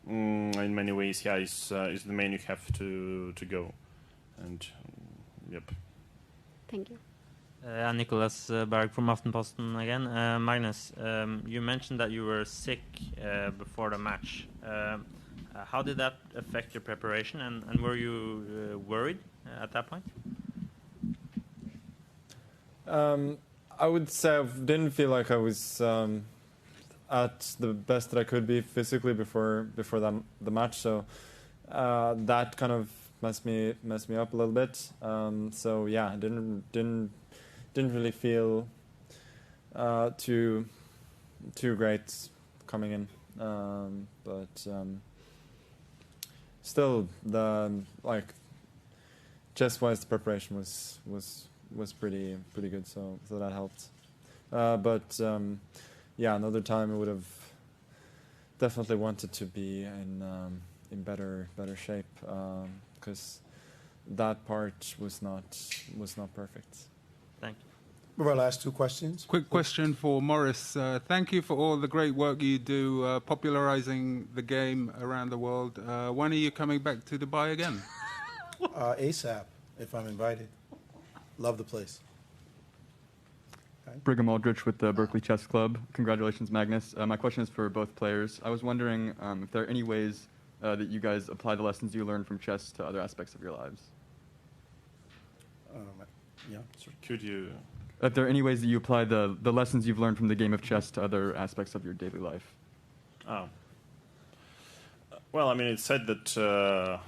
G: In many ways, is the main you have to go, and yep.
U: Thank you.
P: Nicholas Berg from Aftenposten again. Magnus, you mentioned that you were sick before the match. How did that affect your preparation, and were you worried at that point?
I: I would say I didn't feel like I was at the best that I could be physically before the match, so that kind of messed me up a little bit. So yeah, I didn't really feel too great coming in, but still chess-wise the preparation was pretty good, so that helped. But yeah, another time I would have definitely wanted to be in better shape, because that part was not perfect.
P: Thank you.
H: Our last two questions.
L: Quick question for Morris. Thank you for all the great work you do popularizing the game around the world. When are you coming back to Dubai again?
H: ASAP, if I'm invited. Love the place.
D: Brigham Aldrich with the Berkeley Chess Club. Congratulations, Magnus. My question is for both players. I was wondering if there are any ways that you guys apply the lessons you learned from chess to other aspects of your lives.
H: Yeah.
G: So could you...
D: If there are any ways that you apply the lessons you've learned from the game of chess to other aspects of your daily life.
G: Oh. Well, I mean, it's said that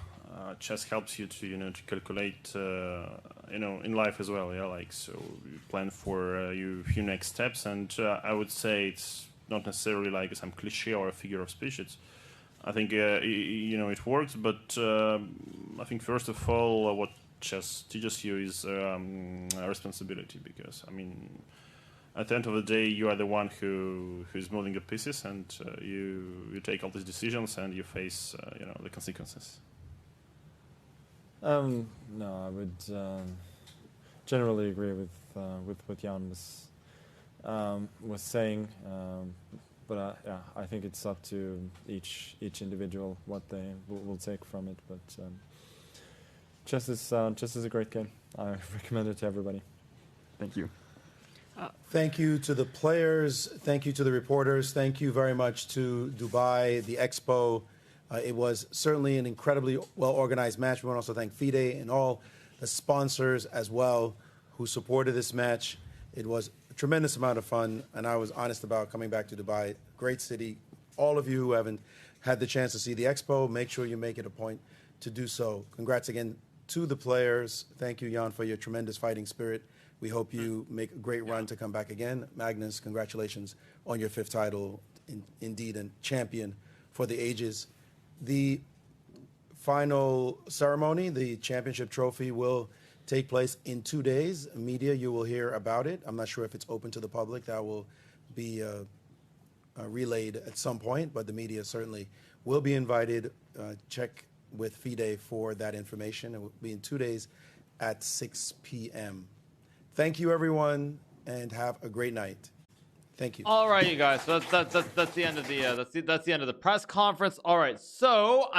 G: chess helps you to to calculate in life as well. Yeah, like so you plan for your next steps, and I would say it's not necessarily like some cliche or a figure of speech. I think it works, but I think first of all what chess teaches you is a responsibility, because I mean at the end of the day you are the one who's moving the pieces, and you take all these decisions and you face the consequences.
I: No, I would generally agree with what Jan was saying, but yeah, I think it's up to each individual what they will take from it. But chess is a great game. I recommend it to everybody.
D: Thank you.
H: Thank you to the players. Thank you to the reporters. Thank you very much to Dubai, the Expo. It was certainly an incredibly well-organized match. We want to also thank FIDE and all the sponsors as well who supported this match. It was a tremendous amount of fun, and I was honest about coming back to Dubai. Great city. All of you who haven't had the chance to see the Expo, make sure you make it a point to do so. Congrats again to the players. Thank you, Jan, for your tremendous fighting spirit. We hope you make a great run to come back again. Magnus, congratulations on your 5th title. Indeed, a champion for the ages. The final ceremony, the championship trophy, will take place in 2 days. Media, you will hear about it. I'm not sure if it's open to the public. That will be relayed at some point, but the media certainly will be invited. Check with FIDE for that information. It will be in 2 days at 6 p.m. Thank you, everyone, and have a great night. Thank you.
A: All right, you guys. So that's the end of the that's the end of the press conference. All right, so